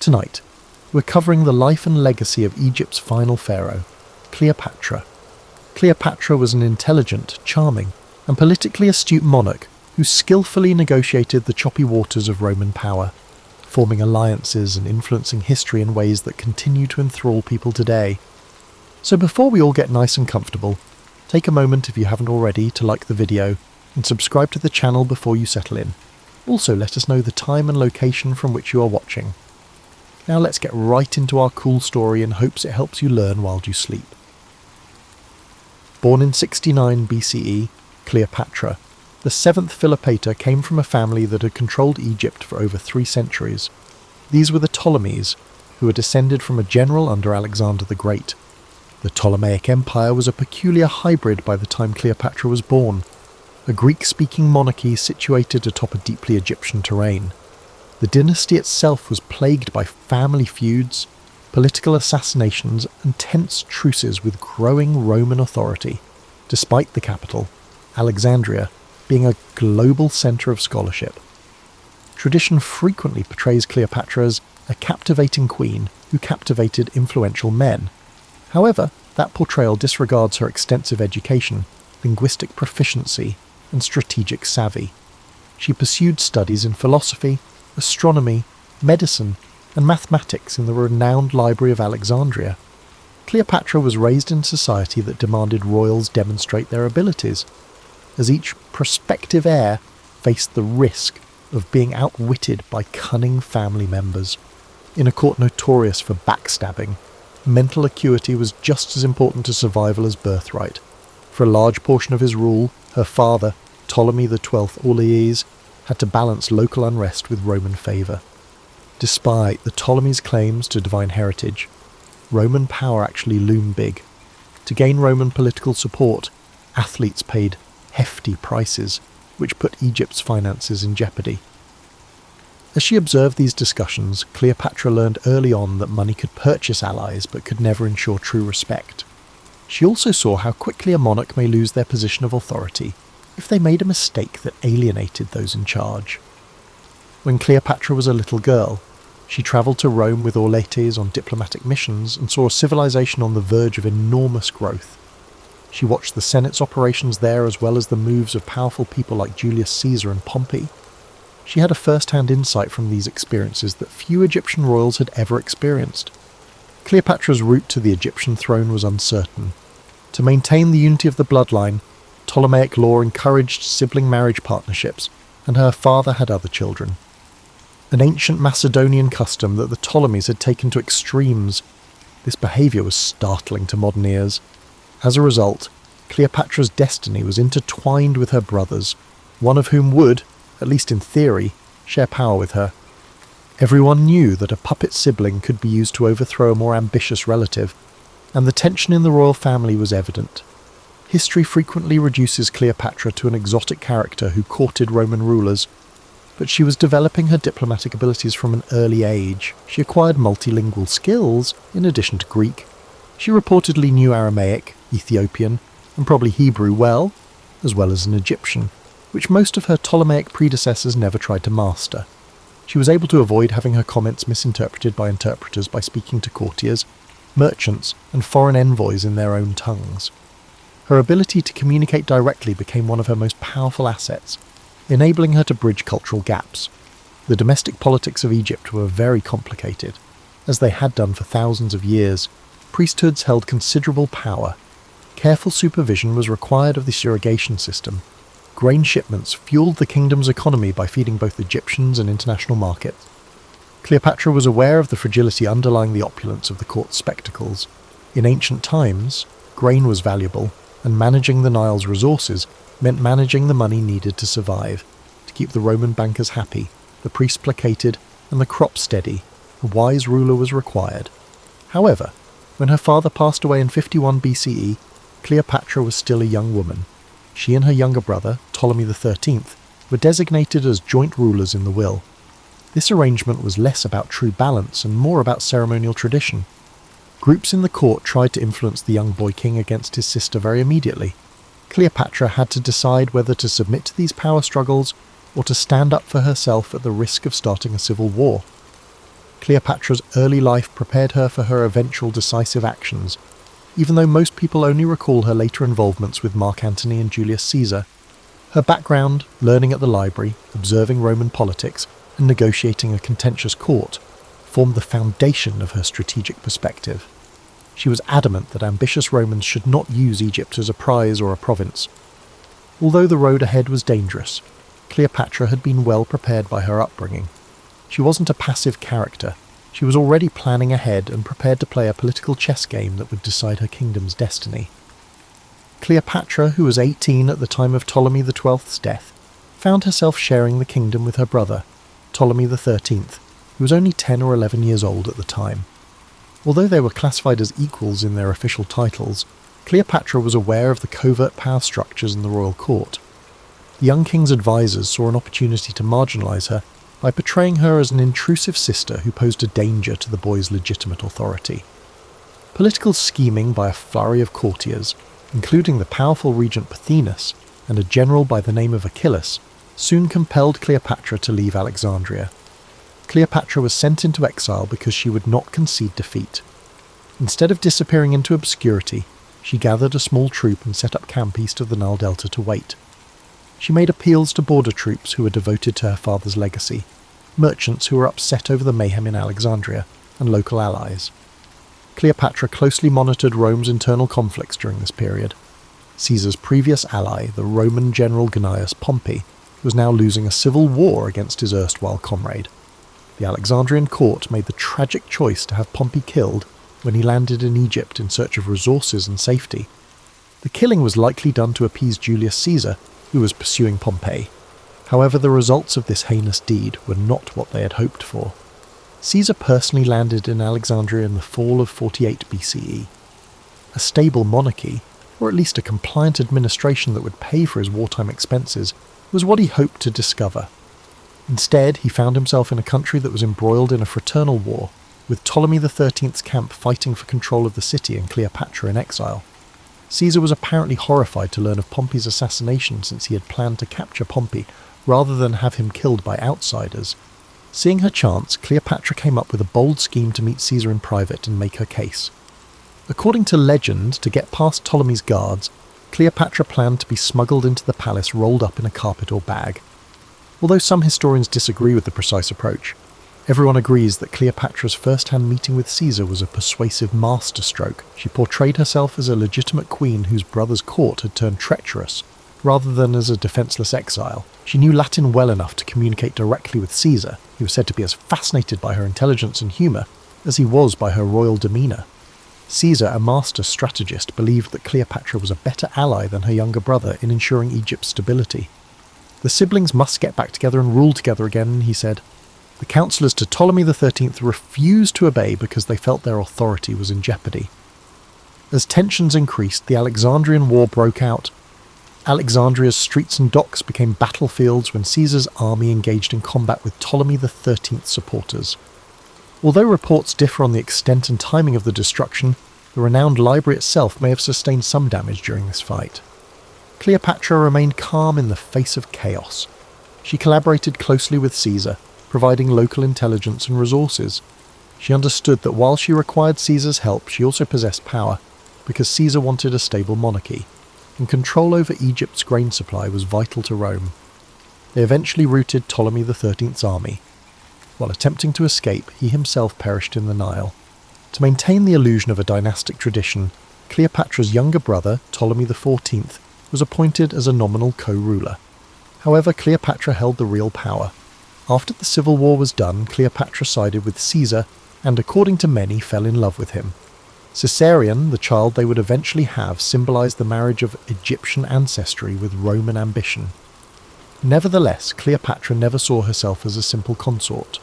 Tonight, we're covering the life and legacy of Egypt's final pharaoh, Cleopatra. Cleopatra was an intelligent, charming, and politically astute monarch who skillfully negotiated the choppy waters of Roman power, forming alliances and influencing history in ways that continue to enthrall people today. So before we all get nice and comfortable, take a moment, if you haven't already, to like the video and subscribe to the channel before you settle in. Also, let us know the time and location from which you are watching. Now let's get right into our cool story in hopes it helps you learn while you sleep. Born in 69 BCE, Cleopatra, the 7th Philopator, came from a family that had controlled Egypt for over 3 centuries. These were the Ptolemies, who were descended from a general under Alexander the Great. The Ptolemaic Empire was a peculiar hybrid by the time Cleopatra was born, a Greek-speaking monarchy situated atop a deeply Egyptian terrain. The dynasty itself was plagued by family feuds, political assassinations, and tense truces with growing Roman authority, despite the capital, Alexandria, being a global centre of scholarship. Tradition frequently portrays Cleopatra as a captivating queen who captivated influential men. However, that portrayal disregards her extensive education, linguistic proficiency, and strategic savvy. She pursued studies in philosophy, astronomy, medicine, and mathematics in the renowned Library of Alexandria. Cleopatra was raised in society that demanded royals demonstrate their abilities, as each prospective heir faced the risk of being outwitted by cunning family members. In a court notorious for backstabbing, mental acuity was just as important to survival as birthright. For a large portion of his rule, her father, Ptolemy XII Orleans, had to balance local unrest with Roman favour. Despite the Ptolemies' claims to divine heritage, Roman power actually loomed big. To gain Roman political support, athletes paid hefty prices, which put Egypt's finances in jeopardy. As she observed these discussions, Cleopatra learned early on that money could purchase allies but could never ensure true respect. She also saw how quickly a monarch may lose their position of authority if they made a mistake that alienated those in charge. When Cleopatra was a little girl, she travelled to Rome with Auletes on diplomatic missions and saw a civilization on the verge of enormous growth. She watched the Senate's operations there as well as the moves of powerful people like Julius Caesar and Pompey. She had a first-hand insight from these experiences that few Egyptian royals had ever experienced. Cleopatra's route to the Egyptian throne was uncertain. To maintain the unity of the bloodline, Ptolemaic law encouraged sibling marriage partnerships, and her father had other children. An ancient Macedonian custom that the Ptolemies had taken to extremes, this behaviour was startling to modern ears. As a result, Cleopatra's destiny was intertwined with her brothers, one of whom would, at least in theory, share power with her. Everyone knew that a puppet sibling could be used to overthrow a more ambitious relative, and the tension in the royal family was evident. History frequently reduces Cleopatra to an exotic character who courted Roman rulers, but she was developing her diplomatic abilities from an early age. She acquired multilingual skills in addition to Greek. She reportedly knew Aramaic, Ethiopian, and probably Hebrew well as an Egyptian, which most of her Ptolemaic predecessors never tried to master. She was able to avoid having her comments misinterpreted by interpreters by speaking to courtiers, merchants, and foreign envoys in their own tongues. Her ability to communicate directly became one of her most powerful assets, enabling her to bridge cultural gaps. The domestic politics of Egypt were very complicated. As they had done for thousands of years, priesthoods held considerable power. Careful supervision was required of the irrigation system. Grain shipments fueled the kingdom's economy by feeding both Egyptians and international markets. Cleopatra was aware of the fragility underlying the opulence of the court spectacles. In ancient times, grain was valuable, and managing the Nile's resources meant managing the money needed to survive. To keep the Roman bankers happy, the priests placated, and the crops steady, a wise ruler was required. However, when her father passed away in 51 BCE, Cleopatra was still a young woman. She and her younger brother, Ptolemy XIII, were designated as joint rulers in the will. This arrangement was less about true balance and more about ceremonial tradition. Groups in the court tried to influence the young boy king against his sister very immediately. Cleopatra had to decide whether to submit to these power struggles or to stand up for herself at the risk of starting a civil war. Cleopatra's early life prepared her for her eventual decisive actions, even though most people only recall her later involvements with Mark Antony and Julius Caesar. Her background, learning at the library, observing Roman politics, and negotiating a contentious court, formed the foundation of her strategic perspective. She was adamant that ambitious Romans should not use Egypt as a prize or a province. Although the road ahead was dangerous, Cleopatra had been well prepared by her upbringing. She wasn't a passive character. She was already planning ahead and prepared to play a political chess game that would decide her kingdom's destiny. Cleopatra, who was 18 at the time of Ptolemy XII's death, found herself sharing the kingdom with her brother, Ptolemy XIII, who was only 10 or 11 years old at the time. Although they were classified as equals in their official titles, Cleopatra was aware of the covert power structures in the royal court. The young king's advisors saw an opportunity to marginalise her by portraying her as an intrusive sister who posed a danger to the boy's legitimate authority. Political scheming by a flurry of courtiers, including the powerful regent Pothinus and a general by the name of Achilles, soon compelled Cleopatra to leave Alexandria. Cleopatra was sent into exile because she would not concede defeat. Instead of disappearing into obscurity, she gathered a small troop and set up camp east of the Nile Delta to wait. She made appeals to border troops who were devoted to her father's legacy, merchants who were upset over the mayhem in Alexandria, and local allies. Cleopatra closely monitored Rome's internal conflicts during this period. Caesar's previous ally, the Roman general Gnaeus Pompey, was now losing a civil war against his erstwhile comrade. The Alexandrian court made the tragic choice to have Pompey killed when he landed in Egypt in search of resources and safety. The killing was likely done to appease Julius Caesar, who was pursuing Pompey. However, the results of this heinous deed were not what they had hoped for. Caesar personally landed in Alexandria in the fall of 48 BCE. A stable monarchy, or at least a compliant administration that would pay for his wartime expenses, was what he hoped to discover. Instead, he found himself in a country that was embroiled in a fraternal war, with Ptolemy XIII's camp fighting for control of the city and Cleopatra in exile. Caesar was apparently horrified to learn of Pompey's assassination, since he had planned to capture Pompey rather than have him killed by outsiders. Seeing her chance, Cleopatra came up with a bold scheme to meet Caesar in private and make her case. According to legend, to get past Ptolemy's guards, Cleopatra planned to be smuggled into the palace rolled up in a carpet or bag. Although some historians disagree with the precise approach, everyone agrees that Cleopatra's first-hand meeting with Caesar was a persuasive masterstroke. She portrayed herself as a legitimate queen whose brother's court had turned treacherous, rather than as a defenceless exile. She knew Latin well enough to communicate directly with Caesar, who was said to be as fascinated by her intelligence and humour as he was by her royal demeanour. Caesar, a master strategist, believed that Cleopatra was a better ally than her younger brother in ensuring Egypt's stability. The siblings must get back together and rule together again, he said. The councillors to Ptolemy XIII refused to obey because they felt their authority was in jeopardy. As tensions increased, the Alexandrian War broke out. Alexandria's streets and docks became battlefields when Caesar's army engaged in combat with Ptolemy XIII's supporters. Although reports differ on the extent and timing of the destruction, the renowned library itself may have sustained some damage during this fight. Cleopatra remained calm in the face of chaos. She collaborated closely with Caesar, providing local intelligence and resources. She understood that while she required Caesar's help, she also possessed power, because Caesar wanted a stable monarchy, and control over Egypt's grain supply was vital to Rome. They eventually routed Ptolemy XIII's army. While attempting to escape, he himself perished in the Nile. To maintain the illusion of a dynastic tradition, Cleopatra's younger brother, Ptolemy XIV, was appointed as a nominal co-ruler. However, Cleopatra held the real power. After the civil war was done, Cleopatra sided with Caesar and, according to many, fell in love with him. Caesarion, the child they would eventually have, symbolized the marriage of Egyptian ancestry with Roman ambition. Nevertheless, Cleopatra never saw herself as a simple consort.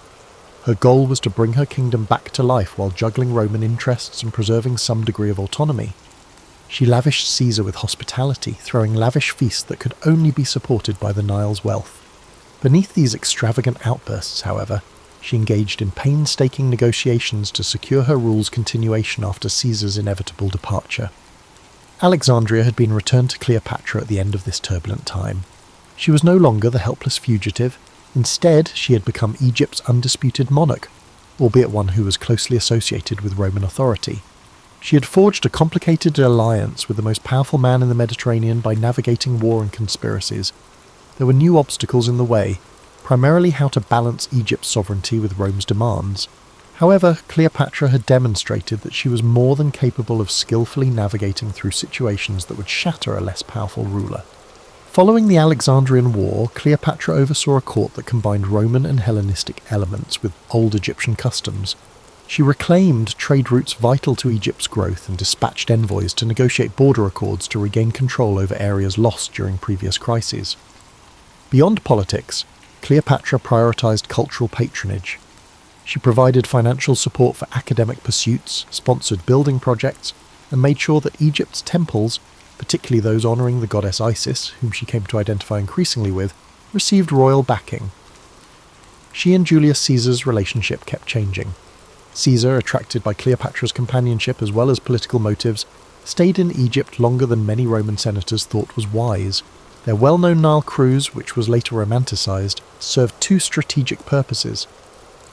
Her goal was to bring her kingdom back to life while juggling Roman interests and preserving some degree of autonomy. She lavished Caesar with hospitality, throwing lavish feasts that could only be supported by the Nile's wealth. Beneath these extravagant outbursts, however, she engaged in painstaking negotiations to secure her rule's continuation after Caesar's inevitable departure. Alexandria had been returned to Cleopatra at the end of this turbulent time. She was no longer the helpless fugitive. Instead, she had become Egypt's undisputed monarch, albeit one who was closely associated with Roman authority. She had forged a complicated alliance with the most powerful man in the Mediterranean by navigating war and conspiracies. There were new obstacles in the way, primarily how to balance Egypt's sovereignty with Rome's demands. However, Cleopatra had demonstrated that she was more than capable of skillfully navigating through situations that would shatter a less powerful ruler. Following the Alexandrian War, Cleopatra oversaw a court that combined Roman and Hellenistic elements with old Egyptian customs. She reclaimed trade routes vital to Egypt's growth and dispatched envoys to negotiate border accords to regain control over areas lost during previous crises. Beyond politics, Cleopatra prioritized cultural patronage. She provided financial support for academic pursuits, sponsored building projects, and made sure that Egypt's temples, particularly those honouring the goddess Isis, whom she came to identify increasingly with, received royal backing. She and Julius Caesar's relationship kept changing. Caesar, attracted by Cleopatra's companionship as well as political motives, stayed in Egypt longer than many Roman senators thought was wise. Their well-known Nile cruise, which was later romanticised, served two strategic purposes.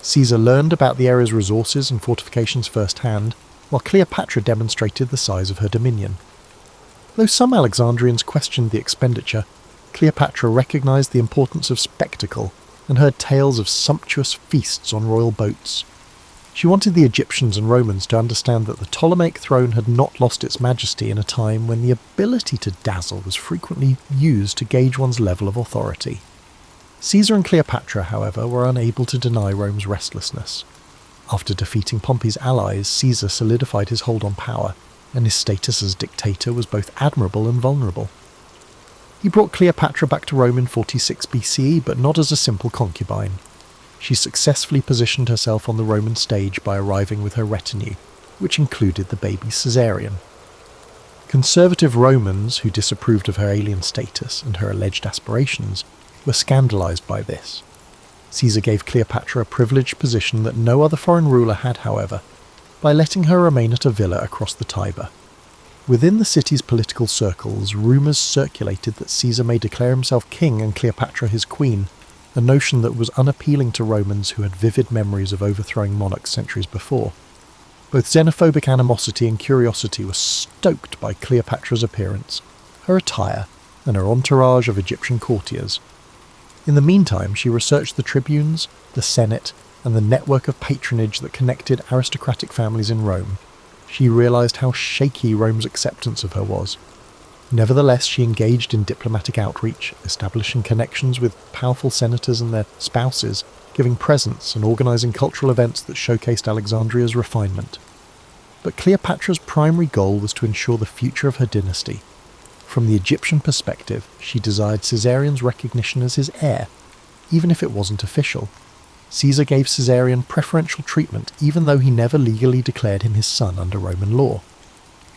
Caesar learned about the area's resources and fortifications firsthand, while Cleopatra demonstrated the size of her dominion. Though some Alexandrians questioned the expenditure, Cleopatra recognised the importance of spectacle and heard tales of sumptuous feasts on royal boats. She wanted the Egyptians and Romans to understand that the Ptolemaic throne had not lost its majesty in a time when the ability to dazzle was frequently used to gauge one's level of authority. Caesar and Cleopatra, however, were unable to deny Rome's restlessness. After defeating Pompey's allies, Caesar solidified his hold on power, and his status as dictator was both admirable and vulnerable. He brought Cleopatra back to Rome in 46 BCE, but not as a simple concubine. She successfully positioned herself on the Roman stage by arriving with her retinue, which included the baby Caesarion. Conservative Romans, who disapproved of her alien status and her alleged aspirations, were scandalized by this. Caesar gave Cleopatra a privileged position that no other foreign ruler had, however, by letting her remain at a villa across the Tiber. Within the city's political circles, rumours circulated that Caesar may declare himself king and Cleopatra his queen, a notion that was unappealing to Romans who had vivid memories of overthrowing monarchs centuries before. Both xenophobic animosity and curiosity were stoked by Cleopatra's appearance, her attire, and her entourage of Egyptian courtiers. In the meantime, she researched the tribunes, the Senate, and the network of patronage that connected aristocratic families in Rome. She realised how shaky Rome's acceptance of her was. Nevertheless, she engaged in diplomatic outreach, establishing connections with powerful senators and their spouses, giving presents and organising cultural events that showcased Alexandria's refinement. But Cleopatra's primary goal was to ensure the future of her dynasty. From the Egyptian perspective, she desired Caesarion's recognition as his heir, even if it wasn't official. Caesar gave Caesarion preferential treatment even though he never legally declared him his son under Roman law.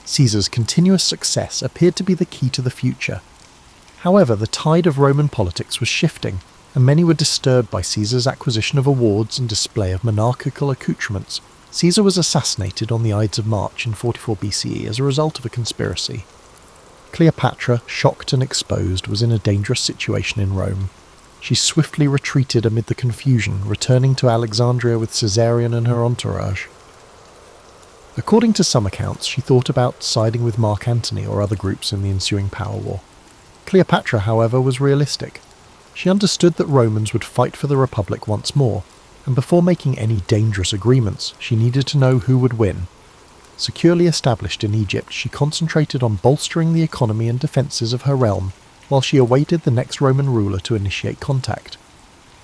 Caesar's continuous success appeared to be the key to the future. However, the tide of Roman politics was shifting, and many were disturbed by Caesar's acquisition of awards and display of monarchical accoutrements. Caesar was assassinated on the Ides of March in 44 BCE as a result of a conspiracy. Cleopatra, shocked and exposed, was in a dangerous situation in Rome. She swiftly retreated amid the confusion, returning to Alexandria with Caesarion and her entourage. According to some accounts, she thought about siding with Mark Antony or other groups in the ensuing power war. Cleopatra, however, was realistic. She understood that Romans would fight for the Republic once more, and before making any dangerous agreements, she needed to know who would win. Securely established in Egypt, she concentrated on bolstering the economy and defences of her realm, while she awaited the next Roman ruler to initiate contact.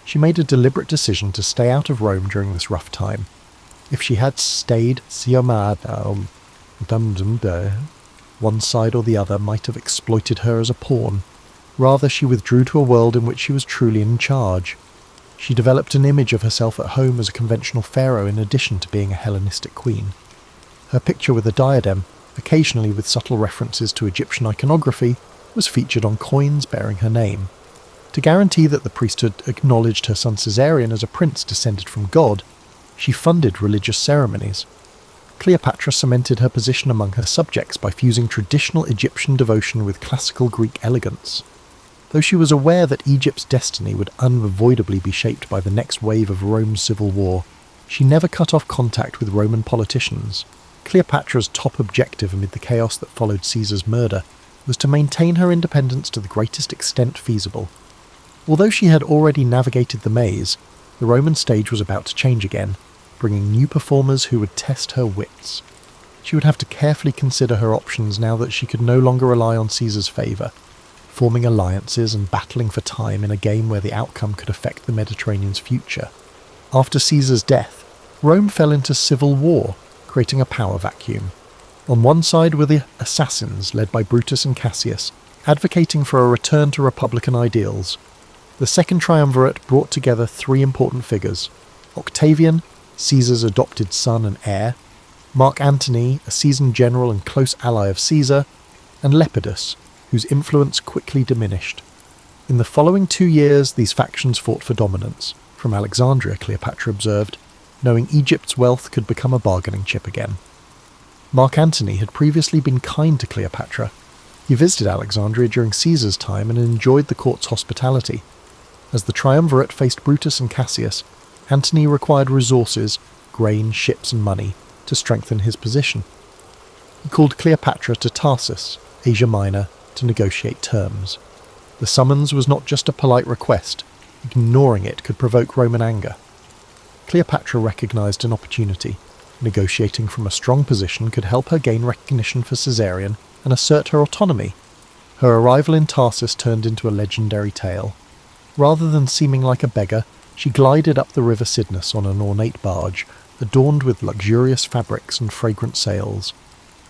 She made a deliberate decision to stay out of Rome during this rough time. If she had stayed, one side or the other might have exploited her as a pawn. Rather, she withdrew to a world in which she was truly in charge. She developed an image of herself at home as a conventional pharaoh in addition to being a Hellenistic queen. Her picture with a diadem, occasionally with subtle references to Egyptian iconography, was featured on coins bearing her name. To guarantee that the priesthood acknowledged her son Caesarion as a prince descended from God, she funded religious ceremonies. Cleopatra cemented her position among her subjects by fusing traditional Egyptian devotion with classical Greek elegance. Though she was aware that Egypt's destiny would unavoidably be shaped by the next wave of Rome's civil war, She never cut off contact with Roman politicians. Cleopatra's top objective amid the chaos that followed Caesar's murder was to maintain her independence to the greatest extent feasible. Although she had already navigated the maze, the Roman stage was about to change again, bringing new performers who would test her wits. She would have to carefully consider her options now that she could no longer rely on Caesar's favour, forming alliances and battling for time in a game where the outcome could affect the Mediterranean's future. After Caesar's death, Rome fell into civil war, creating a power vacuum. On one side were the assassins led by Brutus and Cassius, advocating for a return to republican ideals. The second triumvirate brought together three important figures: Octavian, Caesar's adopted son and heir; Mark Antony, a seasoned general and close ally of Caesar; and Lepidus, whose influence quickly diminished. In the following 2 years, these factions fought for dominance. From Alexandria, Cleopatra observed, knowing Egypt's wealth could become a bargaining chip again. Mark Antony had previously been kind to Cleopatra. He visited Alexandria during Caesar's time and enjoyed the court's hospitality. As the triumvirate faced Brutus and Cassius, Antony required resources, grain, ships and money, to strengthen his position. He called Cleopatra to Tarsus, Asia Minor, to negotiate terms. The summons was not just a polite request. Ignoring it could provoke Roman anger. Cleopatra recognized an opportunity. Negotiating from a strong position could help her gain recognition for Caesarion and assert her autonomy. Her arrival in Tarsus turned into a legendary tale. Rather than seeming like a beggar, she glided up the river Cydnus on an ornate barge, adorned with luxurious fabrics and fragrant sails.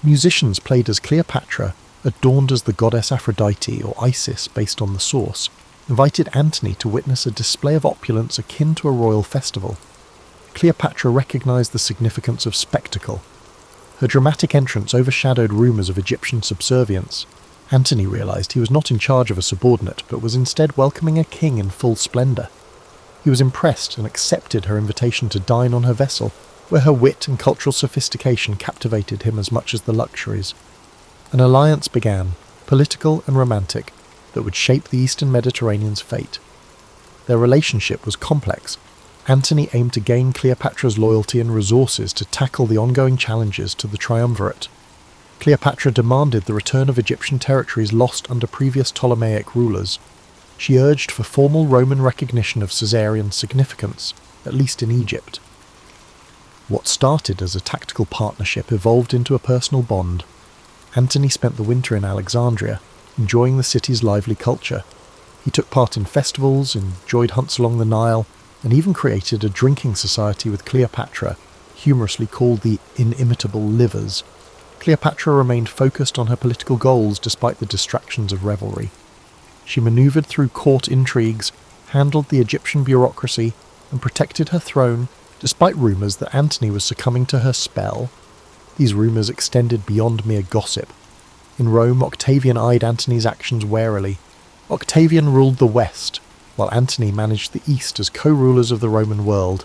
Musicians played as Cleopatra, adorned as the goddess Aphrodite or Isis based on the source, invited Antony to witness a display of opulence akin to a royal festival. Cleopatra recognized the significance of spectacle. Her dramatic entrance overshadowed rumors of Egyptian subservience. Antony realized he was not in charge of a subordinate, but was instead welcoming a king in full splendor. He was impressed and accepted her invitation to dine on her vessel, where her wit and cultural sophistication captivated him as much as the luxuries. An alliance began, political and romantic, that would shape the Eastern Mediterranean's fate. Their relationship was complex. Antony aimed to gain Cleopatra's loyalty and resources to tackle the ongoing challenges to the triumvirate. Cleopatra demanded the return of Egyptian territories lost under previous Ptolemaic rulers. She urged for formal Roman recognition of Caesarian significance, at least in Egypt. What started as a tactical partnership evolved into a personal bond. Antony spent the winter in Alexandria, enjoying the city's lively culture. He took part in festivals, enjoyed hunts along the Nile, and even created a drinking society with Cleopatra, humorously called the Inimitable Livers. Cleopatra remained focused on her political goals despite the distractions of revelry. She manoeuvred through court intrigues, handled the Egyptian bureaucracy, and protected her throne despite rumours that Antony was succumbing to her spell. These rumours extended beyond mere gossip. In Rome, Octavian eyed Antony's actions warily. Octavian ruled the West, while Antony managed the East as co-rulers of the Roman world.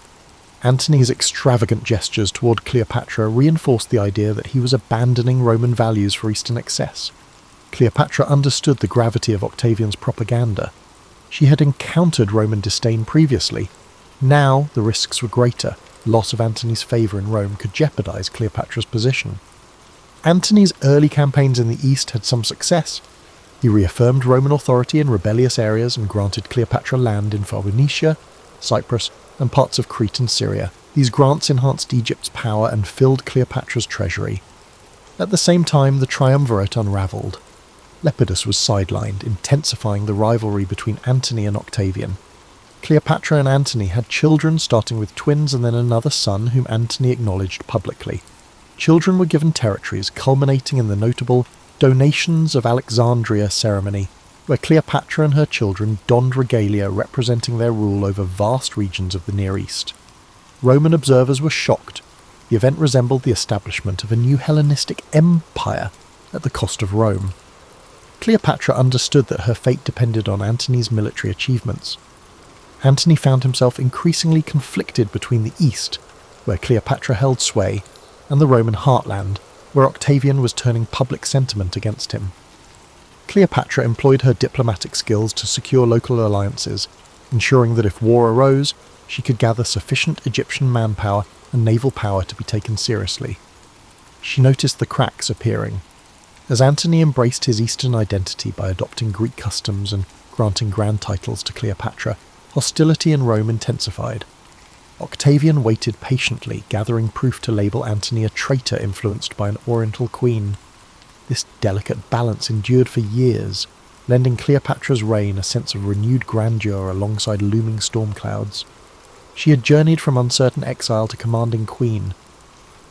Antony's extravagant gestures toward Cleopatra reinforced the idea that he was abandoning Roman values for Eastern excess. Cleopatra understood the gravity of Octavian's propaganda. She had encountered Roman disdain previously. Now the risks were greater. Loss of Antony's favour in Rome could jeopardize Cleopatra's position. Antony's early campaigns in the East had some success. He reaffirmed Roman authority in rebellious areas and granted Cleopatra land in Phoenicia, Cyprus, and parts of Crete and Syria. These grants enhanced Egypt's power and filled Cleopatra's treasury. At the same time, the triumvirate unravelled. Lepidus was sidelined, intensifying the rivalry between Antony and Octavian. Cleopatra and Antony had children, starting with twins and then another son whom Antony acknowledged publicly. Children were given territories, culminating in the notable Donations of Alexandria ceremony, where Cleopatra and her children donned regalia representing their rule over vast regions of the Near East. Roman observers were shocked. The event resembled the establishment of a new Hellenistic empire at the cost of Rome. Cleopatra understood that her fate depended on Antony's military achievements. Antony found himself increasingly conflicted between the East, where Cleopatra held sway, and the Roman heartland, where Octavian was turning public sentiment against him. Cleopatra employed her diplomatic skills to secure local alliances, ensuring that if war arose, she could gather sufficient Egyptian manpower and naval power to be taken seriously. She noticed the cracks appearing. As Antony embraced his Eastern identity by adopting Greek customs and granting grand titles to Cleopatra, hostility in Rome intensified. Octavian waited patiently, gathering proof to label Antony a traitor influenced by an Oriental queen. This delicate balance endured for years, lending Cleopatra's reign a sense of renewed grandeur alongside looming storm clouds. She had journeyed from uncertain exile to commanding queen,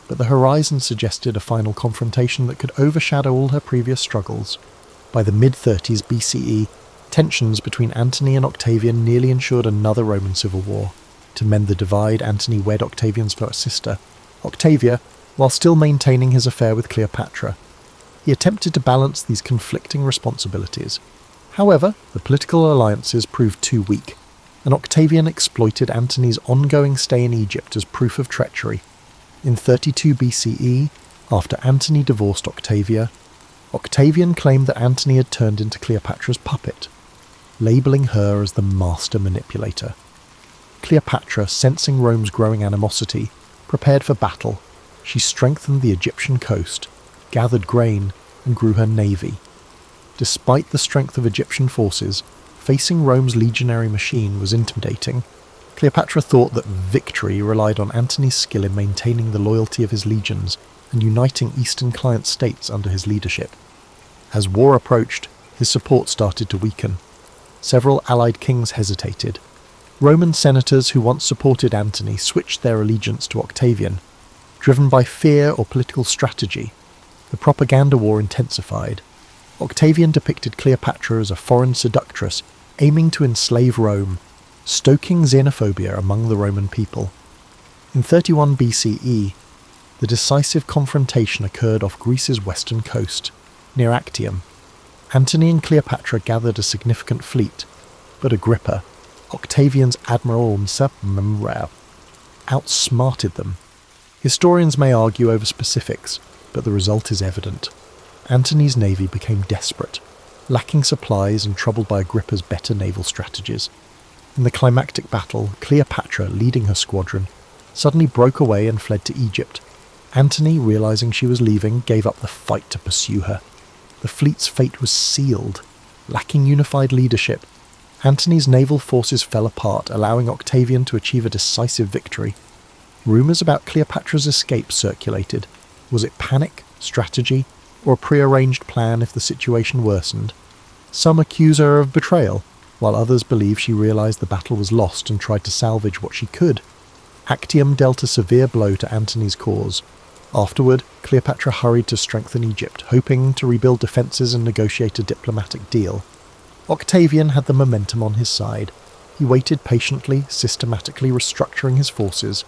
but the horizon suggested a final confrontation that could overshadow all her previous struggles. By the mid-30s BCE, tensions between Antony and Octavian nearly ensured another Roman civil war. To mend the divide, Antony wed Octavian's first sister, Octavia, while still maintaining his affair with Cleopatra. He attempted to balance these conflicting responsibilities. However, the political alliances proved too weak, and Octavian exploited Antony's ongoing stay in Egypt as proof of treachery. In 32 BCE, after Antony divorced Octavia, Octavian claimed that Antony had turned into Cleopatra's puppet, labelling her as the master manipulator. Cleopatra, sensing Rome's growing animosity, prepared for battle. She strengthened the Egyptian coast, gathered grain, and grew her navy. Despite the strength of Egyptian forces, facing Rome's legionary machine was intimidating. Cleopatra thought that victory relied on Antony's skill in maintaining the loyalty of his legions and uniting Eastern client states under his leadership. As war approached, his support started to weaken. Several allied kings hesitated. Roman senators who once supported Antony switched their allegiance to Octavian. Driven by fear or political strategy, the propaganda war intensified. Octavian depicted Cleopatra as a foreign seductress aiming to enslave Rome, stoking xenophobia among the Roman people. In 31 BCE, the decisive confrontation occurred off Greece's western coast, near Actium. Antony and Cleopatra gathered a significant fleet, but Agrippa, Octavian's admiral outsmarted them. Historians may argue over specifics, but the result is evident. Antony's navy became desperate, lacking supplies and troubled by Agrippa's better naval strategies. In the climactic battle, Cleopatra, leading her squadron, suddenly broke away and fled to Egypt. Antony, realizing she was leaving, gave up the fight to pursue her. The fleet's fate was sealed. Lacking unified leadership, Antony's naval forces fell apart, allowing Octavian to achieve a decisive victory. Rumours about Cleopatra's escape circulated. Was it panic, strategy, or a prearranged plan if the situation worsened? Some accuse her of betrayal, while others believe she realised the battle was lost and tried to salvage what she could. Actium dealt a severe blow to Antony's cause. Afterward, Cleopatra hurried to strengthen Egypt, hoping to rebuild defences and negotiate a diplomatic deal. Octavian had the momentum on his side. He waited patiently, systematically restructuring his forces,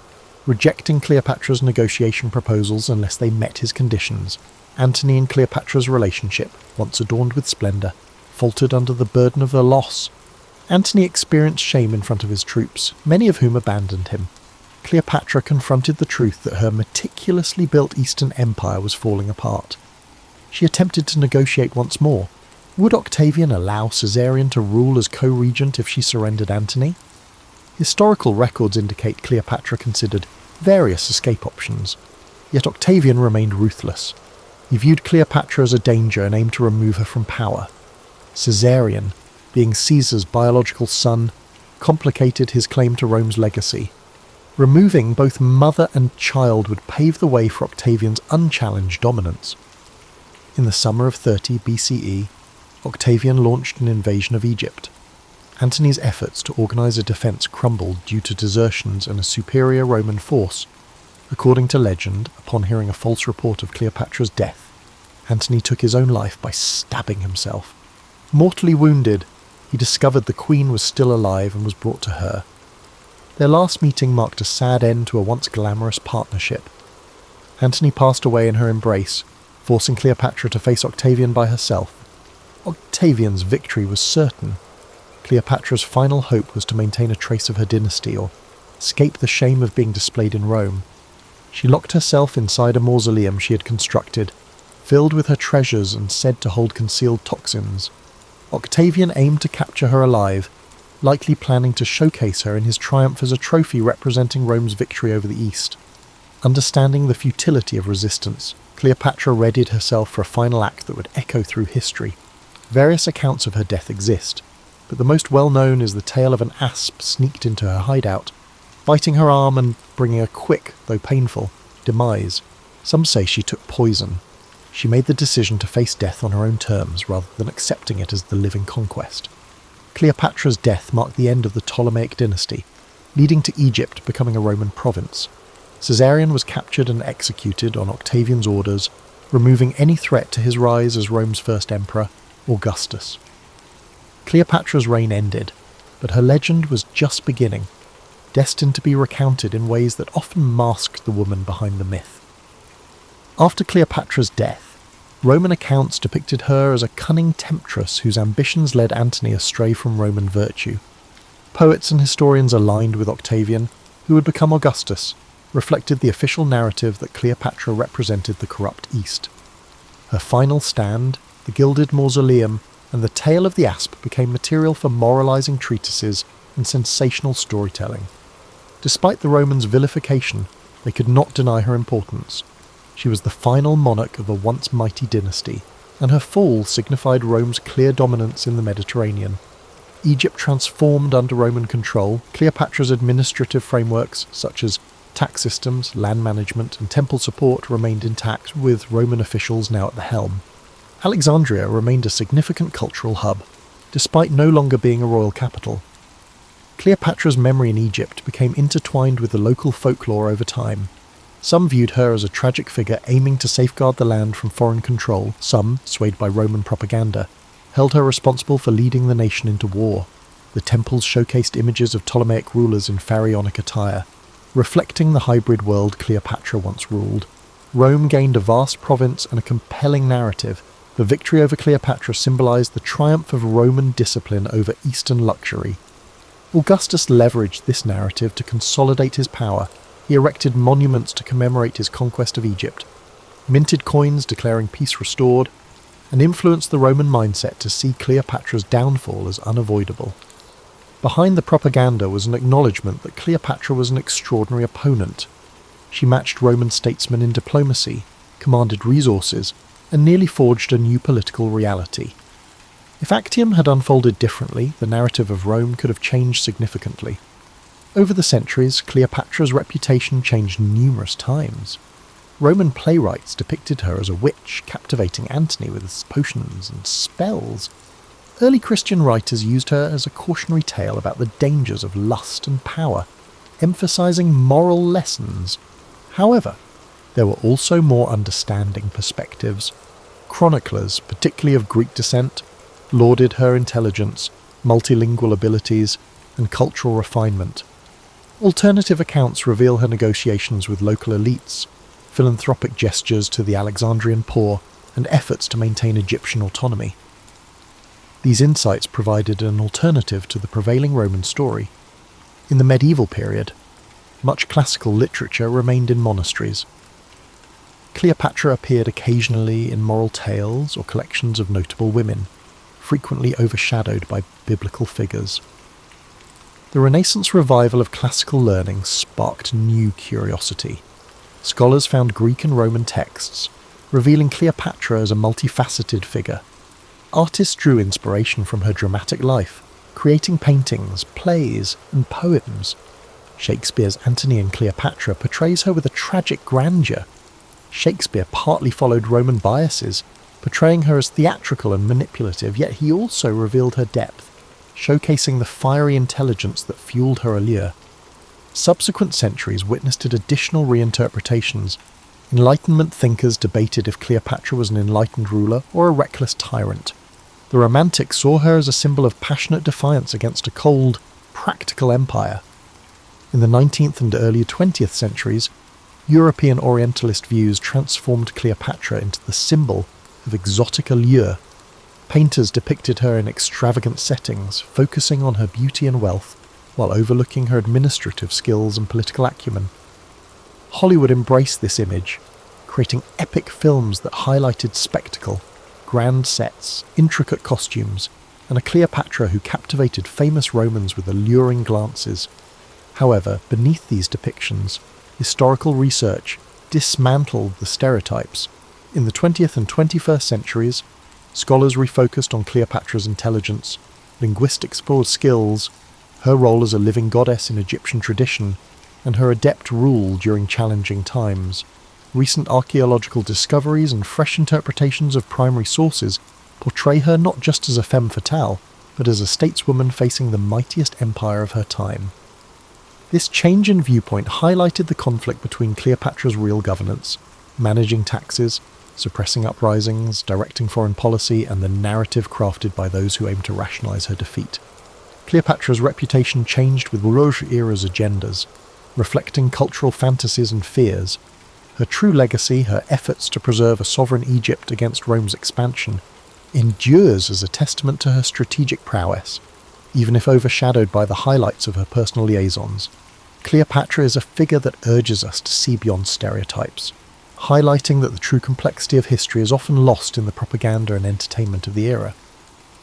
rejecting Cleopatra's negotiation proposals unless they met his conditions. Antony and Cleopatra's relationship, once adorned with splendour, faltered under the burden of their loss. Antony experienced shame in front of his troops, many of whom abandoned him. Cleopatra confronted the truth that her meticulously built Eastern Empire was falling apart. She attempted to negotiate once more. Would Octavian allow Caesarion to rule as co-regent if she surrendered Antony? Historical records indicate Cleopatra considered various escape options, yet Octavian remained ruthless. He viewed Cleopatra as a danger and aimed to remove her from power. Caesarion, being Caesar's biological son, complicated his claim to Rome's legacy. Removing both mother and child would pave the way for Octavian's unchallenged dominance. In the summer of 30 BCE, Octavian launched an invasion of Egypt. Antony's efforts to organise a defence crumbled due to desertions and a superior Roman force. According to legend, upon hearing a false report of Cleopatra's death, Antony took his own life by stabbing himself. Mortally wounded, he discovered the queen was still alive and was brought to her. Their last meeting marked a sad end to a once glamorous partnership. Antony passed away in her embrace, forcing Cleopatra to face Octavian by herself. Octavian's victory was certain. Cleopatra's final hope was to maintain a trace of her dynasty or escape the shame of being displayed in Rome. She locked herself inside a mausoleum she had constructed, filled with her treasures and said to hold concealed toxins. Octavian aimed to capture her alive, likely planning to showcase her in his triumph as a trophy representing Rome's victory over the East. Understanding the futility of resistance, Cleopatra readied herself for a final act that would echo through history. Various accounts of her death exist, but the most well-known is the tale of an asp sneaked into her hideout, biting her arm and bringing a quick, though painful, demise. Some say she took poison. She made the decision to face death on her own terms rather than accepting it as the living conquest. Cleopatra's death marked the end of the Ptolemaic dynasty, leading to Egypt becoming a Roman province. Caesarion was captured and executed on Octavian's orders, removing any threat to his rise as Rome's first emperor, Augustus. Cleopatra's reign ended, but her legend was just beginning, destined to be recounted in ways that often masked the woman behind the myth. After Cleopatra's death, Roman accounts depicted her as a cunning temptress whose ambitions led Antony astray from Roman virtue. Poets and historians aligned with Octavian, who would become Augustus, reflected the official narrative that Cleopatra represented the corrupt East. Her final stand, the gilded mausoleum, and the tale of the asp became material for moralizing treatises and sensational storytelling. Despite the Romans' vilification, they could not deny her importance. She was the final monarch of a once mighty dynasty, and her fall signified Rome's clear dominance in the Mediterranean. Egypt transformed under Roman control. Cleopatra's administrative frameworks, such as tax systems, land management, and temple support, remained intact, with Roman officials now at the helm. Alexandria remained a significant cultural hub, despite no longer being a royal capital. Cleopatra's memory in Egypt became intertwined with the local folklore over time. Some viewed her as a tragic figure aiming to safeguard the land from foreign control. Some, swayed by Roman propaganda, held her responsible for leading the nation into war. The temples showcased images of Ptolemaic rulers in pharaonic attire, reflecting the hybrid world Cleopatra once ruled. Rome gained a vast province and a compelling narrative. The victory over Cleopatra symbolized the triumph of Roman discipline over Eastern luxury. Augustus leveraged this narrative to consolidate his power. He erected monuments to commemorate his conquest of Egypt, minted coins declaring peace restored, and influenced the Roman mindset to see Cleopatra's downfall as unavoidable. Behind the propaganda was an acknowledgement that Cleopatra was an extraordinary opponent. She matched Roman statesmen in diplomacy, commanded resources, and nearly forged a new political reality. If Actium had unfolded differently, the narrative of Rome could have changed significantly. Over the centuries, Cleopatra's reputation changed numerous times. Roman playwrights depicted her as a witch, captivating Antony with his potions and spells. Early Christian writers used her as a cautionary tale about the dangers of lust and power, emphasizing moral lessons. However, there were also more understanding perspectives. Chroniclers, particularly of Greek descent, lauded her intelligence, multilingual abilities, and cultural refinement. Alternative accounts reveal her negotiations with local elites, philanthropic gestures to the Alexandrian poor, and efforts to maintain Egyptian autonomy. These insights provided an alternative to the prevailing Roman story. In the medieval period, much classical literature remained in monasteries. Cleopatra appeared occasionally in moral tales or collections of notable women, frequently overshadowed by biblical figures. The Renaissance revival of classical learning sparked new curiosity. Scholars found Greek and Roman texts, revealing Cleopatra as a multifaceted figure. Artists drew inspiration from her dramatic life, creating paintings, plays, and poems. Shakespeare's Antony and Cleopatra portrays her with a tragic grandeur. Shakespeare partly followed Roman biases, portraying her as theatrical and manipulative, yet he also revealed her depth, showcasing the fiery intelligence that fueled her allure. Subsequent centuries witnessed additional reinterpretations. Enlightenment thinkers debated if Cleopatra was an enlightened ruler or a reckless tyrant. The Romantics saw her as a symbol of passionate defiance against a cold, practical empire. In the 19th and early 20th centuries, European Orientalist views transformed Cleopatra into the symbol of exotic allure. Painters depicted her in extravagant settings, focusing on her beauty and wealth, while overlooking her administrative skills and political acumen. Hollywood embraced this image, creating epic films that highlighted spectacle, grand sets, intricate costumes, and a Cleopatra who captivated famous Romans with alluring glances. However, beneath these depictions, historical research dismantled the stereotypes. In the 20th and 21st centuries, scholars refocused on Cleopatra's intelligence, linguistic skills, her role as a living goddess in Egyptian tradition, and her adept rule during challenging times. Recent archaeological discoveries and fresh interpretations of primary sources portray her not just as a femme fatale, but as a stateswoman facing the mightiest empire of her time. This change in viewpoint highlighted the conflict between Cleopatra's real governance, managing taxes, suppressing uprisings, directing foreign policy, and the narrative crafted by those who aimed to rationalize her defeat. Cleopatra's reputation changed with Rouge era's agendas, reflecting cultural fantasies and fears. Her true legacy, her efforts to preserve a sovereign Egypt against Rome's expansion, endures as a testament to her strategic prowess, even if overshadowed by the highlights of her personal liaisons. Cleopatra is a figure that urges us to see beyond stereotypes, highlighting that the true complexity of history is often lost in the propaganda and entertainment of the era.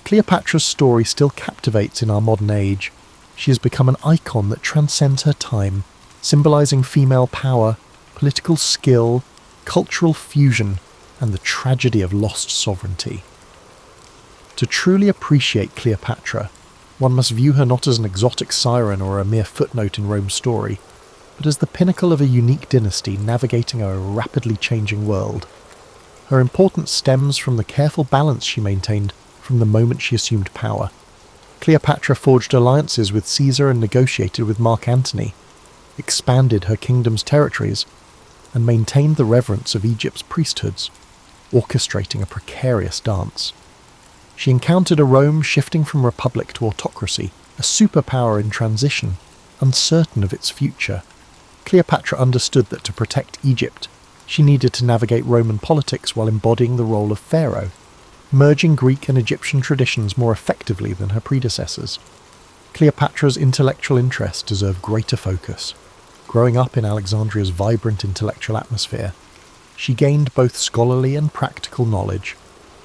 Cleopatra's story still captivates in our modern age. She has become an icon that transcends her time, symbolizing female power, political skill, cultural fusion, and the tragedy of lost sovereignty. To truly appreciate Cleopatra, one must view her not as an exotic siren or a mere footnote in Rome's story, but as the pinnacle of a unique dynasty navigating a rapidly changing world. Her importance stems from the careful balance she maintained from the moment she assumed power. Cleopatra forged alliances with Caesar and negotiated with Mark Antony, expanded her kingdom's territories, and maintained the reverence of Egypt's priesthoods, orchestrating a precarious dance. She encountered a Rome shifting from republic to autocracy, a superpower in transition, uncertain of its future. Cleopatra understood that to protect Egypt, she needed to navigate Roman politics while embodying the role of pharaoh, merging Greek and Egyptian traditions more effectively than her predecessors. Cleopatra's intellectual interests deserve greater focus. Growing up in Alexandria's vibrant intellectual atmosphere, she gained both scholarly and practical knowledge.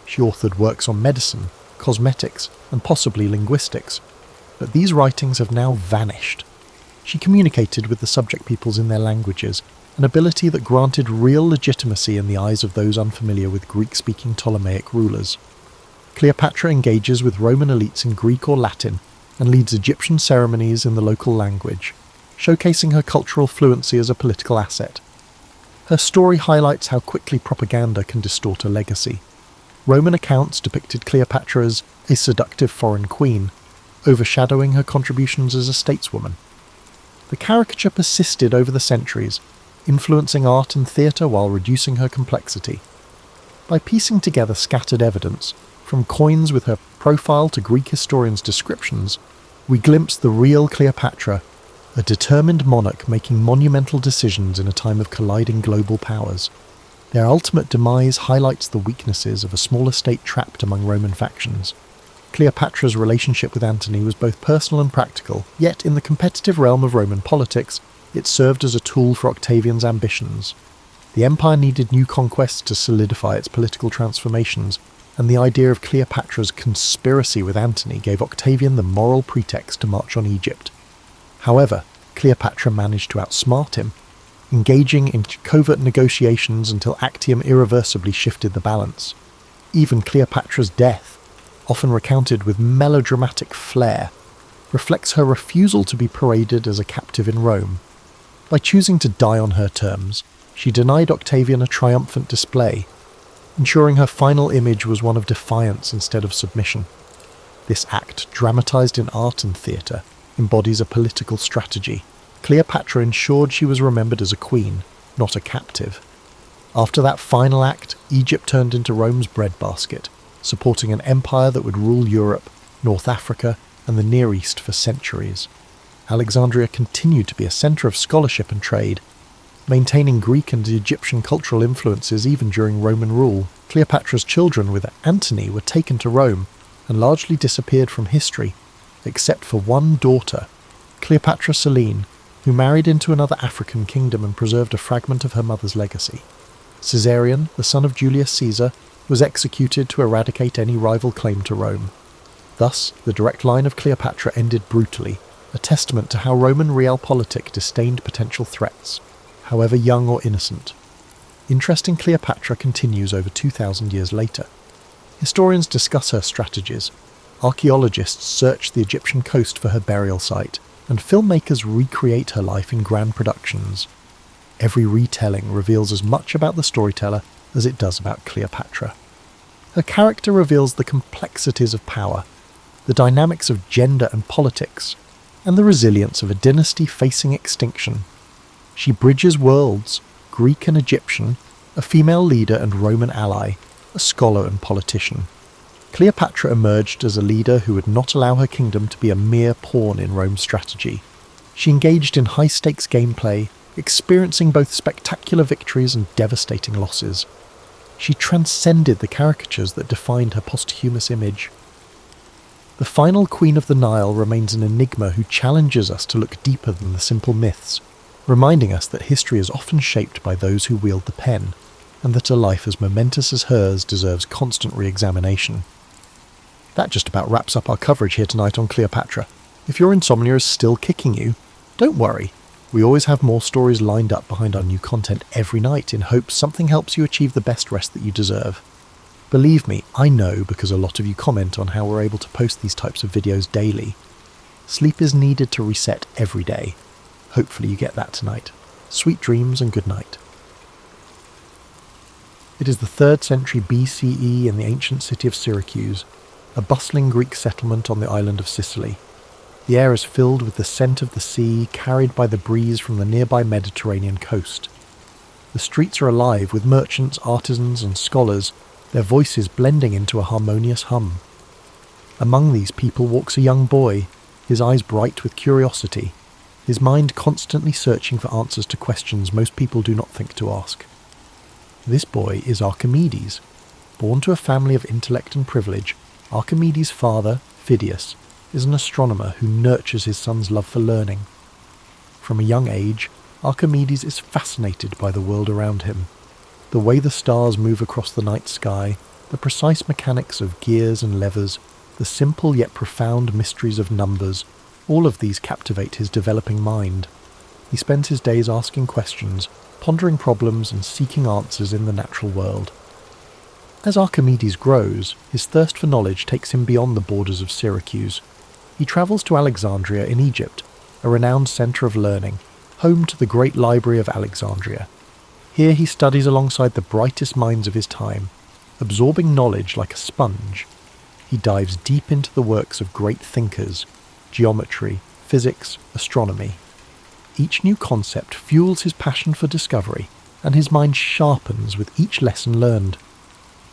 She authored works on medicine, cosmetics, and possibly linguistics, but these writings have now vanished. She communicated with the subject peoples in their languages, an ability that granted real legitimacy in the eyes of those unfamiliar with Greek-speaking Ptolemaic rulers. Cleopatra engages with Roman elites in Greek or Latin and leads Egyptian ceremonies in the local language, showcasing her cultural fluency as a political asset. Her story highlights how quickly propaganda can distort a legacy. Roman accounts depicted Cleopatra as a seductive foreign queen, overshadowing her contributions as a stateswoman. The caricature persisted over the centuries, influencing art and theatre while reducing her complexity. By piecing together scattered evidence, from coins with her profile to Greek historians' descriptions, we glimpse the real Cleopatra, a determined monarch making monumental decisions in a time of colliding global powers. Their ultimate demise highlights the weaknesses of a smaller state trapped among Roman factions. Cleopatra's relationship with Antony was both personal and practical, yet in the competitive realm of Roman politics, it served as a tool for Octavian's ambitions. The empire needed new conquests to solidify its political transformations, and the idea of Cleopatra's conspiracy with Antony gave Octavian the moral pretext to march on Egypt. However, Cleopatra managed to outsmart him, engaging in covert negotiations until Actium irreversibly shifted the balance. Even Cleopatra's death, often recounted with melodramatic flair, reflects her refusal to be paraded as a captive in Rome. By choosing to die on her terms, she denied Octavian a triumphant display, ensuring her final image was one of defiance instead of submission. This act, dramatised in art and theatre, embodies a political strategy. Cleopatra ensured she was remembered as a queen, not a captive. After that final act, Egypt turned into Rome's breadbasket, supporting an empire that would rule Europe, North Africa, and the Near East for centuries. Alexandria continued to be a centre of scholarship and trade, maintaining Greek and Egyptian cultural influences even during Roman rule. Cleopatra's children with Antony were taken to Rome and largely disappeared from history, except for one daughter, Cleopatra Selene, who married into another African kingdom and preserved a fragment of her mother's legacy. Caesarion, the son of Julius Caesar, was executed to eradicate any rival claim to Rome. Thus, the direct line of Cleopatra ended brutally, a testament to how Roman realpolitik disdained potential threats, however young or innocent. Interest in Cleopatra continues over 2,000 years later. Historians discuss her strategies, archaeologists search the Egyptian coast for her burial site, and filmmakers recreate her life in grand productions. Every retelling reveals as much about the storyteller as it does about Cleopatra. Her character reveals the complexities of power, the dynamics of gender and politics, and the resilience of a dynasty facing extinction. She bridges worlds, Greek and Egyptian, a female leader and Roman ally, a scholar and politician. Cleopatra emerged as a leader who would not allow her kingdom to be a mere pawn in Rome's strategy. She engaged in high-stakes gameplay, experiencing both spectacular victories and devastating losses. She transcended the caricatures that defined her posthumous image. The final Queen of the Nile remains an enigma who challenges us to look deeper than the simple myths, reminding us that history is often shaped by those who wield the pen, and that a life as momentous as hers deserves constant re-examination. That just about wraps up our coverage here tonight on Cleopatra. If your insomnia is still kicking you, don't worry. We always have more stories lined up behind our new content every night in hopes something helps you achieve the best rest that you deserve. Believe me, I know because a lot of you comment on how we're able to post these types of videos daily. Sleep is needed to reset every day. Hopefully you get that tonight. Sweet dreams and good night. It is the 3rd century BCE in the ancient city of Syracuse, a bustling Greek settlement on the island of Sicily. The air is filled with the scent of the sea carried by the breeze from the nearby Mediterranean coast. The streets are alive with merchants, artisans and scholars, their voices blending into a harmonious hum. Among these people walks a young boy, his eyes bright with curiosity, his mind constantly searching for answers to questions most people do not think to ask. This boy is Archimedes. Born to a family of intellect and privilege, Archimedes' father, Phidias, is an astronomer who nurtures his son's love for learning. From a young age, Archimedes is fascinated by the world around him. The way the stars move across the night sky, the precise mechanics of gears and levers, the simple yet profound mysteries of numbers, all of these captivate his developing mind. He spends his days asking questions, pondering problems and seeking answers in the natural world. As Archimedes grows, his thirst for knowledge takes him beyond the borders of Syracuse. He travels to Alexandria in Egypt, a renowned centre of learning, home to the Great Library of Alexandria. Here he studies alongside the brightest minds of his time, absorbing knowledge like a sponge. He dives deep into the works of great thinkers, geometry, physics, astronomy. Each new concept fuels his passion for discovery, and his mind sharpens with each lesson learned.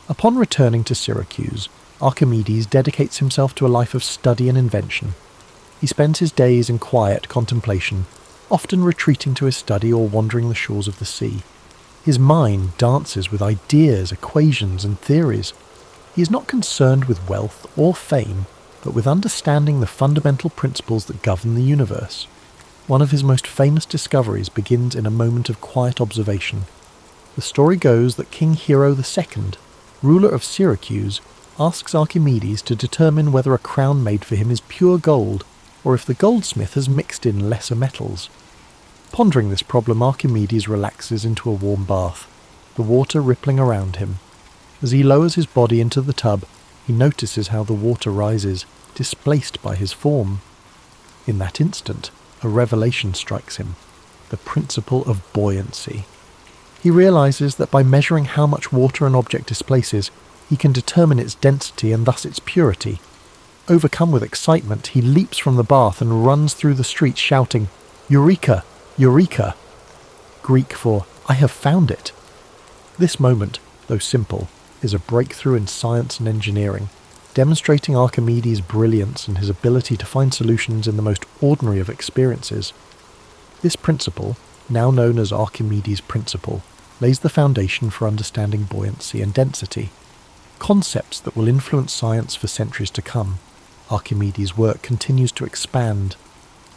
Upon returning to Syracuse, Archimedes dedicates himself to a life of study and invention. He spends his days in quiet contemplation, often retreating to his study or wandering the shores of the sea. His mind dances with ideas, equations, and theories. He is not concerned with wealth or fame, but with understanding the fundamental principles that govern the universe. One of his most famous discoveries begins in a moment of quiet observation. The story goes that King Hero II, ruler of Syracuse, asks Archimedes to determine whether a crown made for him is pure gold, or if the goldsmith has mixed in lesser metals. Pondering this problem, Archimedes relaxes into a warm bath, the water rippling around him. As he lowers his body into the tub, he notices how the water rises, displaced by his form. In that instant, a revelation strikes him, the principle of buoyancy. He realizes that by measuring how much water an object displaces, he can determine its density and thus its purity. Overcome with excitement, he leaps from the bath and runs through the streets shouting, "Eureka! Eureka!" Greek for, "I have found it." This moment, though simple, is a breakthrough in science and engineering, demonstrating Archimedes' brilliance and his ability to find solutions in the most ordinary of experiences. This principle, now known as Archimedes' principle, lays the foundation for understanding buoyancy and density, concepts that will influence science for centuries to come. Archimedes' work continues to expand.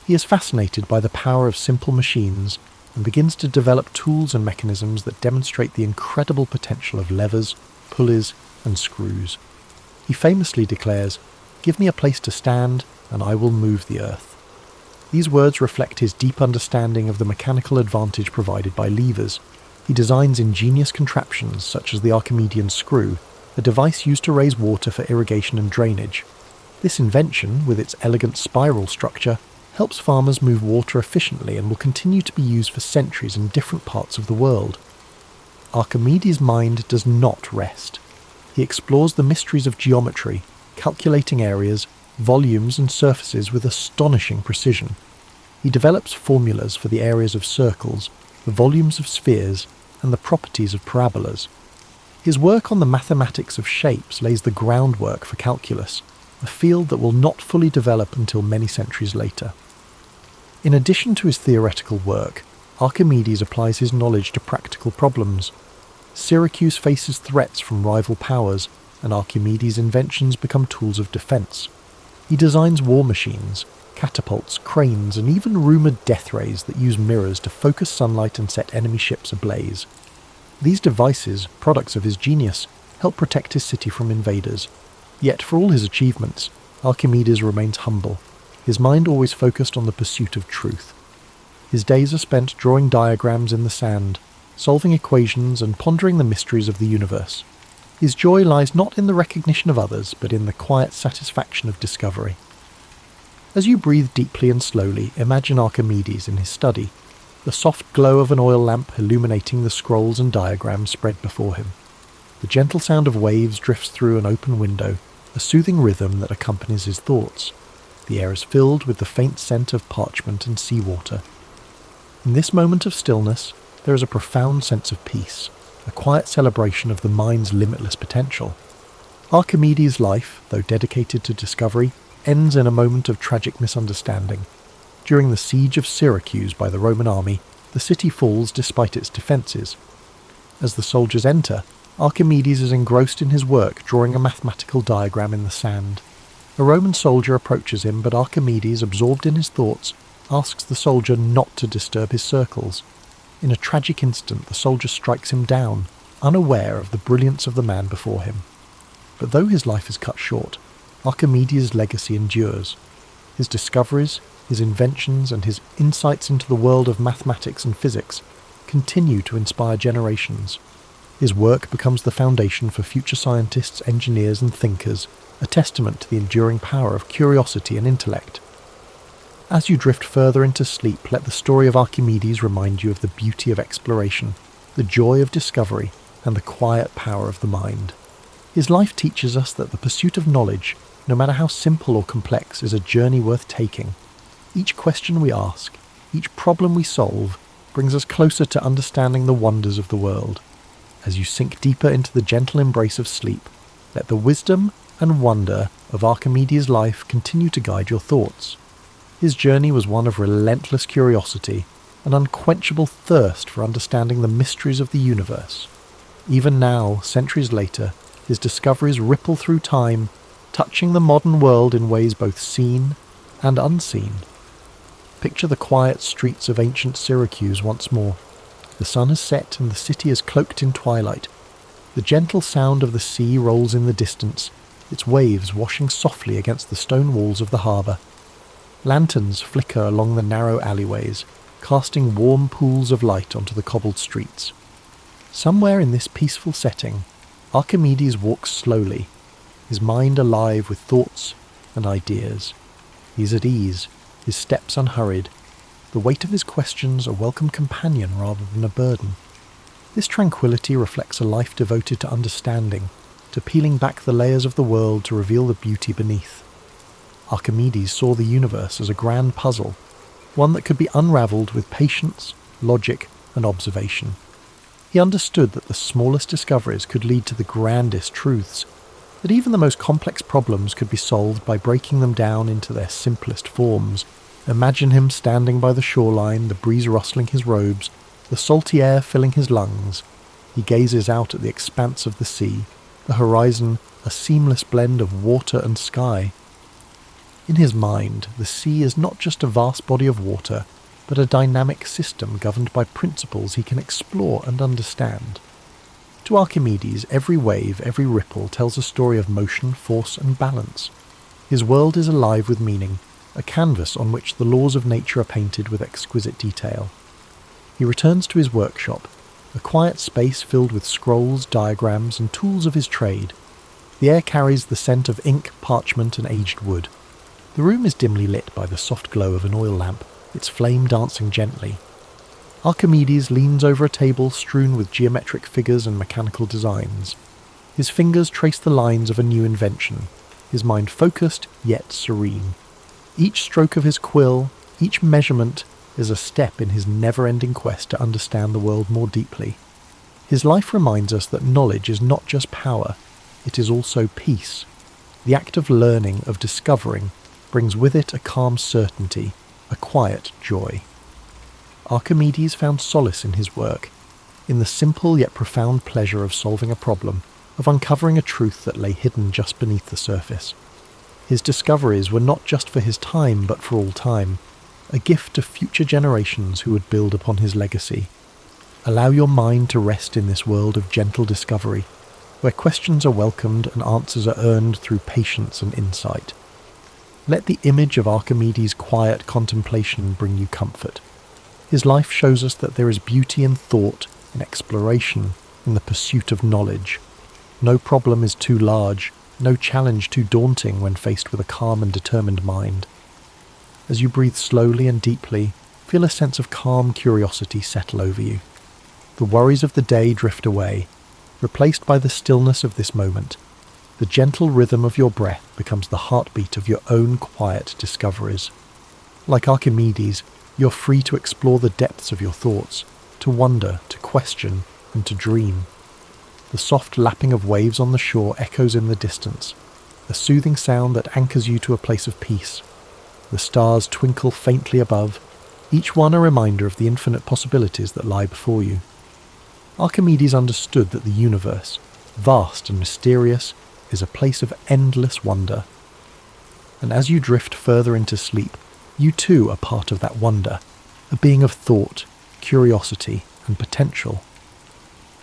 He is fascinated by the power of simple machines and begins to develop tools and mechanisms that demonstrate the incredible potential of levers, pulleys, and screws. He famously declares, "Give me a place to stand, and I will move the earth." These words reflect his deep understanding of the mechanical advantage provided by levers. He designs ingenious contraptions such as the Archimedean screw, a device used to raise water for irrigation and drainage. This invention, with its elegant spiral structure, helps farmers move water efficiently and will continue to be used for centuries in different parts of the world. Archimedes' mind does not rest. He explores the mysteries of geometry, calculating areas, volumes and surfaces with astonishing precision. He develops formulas for the areas of circles, the volumes of spheres, and the properties of parabolas. His work on the mathematics of shapes lays the groundwork for calculus, a field that will not fully develop until many centuries later. In addition to his theoretical work, Archimedes applies his knowledge to practical problems. Syracuse faces threats from rival powers, and Archimedes' inventions become tools of defense. He designs war machines, catapults, cranes, and even rumored death rays that use mirrors to focus sunlight and set enemy ships ablaze. These devices, products of his genius, help protect his city from invaders. Yet for all his achievements, Archimedes remains humble, his mind always focused on the pursuit of truth. His days are spent drawing diagrams in the sand, solving equations and pondering the mysteries of the universe. His joy lies not in the recognition of others, but in the quiet satisfaction of discovery. As you breathe deeply and slowly, imagine Archimedes in his study, the soft glow of an oil lamp illuminating the scrolls and diagrams spread before him. The gentle sound of waves drifts through an open window, a soothing rhythm that accompanies his thoughts. The air is filled with the faint scent of parchment and seawater. In this moment of stillness, there is a profound sense of peace, a quiet celebration of the mind's limitless potential. Archimedes' life, though dedicated to discovery, ends in a moment of tragic misunderstanding. During the siege of Syracuse by the Roman army, the city falls despite its defences. As the soldiers enter, Archimedes is engrossed in his work, drawing a mathematical diagram in the sand. A Roman soldier approaches him, but Archimedes, absorbed in his thoughts, asks the soldier not to disturb his circles. In a tragic instant, the soldier strikes him down, unaware of the brilliance of the man before him. But though his life is cut short, Archimedes' legacy endures. His discoveries, his inventions, and his insights into the world of mathematics and physics continue to inspire generations. His work becomes the foundation for future scientists, engineers, and thinkers, a testament to the enduring power of curiosity and intellect. As you drift further into sleep, let the story of Archimedes remind you of the beauty of exploration, the joy of discovery, and the quiet power of the mind. His life teaches us that the pursuit of knowledge, no matter how simple or complex, is a journey worth taking. Each question we ask, each problem we solve, brings us closer to understanding the wonders of the world. As you sink deeper into the gentle embrace of sleep, let the wisdom and wonder of Archimedes' life continue to guide your thoughts. His journey was one of relentless curiosity, an unquenchable thirst for understanding the mysteries of the universe. Even now, centuries later, his discoveries ripple through time, touching the modern world in ways both seen and unseen. Picture the quiet streets of ancient Syracuse once more. The sun has set and the city is cloaked in twilight. The gentle sound of the sea rolls in the distance, its waves washing softly against the stone walls of the harbour. Lanterns flicker along the narrow alleyways, casting warm pools of light onto the cobbled streets. Somewhere in this peaceful setting, Archimedes walks slowly, his mind alive with thoughts and ideas. He is at ease, his steps unhurried, the weight of his questions a welcome companion rather than a burden. This tranquility reflects a life devoted to understanding, to peeling back the layers of the world to reveal the beauty beneath. Archimedes saw the universe as a grand puzzle, one that could be unravelled with patience, logic, and observation. He understood that the smallest discoveries could lead to the grandest truths, that even the most complex problems could be solved by breaking them down into their simplest forms. Imagine him standing by the shoreline, the breeze rustling his robes, the salty air filling his lungs. He gazes out at the expanse of the sea, the horizon a seamless blend of water and sky. In his mind, the sea is not just a vast body of water, but a dynamic system governed by principles he can explore and understand. To Archimedes, every wave, every ripple tells a story of motion, force, and balance. His world is alive with meaning, a canvas on which the laws of nature are painted with exquisite detail. He returns to his workshop, a quiet space filled with scrolls, diagrams, and tools of his trade. The air carries the scent of ink, parchment, and aged wood. The room is dimly lit by the soft glow of an oil lamp, its flame dancing gently. Archimedes leans over a table strewn with geometric figures and mechanical designs. His fingers trace the lines of a new invention, his mind focused yet serene. Each stroke of his quill, each measurement, is a step in his never-ending quest to understand the world more deeply. His life reminds us that knowledge is not just power, it is also peace. The act of learning, of discovering, brings with it a calm certainty, a quiet joy. Archimedes found solace in his work, in the simple yet profound pleasure of solving a problem, of uncovering a truth that lay hidden just beneath the surface. His discoveries were not just for his time, but for all time, a gift to future generations who would build upon his legacy. Allow your mind to rest in this world of gentle discovery, where questions are welcomed and answers are earned through patience and insight. Let the image of Archimedes' quiet contemplation bring you comfort. His life shows us that there is beauty in thought, in exploration, in the pursuit of knowledge. No problem is too large, no challenge too daunting when faced with a calm and determined mind. As you breathe slowly and deeply, feel a sense of calm curiosity settle over you. The worries of the day drift away, replaced by the stillness of this moment. The gentle rhythm of your breath becomes the heartbeat of your own quiet discoveries. Like Archimedes, you're free to explore the depths of your thoughts, to wonder, to question, and to dream. The soft lapping of waves on the shore echoes in the distance, a soothing sound that anchors you to a place of peace. The stars twinkle faintly above, each one a reminder of the infinite possibilities that lie before you. Archimedes understood that the universe, vast and mysterious, is a place of endless wonder. And as you drift further into sleep, you too are part of that wonder, a being of thought, curiosity, and potential.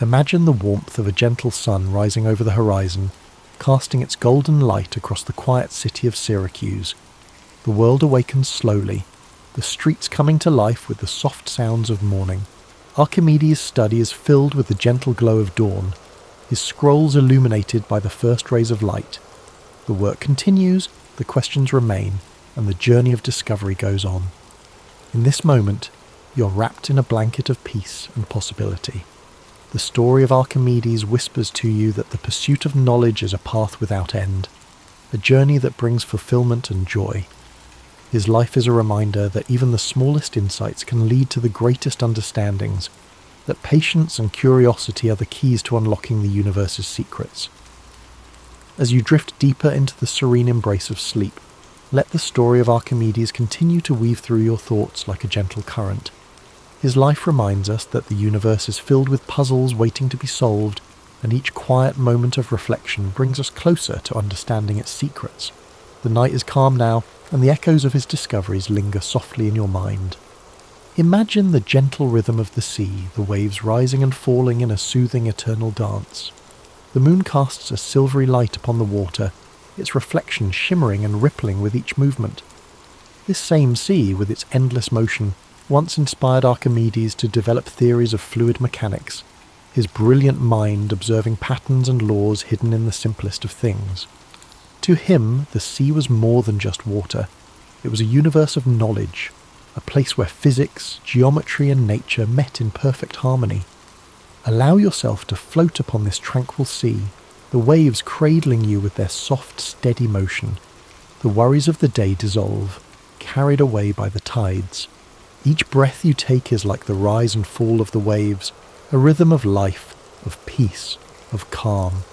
Imagine the warmth of a gentle sun rising over the horizon, casting its golden light across the quiet city of Syracuse. The world awakens slowly, the streets coming to life with the soft sounds of morning. Archimedes' study is filled with the gentle glow of dawn, his scrolls illuminated by the first rays of light. The work continues, the questions remain, and the journey of discovery goes on. In this moment, you're wrapped in a blanket of peace and possibility. The story of Archimedes whispers to you that the pursuit of knowledge is a path without end, a journey that brings fulfillment and joy. His life is a reminder that even the smallest insights can lead to the greatest understandings, that patience and curiosity are the keys to unlocking the universe's secrets. As you drift deeper into the serene embrace of sleep, let the story of Archimedes continue to weave through your thoughts like a gentle current. His life reminds us that the universe is filled with puzzles waiting to be solved, and each quiet moment of reflection brings us closer to understanding its secrets. The night is calm now, and the echoes of his discoveries linger softly in your mind. Imagine the gentle rhythm of the sea, the waves rising and falling in a soothing eternal dance. The moon casts a silvery light upon the water, its reflection shimmering and rippling with each movement. This same sea, with its endless motion, once inspired Archimedes to develop theories of fluid mechanics, his brilliant mind observing patterns and laws hidden in the simplest of things. To him, the sea was more than just water. It was a universe of knowledge, a place where physics, geometry, and nature met in perfect harmony. Allow yourself to float upon this tranquil sea, the waves cradling you with their soft, steady motion. The worries of the day dissolve, carried away by the tides. Each breath you take is like the rise and fall of the waves, a rhythm of life, of peace, of calm.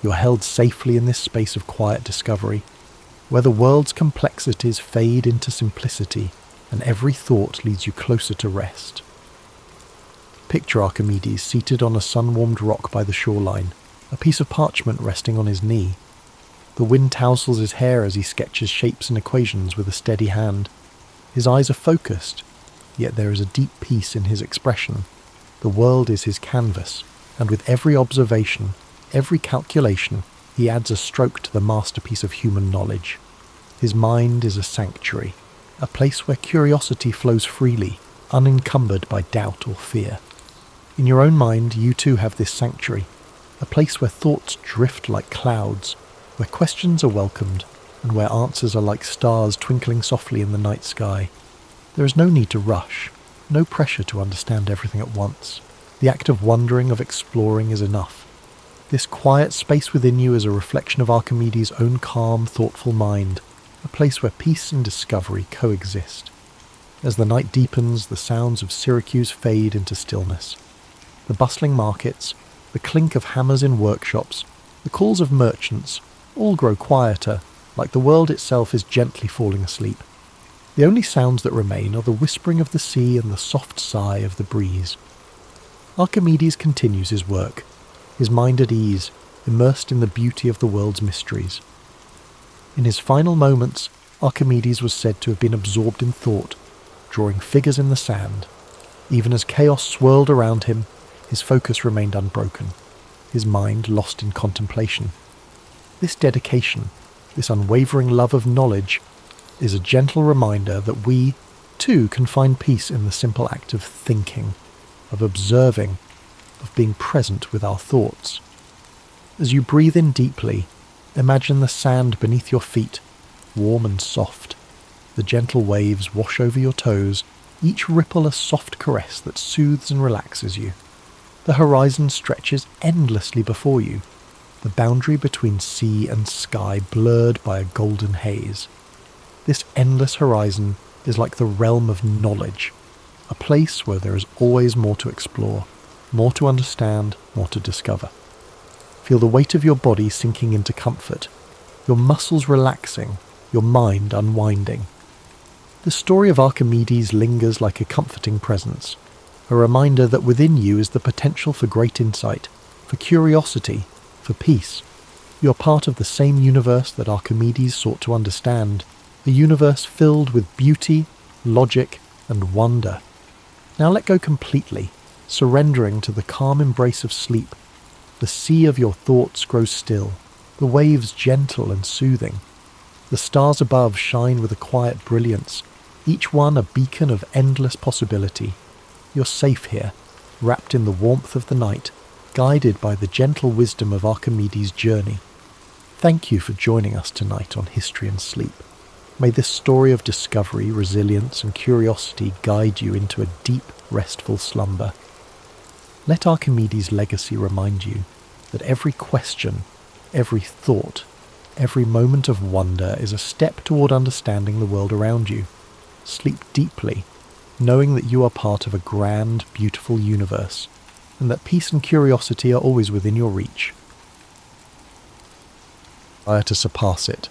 You're held safely in this space of quiet discovery, where the world's complexities fade into simplicity, and every thought leads you closer to rest. Picture Archimedes seated on a sun-warmed rock by the shoreline, a piece of parchment resting on his knee. The wind tousles his hair as he sketches shapes and equations with a steady hand. His eyes are focused, yet there is a deep peace in his expression. The world is his canvas, and with every observation, every calculation, he adds a stroke to the masterpiece of human knowledge. His mind is a sanctuary, a place where curiosity flows freely, unencumbered by doubt or fear. In your own mind, you too have this sanctuary, a place where thoughts drift like clouds, where questions are welcomed, and where answers are like stars twinkling softly in the night sky. There is no need to rush, no pressure to understand everything at once. The act of wondering, of exploring, is enough. This quiet space within you is a reflection of Archimedes' own calm, thoughtful mind, a place where peace and discovery coexist. As the night deepens, the sounds of Syracuse fade into stillness. The bustling markets, the clink of hammers in workshops, the calls of merchants, all grow quieter, like the world itself is gently falling asleep. The only sounds that remain are the whispering of the sea and the soft sigh of the breeze. Archimedes continues his work, his mind at ease, immersed in the beauty of the world's mysteries. In his final moments, Archimedes was said to have been absorbed in thought, drawing figures in the sand. Even as chaos swirled around him, his focus remained unbroken, his mind lost in contemplation. This dedication, this unwavering love of knowledge, is a gentle reminder that we, too, can find peace in the simple act of thinking, of observing, of being present with our thoughts. As you breathe in deeply, imagine the sand beneath your feet, warm and soft. The gentle waves wash over your toes, each ripple a soft caress that soothes and relaxes you. The horizon stretches endlessly before you, the boundary between sea and sky blurred by a golden haze. This endless horizon is like the realm of knowledge, a place where there is always more to explore, more to understand, more to discover. Feel the weight of your body sinking into comfort, your muscles relaxing, your mind unwinding. The story of Archimedes lingers like a comforting presence, a reminder that within you is the potential for great insight, for curiosity, for peace. You are part of the same universe that Archimedes sought to understand, a universe filled with beauty, logic, and wonder. Now let go completely, surrendering to the calm embrace of sleep. The sea of your thoughts grows still, the waves gentle and soothing. The stars above shine with a quiet brilliance, each one a beacon of endless possibility. You're safe here, wrapped in the warmth of the night, guided by the gentle wisdom of Archimedes' journey. Thank you for joining us tonight on History and Sleep. May this story of discovery, resilience, and curiosity guide you into a deep, restful slumber. Let Archimedes' legacy remind you that every question, every thought, every moment of wonder is a step toward understanding the world around you. Sleep deeply, knowing that you are part of a grand, beautiful universe, and that peace and curiosity are always within your reach. To surpass it.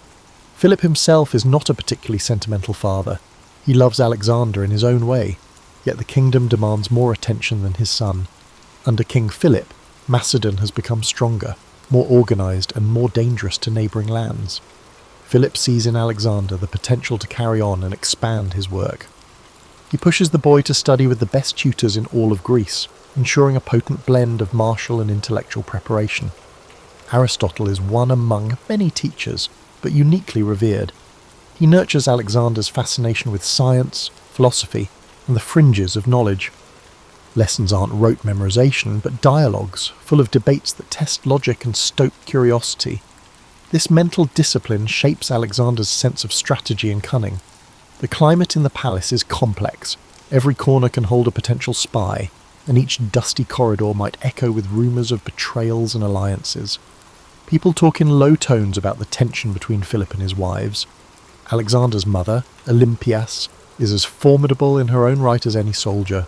Philip himself is not a particularly sentimental father. He loves Alexander in his own way, yet the kingdom demands more attention than his son. Under King Philip, Macedon has become stronger, more organised and more dangerous to neighbouring lands. Philip sees in Alexander the potential to carry on and expand his work. He pushes the boy to study with the best tutors in all of Greece, ensuring a potent blend of martial and intellectual preparation. Aristotle is one among many teachers, but uniquely revered. He nurtures Alexander's fascination with science, philosophy, and the fringes of knowledge. Lessons aren't rote memorization, but dialogues, full of debates that test logic and stoke curiosity. This mental discipline shapes Alexander's sense of strategy and cunning. The climate in the palace is complex. Every corner can hold a potential spy, and each dusty corridor might echo with rumours of betrayals and alliances. People talk in low tones about the tension between Philip and his wives. Alexander's mother, Olympias, is as formidable in her own right as any soldier.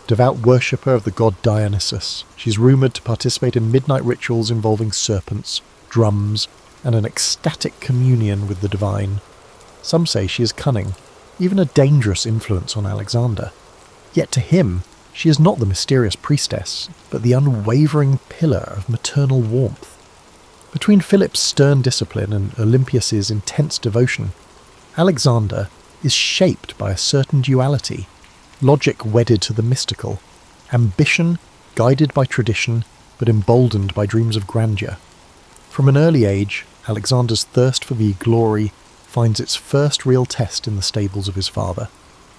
Devout worshipper of the god Dionysus, she's rumoured to participate in midnight rituals involving serpents, drums, and an ecstatic communion with the divine. Some say she is cunning, even a dangerous influence on Alexander. Yet to him, she is not the mysterious priestess, but the unwavering pillar of maternal warmth. Between Philip's stern discipline and Olympias's intense devotion, Alexander is shaped by a certain duality, logic wedded to the mystical, ambition guided by tradition but emboldened by dreams of grandeur. From an early age, Alexander's thirst for the glory, finds its first real test in the stables of his father.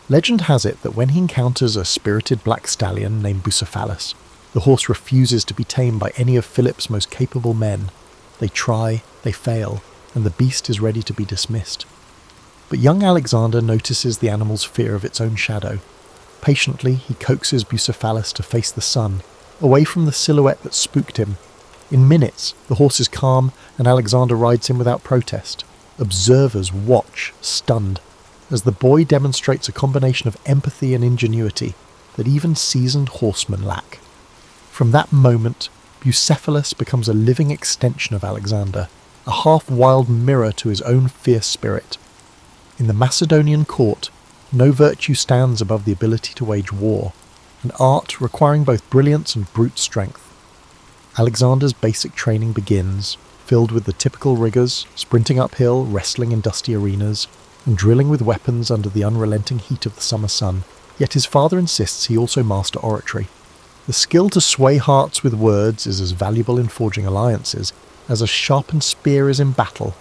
Legend has it that when he encounters a spirited black stallion named Bucephalus, the horse refuses to be tamed by any of Philip's most capable men. They try, they fail, and the beast is ready to be dismissed. But young Alexander notices the animal's fear of its own shadow. Patiently, he coaxes Bucephalus to face the sun, away from the silhouette that spooked him. In minutes, the horse is calm, and Alexander rides him without protest. Observers watch, stunned, as the boy demonstrates a combination of empathy and ingenuity that even seasoned horsemen lack. From that moment, Bucephalus becomes a living extension of Alexander, a half-wild mirror to his own fierce spirit. In the Macedonian court, no virtue stands above the ability to wage war, an art requiring both brilliance and brute strength. Alexander's basic training begins, filled with the typical rigours, sprinting uphill, wrestling in dusty arenas, and drilling with weapons under the unrelenting heat of the summer sun, yet his father insists he also master oratory. The skill to sway hearts with words is as valuable in forging alliances as a sharpened spear is in battle.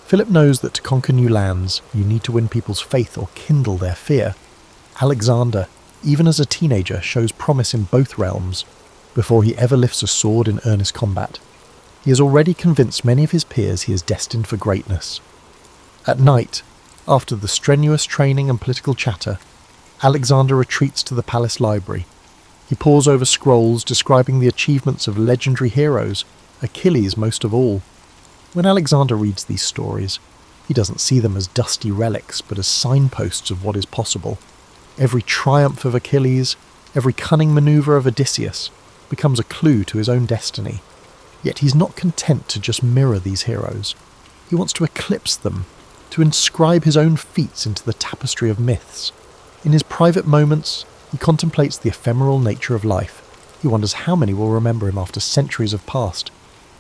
Philip knows that to conquer new lands, you need to win people's faith or kindle their fear. Alexander, even as a teenager, shows promise in both realms before he ever lifts a sword in earnest combat. He has already convinced many of his peers he is destined for greatness. At night, after the strenuous training and political chatter, Alexander retreats to the palace library. He pores over scrolls describing the achievements of legendary heroes, Achilles most of all. When Alexander reads these stories, he doesn't see them as dusty relics, but as signposts of what is possible. Every triumph of Achilles, every cunning manoeuvre of Odysseus, becomes a clue to his own destiny. Yet he's not content to just mirror these heroes. He wants to eclipse them, to inscribe his own feats into the tapestry of myths. In his private moments, he contemplates the ephemeral nature of life. He wonders how many will remember him after centuries have passed.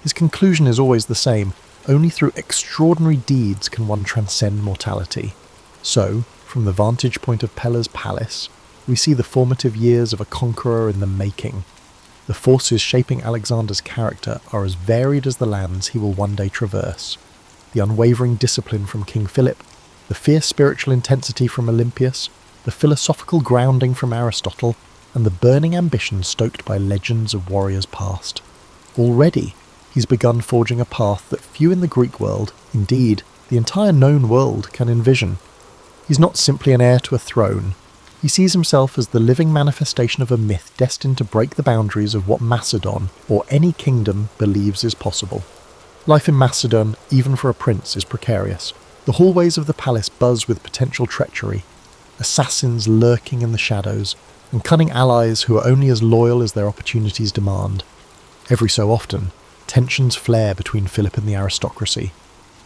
His conclusion is always the same: only through extraordinary deeds can one transcend mortality. So, from the vantage point of Pella's palace, we see the formative years of a conqueror in the making. The forces shaping Alexander's character are as varied as the lands he will one day traverse. The unwavering discipline from King Philip, the fierce spiritual intensity from Olympius, the philosophical grounding from Aristotle, and the burning ambition stoked by legends of warriors past. Already, he's begun forging a path that few in the Greek world, indeed, the entire known world, can envision. He's not simply an heir to a throne. He sees himself as the living manifestation of a myth destined to break the boundaries of what Macedon, or any kingdom, believes is possible. Life in Macedon, even for a prince, is precarious. The hallways of the palace buzz with potential treachery, assassins lurking in the shadows, and cunning allies who are only as loyal as their opportunities demand. Every so often, tensions flare between Philip and the aristocracy.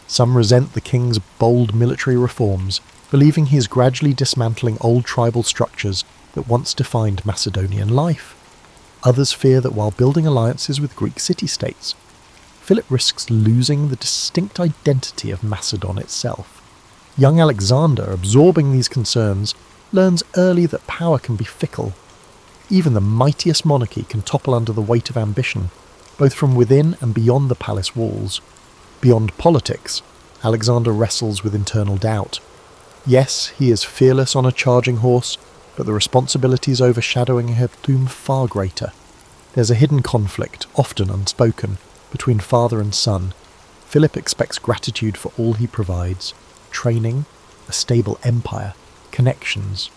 Some resent the king's bold military reforms, believing he is gradually dismantling old tribal structures that once defined Macedonian life. Others fear that while building alliances with Greek city-states, Philip risks losing the distinct identity of Macedon itself. Young Alexander, absorbing these concerns, learns early that power can be fickle. Even the mightiest monarchy can topple under the weight of ambition, both from within and beyond the palace walls. Beyond politics, Alexander wrestles with internal doubt. Yes, he is fearless on a charging horse, but the responsibilities overshadowing him loom far greater. There's a hidden conflict, often unspoken, between father and son. Philip expects gratitude for all he provides: training, a stable empire, connections.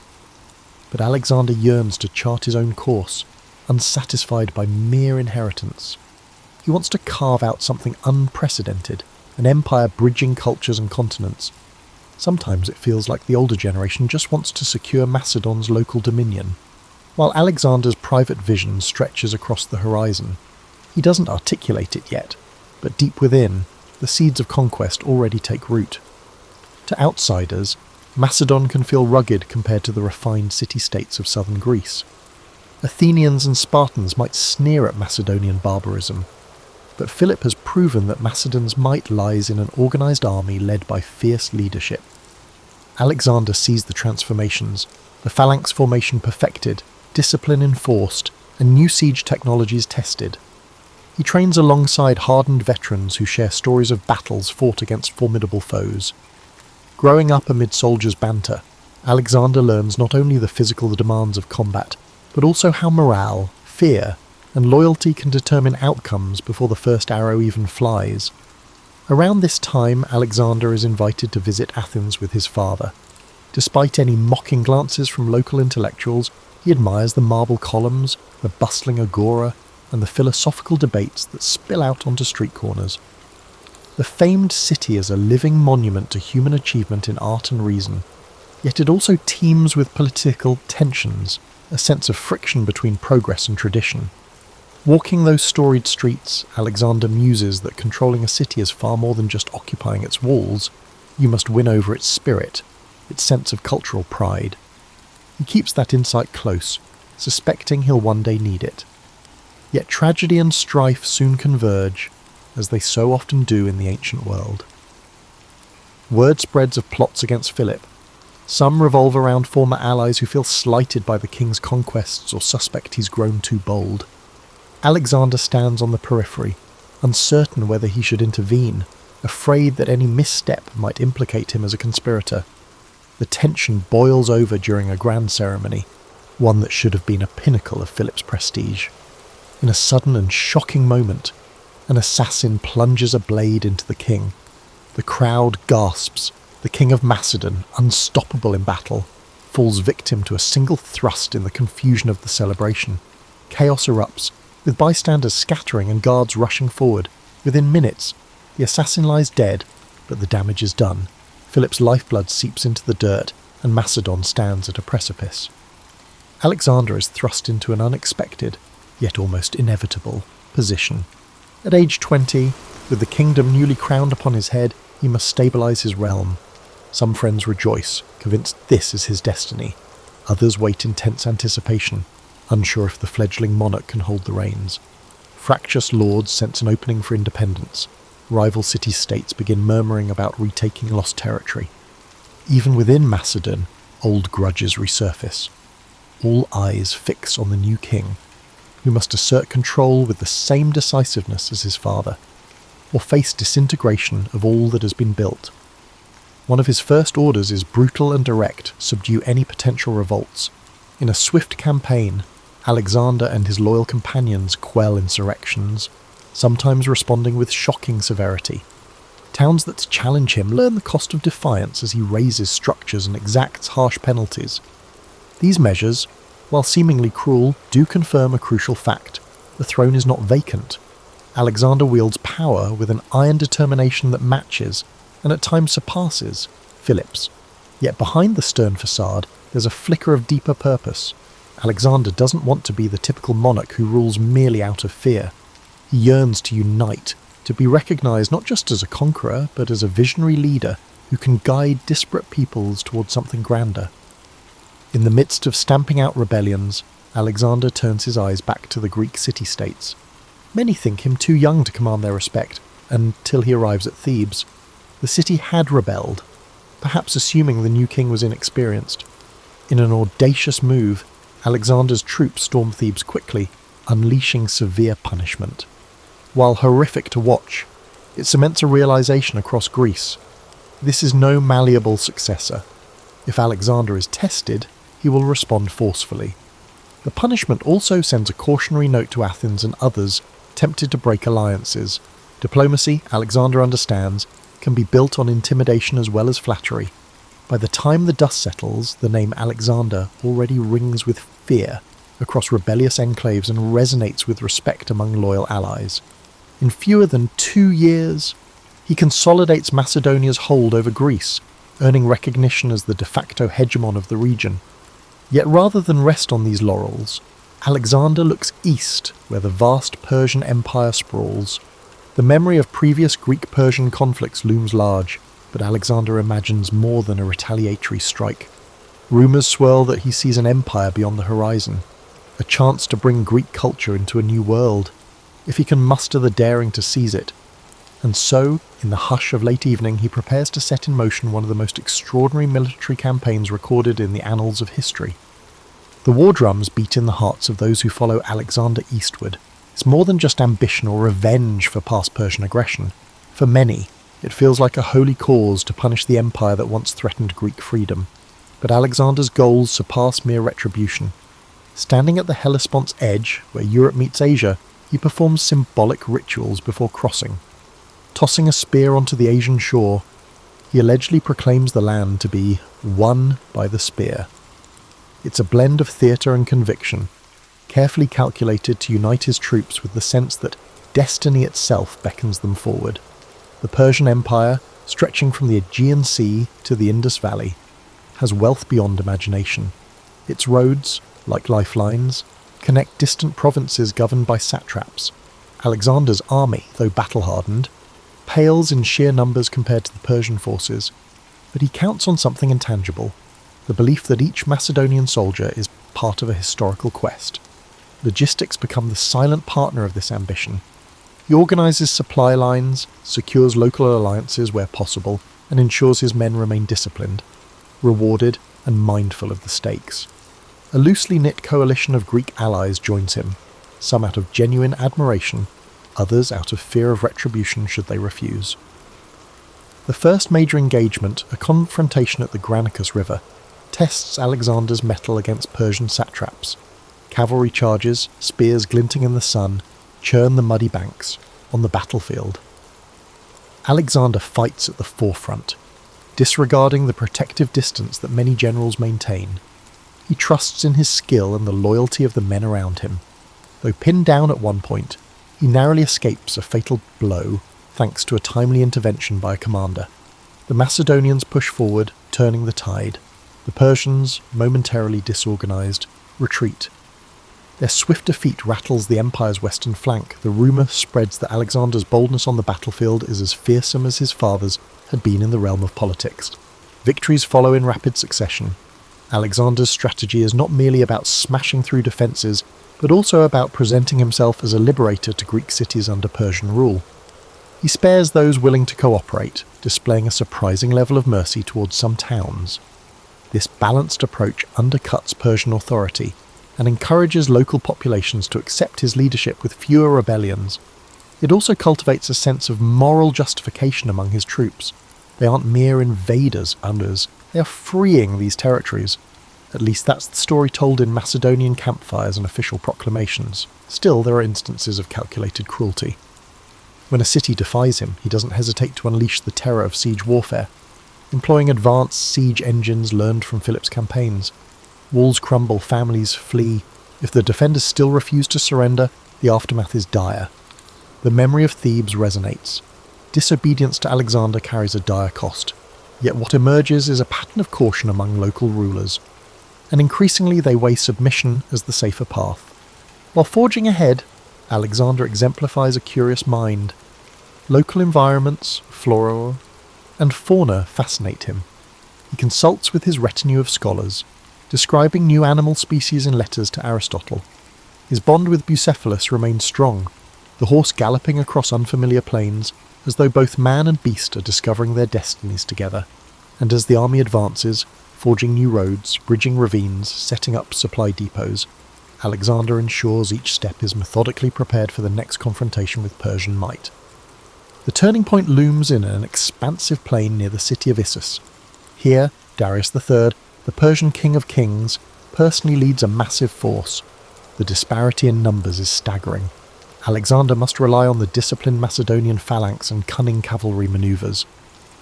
But Alexander yearns to chart his own course, unsatisfied by mere inheritance. He wants to carve out something unprecedented, an empire bridging cultures and continents. Sometimes it feels like the older generation just wants to secure Macedon's local dominion, while Alexander's private vision stretches across the horizon. He doesn't articulate it yet, but deep within, the seeds of conquest already take root. To outsiders, Macedon can feel rugged compared to the refined city-states of southern Greece. Athenians and Spartans might sneer at Macedonian barbarism, but Philip has proven that Macedon's might lies in an organised army led by fierce leadership. Alexander sees the transformations, the phalanx formation perfected, discipline enforced, and new siege technologies tested. He trains alongside hardened veterans who share stories of battles fought against formidable foes. Growing up amid soldiers' banter, Alexander learns not only the physical demands of combat, but also how morale, fear, and loyalty can determine outcomes before the first arrow even flies. Around this time, Alexander is invited to visit Athens with his father. Despite any mocking glances from local intellectuals, he admires the marble columns, the bustling agora, and the philosophical debates that spill out onto street corners. The famed city is a living monument to human achievement in art and reason, yet it also teems with political tensions, a sense of friction between progress and tradition. Walking those storied streets, Alexander muses that controlling a city is far more than just occupying its walls. You must win over its spirit, its sense of cultural pride. He keeps that insight close, suspecting he'll one day need it. Yet tragedy and strife soon converge, as they so often do in the ancient world. Word spreads of plots against Philip. Some revolve around former allies who feel slighted by the king's conquests or suspect he's grown too bold. Alexander stands on the periphery, uncertain whether he should intervene, afraid that any misstep might implicate him as a conspirator. The tension boils over during a grand ceremony, one that should have been a pinnacle of Philip's prestige. In a sudden and shocking moment, an assassin plunges a blade into the king. The crowd gasps. The king of Macedon, unstoppable in battle, falls victim to a single thrust in the confusion of the celebration. Chaos erupts, with bystanders scattering and guards rushing forward. Within minutes, the assassin lies dead, but the damage is done. Philip's lifeblood seeps into the dirt, and Macedon stands at a precipice. Alexander is thrust into an unexpected, yet almost inevitable, position. At age 20, with the kingdom newly crowned upon his head, he must stabilise his realm. Some friends rejoice, convinced this is his destiny. Others wait in tense anticipation, unsure if the fledgling monarch can hold the reins. Fractious lords sense an opening for independence. Rival city-states begin murmuring about retaking lost territory. Even within Macedon, old grudges resurface. All eyes fix on the new king, who must assert control with the same decisiveness as his father, or face disintegration of all that has been built. One of his first orders is brutal and direct, subdue any potential revolts. In a swift campaign, Alexander and his loyal companions quell insurrections, sometimes responding with shocking severity. Towns that challenge him learn the cost of defiance as he razes structures and exacts harsh penalties. These measures, while seemingly cruel, do confirm a crucial fact. The throne is not vacant. Alexander wields power with an iron determination that matches, and at times surpasses, Philip's. Yet behind the stern facade, there's a flicker of deeper purpose. Alexander doesn't want to be the typical monarch who rules merely out of fear. He yearns to unite, to be recognised not just as a conqueror, but as a visionary leader who can guide disparate peoples towards something grander. In the midst of stamping out rebellions, Alexander turns his eyes back to the Greek city-states. Many think him too young to command their respect, until he arrives at Thebes. The city had rebelled, perhaps assuming the new king was inexperienced. In an audacious move, Alexander's troops storm Thebes quickly, unleashing severe punishment. While horrific to watch, it cements a realization across Greece. This is no malleable successor. If Alexander is tested, he will respond forcefully. The punishment also sends a cautionary note to Athens and others tempted to break alliances. Diplomacy, Alexander understands, can be built on intimidation as well as flattery. By the time the dust settles, the name Alexander already rings with fear across rebellious enclaves and resonates with respect among loyal allies. In fewer than 2 years, he consolidates Macedonia's hold over Greece, earning recognition as the de facto hegemon of the region. Yet rather than rest on these laurels, Alexander looks east, where the vast Persian Empire sprawls. The memory of previous Greek-Persian conflicts looms large, but Alexander imagines more than a retaliatory strike. Rumours swirl that he sees an empire beyond the horizon, a chance to bring Greek culture into a new world, if he can muster the daring to seize it. And so, in the hush of late evening, he prepares to set in motion one of the most extraordinary military campaigns recorded in the annals of history. The war drums beat in the hearts of those who follow Alexander eastward. It's more than just ambition or revenge for past Persian aggression. For many, It feels like a holy cause to punish the empire that once threatened Greek freedom. But Alexander's goals surpass mere retribution. Standing at the Hellespont's edge, where Europe meets Asia, he performs symbolic rituals before crossing. Tossing a spear onto the Asian shore, he allegedly proclaims the land to be won by the spear. It's a blend of theatre and conviction, carefully calculated to unite his troops with the sense that destiny itself beckons them forward. The Persian Empire, stretching from the Aegean Sea to the Indus Valley, has wealth beyond imagination. Its roads, like lifelines, connect distant provinces governed by satraps. Alexander's army, though battle-hardened, pales in sheer numbers compared to the Persian forces, but he counts on something intangible, the belief that each Macedonian soldier is part of a historical quest. Logistics become the silent partner of this ambition. He organises supply lines, secures local alliances where possible, and ensures his men remain disciplined, rewarded, and mindful of the stakes. A loosely knit coalition of Greek allies joins him, some out of genuine admiration, others out of fear of retribution should they refuse. The first major engagement, a confrontation at the Granicus River, tests Alexander's mettle against Persian satraps. Cavalry charges, spears glinting in the sun, churn the muddy banks on the battlefield. Alexander fights at the forefront, disregarding the protective distance that many generals maintain. He trusts in his skill and the loyalty of the men around him. Though pinned down at one point, he narrowly escapes a fatal blow thanks to a timely intervention by a commander. The Macedonians push forward, turning the tide. The Persians, momentarily disorganised, retreat. Their swift defeat rattles the empire's western flank. The rumour spreads that Alexander's boldness on the battlefield is as fearsome as his father's had been in the realm of politics. Victories follow in rapid succession. Alexander's strategy is not merely about smashing through defences, but also about presenting himself as a liberator to Greek cities under Persian rule. He spares those willing to cooperate, displaying a surprising level of mercy towards some towns. This balanced approach undercuts Persian authority and encourages local populations to accept his leadership with fewer rebellions. It also cultivates a sense of moral justification among his troops. They aren't mere invaders, they are freeing these territories. At least that's the story told in Macedonian campfires and official proclamations. Still, there are instances of calculated cruelty. When a city defies him, he doesn't hesitate to unleash the terror of siege warfare, employing advanced siege engines learned from Philip's campaigns. Walls crumble, families flee. If the defenders still refuse to surrender, the aftermath is dire. The memory of Thebes resonates. Disobedience to Alexander carries a dire cost. Yet what emerges is a pattern of caution among local rulers, and increasingly they weigh submission as the safer path. While forging ahead, Alexander exemplifies a curious mind. Local environments, flora and fauna fascinate him. He consults with his retinue of scholars, describing new animal species in letters to Aristotle. His bond with Bucephalus remains strong, the horse galloping across unfamiliar plains, as though both man and beast are discovering their destinies together. And as the army advances, forging new roads, bridging ravines, setting up supply depots, Alexander ensures each step is methodically prepared for the next confrontation with Persian might. The turning point looms in an expansive plain near the city of Issus. Here, Darius III, the Persian king of kings, personally leads a massive force. The disparity in numbers is staggering. Alexander must rely on the disciplined Macedonian phalanx and cunning cavalry manoeuvres.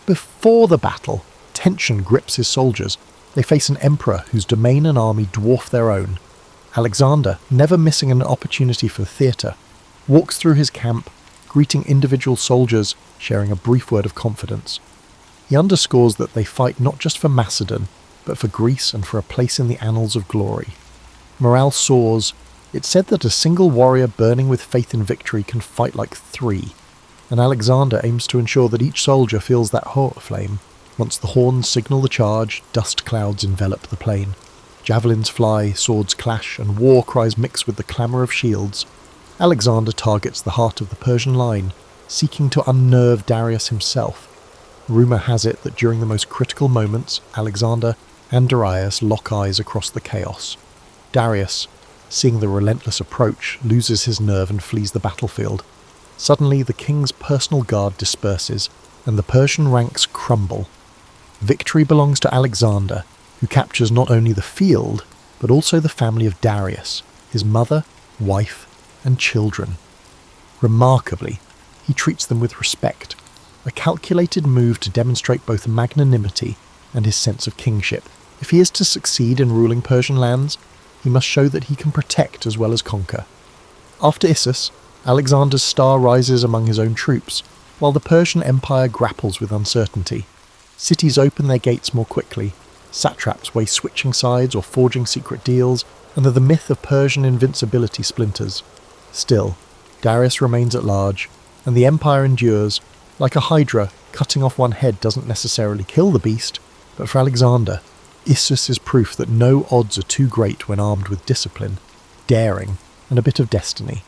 Before the battle, tension grips his soldiers. They face an emperor whose domain and army dwarf their own. Alexander, never missing an opportunity for theatre, walks through his camp, greeting individual soldiers, sharing a brief word of confidence. He underscores that they fight not just for Macedon, but for Greece and for a place in the annals of glory. Morale soars. It's said that a single warrior burning with faith in victory can fight like three, and Alexander aims to ensure that each soldier feels that hot flame. Once the horns signal the charge, dust clouds envelop the plain. Javelins fly, swords clash, and war cries mix with the clamour of shields. Alexander targets the heart of the Persian line, seeking to unnerve Darius himself. Rumour has it that during the most critical moments, Alexander and Darius lock eyes across the chaos. Darius, seeing the relentless approach, loses his nerve and flees the battlefield. Suddenly, the king's personal guard disperses, and the Persian ranks crumble. Victory belongs to Alexander, who captures not only the field, but also the family of Darius, his mother, wife, and children. Remarkably, he treats them with respect, a calculated move to demonstrate both magnanimity and his sense of kingship. If he is to succeed in ruling Persian lands, he must show that he can protect as well as conquer. After Issus, Alexander's star rises among his own troops, while the Persian Empire grapples with uncertainty. Cities open their gates more quickly, satraps weigh switching sides or forging secret deals, and the myth of Persian invincibility splinters. Still, Darius remains at large, and the empire endures. Like a hydra, cutting off one head doesn't necessarily kill the beast, but for Alexander, Issus is proof that no odds are too great when armed with discipline, daring, and a bit of destiny.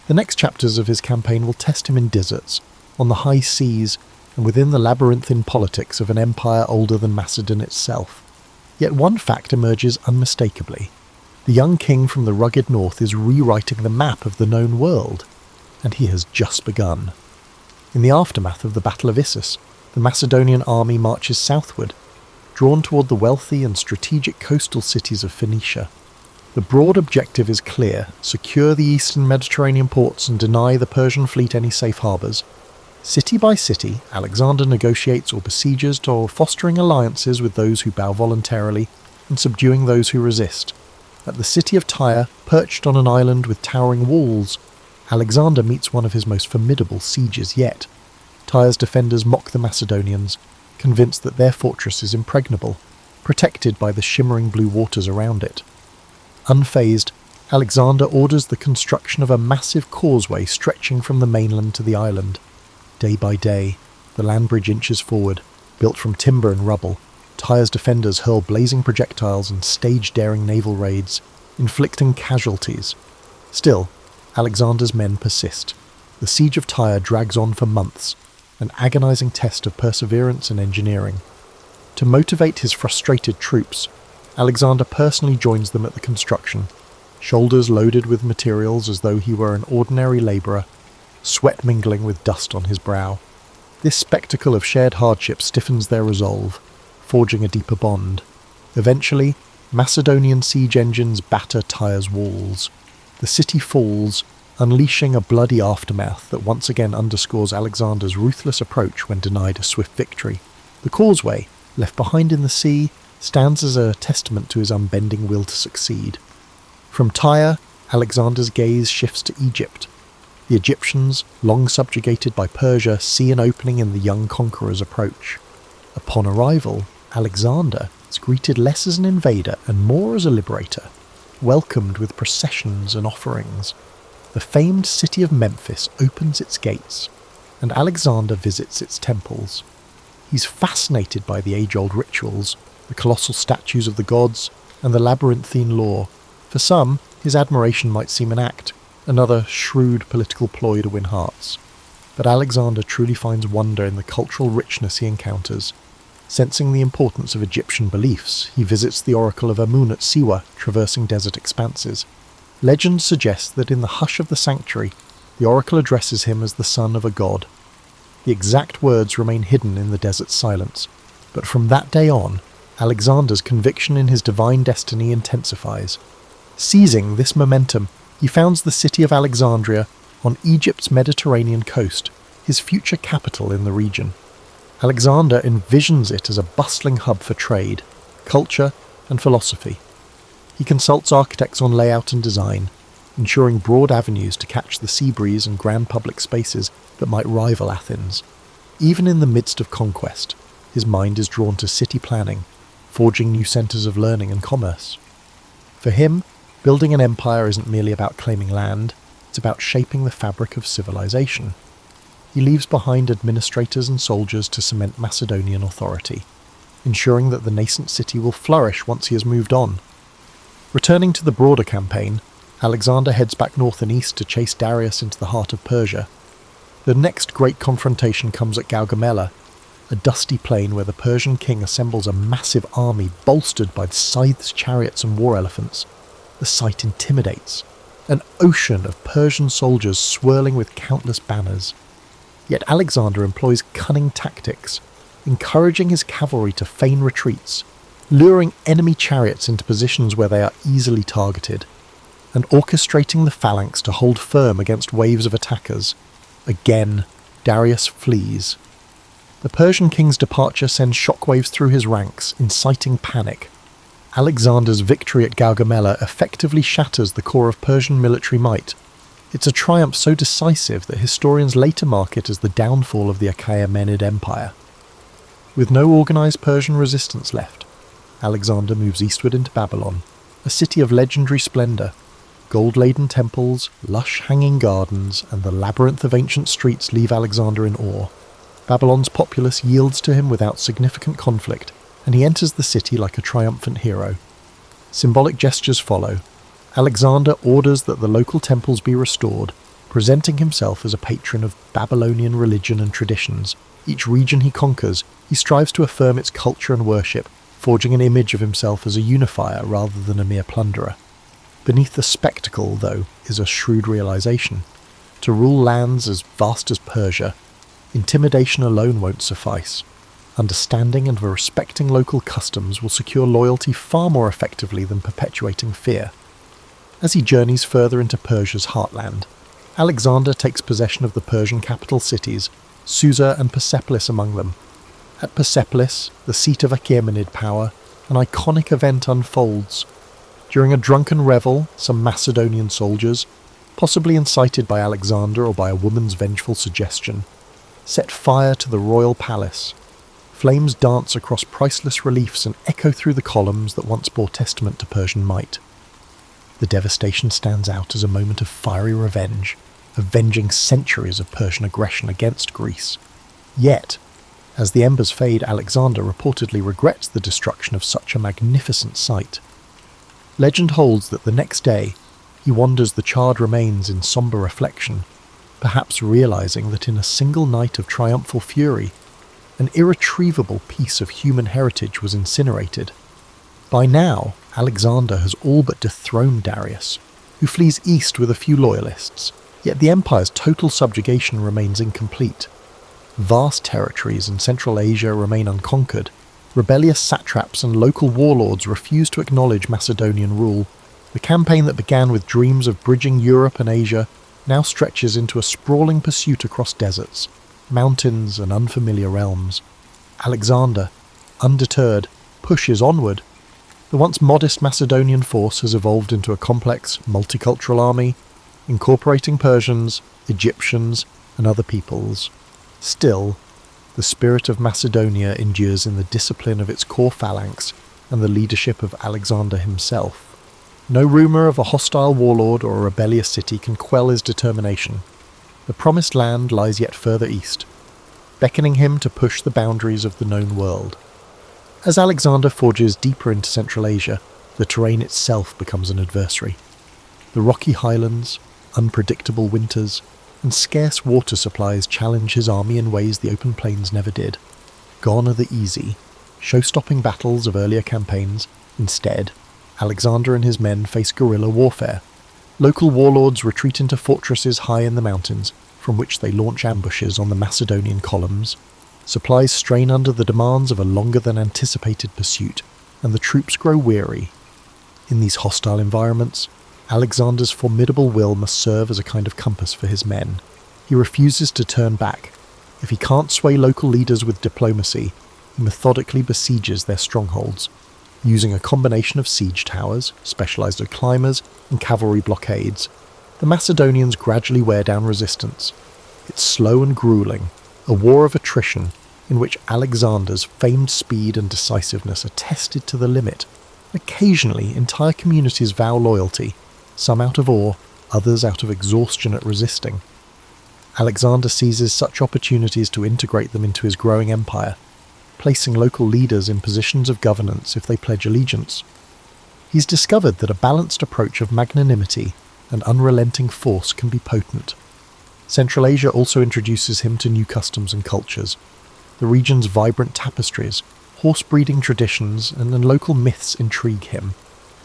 The next chapters of his campaign will test him in deserts, on the high seas, and within the labyrinthine politics of an empire older than Macedon itself. Yet one fact emerges unmistakably. The young king from the rugged north is rewriting the map of the known world, and he has just begun. In the aftermath of the Battle of Issus, the Macedonian army marches southward, drawn toward the wealthy and strategic coastal cities of Phoenicia. The broad objective is clear: secure the eastern Mediterranean ports and deny the Persian fleet any safe harbours. City by city, Alexander negotiates or besieges, or fostering alliances with those who bow voluntarily and subduing those who resist. At the city of Tyre, perched on an island with towering walls, Alexander meets one of his most formidable sieges yet. Tyre's defenders mock the Macedonians, convinced that their fortress is impregnable, protected by the shimmering blue waters around it. Unfazed, Alexander orders the construction of a massive causeway stretching from the mainland to the island. Day by day, the land bridge inches forward, built from timber and rubble. Tyre's defenders hurl blazing projectiles and stage daring naval raids, inflicting casualties. Still, Alexander's men persist. The siege of Tyre drags on for months, an agonizing test of perseverance and engineering. To motivate his frustrated troops, Alexander personally joins them at the construction, shoulders loaded with materials as though he were an ordinary labourer, sweat mingling with dust on his brow. This spectacle of shared hardship stiffens their resolve, forging a deeper bond. Eventually, Macedonian siege engines batter Tyre's walls. The city falls, unleashing a bloody aftermath that once again underscores Alexander's ruthless approach when denied a swift victory. The causeway, left behind in the sea, stands as a testament to his unbending will to succeed. From Tyre, Alexander's gaze shifts to Egypt. The Egyptians, long subjugated by Persia, see an opening in the young conqueror's approach. Upon arrival, Alexander is greeted less as an invader and more as a liberator, welcomed with processions and offerings. The famed city of Memphis opens its gates, and Alexander visits its temples. He's fascinated by the age-old rituals, the colossal statues of the gods, and the labyrinthine lore. For some, his admiration might seem an act, another shrewd political ploy to win hearts. But Alexander truly finds wonder in the cultural richness he encounters. Sensing the importance of Egyptian beliefs, he visits the oracle of Amun at Siwa, traversing desert expanses. Legend suggests that in the hush of the sanctuary, the oracle addresses him as the son of a god. The exact words remain hidden in the desert's silence, but from that day on, Alexander's conviction in his divine destiny intensifies. Seizing this momentum, he founds the city of Alexandria on Egypt's Mediterranean coast, his future capital in the region. Alexander envisions it as a bustling hub for trade, culture, and philosophy. He consults architects on layout and design, ensuring broad avenues to catch the sea breeze and grand public spaces that might rival Athens. Even in the midst of conquest, his mind is drawn to city planning, forging new centres of learning and commerce. For him, building an empire isn't merely about claiming land, it's about shaping the fabric of civilization. He leaves behind administrators and soldiers to cement Macedonian authority, ensuring that the nascent city will flourish once he has moved on. Returning to the broader campaign, Alexander heads back north and east to chase Darius into the heart of Persia. The next great confrontation comes at Gaugamela, a dusty plain where the Persian king assembles a massive army bolstered by scythes, chariots and war elephants. The sight intimidates, an ocean of Persian soldiers swirling with countless banners. Yet Alexander employs cunning tactics, encouraging his cavalry to feign retreats, luring enemy chariots into positions where they are easily targeted, and orchestrating the phalanx to hold firm against waves of attackers. Again, Darius flees. The Persian king's departure sends shockwaves through his ranks, inciting panic. Alexander's victory at Gaugamela effectively shatters the core of Persian military might. It's a triumph so decisive that historians later mark it as the downfall of the Achaemenid Empire. With no organised Persian resistance left, Alexander moves eastward into Babylon, a city of legendary splendour. Gold-laden temples, lush hanging gardens, and the labyrinth of ancient streets leave Alexander in awe. Babylon's populace yields to him without significant conflict, and he enters the city like a triumphant hero. Symbolic gestures follow. Alexander orders that the local temples be restored, presenting himself as a patron of Babylonian religion and traditions. Each region he conquers, he strives to affirm its culture and worship, forging an image of himself as a unifier rather than a mere plunderer. Beneath the spectacle, though, is a shrewd realization. To rule lands as vast as Persia, intimidation alone won't suffice. Understanding and respecting local customs will secure loyalty far more effectively than perpetuating fear. As he journeys further into Persia's heartland, Alexander takes possession of the Persian capital cities, Susa and Persepolis among them. At Persepolis, the seat of Achaemenid power, an iconic event unfolds. During a drunken revel, some Macedonian soldiers, possibly incited by Alexander or by a woman's vengeful suggestion, set fire to the royal palace. Flames dance across priceless reliefs and echo through the columns that once bore testament to Persian might. The devastation stands out as a moment of fiery revenge, avenging centuries of Persian aggression against Greece. Yet, as the embers fade, Alexander reportedly regrets the destruction of such a magnificent sight. Legend holds that the next day, he wanders the charred remains in sombre reflection, perhaps realizing that in a single night of triumphal fury, an irretrievable piece of human heritage was incinerated. By now, Alexander has all but dethroned Darius, who flees east with a few loyalists, yet the empire's total subjugation remains incomplete. Vast territories in Central Asia remain unconquered. Rebellious satraps and local warlords refuse to acknowledge Macedonian rule. The campaign that began with dreams of bridging Europe and Asia now stretches into a sprawling pursuit across deserts, mountains and unfamiliar realms. Alexander, undeterred, pushes onward. The once modest Macedonian force has evolved into a complex, multicultural army, incorporating Persians, Egyptians, and other peoples. Still, the spirit of Macedonia endures in the discipline of its core phalanx and the leadership of Alexander himself. No rumour of a hostile warlord or a rebellious city can quell his determination. The promised land lies yet further east, beckoning him to push the boundaries of the known world. As Alexander forges deeper into Central Asia, the terrain itself becomes an adversary. The rocky highlands, unpredictable winters, and scarce water supplies challenge his army in ways the open plains never did. Gone are the easy, show-stopping battles of earlier campaigns. Instead, Alexander and his men face guerrilla warfare. Local warlords retreat into fortresses high in the mountains, from which they launch ambushes on the Macedonian columns. Supplies strain under the demands of a longer-than-anticipated pursuit, and the troops grow weary. In these hostile environments, Alexander's formidable will must serve as a kind of compass for his men. He refuses to turn back. If he can't sway local leaders with diplomacy, he methodically besieges their strongholds, using a combination of siege towers, specialized climbers, and cavalry blockades. The Macedonians gradually wear down resistance. It's slow and grueling, a war of attrition in which Alexander's famed speed and decisiveness are tested to the limit. Occasionally, entire communities vow loyalty, some out of awe, others out of exhaustion at resisting. Alexander seizes such opportunities to integrate them into his growing empire, placing local leaders in positions of governance if they pledge allegiance. He's discovered that a balanced approach of magnanimity and unrelenting force can be potent. Central Asia also introduces him to new customs and cultures. The region's vibrant tapestries, horse-breeding traditions, and local myths intrigue him.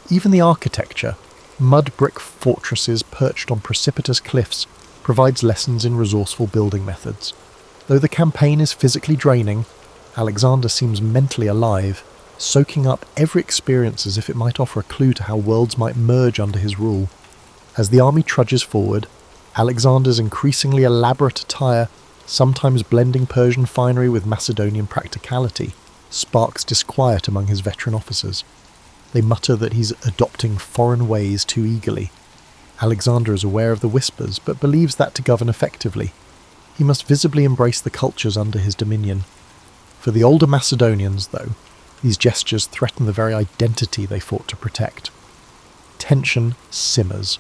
Even the architecture, mud brick fortresses perched on precipitous cliffs, provides lessons in resourceful building methods. Though the campaign is physically draining, Alexander seems mentally alive, soaking up every experience as if it might offer a clue to how worlds might merge under his rule. As the army trudges forward, Alexander's increasingly elaborate attire, sometimes blending Persian finery with Macedonian practicality, sparks disquiet among his veteran officers. They mutter that he's adopting foreign ways too eagerly. Alexander is aware of the whispers, but believes that to govern effectively, he must visibly embrace the cultures under his dominion. For the older Macedonians, though, these gestures threaten the very identity they fought to protect. Tension simmers.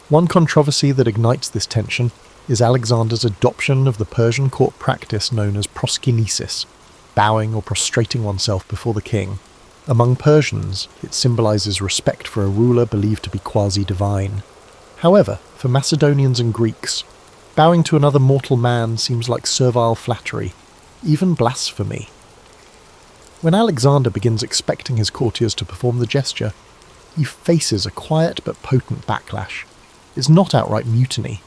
One controversy that ignites this tension is Alexander's adoption of the Persian court practice known as proskinesis, bowing or prostrating oneself before the king. Among Persians, it symbolizes respect for a ruler believed to be quasi-divine. However, for Macedonians and Greeks, bowing to another mortal man seems like servile flattery, even blasphemy. When Alexander begins expecting his courtiers to perform the gesture, he faces a quiet but potent backlash. It's not outright mutiny,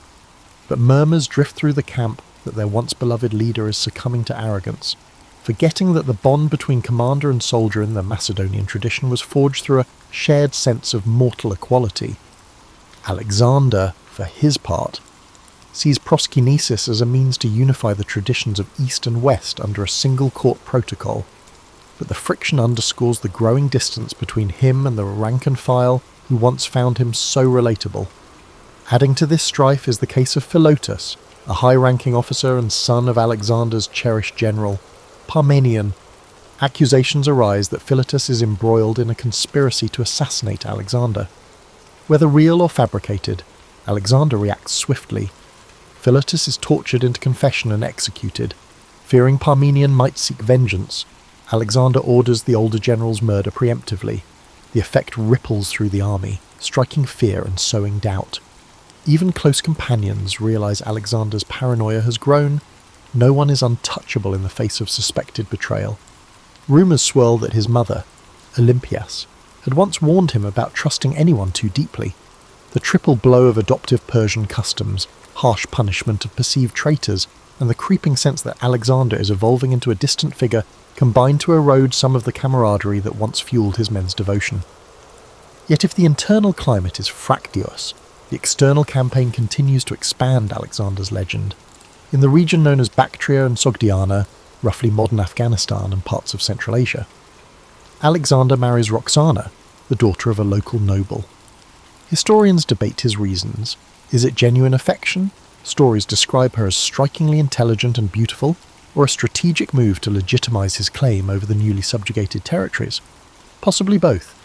but murmurs drift through the camp that their once-beloved leader is succumbing to arrogance, forgetting that the bond between commander and soldier in the Macedonian tradition was forged through a shared sense of mortal equality. Alexander, for his part, sees proskinesis as a means to unify the traditions of East and West under a single court protocol, but the friction underscores the growing distance between him and the rank and file who once found him so relatable. Adding to this strife is the case of Philotas, a high-ranking officer and son of Alexander's cherished general, Parmenion. Accusations arise that Philotas is embroiled in a conspiracy to assassinate Alexander. Whether real or fabricated, Alexander reacts swiftly. Philotas is tortured into confession and executed. Fearing Parmenion might seek vengeance, Alexander orders the older general's murder preemptively. The effect ripples through the army, striking fear and sowing doubt. Even close companions realize Alexander's paranoia has grown. No one is untouchable in the face of suspected betrayal. Rumours swirl that his mother, Olympias, had once warned him about trusting anyone too deeply. The triple blow of adoptive Persian customs, harsh punishment of perceived traitors, and the creeping sense that Alexander is evolving into a distant figure combine to erode some of the camaraderie that once fueled his men's devotion. Yet if the internal climate is fractious, the external campaign continues to expand Alexander's legend. In the region known as Bactria and Sogdiana, roughly modern Afghanistan and parts of Central Asia, Alexander marries Roxana, the daughter of a local noble. Historians debate his reasons. Is it genuine affection? Stories describe her as strikingly intelligent and beautiful, or a strategic move to legitimize his claim over the newly subjugated territories? Possibly both.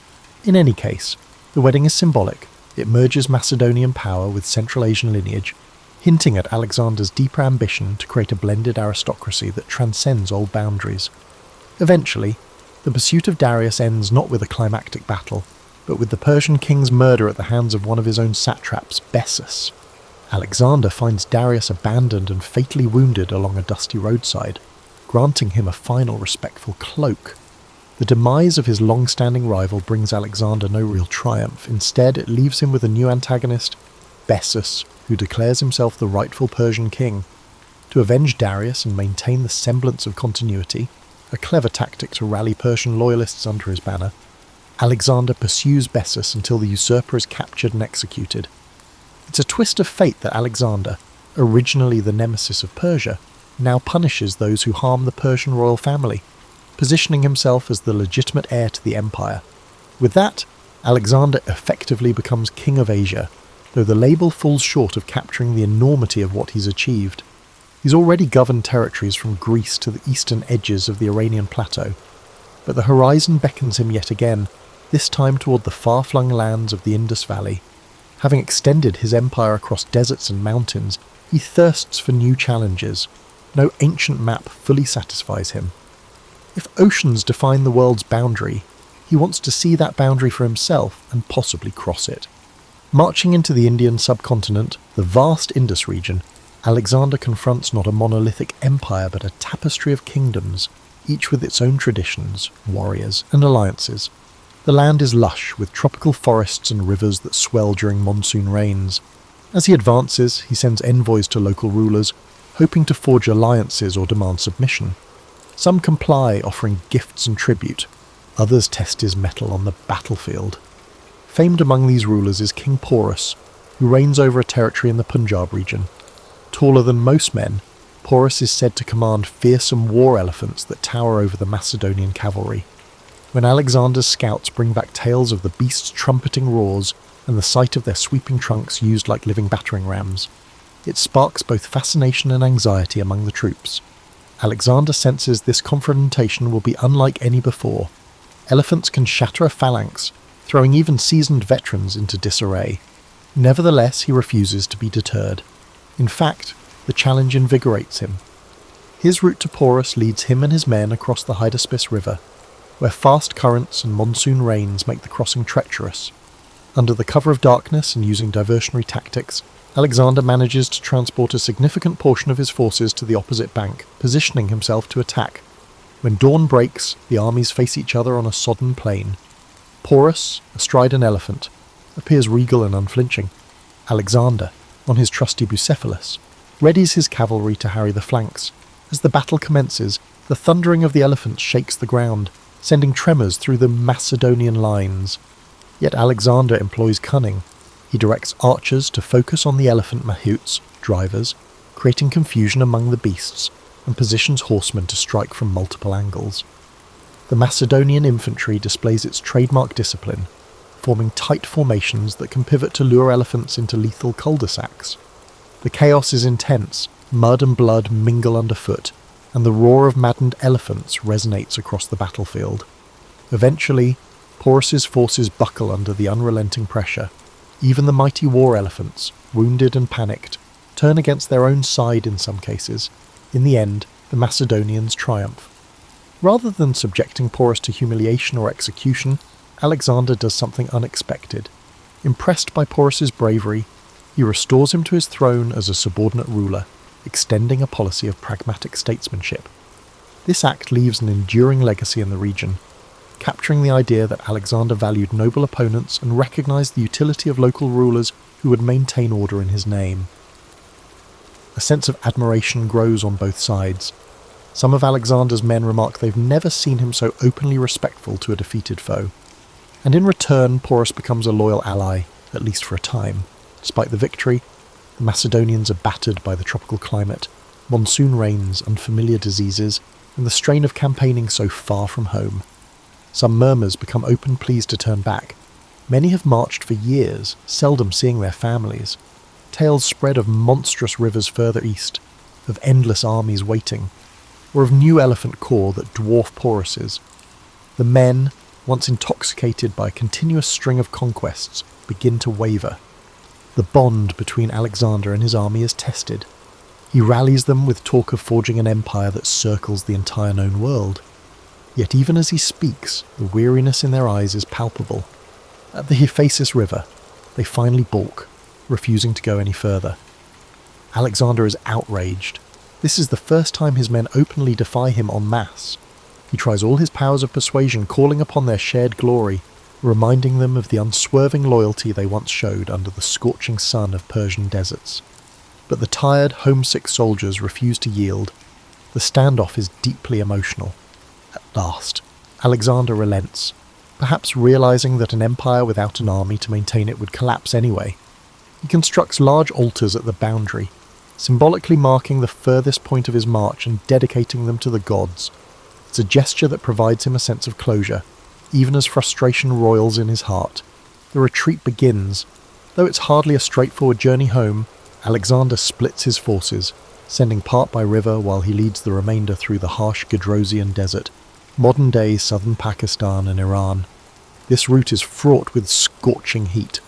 In any case, the wedding is symbolic. It merges Macedonian power with Central Asian lineage, hinting at Alexander's deeper ambition to create a blended aristocracy that transcends old boundaries. Eventually, the pursuit of Darius ends not with a climactic battle, but with the Persian king's murder at the hands of one of his own satraps, Bessus. Alexander finds Darius abandoned and fatally wounded along a dusty roadside, granting him a final respectful cloak. The demise of his long-standing rival brings Alexander no real triumph. Instead, it leaves him with a new antagonist, Bessus, who declares himself the rightful Persian king. To avenge Darius and maintain the semblance of continuity, a clever tactic to rally Persian loyalists under his banner, Alexander pursues Bessus until the usurper is captured and executed. It's a twist of fate that Alexander, originally the nemesis of Persia, now punishes those who harm the Persian royal family, positioning himself as the legitimate heir to the empire. With that, Alexander effectively becomes King of Asia, though the label falls short of capturing the enormity of what he's achieved. He's already governed territories from Greece to the eastern edges of the Iranian plateau, but the horizon beckons him yet again, this time toward the far-flung lands of the Indus Valley. Having extended his empire across deserts and mountains, he thirsts for new challenges. No ancient map fully satisfies him. If oceans define the world's boundary, he wants to see that boundary for himself and possibly cross it. Marching into the Indian subcontinent, the vast Indus region, Alexander confronts not a monolithic empire but a tapestry of kingdoms, each with its own traditions, warriors, and alliances. The land is lush, with tropical forests and rivers that swell during monsoon rains. As he advances, he sends envoys to local rulers, hoping to forge alliances or demand submission. Some comply, offering gifts and tribute. Others test his mettle on the battlefield. Famed among these rulers is King Porus, who reigns over a territory in the Punjab region. Taller than most men, Porus is said to command fearsome war elephants that tower over the Macedonian cavalry. When Alexander's scouts bring back tales of the beasts' trumpeting roars and the sight of their sweeping trunks used like living battering rams, it sparks both fascination and anxiety among the troops. Alexander senses this confrontation will be unlike any before. Elephants can shatter a phalanx, throwing even seasoned veterans into disarray. Nevertheless, he refuses to be deterred. In fact, the challenge invigorates him. His route to Porus leads him and his men across the Hydaspes River, where fast currents and monsoon rains make the crossing treacherous. Under the cover of darkness and using diversionary tactics, Alexander manages to transport a significant portion of his forces to the opposite bank, positioning himself to attack. When dawn breaks, the armies face each other on a sodden plain. Porus, astride an elephant, appears regal and unflinching. Alexander, on his trusty Bucephalus, readies his cavalry to harry the flanks. As the battle commences, the thundering of the elephants shakes the ground, sending tremors through the Macedonian lines. Yet Alexander employs cunning. He directs archers to focus on the elephant mahouts, drivers, creating confusion among the beasts, and positions horsemen to strike from multiple angles. The Macedonian infantry displays its trademark discipline, forming tight formations that can pivot to lure elephants into lethal cul-de-sacs. The chaos is intense, mud and blood mingle underfoot, and the roar of maddened elephants resonates across the battlefield. Eventually, Porus's forces buckle under the unrelenting pressure. Even the mighty war elephants, wounded and panicked, turn against their own side in some cases. In the end, the Macedonians triumph. Rather than subjecting Porus to humiliation or execution, Alexander does something unexpected. Impressed by Porus's bravery, he restores him to his throne as a subordinate ruler, extending a policy of pragmatic statesmanship. This act leaves an enduring legacy in the region, capturing the idea that Alexander valued noble opponents and recognized the utility of local rulers who would maintain order in his name. A sense of admiration grows on both sides. Some of Alexander's men remark they've never seen him so openly respectful to a defeated foe. And in return, Porus becomes a loyal ally, at least for a time. Despite the victory, the Macedonians are battered by the tropical climate, monsoon rains, unfamiliar diseases, and the strain of campaigning so far from home. Some murmurs become open pleas to turn back. Many have marched for years, seldom seeing their families. Tales spread of monstrous rivers further east, of endless armies waiting, or of new elephant corps that dwarf Porus's. The men, once intoxicated by a continuous string of conquests, begin to waver. The bond between Alexander and his army is tested. He rallies them with talk of forging an empire that circles the entire known world. Yet even as he speaks, the weariness in their eyes is palpable. At the Hephaestus River, they finally balk, refusing to go any further. Alexander is outraged. This is the first time his men openly defy him en masse. He tries all his powers of persuasion, calling upon their shared glory, reminding them of the unswerving loyalty they once showed under the scorching sun of Persian deserts. But the tired, homesick soldiers refuse to yield. The standoff is deeply emotional. At last, Alexander relents, perhaps realizing that an empire without an army to maintain it would collapse anyway. He constructs large altars at the boundary, symbolically marking the furthest point of his march and dedicating them to the gods. It's a gesture that provides him a sense of closure, even as frustration roils in his heart. The retreat begins. Though it's hardly a straightforward journey home, Alexander splits his forces, sending part by river while he leads the remainder through the harsh Gedrosian desert, modern-day southern Pakistan and Iran. This route is fraught with scorching heat,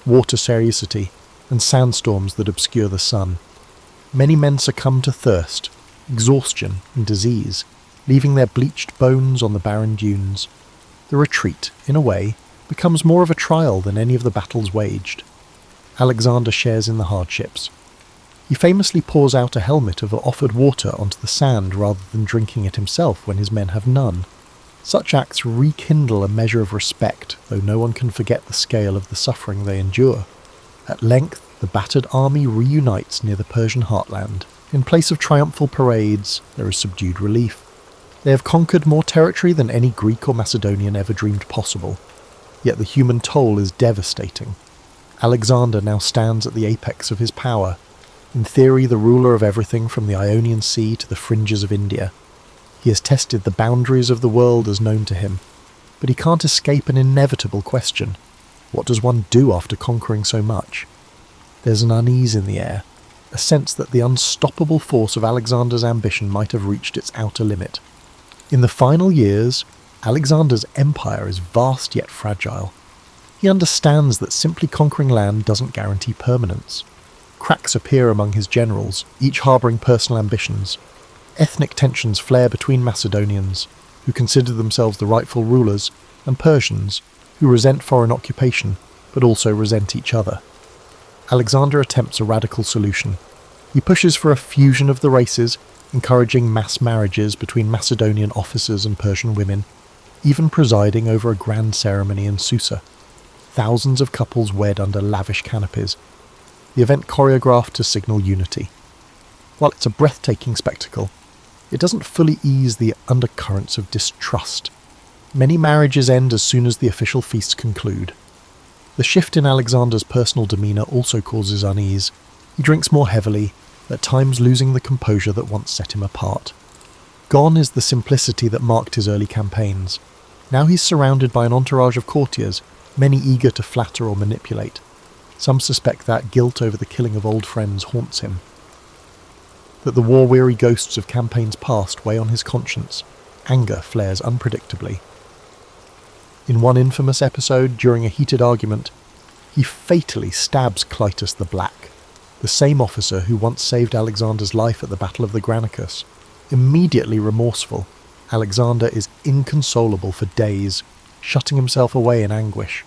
water scarcity, and sandstorms that obscure the sun. Many men succumb to thirst, exhaustion, and disease, leaving their bleached bones on the barren dunes. The retreat, in a way, becomes more of a trial than any of the battles waged. Alexander shares in the hardships. He famously pours out a helmet of offered water onto the sand rather than drinking it himself when his men have none. Such acts rekindle a measure of respect, though no one can forget the scale of the suffering they endure. At length, the battered army reunites near the Persian heartland. In place of triumphal parades, there is subdued relief. They have conquered more territory than any Greek or Macedonian ever dreamed possible. Yet the human toll is devastating. Alexander now stands at the apex of his power, in theory the ruler of everything from the Ionian Sea to the fringes of India. He has tested the boundaries of the world as known to him, but he can't escape an inevitable question. What does one do after conquering so much? There's an unease in the air, a sense that the unstoppable force of Alexander's ambition might have reached its outer limit. In the final years, Alexander's empire is vast yet fragile. He understands that simply conquering land doesn't guarantee permanence. Cracks appear among his generals, each harbouring personal ambitions. Ethnic tensions flare between Macedonians, who consider themselves the rightful rulers, and Persians, who resent foreign occupation, but also resent each other. Alexander attempts a radical solution. He pushes for a fusion of the races, encouraging mass marriages between Macedonian officers and Persian women, even presiding over a grand ceremony in Susa. Thousands of couples wed under lavish canopies, the event choreographed to signal unity. While it's a breathtaking spectacle, it doesn't fully ease the undercurrents of distrust. Many marriages end as soon as the official feasts conclude. The shift in Alexander's personal demeanour also causes unease. He drinks more heavily, at times losing the composure that once set him apart. Gone is the simplicity that marked his early campaigns. Now he's surrounded by an entourage of courtiers, many eager to flatter or manipulate. Some suspect that guilt over the killing of old friends haunts him, that the war-weary ghosts of campaigns past weigh on his conscience. Anger flares unpredictably. In one infamous episode, during a heated argument, he fatally stabs Clytus the Black, the same officer who once saved Alexander's life at the Battle of the Granicus. Immediately remorseful, Alexander is inconsolable for days, shutting himself away in anguish.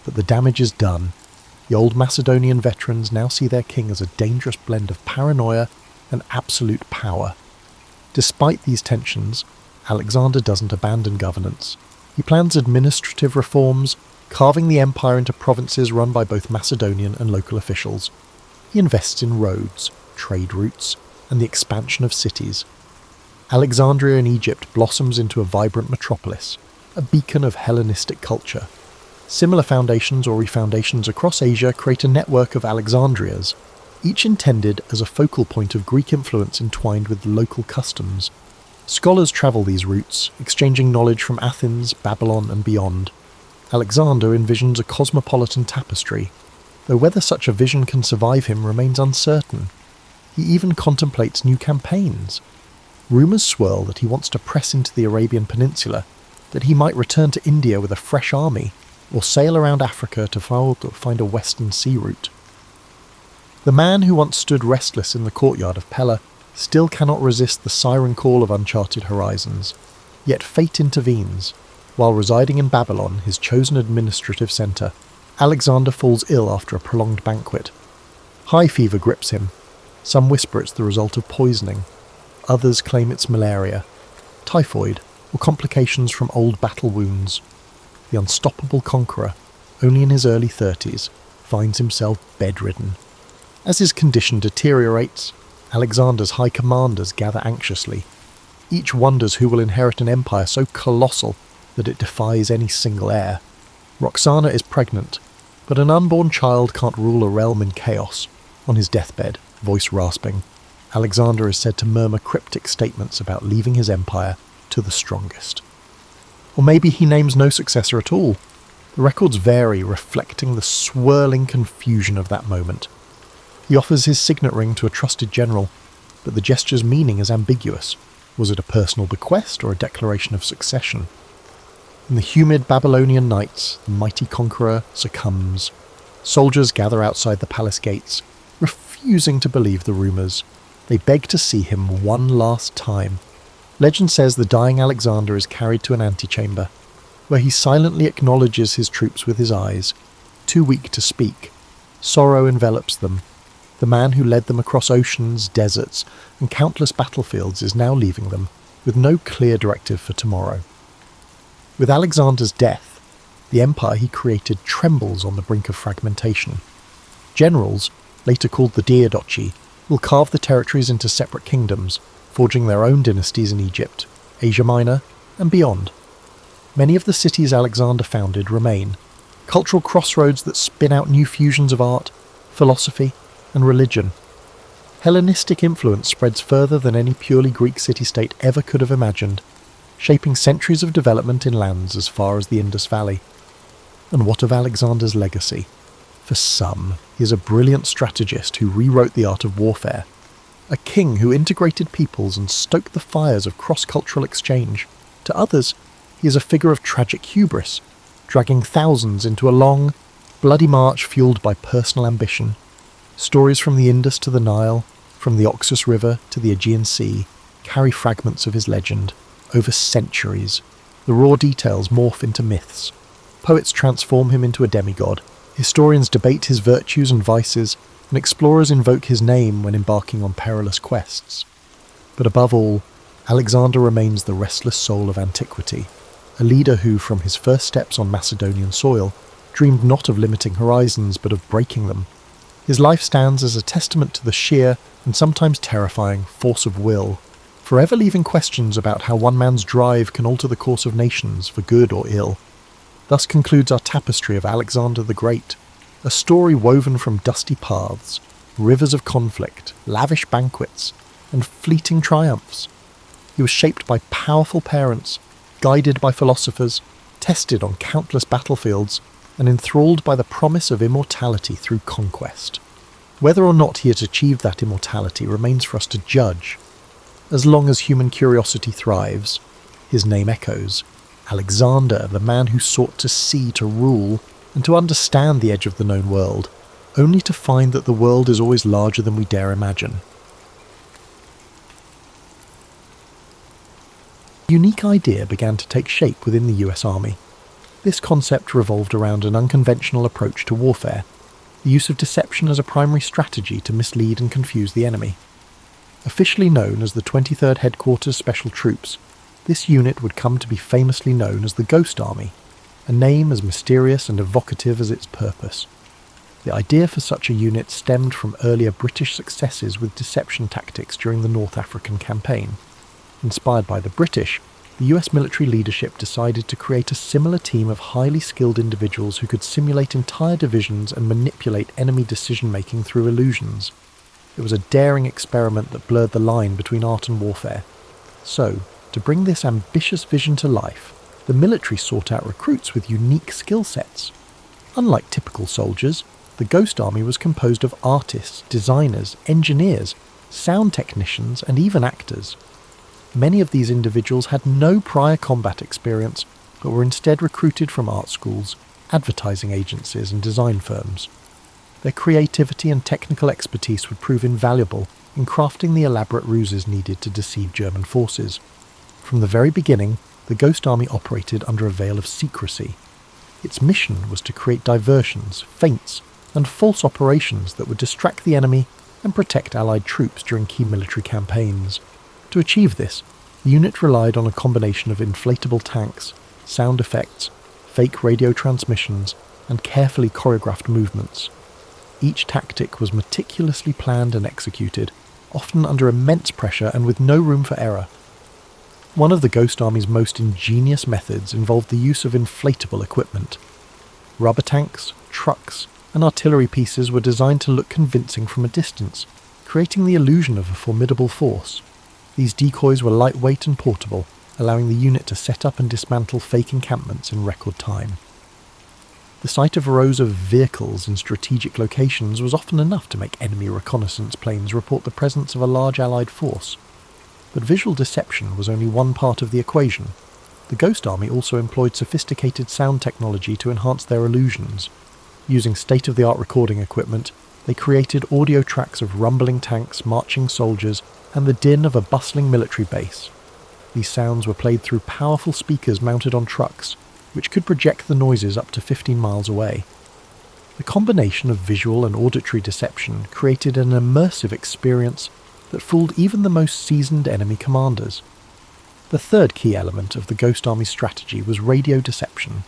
But the damage is done. The old Macedonian veterans now see their king as a dangerous blend of paranoia and absolute power. Despite these tensions, Alexander doesn't abandon governance. He plans administrative reforms, carving the empire into provinces run by both Macedonian and local officials. He invests in roads, trade routes, and the expansion of cities. Alexandria in Egypt blossoms into a vibrant metropolis, a beacon of Hellenistic culture. Similar foundations or refoundations across Asia create a network of Alexandrias, each intended as a focal point of Greek influence entwined with local customs. Scholars travel these routes, exchanging knowledge from Athens, Babylon, and beyond. Alexander envisions a cosmopolitan tapestry, though whether such a vision can survive him remains uncertain. He even contemplates new campaigns. Rumours swirl that he wants to press into the Arabian Peninsula, that he might return to India with a fresh army, or sail around Africa to find a western sea route. The man who once stood restless in the courtyard of Pella still cannot resist the siren call of uncharted horizons. Yet fate intervenes. While residing in Babylon, his chosen administrative centre, Alexander falls ill after a prolonged banquet. High fever grips him. Some whisper it's the result of poisoning. Others claim it's malaria, typhoid, or complications from old battle wounds. The unstoppable conqueror, only in his early 30s, finds himself bedridden. As his condition deteriorates, Alexander's high commanders gather anxiously. Each wonders who will inherit an empire so colossal that it defies any single heir. Roxana is pregnant, but an unborn child can't rule a realm in chaos. On his deathbed, voice rasping, Alexander is said to murmur cryptic statements about leaving his empire to the strongest. Or maybe he names no successor at all. The records vary, reflecting the swirling confusion of that moment. He offers his signet ring to a trusted general, but the gesture's meaning is ambiguous. Was it a personal bequest or a declaration of succession? In the humid Babylonian nights, the mighty conqueror succumbs. Soldiers gather outside the palace gates, refusing to believe the rumours. They beg to see him one last time. Legend says the dying Alexander is carried to an antechamber, where he silently acknowledges his troops with his eyes. Too weak to speak, sorrow envelops them. The man who led them across oceans, deserts, and countless battlefields is now leaving them, with no clear directive for tomorrow. With Alexander's death, the empire he created trembles on the brink of fragmentation. Generals, later called the Diadochi, will carve the territories into separate kingdoms, forging their own dynasties in Egypt, Asia Minor, and beyond. Many of the cities Alexander founded remain, cultural crossroads that spin out new fusions of art, philosophy, and religion. Hellenistic influence spreads further than any purely Greek city-state ever could have imagined, shaping centuries of development in lands as far as the Indus Valley. And what of Alexander's legacy? For some, he is a brilliant strategist who rewrote the art of warfare, a king who integrated peoples and stoked the fires of cross-cultural exchange. To others, he is a figure of tragic hubris, dragging thousands into a long, bloody march fueled by personal ambition. Stories from the Indus to the Nile, from the Oxus River to the Aegean Sea, carry fragments of his legend. Over centuries, the raw details morph into myths. Poets transform him into a demigod. Historians debate his virtues and vices, and explorers invoke his name when embarking on perilous quests. But above all, Alexander remains the restless soul of antiquity, a leader who, from his first steps on Macedonian soil, dreamed not of limiting horizons but of breaking them. His life stands as a testament to the sheer, and sometimes terrifying, force of will, forever leaving questions about how one man's drive can alter the course of nations for good or ill. Thus concludes our tapestry of Alexander the Great, a story woven from dusty paths, rivers of conflict, lavish banquets, and fleeting triumphs. He was shaped by powerful parents, guided by philosophers, tested on countless battlefields, and enthralled by the promise of immortality through conquest. Whether or not he has achieved that immortality remains for us to judge. As long as human curiosity thrives, his name echoes. Alexander, the man who sought to see, to rule, and to understand the edge of the known world, only to find that the world is always larger than we dare imagine. A unique idea began to take shape within the US Army. This concept revolved around an unconventional approach to warfare, the use of deception as a primary strategy to mislead and confuse the enemy. Officially known as the 23rd Headquarters Special Troops, this unit would come to be famously known as the Ghost Army, a name as mysterious and evocative as its purpose. The idea for such a unit stemmed from earlier British successes with deception tactics during the North African campaign. Inspired by the British, the US military leadership decided to create a similar team of highly skilled individuals who could simulate entire divisions and manipulate enemy decision-making through illusions. It was a daring experiment that blurred the line between art and warfare. So, to bring this ambitious vision to life, the military sought out recruits with unique skill sets. Unlike typical soldiers, the Ghost Army was composed of artists, designers, engineers, sound technicians, and even actors. Many of these individuals had no prior combat experience, but were instead recruited from art schools, advertising agencies, and design firms. Their creativity and technical expertise would prove invaluable in crafting the elaborate ruses needed to deceive German forces. From the very beginning, the Ghost Army operated under a veil of secrecy. Its mission was to create diversions, feints, and false operations that would distract the enemy and protect Allied troops during key military campaigns. To achieve this, the unit relied on a combination of inflatable tanks, sound effects, fake radio transmissions, and carefully choreographed movements. Each tactic was meticulously planned and executed, often under immense pressure and with no room for error. One of the Ghost Army's most ingenious methods involved the use of inflatable equipment. Rubber tanks, trucks, and artillery pieces were designed to look convincing from a distance, creating the illusion of a formidable force. These decoys were lightweight and portable, allowing the unit to set up and dismantle fake encampments in record time. The sight of rows of vehicles in strategic locations was often enough to make enemy reconnaissance planes report the presence of a large Allied force. But visual deception was only one part of the equation. The Ghost Army also employed sophisticated sound technology to enhance their illusions. Using state-of-the-art recording equipment, they created audio tracks of rumbling tanks, marching soldiers, and the din of a bustling military base. These sounds were played through powerful speakers mounted on trucks, which could project the noises up to 15 miles away. The combination of visual and auditory deception created an immersive experience that fooled even the most seasoned enemy commanders. The third key element of the Ghost Army's strategy was radio deception.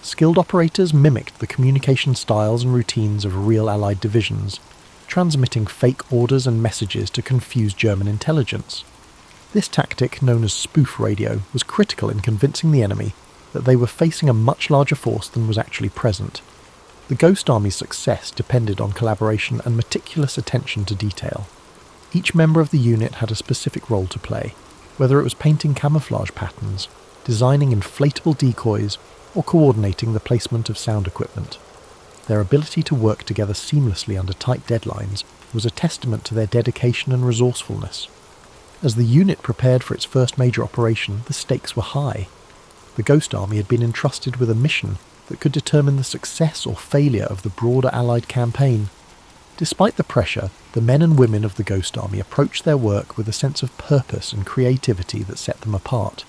Skilled operators mimicked the communication styles and routines of real Allied divisions, transmitting fake orders and messages to confuse German intelligence. This tactic, known as spoof radio, was critical in convincing the enemy that they were facing a much larger force than was actually present. The Ghost Army's success depended on collaboration and meticulous attention to detail. Each member of the unit had a specific role to play, whether it was painting camouflage patterns, designing inflatable decoys, or coordinating the placement of sound equipment. Their ability to work together seamlessly under tight deadlines was a testament to their dedication and resourcefulness. As the unit prepared for its first major operation, the stakes were high. The Ghost Army had been entrusted with a mission that could determine the success or failure of the broader Allied campaign. Despite the pressure, the men and women of the Ghost Army approached their work with a sense of purpose and creativity that set them apart.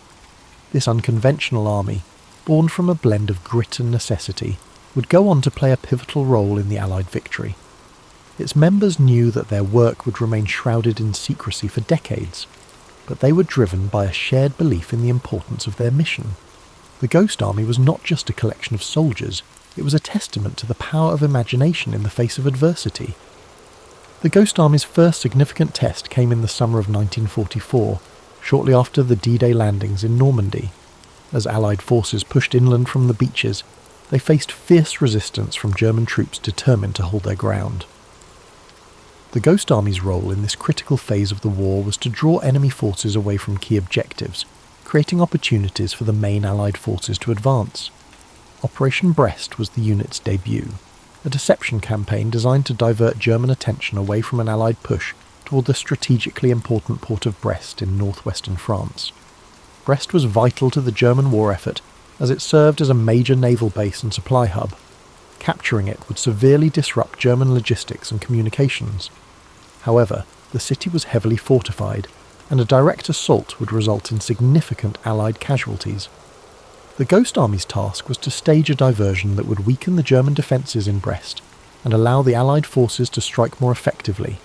This unconventional army, born from a blend of grit and necessity, would go on to play a pivotal role in the Allied victory. Its members knew that their work would remain shrouded in secrecy for decades, but they were driven by a shared belief in the importance of their mission. The Ghost Army was not just a collection of soldiers, it was a testament to the power of imagination in the face of adversity. The Ghost Army's first significant test came in the summer of 1944, shortly after the D-Day landings in Normandy. As Allied forces pushed inland from the beaches, they faced fierce resistance from German troops determined to hold their ground. The Ghost Army's role in this critical phase of the war was to draw enemy forces away from key objectives, creating opportunities for the main Allied forces to advance. Operation Brest was the unit's debut, a deception campaign designed to divert German attention away from an Allied push toward the strategically important port of Brest in northwestern France. Brest was vital to the German war effort as it served as a major naval base and supply hub. Capturing it would severely disrupt German logistics and communications. However, the city was heavily fortified, and a direct assault would result in significant Allied casualties. The Ghost Army's task was to stage a diversion that would weaken the German defences in Brest and allow the Allied forces to strike more effectively.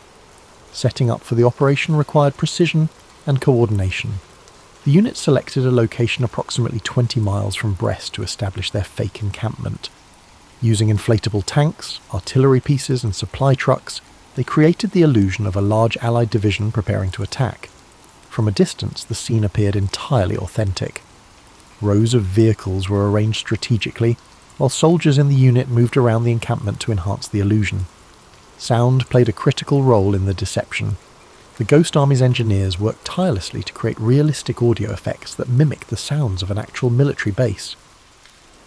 Setting up for the operation required precision and coordination. The unit selected a location approximately 20 miles from Brest to establish their fake encampment. Using inflatable tanks, artillery pieces and supply trucks, they created the illusion of a large Allied division preparing to attack. From a distance, the scene appeared entirely authentic. Rows of vehicles were arranged strategically, while soldiers in the unit moved around the encampment to enhance the illusion. Sound played a critical role in the deception. The Ghost Army's engineers worked tirelessly to create realistic audio effects that mimicked the sounds of an actual military base.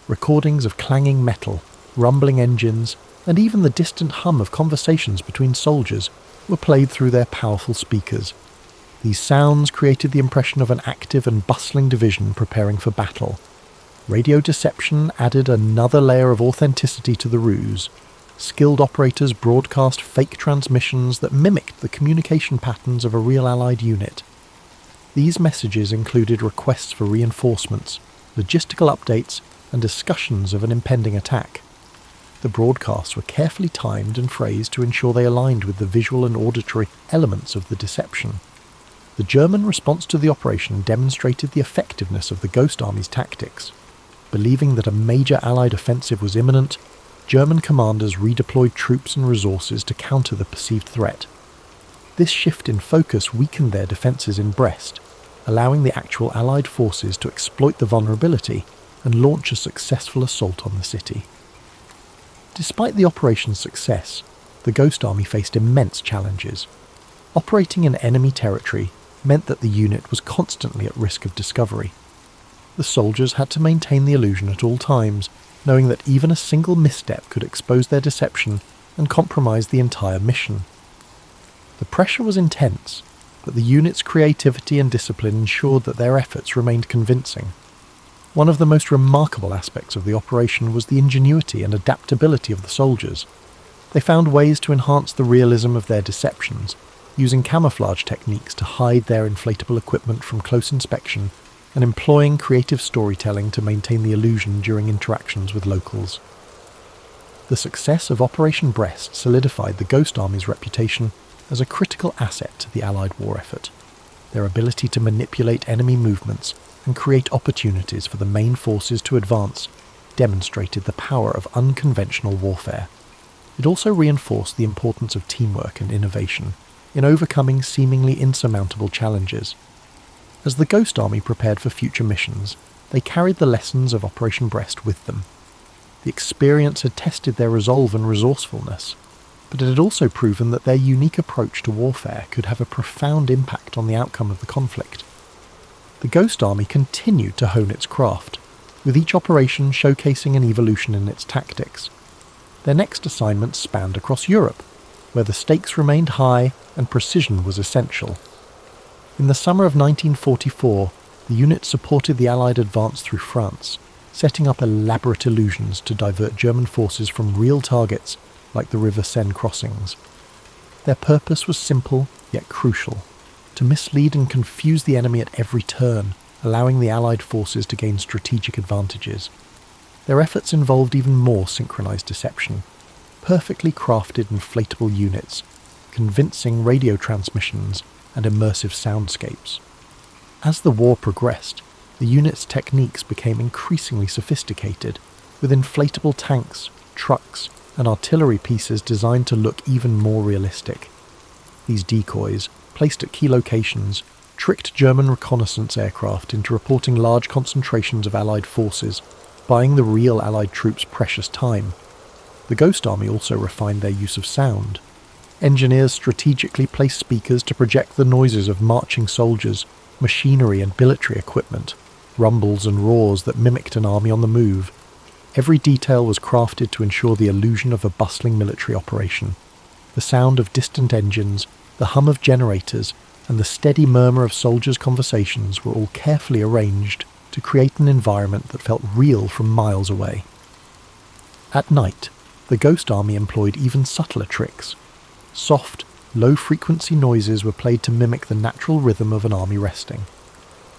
Recordings of clanging metal, rumbling engines, and even the distant hum of conversations between soldiers were played through their powerful speakers. These sounds created the impression of an active and bustling division preparing for battle. Radio deception added another layer of authenticity to the ruse. Skilled operators broadcast fake transmissions that mimicked the communication patterns of a real Allied unit. These messages included requests for reinforcements, logistical updates, and discussions of an impending attack. The broadcasts were carefully timed and phrased to ensure they aligned with the visual and auditory elements of the deception. The German response to the operation demonstrated the effectiveness of the Ghost Army's tactics. Believing that a major Allied offensive was imminent, German commanders redeployed troops and resources to counter the perceived threat. This shift in focus weakened their defences in Brest, allowing the actual Allied forces to exploit the vulnerability and launch a successful assault on the city. Despite the operation's success, the Ghost Army faced immense challenges. Operating in enemy territory meant that the unit was constantly at risk of discovery. The soldiers had to maintain the illusion at all times, knowing that even a single misstep could expose their deception and compromise the entire mission. The pressure was intense, but the unit's creativity and discipline ensured that their efforts remained convincing. One of the most remarkable aspects of the operation was the ingenuity and adaptability of the soldiers. They found ways to enhance the realism of their deceptions, using camouflage techniques to hide their inflatable equipment from close inspection, and employing creative storytelling to maintain the illusion during interactions with locals. The success of Operation Brest solidified the Ghost Army's reputation as a critical asset to the Allied war effort. Their ability to manipulate enemy movements and create opportunities for the main forces to advance demonstrated the power of unconventional warfare. It also reinforced the importance of teamwork and innovation in overcoming seemingly insurmountable challenges. As the Ghost Army prepared for future missions, they carried the lessons of Operation Breast with them. The experience had tested their resolve and resourcefulness, but it had also proven that their unique approach to warfare could have a profound impact on the outcome of the conflict. The Ghost Army continued to hone its craft, with each operation showcasing an evolution in its tactics. Their next assignments spanned across Europe, where the stakes remained high and precision was essential. In the summer of 1944, the unit supported the Allied advance through France, setting up elaborate illusions to divert German forces from real targets like the River Seine crossings. Their purpose was simple yet crucial: to mislead and confuse the enemy at every turn, allowing the Allied forces to gain strategic advantages. Their efforts involved even more synchronized deception: perfectly crafted inflatable units, convincing radio transmissions, and immersive soundscapes. As the war progressed, the unit's techniques became increasingly sophisticated, with inflatable tanks, trucks, and artillery pieces designed to look even more realistic. These decoys, placed at key locations, tricked German reconnaissance aircraft into reporting large concentrations of Allied forces, buying the real Allied troops precious time. The Ghost Army also refined their use of sound. Engineers strategically placed speakers to project the noises of marching soldiers, machinery and military equipment, rumbles and roars that mimicked an army on the move. Every detail was crafted to ensure the illusion of a bustling military operation. The sound of distant engines, the hum of generators, and the steady murmur of soldiers' conversations were all carefully arranged to create an environment that felt real from miles away. At night, the Ghost Army employed even subtler tricks. Soft, low-frequency noises were played to mimic the natural rhythm of an army resting.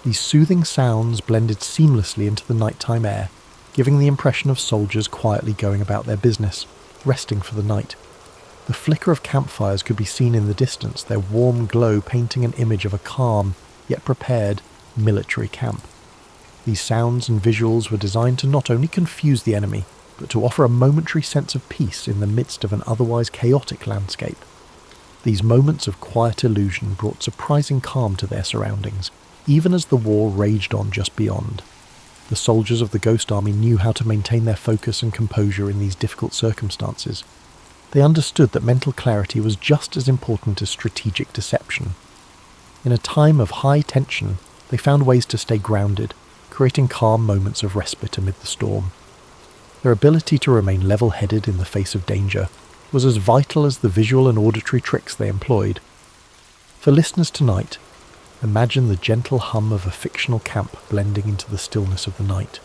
These soothing sounds blended seamlessly into the nighttime air, giving the impression of soldiers quietly going about their business, resting for the night. The flicker of campfires could be seen in the distance, their warm glow painting an image of a calm, yet prepared, military camp. These sounds and visuals were designed to not only confuse the enemy, but to offer a momentary sense of peace in the midst of an otherwise chaotic landscape. These moments of quiet illusion brought surprising calm to their surroundings, even as the war raged on just beyond. The soldiers of the Ghost Army knew how to maintain their focus and composure in these difficult circumstances. They understood that mental clarity was just as important as strategic deception. In a time of high tension, they found ways to stay grounded, creating calm moments of respite amid the storm. Their ability to remain level-headed in the face of danger was as vital as the visual and auditory tricks they employed. For listeners tonight, imagine the gentle hum of a fictional camp blending into the stillness of the night.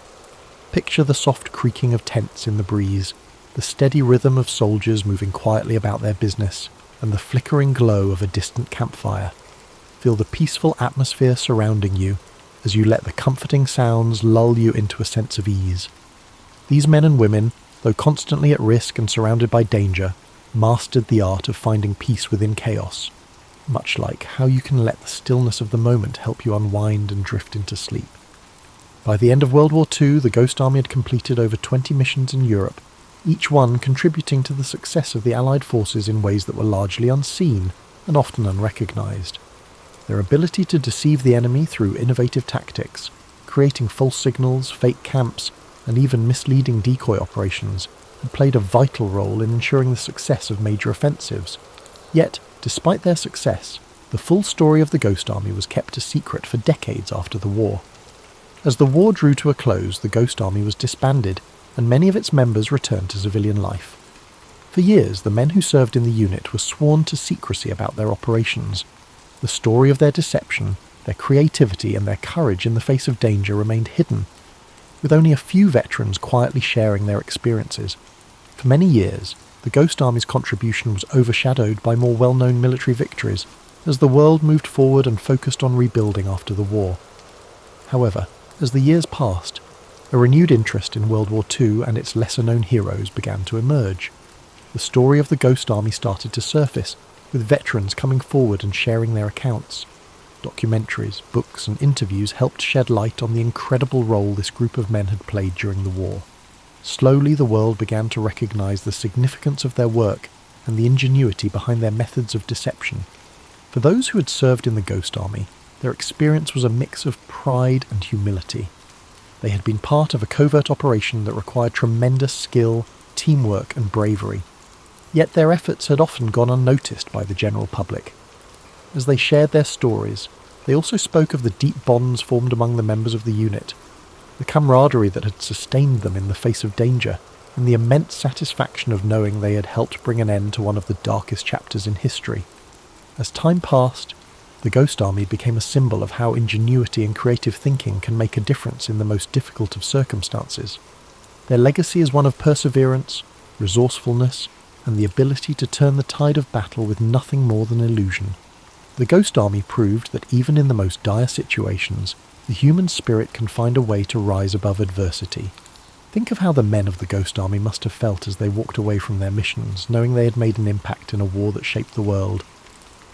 Picture the soft creaking of tents in the breeze, the steady rhythm of soldiers moving quietly about their business, and the flickering glow of a distant campfire. Feel the peaceful atmosphere surrounding you as you let the comforting sounds lull you into a sense of ease. These men and women, though constantly at risk and surrounded by danger, mastered the art of finding peace within chaos, much like how you can let the stillness of the moment help you unwind and drift into sleep. By the end of World War II, the Ghost Army had completed over 20 missions in Europe, each one contributing to the success of the Allied forces in ways that were largely unseen and often unrecognised. Their ability to deceive the enemy through innovative tactics, creating false signals, fake camps, and even misleading decoy operations, had played a vital role in ensuring the success of major offensives. Yet, despite their success, the full story of the Ghost Army was kept a secret for decades after the war. As the war drew to a close, the Ghost Army was disbanded, and many of its members returned to civilian life. For years, the men who served in the unit were sworn to secrecy about their operations. The story of their deception, their creativity, and their courage in the face of danger remained hidden, with only a few veterans quietly sharing their experiences. For many years, the Ghost Army's contribution was overshadowed by more well-known military victories, as the world moved forward and focused on rebuilding after the war. However, as the years passed, a renewed interest in World War II and its lesser-known heroes began to emerge. The story of the Ghost Army started to surface, with veterans coming forward and sharing their accounts. Documentaries, books, and interviews helped shed light on the incredible role this group of men had played during the war. slowly the world began to recognize the significance of their work and the ingenuity behind their methods of deception. For those who had served in the Ghost Army, their experience was a mix of pride and humility. They had been part of a covert operation that required tremendous skill, teamwork, and bravery. Yet their efforts had often gone unnoticed by the general public. As they shared their stories, they also spoke of the deep bonds formed among the members of the unit, the camaraderie that had sustained them in the face of danger, and the immense satisfaction of knowing they had helped bring an end to one of the darkest chapters in history. As time passed, the Ghost Army became a symbol of how ingenuity and creative thinking can make a difference in the most difficult of circumstances. Their legacy is one of perseverance, resourcefulness, and the ability to turn the tide of battle with nothing more than illusion. The Ghost Army proved that even in the most dire situations, the human spirit can find a way to rise above adversity. Think of how the men of the Ghost Army must have felt as they walked away from their missions, knowing they had made an impact in a war that shaped the world.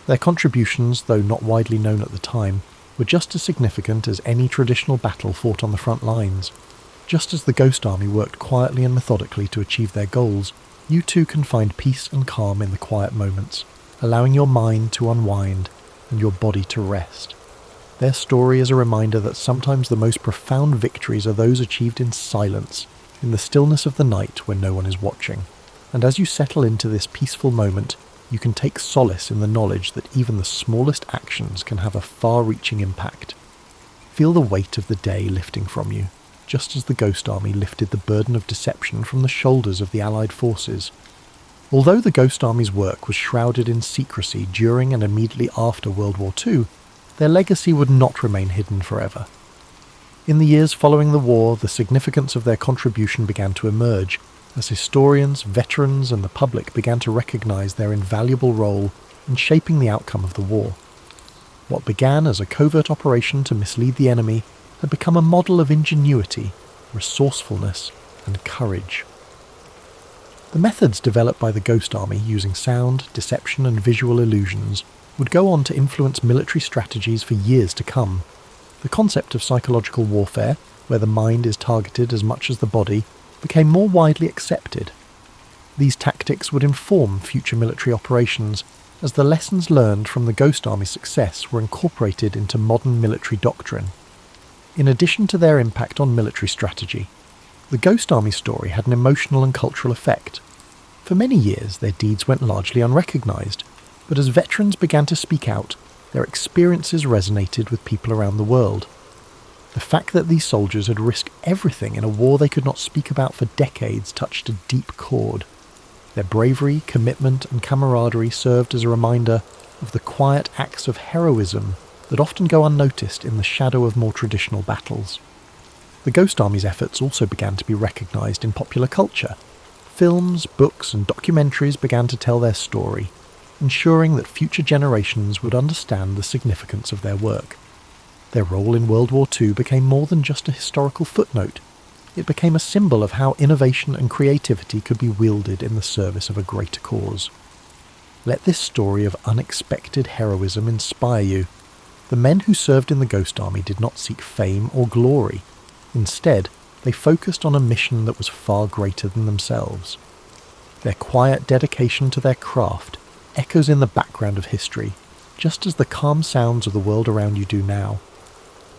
Their contributions, though not widely known at the time, were just as significant as any traditional battle fought on the front lines. Just as the Ghost Army worked quietly and methodically to achieve their goals, you too can find peace and calm in the quiet moments, allowing your mind to unwind and your body to rest. Their story is a reminder that sometimes the most profound victories are those achieved in silence, in the stillness of the night when no one is watching. And as you settle into this peaceful moment, you can take solace in the knowledge that even the smallest actions can have a far-reaching impact. Feel the weight of the day lifting from you, just as the Ghost Army lifted the burden of deception from the shoulders of the Allied forces. Although the Ghost Army's work was shrouded in secrecy during and immediately after World War II, their legacy would not remain hidden forever. In the years following the war, the significance of their contribution began to emerge, as historians, veterans, and the public began to recognize their invaluable role in shaping the outcome of the war. What began as a covert operation to mislead the enemy had become a model of ingenuity, resourcefulness, and courage. The methods developed by the Ghost Army using sound, deception, and visual illusions would go on to influence military strategies for years to come. The concept of psychological warfare, where the mind is targeted as much as the body, became more widely accepted. These tactics would inform future military operations, as the lessons learned from the Ghost Army's success were incorporated into modern military doctrine. In addition to their impact on military strategy, the Ghost Army story had an emotional and cultural effect. For many years, their deeds went largely unrecognised, but as veterans began to speak out, their experiences resonated with people around the world. The fact that these soldiers had risked everything in a war they could not speak about for decades touched a deep chord. Their bravery, commitment, and camaraderie served as a reminder of the quiet acts of heroism that often go unnoticed in the shadow of more traditional battles. The Ghost Army's efforts also began to be recognised in popular culture. Films, books, and documentaries began to tell their story, ensuring that future generations would understand the significance of their work. Their role in World War II became more than just a historical footnote. It became a symbol of how innovation and creativity could be wielded in the service of a greater cause. Let this story of unexpected heroism inspire you. The men who served in the Ghost Army did not seek fame or glory. Instead, they focused on a mission that was far greater than themselves. Their quiet dedication to their craft echoes in the background of history, just as the calm sounds of the world around you do now.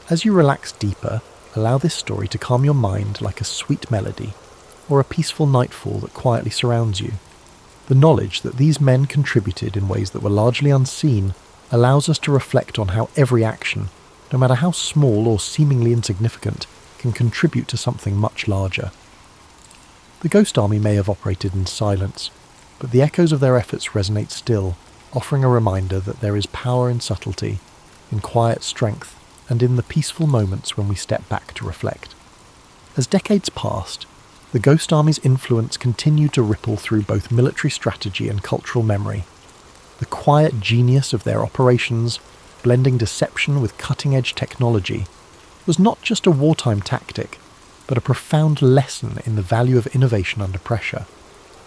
As you relax deeper, allow this story to calm your mind like a sweet melody, or a peaceful nightfall that quietly surrounds you. The knowledge that these men contributed in ways that were largely unseen allows us to reflect on how every action, no matter how small or seemingly insignificant, can contribute to something much larger. The Ghost Army may have operated in silence, but the echoes of their efforts resonate still, offering a reminder that there is power in subtlety, in quiet strength, and in the peaceful moments when we step back to reflect. As decades passed, the Ghost Army's influence continued to ripple through both military strategy and cultural memory. The quiet genius of their operations, blending deception with cutting-edge technology, was not just a wartime tactic, but a profound lesson in the value of innovation under pressure.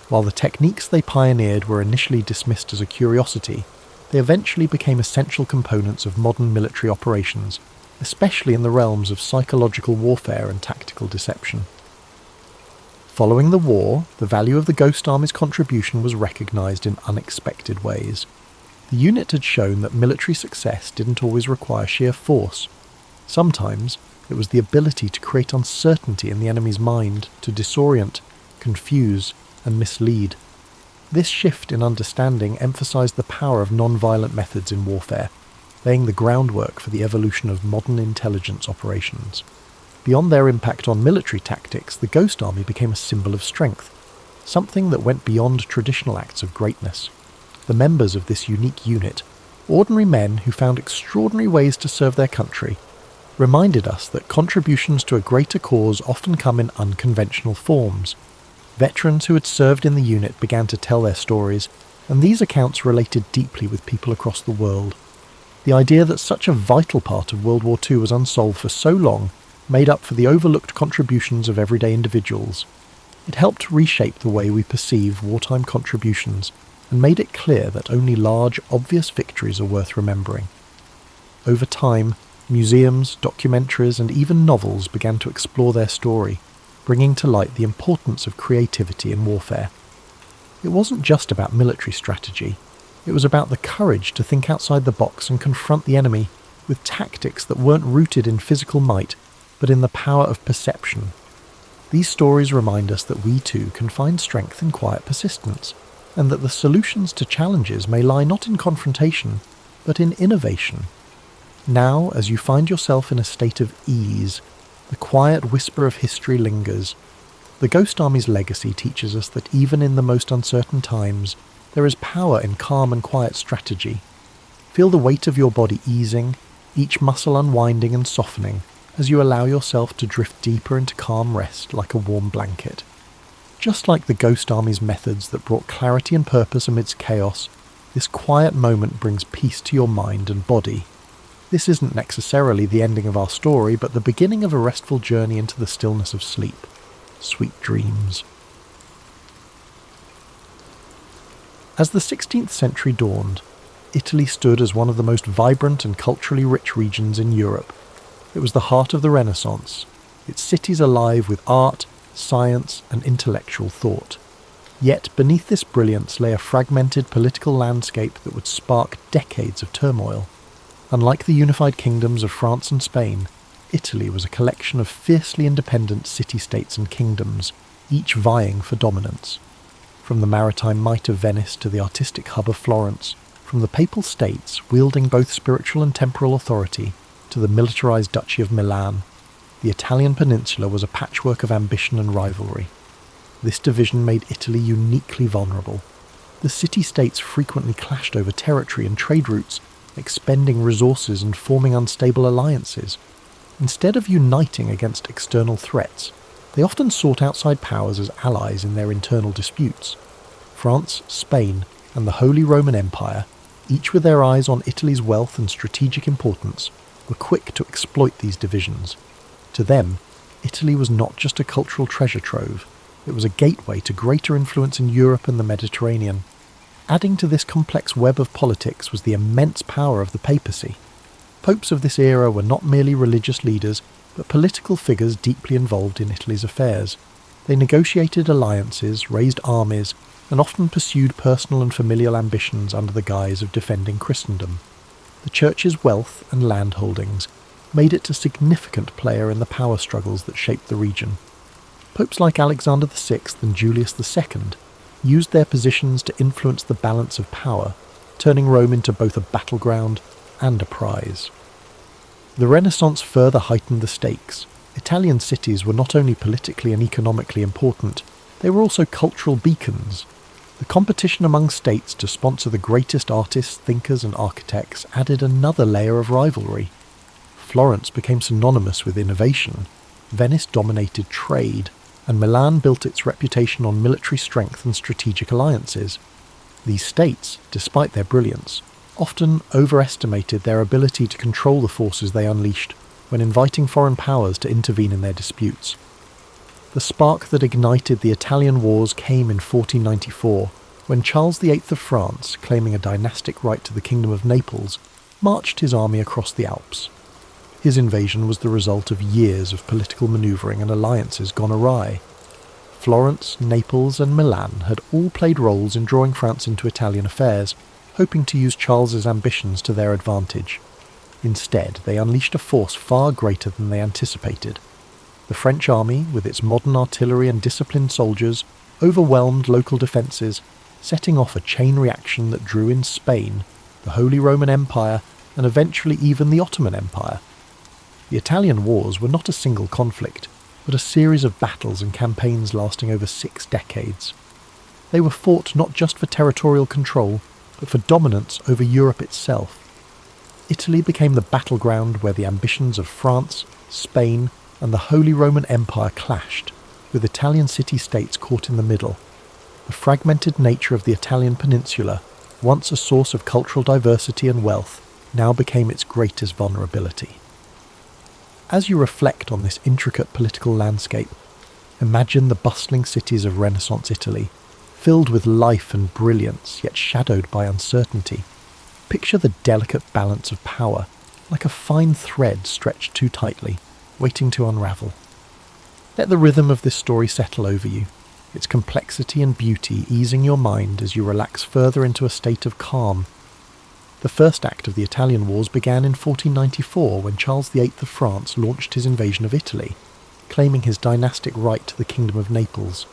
While the techniques they pioneered were initially dismissed as a curiosity, they eventually became essential components of modern military operations, especially in the realms of psychological warfare and tactical deception. Following the war, the value of the Ghost Army's contribution was recognised in unexpected ways. The unit had shown that military success didn't always require sheer force. Sometimes it was the ability to create uncertainty in the enemy's mind, to disorient, confuse, and mislead. This shift in understanding emphasised the power of non-violent methods in warfare, laying the groundwork for the evolution of modern intelligence operations. Beyond their impact on military tactics, the Ghost Army became a symbol of strength, something that went beyond traditional acts of greatness. The members of this unique unit, ordinary men who found extraordinary ways to serve their country, reminded us that contributions to a greater cause often come in unconventional forms. Veterans who had served in the unit began to tell their stories, and these accounts related deeply with people across the world. The idea that such a vital part of World War II was unsolved for so long made up for the overlooked contributions of everyday individuals. It helped reshape the way we perceive wartime contributions and made it clear that only large, obvious victories are worth remembering. Over time, museums, documentaries, and even novels began to explore their story, bringing to light the importance of creativity in warfare. It wasn't just about military strategy. It was about the courage to think outside the box and confront the enemy with tactics that weren't rooted in physical might, but in the power of perception. These stories remind us that we too can find strength in quiet persistence, and that the solutions to challenges may lie not in confrontation, but in innovation. Now, as you find yourself in a state of ease, the quiet whisper of history lingers. The Ghost Army's legacy teaches us that even in the most uncertain times, there is power in calm and quiet strategy. Feel the weight of your body easing, each muscle unwinding and softening, as you allow yourself to drift deeper into calm rest like a warm blanket. Just like the Ghost Army's methods that brought clarity and purpose amidst chaos, this quiet moment brings peace to your mind and body. This isn't necessarily the ending of our story, but the beginning of a restful journey into the stillness of sleep. Sweet dreams. As the 16th century dawned, Italy stood as one of the most vibrant and culturally rich regions in Europe. It was the heart of the Renaissance, its cities alive with art, science, and intellectual thought. Yet beneath this brilliance lay a fragmented political landscape that would spark decades of turmoil. Unlike the unified kingdoms of France and Spain, Italy was a collection of fiercely independent city-states and kingdoms, each vying for dominance. From the maritime might of Venice to the artistic hub of Florence, from the papal states wielding both spiritual and temporal authority, to the militarized Duchy of Milan, the Italian peninsula was a patchwork of ambition and rivalry. This division made Italy uniquely vulnerable. The city-states frequently clashed over territory and trade routes, expending resources and forming unstable alliances. Instead of uniting against external threats, they often sought outside powers as allies in their internal disputes. France, Spain, and the Holy Roman Empire, each with their eyes on Italy's wealth and strategic importance, were quick to exploit these divisions. To them, Italy was not just a cultural treasure trove, it was a gateway to greater influence in Europe and the Mediterranean. Adding to this complex web of politics was the immense power of the papacy. Popes of this era were not merely religious leaders, but political figures deeply involved in Italy's affairs. They negotiated alliances, raised armies, and often pursued personal and familial ambitions under the guise of defending Christendom. The Church's wealth and land holdings made it a significant player in the power struggles that shaped the region. Popes like Alexander VI and Julius II used their positions to influence the balance of power, turning Rome into both a battleground and a prize. The Renaissance further heightened the stakes. Italian cities were not only politically and economically important, they were also cultural beacons. The competition among states to sponsor the greatest artists, thinkers, and architects added another layer of rivalry. Florence became synonymous with innovation, Venice dominated trade, and Milan built its reputation on military strength and strategic alliances. These states, despite their brilliance, often overestimated their ability to control the forces they unleashed when inviting foreign powers to intervene in their disputes. The spark that ignited the Italian wars came in 1494, when Charles VIII of France, claiming a dynastic right to the Kingdom of Naples, marched his army across the Alps. His invasion was the result of years of political manoeuvring and alliances gone awry. Florence, Naples and Milan had all played roles in drawing France into Italian affairs, hoping to use Charles's ambitions to their advantage. Instead, they unleashed a force far greater than they anticipated. The French army, with its modern artillery and disciplined soldiers, overwhelmed local defences, setting off a chain reaction that drew in Spain, the Holy Roman Empire, and eventually even the Ottoman Empire. The Italian wars were not a single conflict, but a series of battles and campaigns lasting over 6 decades. They were fought not just for territorial control, but for dominance over Europe itself. Italy became the battleground where the ambitions of France, Spain, and the Holy Roman Empire clashed, with Italian city-states caught in the middle. The fragmented nature of the Italian peninsula, once a source of cultural diversity and wealth, now became its greatest vulnerability. As you reflect on this intricate political landscape, imagine the bustling cities of Renaissance Italy, filled with life and brilliance, yet shadowed by uncertainty. Picture the delicate balance of power, like a fine thread stretched too tightly, waiting to unravel. Let the rhythm of this story settle over you, its complexity and beauty easing your mind as you relax further into a state of calm. The first act of the Italian Wars began in 1494 when Charles VIII of France launched his invasion of Italy, claiming his dynastic right to the Kingdom of Naples.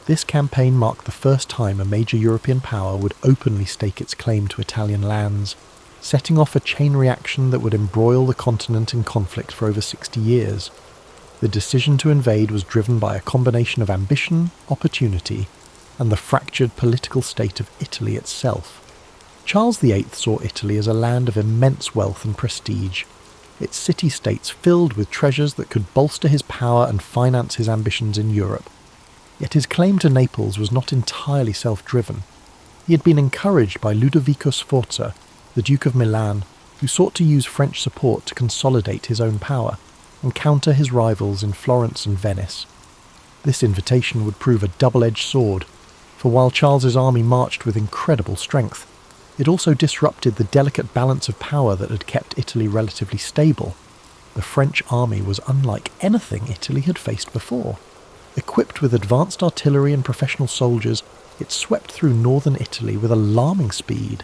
This campaign marked the first time a major European power would openly stake its claim to Italian lands, setting off a chain reaction that would embroil the continent in conflict for over 60 years. The decision to invade was driven by a combination of ambition, opportunity, and the fractured political state of Italy itself. Charles VIII saw Italy as a land of immense wealth and prestige, its city-states filled with treasures that could bolster his power and finance his ambitions in Europe. Yet his claim to Naples was not entirely self-driven. He had been encouraged by Ludovico Sforza, the Duke of Milan, who sought to use French support to consolidate his own power and counter his rivals in Florence and Venice. This invitation would prove a double-edged sword, for while Charles's army marched with incredible strength, it also disrupted the delicate balance of power that had kept Italy relatively stable. The French army was unlike anything Italy had faced before. Equipped with advanced artillery and professional soldiers, it swept through northern Italy with alarming speed.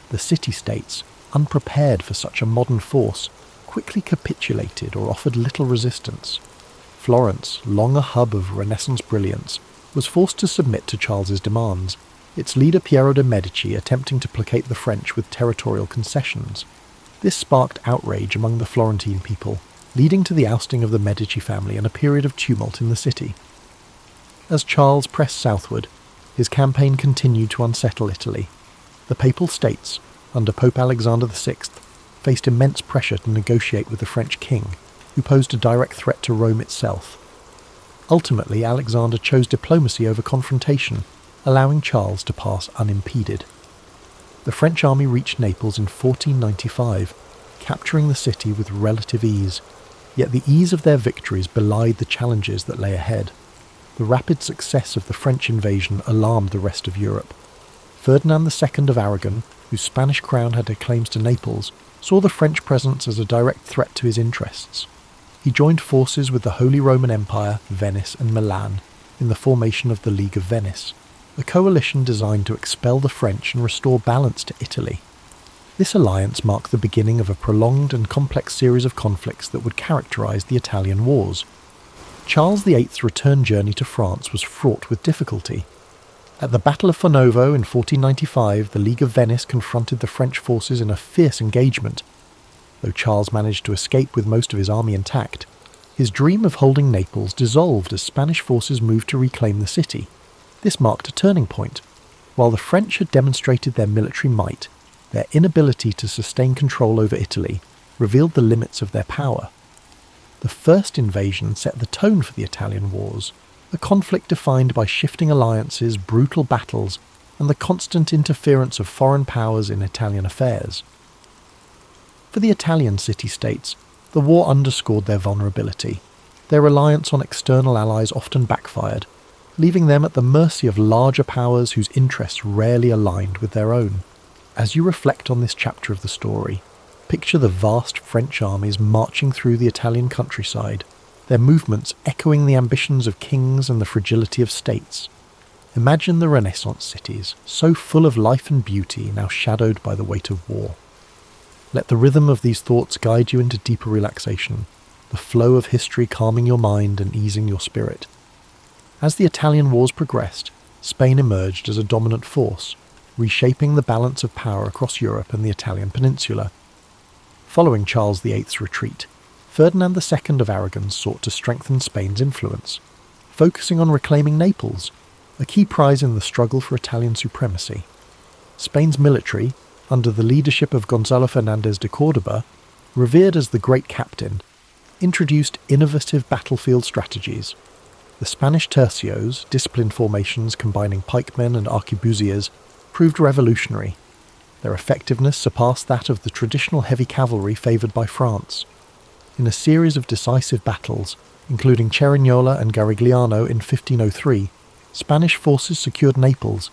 The city-states, unprepared for such a modern force, quickly capitulated or offered little resistance. Florence, long a hub of Renaissance brilliance, was forced to submit to Charles's demands, its leader Piero de' Medici attempting to placate the French with territorial concessions. This sparked outrage among the Florentine people, leading to the ousting of the Medici family and a period of tumult in the city. As Charles pressed southward, his campaign continued to unsettle Italy. The Papal States, under Pope Alexander VI, faced immense pressure to negotiate with the French king, who posed a direct threat to Rome itself. Ultimately, Alexander chose diplomacy over confrontation, allowing Charles to pass unimpeded. The French army reached Naples in 1495, capturing the city with relative ease. Yet the ease of their victories belied the challenges that lay ahead. The rapid success of the French invasion alarmed the rest of Europe. Ferdinand II of Aragon, whose Spanish crown had claims to Naples, saw the French presence as a direct threat to his interests. He joined forces with the Holy Roman Empire, Venice and Milan in the formation of the League of Venice, a coalition designed to expel the French and restore balance to Italy. This alliance marked the beginning of a prolonged and complex series of conflicts that would characterize the Italian Wars. Charles VIII's return journey to France was fraught with difficulty. At the Battle of Fornovo in 1495, the League of Venice confronted the French forces in a fierce engagement. Though Charles managed to escape with most of his army intact, his dream of holding Naples dissolved as Spanish forces moved to reclaim the city. This marked a turning point. While the French had demonstrated their military might, their inability to sustain control over Italy revealed the limits of their power. The first invasion set the tone for the Italian Wars, a conflict defined by shifting alliances, brutal battles, and the constant interference of foreign powers in Italian affairs. For the Italian city-states, the war underscored their vulnerability. Their reliance on external allies often backfired, leaving them at the mercy of larger powers whose interests rarely aligned with their own. As you reflect on this chapter of the story, picture the vast French armies marching through the Italian countryside, their movements echoing the ambitions of kings and the fragility of states. Imagine the Renaissance cities, so full of life and beauty, now shadowed by the weight of war. Let the rhythm of these thoughts guide you into deeper relaxation, the flow of history calming your mind and easing your spirit. As the Italian wars progressed, Spain emerged as a dominant force, reshaping the balance of power across Europe and the Italian peninsula. Following Charles VIII's retreat, Ferdinand II of Aragon sought to strengthen Spain's influence, focusing on reclaiming Naples, a key prize in the struggle for Italian supremacy. Spain's military, under the leadership of Gonzalo Fernández de Córdoba, revered as the Great Captain, introduced innovative battlefield strategies. The Spanish tercios, disciplined formations combining pikemen and arquebusiers, proved revolutionary. Their effectiveness surpassed that of the traditional heavy cavalry favoured by France. In a series of decisive battles, including Cerignola and Garigliano in 1503, Spanish forces secured Naples.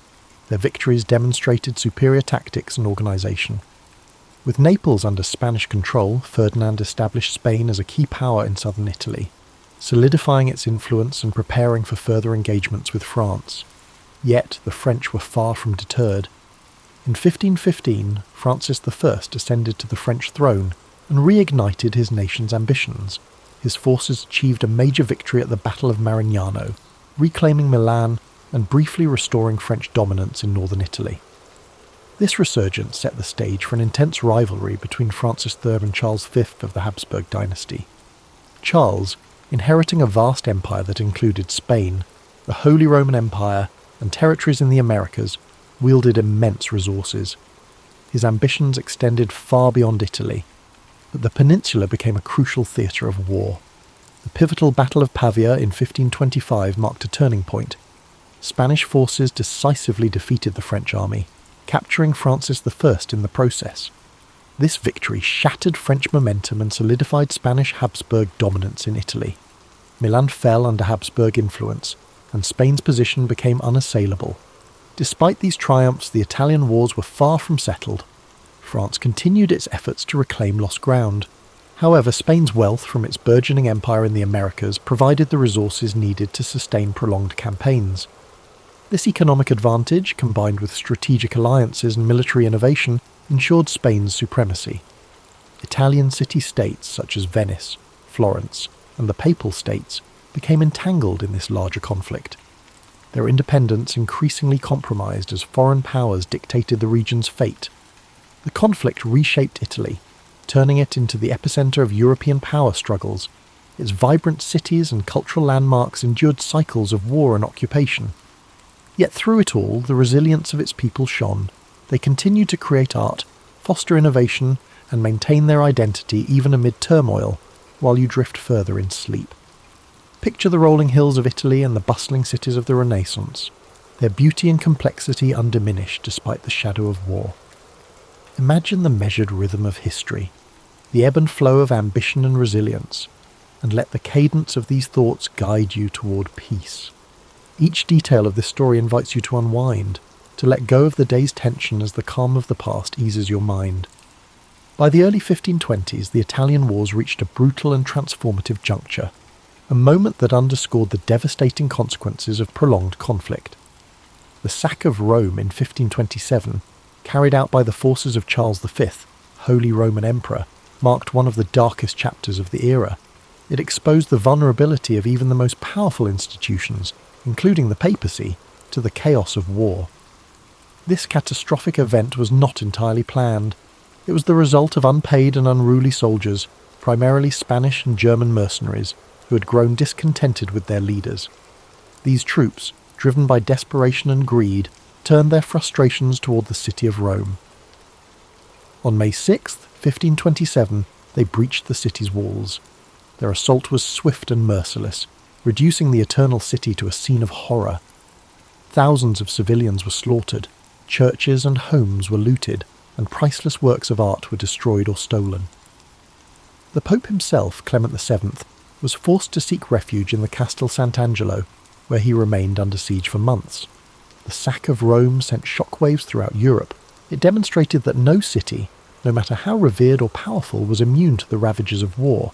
Their victories demonstrated superior tactics and organisation. With Naples under Spanish control, Ferdinand established Spain as a key power in southern Italy, solidifying its influence and preparing for further engagements with France. Yet the French were far from deterred. In 1515, Francis I ascended to the French throne and reignited his nation's ambitions. His forces achieved a major victory at the Battle of Marignano, reclaiming Milan and briefly restoring French dominance in northern Italy. This resurgence set the stage for an intense rivalry between Francis III and Charles V of the Habsburg dynasty. Charles, inheriting a vast empire that included Spain, the Holy Roman Empire, and territories in the Americas, wielded immense resources. His ambitions extended far beyond Italy, but the peninsula became a crucial theatre of war. The pivotal Battle of Pavia in 1525 marked a turning point. Spanish forces decisively defeated the French army, capturing Francis I in the process. This victory shattered French momentum and solidified Spanish Habsburg dominance in Italy. Milan fell under Habsburg influence, and Spain's position became unassailable. Despite these triumphs, the Italian wars were far from settled. France continued its efforts to reclaim lost ground. However, Spain's wealth from its burgeoning empire in the Americas provided the resources needed to sustain prolonged campaigns. This economic advantage, combined with strategic alliances and military innovation, ensured Spain's supremacy. Italian city-states such as Venice, Florence, and the Papal States became entangled in this larger conflict. Their independence increasingly compromised as foreign powers dictated the region's fate. The conflict reshaped Italy, turning it into the epicenter of European power struggles. Its vibrant cities and cultural landmarks endured cycles of war and occupation. Yet through it all, the resilience of its people shone. They continued to create art, foster innovation, and maintain their identity even amid turmoil, while you drift further in sleep. Picture the rolling hills of Italy and the bustling cities of the Renaissance, their beauty and complexity undiminished despite the shadow of war. Imagine the measured rhythm of history, the ebb and flow of ambition and resilience, and let the cadence of these thoughts guide you toward peace. Each detail of this story invites you to unwind, to let go of the day's tension as the calm of the past eases your mind. By the early 1520s, the Italian wars reached a brutal and transformative juncture, a moment that underscored the devastating consequences of prolonged conflict. The sack of Rome in 1527, carried out by the forces of Charles V, Holy Roman Emperor, marked one of the darkest chapters of the era. It exposed the vulnerability of even the most powerful institutions, including the papacy, to the chaos of war. This catastrophic event was not entirely planned. It was the result of unpaid and unruly soldiers, primarily Spanish and German mercenaries, who had grown discontented with their leaders. These troops, driven by desperation and greed, turned their frustrations toward the city of Rome. On May 6, 1527, they breached the city's walls. Their assault was swift and merciless, reducing the eternal city to a scene of horror. Thousands of civilians were slaughtered, churches and homes were looted, and priceless works of art were destroyed or stolen. The Pope himself, Clement VII, was forced to seek refuge in the Castel Sant'Angelo, where he remained under siege for months. The sack of Rome sent shockwaves throughout Europe. It demonstrated that no city, no matter how revered or powerful, was immune to the ravages of war.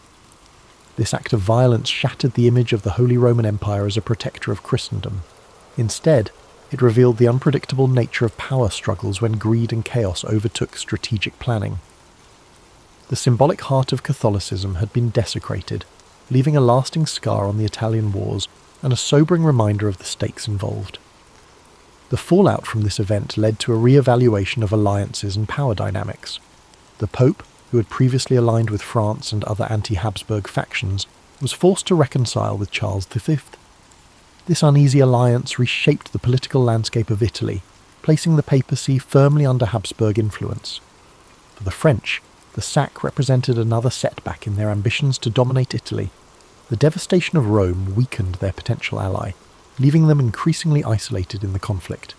This act of violence shattered the image of the Holy Roman Empire as a protector of Christendom. Instead, it revealed the unpredictable nature of power struggles when greed and chaos overtook strategic planning. The symbolic heart of Catholicism had been desecrated, leaving a lasting scar on the Italian wars and a sobering reminder of the stakes involved. The fallout from this event led to a re-evaluation of alliances and power dynamics. The Pope, who had previously aligned with France and other anti-Habsburg factions, was forced to reconcile with Charles V. This uneasy alliance reshaped the political landscape of Italy, placing the papacy firmly under Habsburg influence. For the French, the sack represented another setback in their ambitions to dominate Italy. The devastation of Rome weakened their potential ally, leaving them increasingly isolated in the conflict.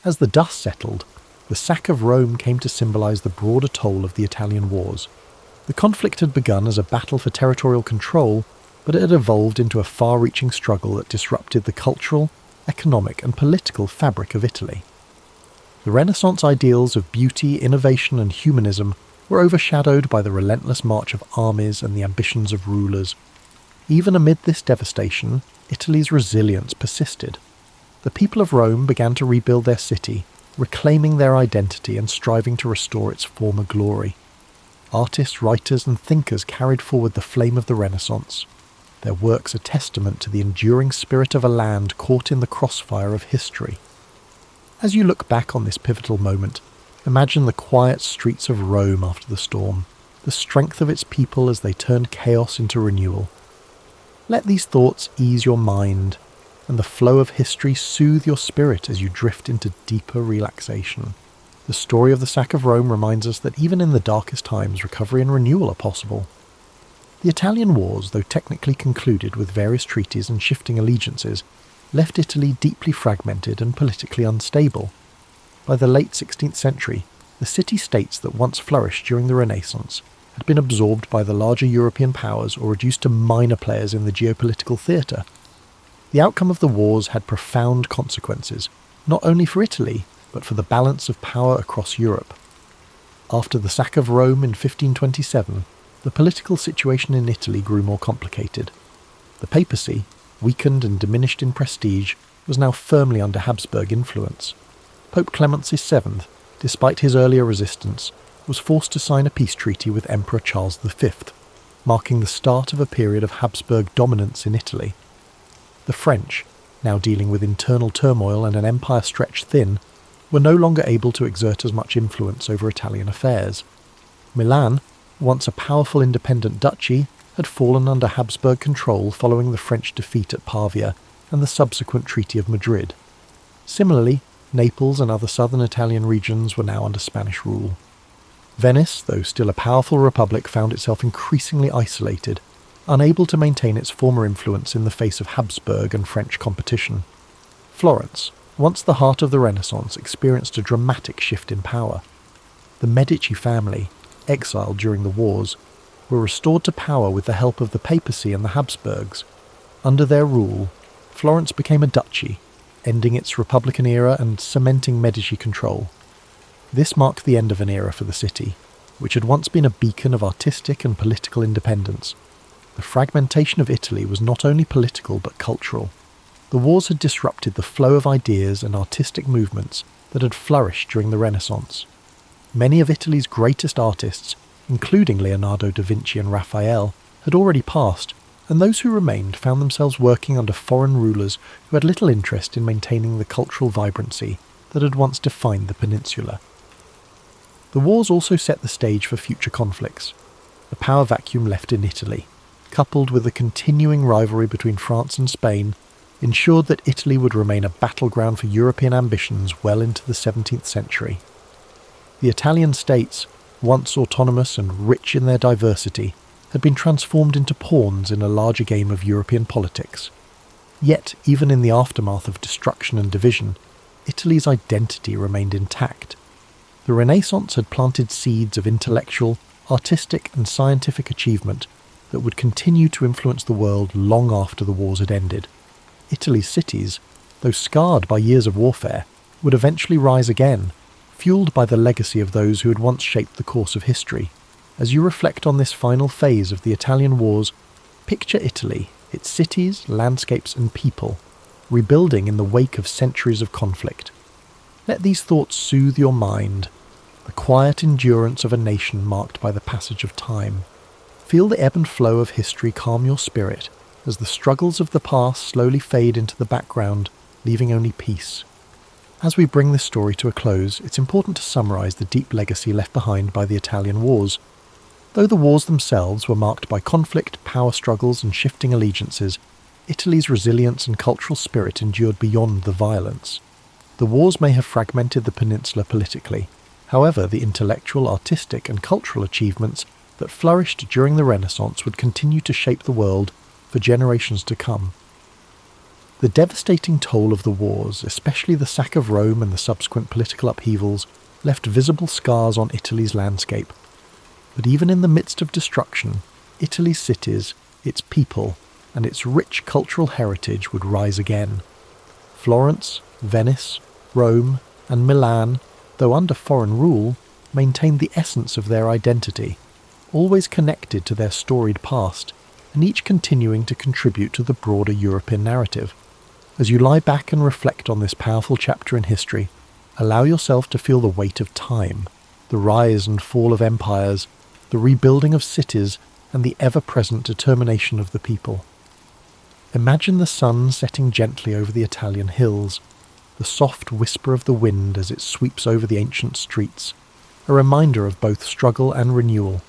As the dust settled, the sack of Rome came to symbolize the broader toll of the Italian wars. The conflict had begun as a battle for territorial control, but it had evolved into a far-reaching struggle that disrupted the cultural, economic and political fabric of Italy. The Renaissance ideals of beauty, innovation and humanism were overshadowed by the relentless march of armies and the ambitions of rulers. Even amid this devastation, Italy's resilience persisted. The people of Rome began to rebuild their city, reclaiming their identity and striving to restore its former glory. Artists, writers and thinkers carried forward the flame of the Renaissance, their works a testament to the enduring spirit of a land caught in the crossfire of history. As you look back on this pivotal moment, imagine the quiet streets of Rome after the storm, the strength of its people as they turned chaos into renewal. Let these thoughts ease your mind, and the flow of history soothe your spirit as you drift into deeper relaxation. The story of the sack of Rome reminds us that even in the darkest times, recovery and renewal are possible. The Italian wars, though technically concluded with various treaties and shifting allegiances, left Italy deeply fragmented and politically unstable. By the late 16th century, the city-states that once flourished during the Renaissance had been absorbed by the larger European powers or reduced to minor players in the geopolitical theatre. The outcome of the wars had profound consequences, not only for Italy, but for the balance of power across Europe. After the sack of Rome in 1527, the political situation in Italy grew more complicated. The papacy, weakened and diminished in prestige, was now firmly under Habsburg influence. Pope Clement VII, despite his earlier resistance, was forced to sign a peace treaty with Emperor Charles V, marking the start of a period of Habsburg dominance in Italy. The French, now dealing with internal turmoil and an empire stretched thin, were no longer able to exert as much influence over Italian affairs. Milan, once a powerful independent duchy, had fallen under Habsburg control following the French defeat at Pavia and the subsequent Treaty of Madrid. Similarly, Naples and other southern Italian regions were now under Spanish rule. Venice, though still a powerful republic, found itself increasingly isolated, unable to maintain its former influence in the face of Habsburg and French competition. Florence, once the heart of the Renaissance, experienced a dramatic shift in power. The Medici family, exiled during the wars, were restored to power with the help of the papacy and the Habsburgs. Under their rule, Florence became a duchy, ending its Republican era and cementing Medici control. This marked the end of an era for the city, which had once been a beacon of artistic and political independence. The fragmentation of Italy was not only political but cultural. The wars had disrupted the flow of ideas and artistic movements that had flourished during the Renaissance. Many of Italy's greatest artists, including Leonardo da Vinci and Raphael, had already passed, and those who remained found themselves working under foreign rulers who had little interest in maintaining the cultural vibrancy that had once defined the peninsula. The wars also set the stage for future conflicts. The power vacuum left in Italy, coupled with the continuing rivalry between France and Spain, ensured that Italy would remain a battleground for European ambitions well into the 17th century. The Italian states, once autonomous and rich in their diversity, had been transformed into pawns in a larger game of European politics. Yet, even in the aftermath of destruction and division, Italy's identity remained intact. The Renaissance had planted seeds of intellectual, artistic and scientific achievement that would continue to influence the world long after the wars had ended. Italy's cities, though scarred by years of warfare, would eventually rise again, fueled by the legacy of those who had once shaped the course of history. As you reflect on this final phase of the Italian wars, picture Italy, its cities, landscapes and people, rebuilding in the wake of centuries of conflict. Let these thoughts soothe your mind, the quiet endurance of a nation marked by the passage of time. Feel the ebb and flow of history calm your spirit as the struggles of the past slowly fade into the background, leaving only peace. As we bring this story to a close, it's important to summarise the deep legacy left behind by the Italian wars. Though the wars themselves were marked by conflict, power struggles and shifting allegiances, Italy's resilience and cultural spirit endured beyond the violence. The wars may have fragmented the peninsula politically. However, the intellectual, artistic and cultural achievements that flourished during the Renaissance would continue to shape the world for generations to come. The devastating toll of the wars, especially the sack of Rome and the subsequent political upheavals, left visible scars on Italy's landscape. But even in the midst of destruction, Italy's cities, its people, and its rich cultural heritage would rise again. Florence, Venice, Rome, and Milan, though under foreign rule, maintained the essence of their identity, always connected to their storied past, and each continuing to contribute to the broader European narrative. As you lie back and reflect on this powerful chapter in history, allow yourself to feel the weight of time, the rise and fall of empires, the rebuilding of cities, and the ever-present determination of the people. Imagine the sun setting gently over the Italian hills, the soft whisper of the wind as it sweeps over the ancient streets, a reminder of both struggle and renewal.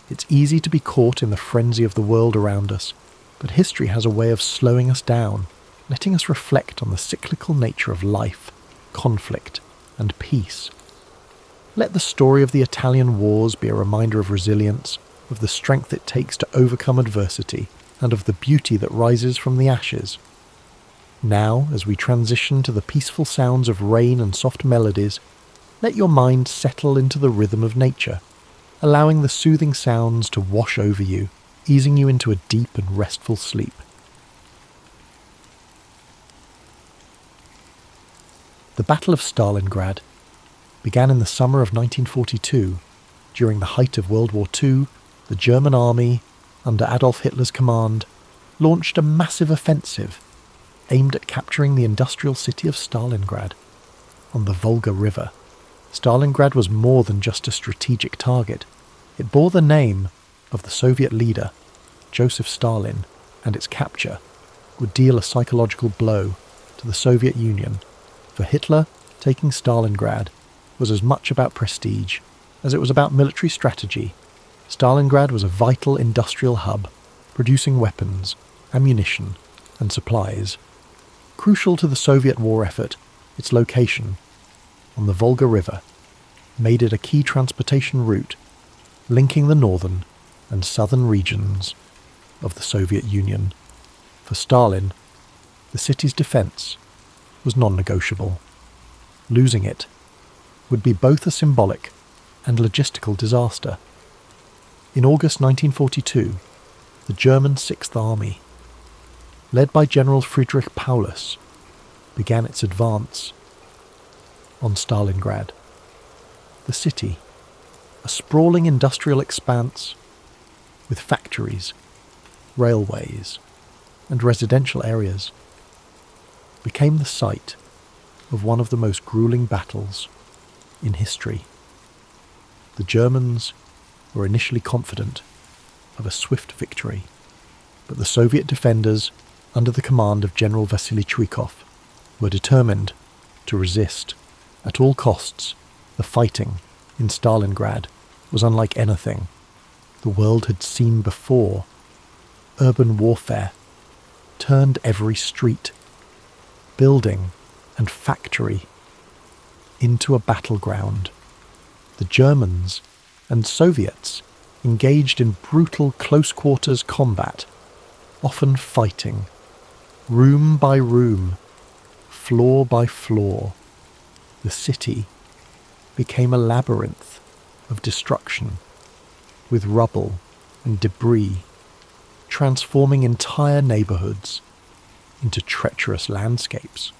It's easy to be caught in the frenzy of the world around us, but history has a way of slowing us down, letting us reflect on the cyclical nature of life, conflict, and peace. Let the story of the Italian wars be a reminder of resilience, of the strength it takes to overcome adversity, and of the beauty that rises from the ashes. Now, as we transition to the peaceful sounds of rain and soft melodies, let your mind settle into the rhythm of nature, allowing the soothing sounds to wash over you, easing you into a deep and restful sleep. The Battle of Stalingrad began in the summer of 1942. During the height of World War II, the German army, under Adolf Hitler's command, launched a massive offensive aimed at capturing the industrial city of Stalingrad on the Volga River. Stalingrad was more than just a strategic target. It bore the name of the Soviet leader, Joseph Stalin, and its capture would deal a psychological blow to the Soviet Union. For Hitler, taking Stalingrad was as much about prestige as it was about military strategy. Stalingrad was a vital industrial hub, producing weapons, ammunition, and supplies. Crucial to the Soviet war effort, its location on the Volga River made it a key transportation route linking the northern and southern regions of the Soviet Union. For Stalin, the city's defense was non-negotiable. Losing it would be both a symbolic and logistical disaster. In August 1942, the German Sixth Army, led by General Friedrich Paulus, began its advance on Stalingrad. The city, a sprawling industrial expanse with factories, railways, and residential areas, became the site of one of the most grueling battles in history. The Germans were initially confident of a swift victory, but the Soviet defenders, under the command of General Vasily Chuikov, were determined to resist. At all costs, the fighting in Stalingrad was unlike anything the world had seen before. Urban warfare turned every street, building, and factory into a battleground. The Germans and Soviets engaged in brutal close-quarters combat, often fighting, room by room, floor by floor. The city became a labyrinth of destruction, with rubble and debris transforming entire neighborhoods into treacherous landscapes.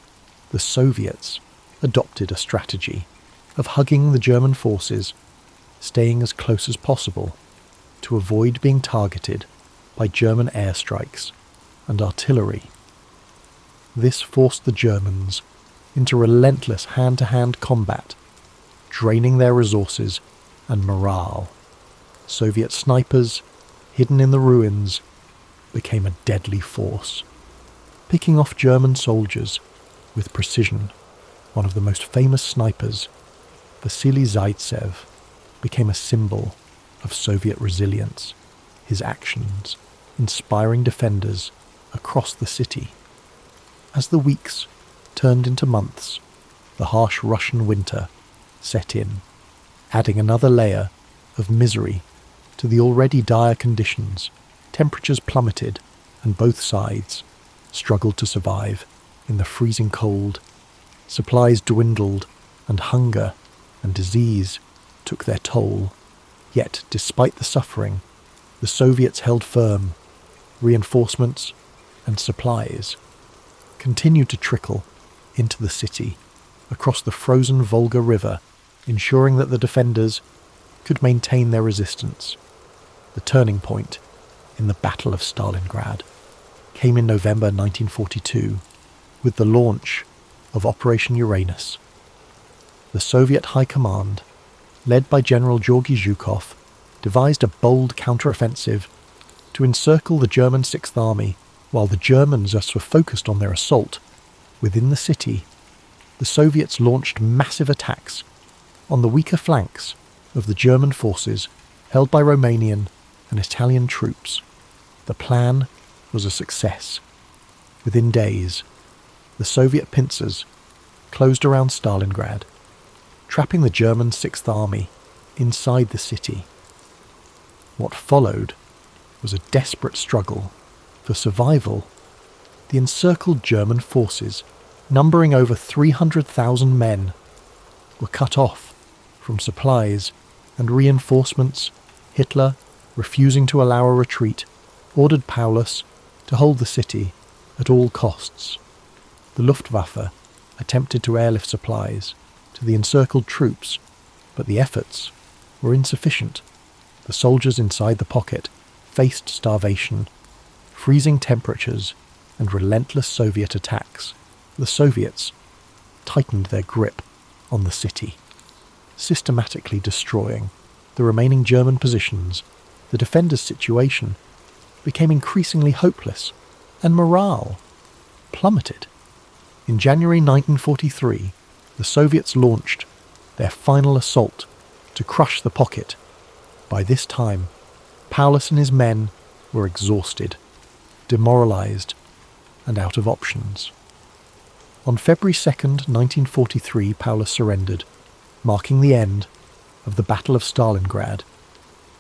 The Soviets adopted a strategy of hugging the German forces, staying as close as possible, to avoid being targeted by German airstrikes and artillery. This forced the Germans into relentless hand-to-hand combat, draining their resources and morale. Soviet snipers, hidden in the ruins, became a deadly force, picking off German soldiers with precision. One of the most famous snipers, Vasily Zaitsev, became a symbol of Soviet resilience, his actions inspiring defenders across the city. As the weeks turned into months, the harsh Russian winter set in, adding another layer of misery to the already dire conditions. Temperatures plummeted, and both sides struggled to survive in the freezing cold. Supplies dwindled, and hunger and disease took their toll. Yet, despite the suffering, the Soviets held firm. Reinforcements and supplies continued to trickle into the city across the frozen Volga River, ensuring that the defenders could maintain their resistance. The turning point in the Battle of Stalingrad came in November 1942 with the launch of Operation Uranus. The Soviet High Command, led by General Georgy Zhukov, devised a bold counteroffensive to encircle the German Sixth Army. While the Germans were focused on their assault within the city, the Soviets launched massive attacks on the weaker flanks of the German forces held by Romanian and Italian troops. The plan was a success. Within days, the Soviet pincers closed around Stalingrad, trapping the German Sixth Army inside the city. What followed was a desperate struggle for survival. The encircled German forces, numbering over 300,000 men, were cut off from supplies and reinforcements. Hitler, refusing to allow a retreat, ordered Paulus to hold the city at all costs. The Luftwaffe attempted to airlift supplies to the encircled troops, but the efforts were insufficient. The soldiers inside the pocket faced starvation, freezing temperatures, and relentless Soviet attacks. The Soviets tightened their grip on the city, systematically destroying the remaining German positions. The defenders' situation became increasingly hopeless, and morale plummeted. In January 1943, the Soviets launched their final assault to crush the pocket. By this time, Paulus and his men were exhausted, demoralized, and out of options. On February 2nd, 1943, Paulus surrendered, marking the end of the Battle of Stalingrad.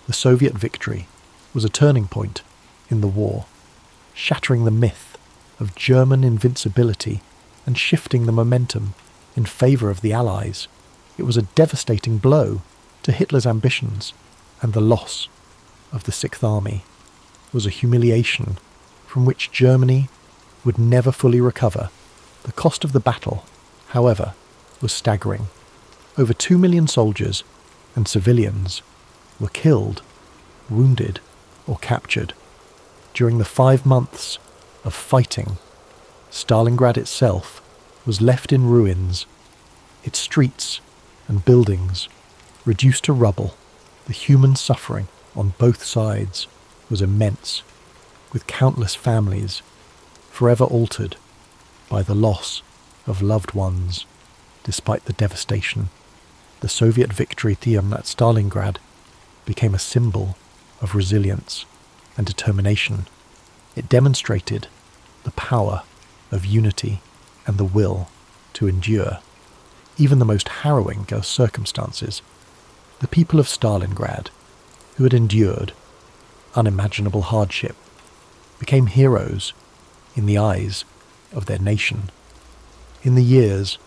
The Soviet victory was a turning point in the war, shattering the myth of German invincibility and shifting the momentum in favor of the Allies. It was a devastating blow to Hitler's ambitions, and the loss of the Sixth Army was a humiliation from which Germany would never fully recover. The cost of the battle, however, was staggering. Over 2 million soldiers and civilians were killed, wounded, or captured. During the 5 months of fighting, Stalingrad itself was left in ruins, its streets and buildings reduced to rubble. The human suffering on both sides was immense, with countless families forever altered by the loss of loved ones. Despite the devastation, the Soviet victory at Stalingrad became a symbol of resilience and determination. It demonstrated the power of unity and the will to endure. Even the most harrowing of circumstances, the people of Stalingrad, who had endured unimaginable hardship, became heroes in the eyes of their nation. In the years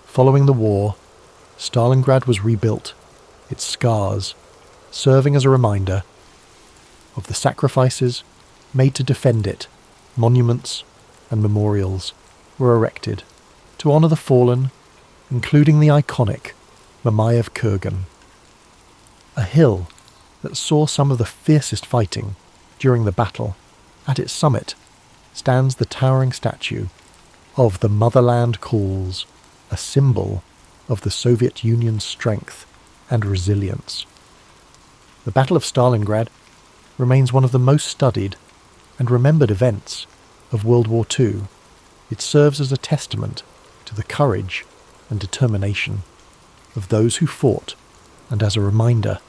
following the war, Stalingrad was rebuilt, its scars serving as a reminder of the sacrifices made to defend it. Monuments and memorials were erected to honor the fallen, including the iconic Mamayev Kurgan, a hill that saw some of the fiercest fighting during the battle. At its summit stands the towering statue of the Motherland Calls, a symbol of the Soviet Union's strength and resilience. The Battle of Stalingrad remains one of the most studied and remembered events of World War II. It serves as a testament to the courage and determination of those who fought, and as a reminder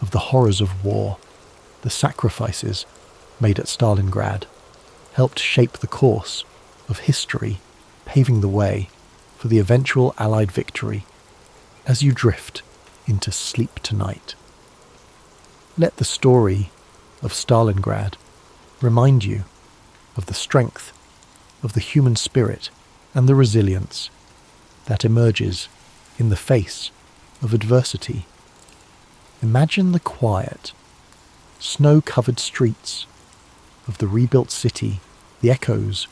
of the horrors of war. The sacrifices made at Stalingrad helped shape the course of history, paving the way for the eventual Allied victory. As you drift into sleep tonight, let the story of Stalingrad remind you of the strength of the human spirit and the resilience that emerges in the face of adversity. Imagine the quiet, snow-covered streets of the rebuilt city, the echoes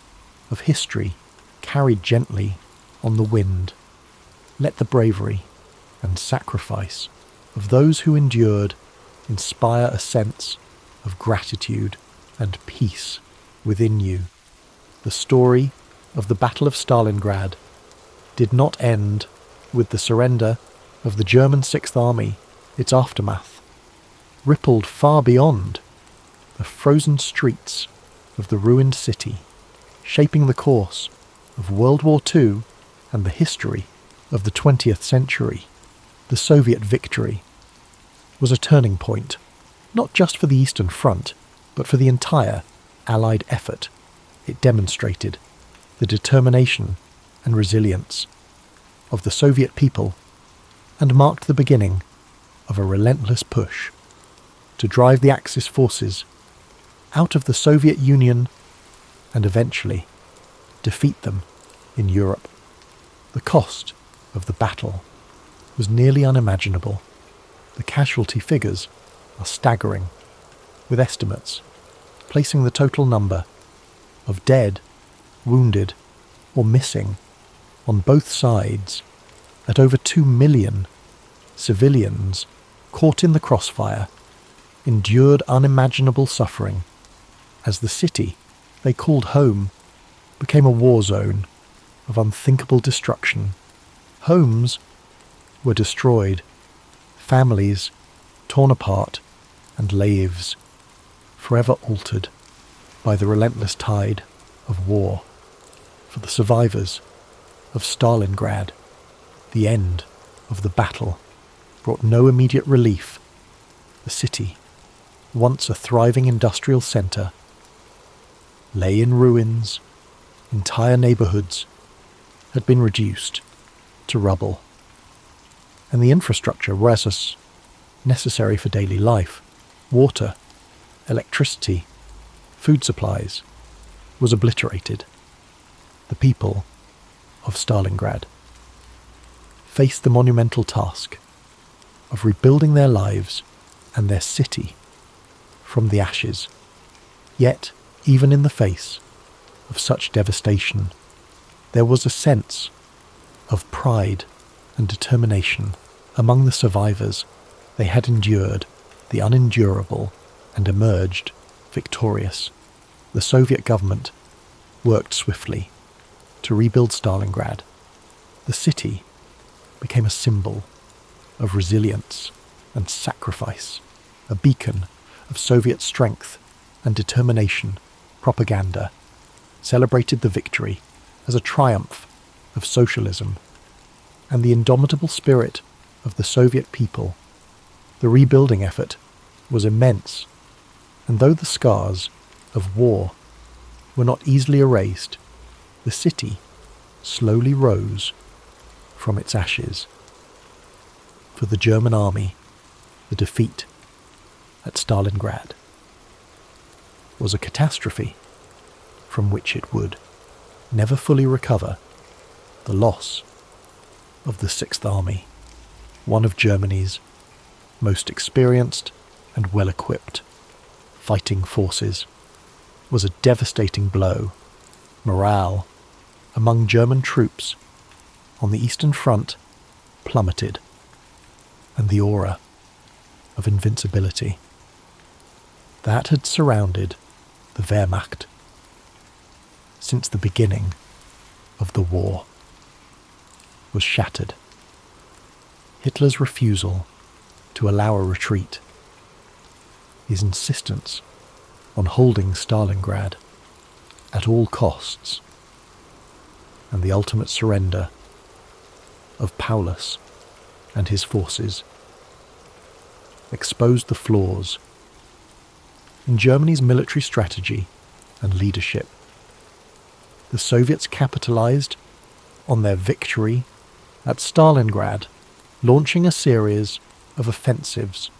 of history carried gently on the wind. Let the bravery and sacrifice of those who endured inspire a sense of gratitude and peace within you. The story of the Battle of Stalingrad did not end with the surrender of the German Sixth Army. Its aftermath rippled far beyond the frozen streets of the ruined city, shaping the course of World War II and the history of the 20th century. The Soviet victory was a turning point, not just for the Eastern Front, but for the entire Allied effort. It demonstrated the determination and resilience of the Soviet people and marked the beginning of a relentless push to drive the Axis forces out of the Soviet Union and eventually defeat them in Europe. The cost of the battle was nearly unimaginable. The casualty figures are staggering, with estimates placing the total number of dead, wounded, or missing on both sides at over 2 million. Civilians caught in the crossfire endured unimaginable suffering as the city they called home became a war zone of unthinkable destruction. Homes were destroyed, families torn apart, and lives forever altered by the relentless tide of war. For the survivors of Stalingrad, the end of the battle brought no immediate relief. The city, once a thriving industrial centre, lay in ruins. Entire neighbourhoods had been reduced to rubble, and the infrastructure was necessary for daily life, water, electricity, food supplies, was obliterated. The people of Stalingrad faced the monumental task of rebuilding their lives and their city from the ashes. Yet, even in the face of such devastation, there was a sense of pride and determination among the survivors. They had endured the unendurable and emerged victorious. The Soviet government worked swiftly to rebuild Stalingrad. The city became a symbol of resilience and sacrifice, a beacon of Soviet strength and determination. Propaganda celebrated the victory as a triumph of socialism and the indomitable spirit of the Soviet people. The rebuilding effort was immense, and though the scars of war were not easily erased, the city slowly rose from its ashes. For the German army, the defeat at Stalingrad was a catastrophe from which it would never fully recover. The loss of the Sixth Army, one of Germany's most experienced and well-equipped fighting forces, was a devastating blow. Morale among German troops on the Eastern Front plummeted, and the aura of invincibility that had surrounded the Wehrmacht since the beginning of the war was shattered. Hitler's refusal to allow a retreat, his insistence on holding Stalingrad at all costs, and the ultimate surrender of Paulus and his forces exposed the flaws in Germany's military strategy and leadership. The Soviets capitalized on their victory at Stalingrad, launching a series of offensives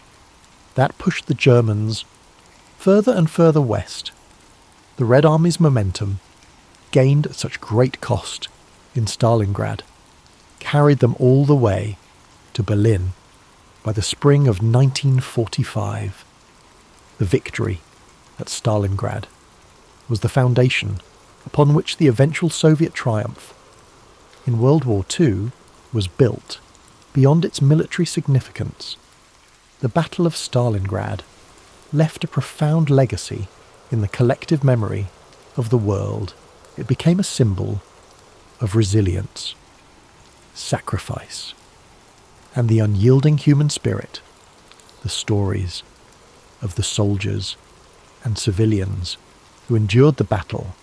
that pushed the Germans further and further west. The Red Army's momentum, gained at such great cost in Stalingrad, carried them all the way to Berlin by the spring of 1945. The victory at Stalingrad was the foundation upon which the eventual Soviet triumph in World War II was built. Beyond its military significance, the Battle of Stalingrad left a profound legacy in the collective memory of the world. It became a symbol of resilience, sacrifice, and the unyielding human spirit. The stories of the soldiers and civilians who endured the battle,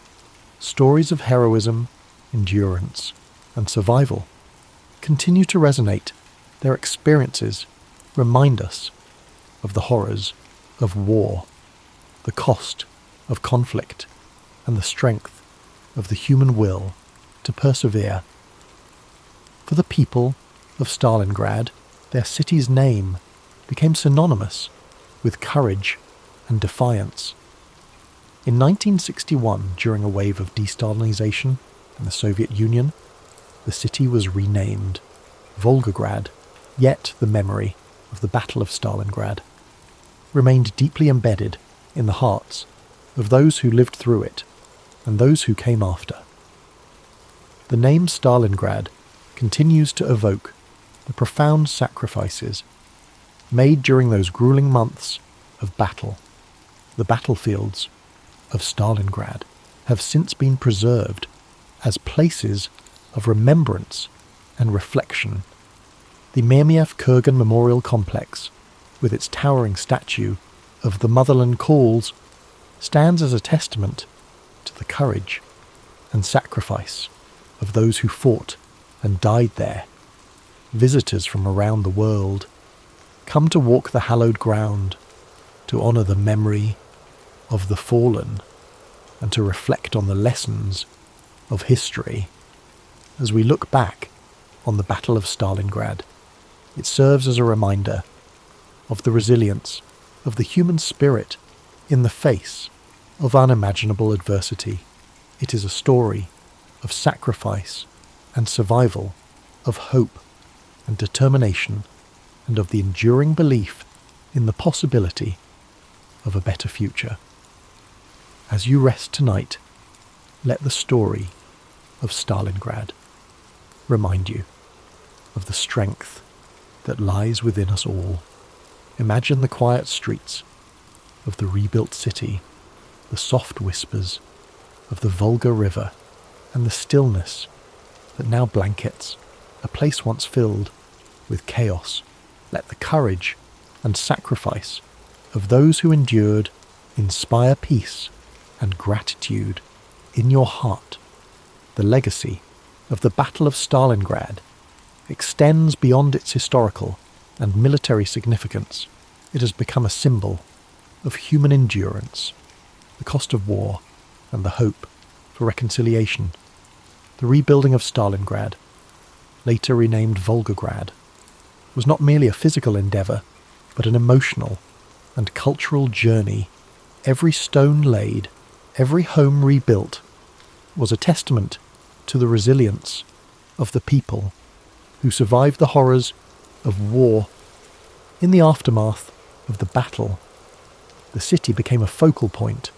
stories of heroism, endurance, and survival, continue to resonate. Their experiences remind us of the horrors of war, the cost of conflict, and the strength of the human will to persevere. For the people of Stalingrad, their city's name became synonymous with courage and defiance. In 1961, during a wave of de-Stalinization in the Soviet Union, the city was renamed Volgograd, yet the memory of the Battle of Stalingrad remained deeply embedded in the hearts of those who lived through it and those who came after. The name Stalingrad continues to evoke the profound sacrifices made during those grueling months of battle. The battlefields of Stalingrad have since been preserved as places of remembrance and reflection. The Myrmiev Kurgan Memorial Complex, with its towering statue of the Motherland Calls, stands as a testament to the courage and sacrifice of those who fought and died there. Visitors from around the world come to walk the hallowed ground, to honour the memory of the fallen, and to reflect on the lessons of history. As we look back on the Battle of Stalingrad, it serves as a reminder of the resilience of the human spirit in the face of unimaginable adversity. It is a story of sacrifice and survival, of hope and determination, and of the enduring belief in the possibility of a better future. As you rest tonight, let the story of Stalingrad remind you of the strength that lies within us all. Imagine the quiet streets of the rebuilt city, the soft whispers of the Volga River, and the stillness that now blankets a place once filled with chaos. Let the courage and sacrifice of those who endured inspire peace and gratitude in your heart. The legacy of the Battle of Stalingrad extends beyond its historical and military significance. It has become a symbol of human endurance, the cost of war, and the hope for reconciliation. The rebuilding of Stalingrad, later renamed Volgograd, was not merely a physical endeavour, but an emotional and cultural journey. Every stone laid, every home rebuilt, was a testament to the resilience of the people who survived the horrors of war. In the aftermath of the battle, the city became a focal point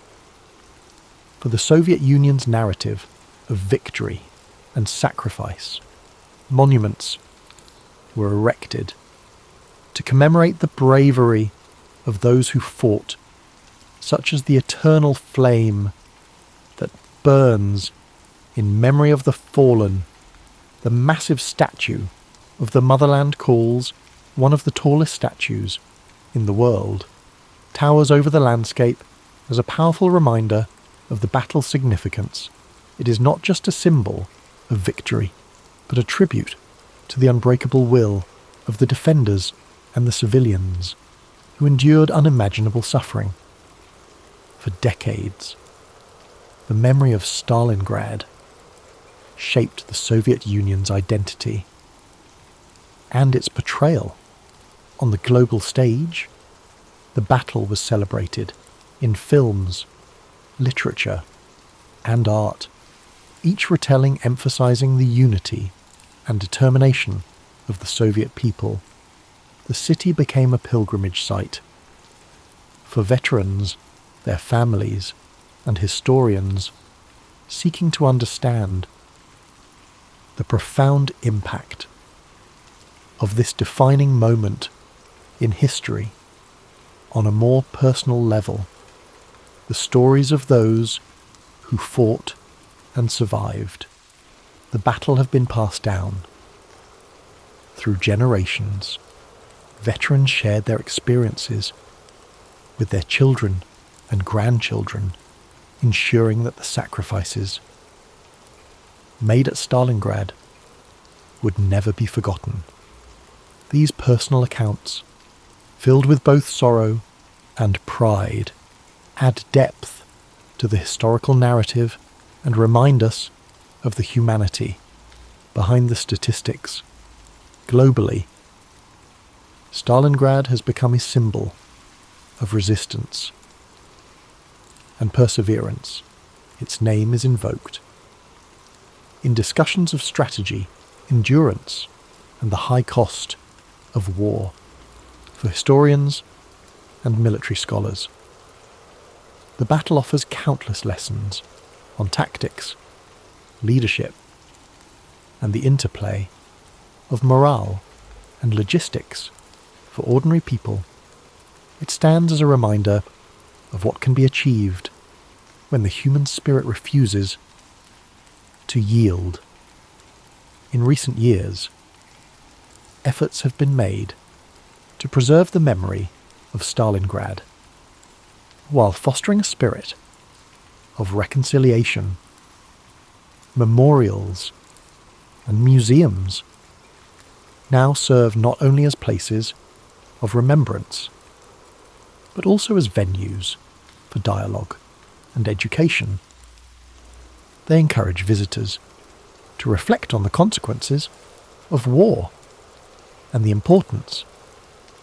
for the Soviet Union's narrative of victory and sacrifice. Monuments were erected to commemorate the bravery of those who fought, such as the eternal flame that burns in memory of the fallen. The massive statue of the motherland calls, one of the tallest statues in the world, towers over the landscape as a powerful reminder of the battle's significance. It is not just a symbol of victory, but a tribute to the unbreakable will of the defenders and the civilians who endured unimaginable suffering. For decades, the memory of Stalingrad shaped the Soviet Union's identity, and its portrayal on the global stage. The battle was celebrated in films, literature, and art, each retelling emphasizing the unity and determination of the Soviet people. The city became a pilgrimage site for veterans, their families, and historians seeking to understand the profound impact of this defining moment in history on a more personal level. The stories of those who fought and survived the battle have been passed down through generations. Veterans shared their experiences with their children and grandchildren, ensuring that the sacrifices made at Stalingrad would never be forgotten. These personal accounts, filled with both sorrow and pride, add depth to the historical narrative and remind us of the humanity behind the statistics. Globally, Stalingrad has become a symbol of resistance and perseverance. Its name is invoked in discussions of strategy, endurance, and the high cost of war for historians and military scholars. The battle offers countless lessons on tactics, leadership, and the interplay of morale and logistics for ordinary people. It stands as a reminder of what can be achieved when the human spirit refuses to yield. In recent years, efforts have been made to preserve the memory of Stalingrad while fostering a spirit of reconciliation. Memorials and museums now serve not only as places of remembrance, but also as venues for dialogue and education. They encourage visitors to reflect on the consequences of war and the importance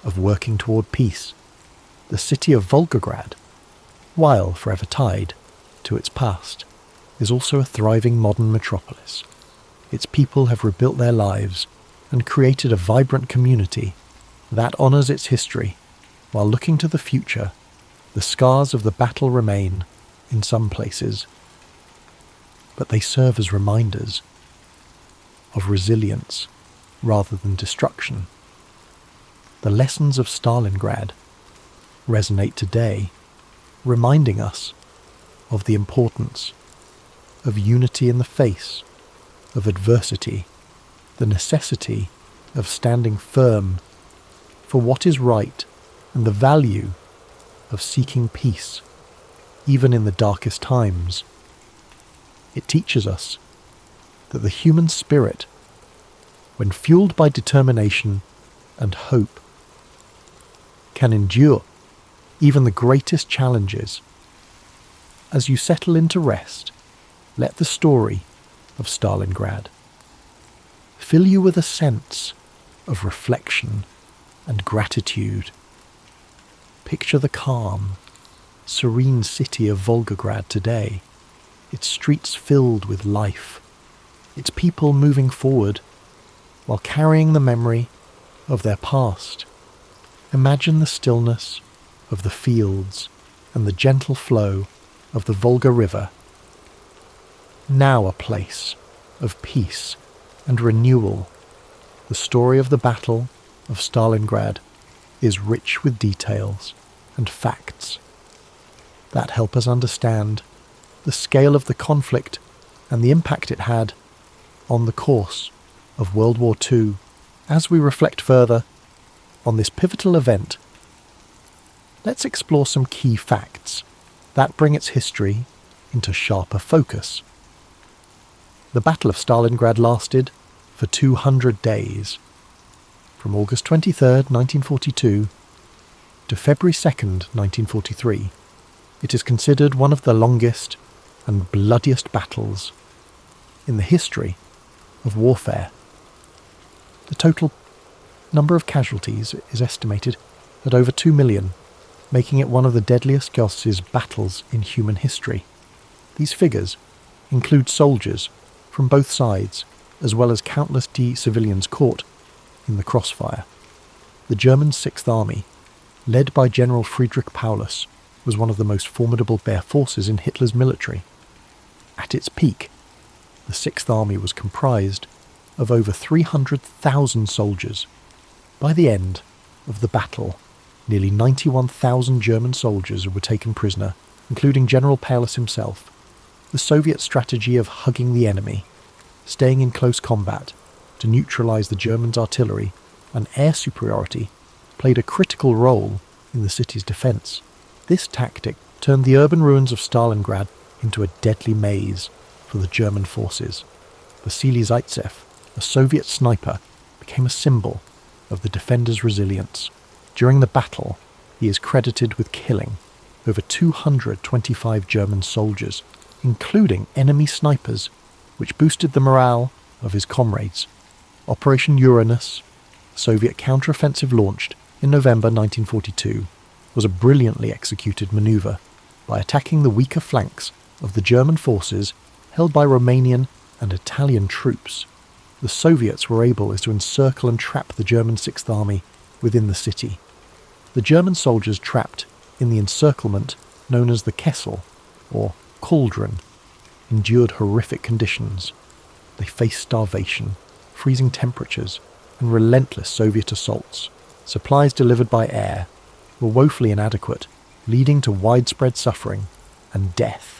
of working toward peace. The city of Volgograd, while forever tied to its past, is also a thriving modern metropolis. Its people have rebuilt their lives and created a vibrant community that honors its history while looking to the future. The scars of the battle remain in some places, but they serve as reminders of resilience rather than destruction. The lessons of Stalingrad resonate today, reminding us of the importance of unity in the face of adversity, the necessity of standing firm for what is right, and the value of seeking peace, even in the darkest times. It teaches us that the human spirit, when fueled by determination and hope, can endure even the greatest challenges. As you settle into rest, let the story of Stalingrad fill you with a sense of reflection and gratitude. Picture the calm, serene city of Volgograd today, its streets filled with life, its people moving forward while carrying the memory of their past. Imagine the stillness of the fields and the gentle flow of the Volga River, now a place of peace and renewal. The story of the Battle of Stalingrad is rich with details and facts, that help us understand the scale of the conflict and the impact it had on the course of World War II. As we reflect further on this pivotal event, let's explore some key facts that bring its history into sharper focus. The Battle of Stalingrad lasted for 200 days, from August 23rd, 1942 to February 2nd, 1943. It is considered one of the longest and bloodiest battles in the history of warfare. The total number of casualties is estimated at over 2 million, making it one of the deadliest battles in human history. These figures include soldiers from both sides, as well as countless civilians caught in the crossfire. The German Sixth Army, led by General Friedrich Paulus, was one of the most formidable forces in Hitler's military. At its peak, the Sixth Army was comprised of over 300,000 soldiers. By the end of the battle, nearly 91,000 German soldiers were taken prisoner, including General Paulus himself. The Soviet strategy of hugging the enemy, staying in close combat to neutralize the Germans' artillery and air superiority, played a critical role in the city's defense. This tactic turned the urban ruins of Stalingrad into a deadly maze for the German forces. Vasily Zaitsev, a Soviet sniper, became a symbol of the defenders' resilience. During the battle, he is credited with killing over 225 German soldiers, including enemy snipers, which boosted the morale of his comrades. Operation Uranus, a Soviet counteroffensive launched in November 1942, was a brilliantly executed maneuver. By attacking the weaker flanks of the German forces held by Romanian and Italian troops, the Soviets were able to encircle and trap the German Sixth Army within the city. The German soldiers trapped in the encirclement known as the Kessel, or cauldron, endured horrific conditions. They faced starvation, freezing temperatures, and relentless Soviet assaults. Supplies delivered by air were woefully inadequate, leading to widespread suffering and death.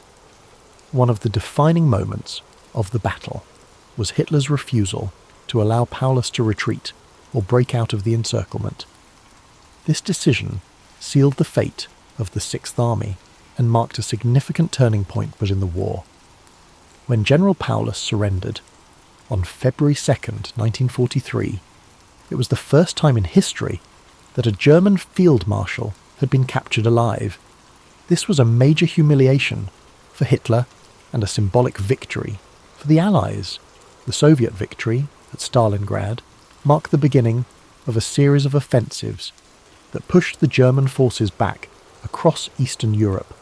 One of the defining moments of the battle was Hitler's refusal to allow Paulus to retreat or break out of the encirclement. This decision sealed the fate of the Sixth Army and marked a significant turning point within the war. When General Paulus surrendered on February 2nd, 1943, it was the first time in history that a German field marshal had been captured alive. This was a major humiliation for Hitler and a symbolic victory for the Allies. The Soviet victory at Stalingrad marked the beginning of a series of offensives that pushed the German forces back across Eastern Europe.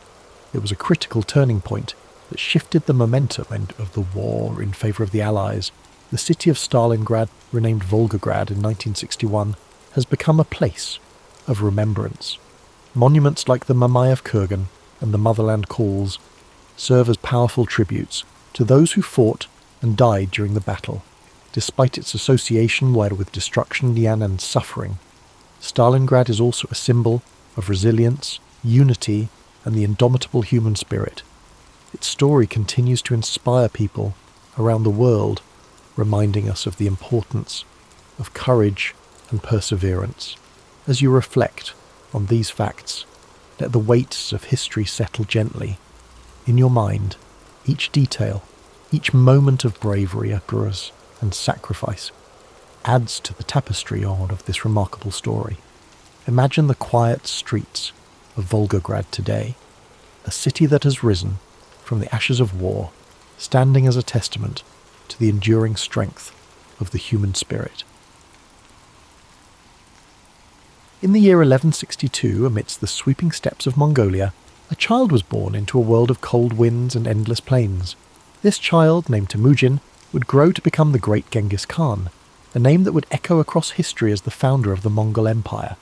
It was a critical turning point that shifted the momentum of the war in favour of the Allies. The city of Stalingrad, renamed Volgograd in 1961, has become a place of remembrance. Monuments like the Mamayev Kurgan and the Motherland Calls serve as powerful tributes to those who fought and died during the battle. Despite its association with destruction and suffering, Stalingrad is also a symbol of resilience, unity, and the indomitable human spirit. Its story continues to inspire people around the world, reminding us of the importance of courage and perseverance. As you reflect on these facts, let the weights of history settle gently. In your mind, each detail, each moment of bravery, and sacrifice adds to the tapestry of this remarkable story. Imagine the quiet streets of Volgograd today, a city that has risen from the ashes of war, standing as a testament to the enduring strength of the human spirit. In the year 1162, amidst the sweeping steppes of Mongolia, a child was born into a world of cold winds and endless plains. This child, named Temujin, would grow to become the great Genghis Khan, a name that would echo across history as the founder of the Mongol Empire.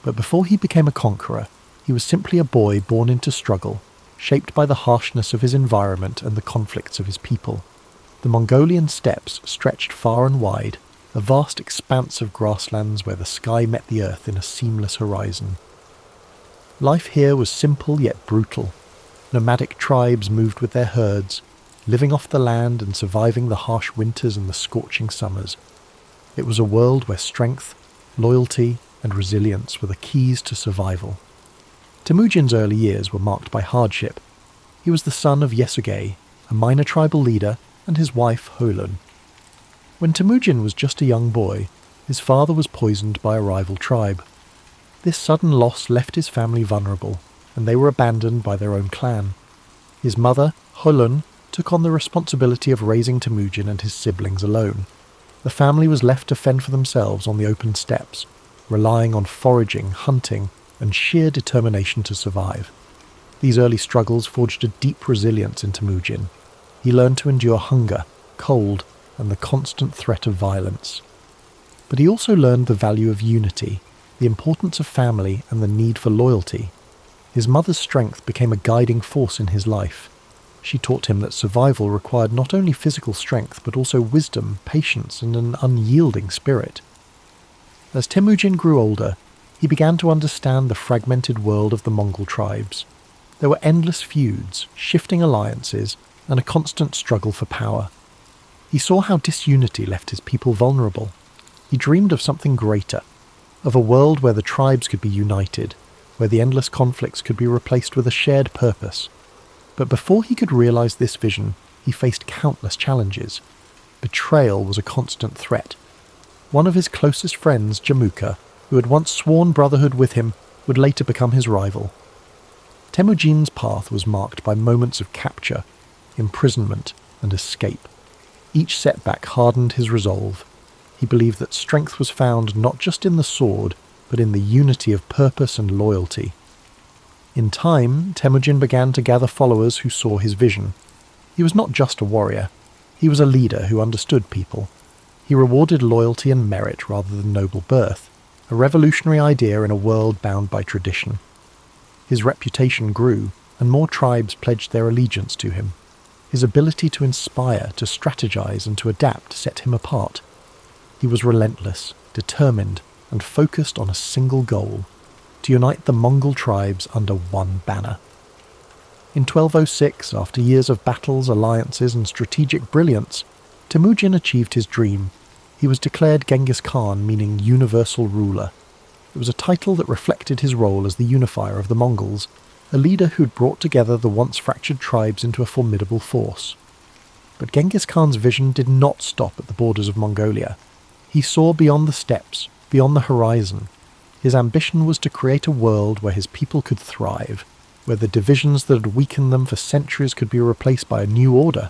But before he became a conqueror, he was simply a boy born into struggle, shaped by the harshness of his environment and the conflicts of his people. The Mongolian steppes stretched far and wide, a vast expanse of grasslands where the sky met the earth in a seamless horizon. Life here was simple yet brutal. Nomadic tribes moved with their herds, living off the land and surviving the harsh winters and the scorching summers. It was a world where strength, loyalty, and resilience were the keys to survival. Temujin's early years were marked by hardship. He was the son of Yesugei, a minor tribal leader, and his wife Holun. When Temujin was just a young boy, his father was poisoned by a rival tribe. This sudden loss left his family vulnerable, and they were abandoned by their own clan. His mother, Holun, took on the responsibility of raising Temujin and his siblings alone. The family was left to fend for themselves on the open steppes, relying on foraging, hunting, and sheer determination to survive. These early struggles forged a deep resilience in Temujin. He learned to endure hunger, cold, and the constant threat of violence. But he also learned the value of unity, the importance of family, and the need for loyalty. His mother's strength became a guiding force in his life. She taught him that survival required not only physical strength but also wisdom, patience, and an unyielding spirit. As Temujin grew older, he began to understand the fragmented world of the Mongol tribes. There were endless feuds, shifting alliances, and a constant struggle for power. He saw how disunity left his people vulnerable. He dreamed of something greater, of a world where the tribes could be united, where the endless conflicts could be replaced with a shared purpose. But before he could realize this vision, he faced countless challenges. Betrayal was a constant threat. One of his closest friends, Jamuka, who had once sworn brotherhood with him, would later become his rival. Temujin's path was marked by moments of capture, imprisonment, and escape. Each setback hardened his resolve. He believed that strength was found not just in the sword, but in the unity of purpose and loyalty. In time, Temujin began to gather followers who saw his vision. He was not just a warrior. He was a leader who understood people. He rewarded loyalty and merit rather than noble birth, a revolutionary idea in a world bound by tradition. His reputation grew, and more tribes pledged their allegiance to him. His ability to inspire, to strategize, and to adapt set him apart. He was relentless, determined, and focused on a single goal: to unite the Mongol tribes under one banner. In 1206, after years of battles, alliances, and strategic brilliance, Temujin achieved his dream. He was declared Genghis Khan, meaning universal ruler. It was a title that reflected his role as the unifier of the Mongols, a leader who'd brought together the once fractured tribes into a formidable force. But Genghis Khan's vision did not stop at the borders of Mongolia. He saw beyond the steppes, beyond the horizon. His ambition was to create a world where his people could thrive, where the divisions that had weakened them for centuries could be replaced by a new order.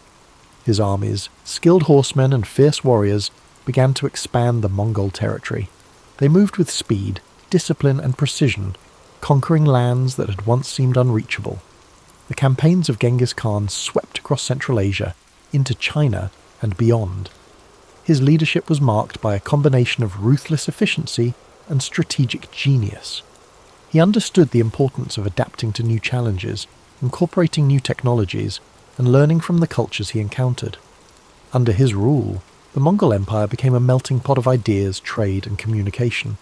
His armies, skilled horsemen and fierce warriors, began to expand the Mongol territory. They moved with speed, discipline, and precision, conquering lands that had once seemed unreachable. The campaigns of Genghis Khan swept across Central Asia, into China, and beyond. His leadership was marked by a combination of ruthless efficiency and strategic genius. He understood the importance of adapting to new challenges, incorporating new technologies, and learning from the cultures he encountered. Under his rule, the Mongol Empire became a melting pot of ideas, trade, and communication.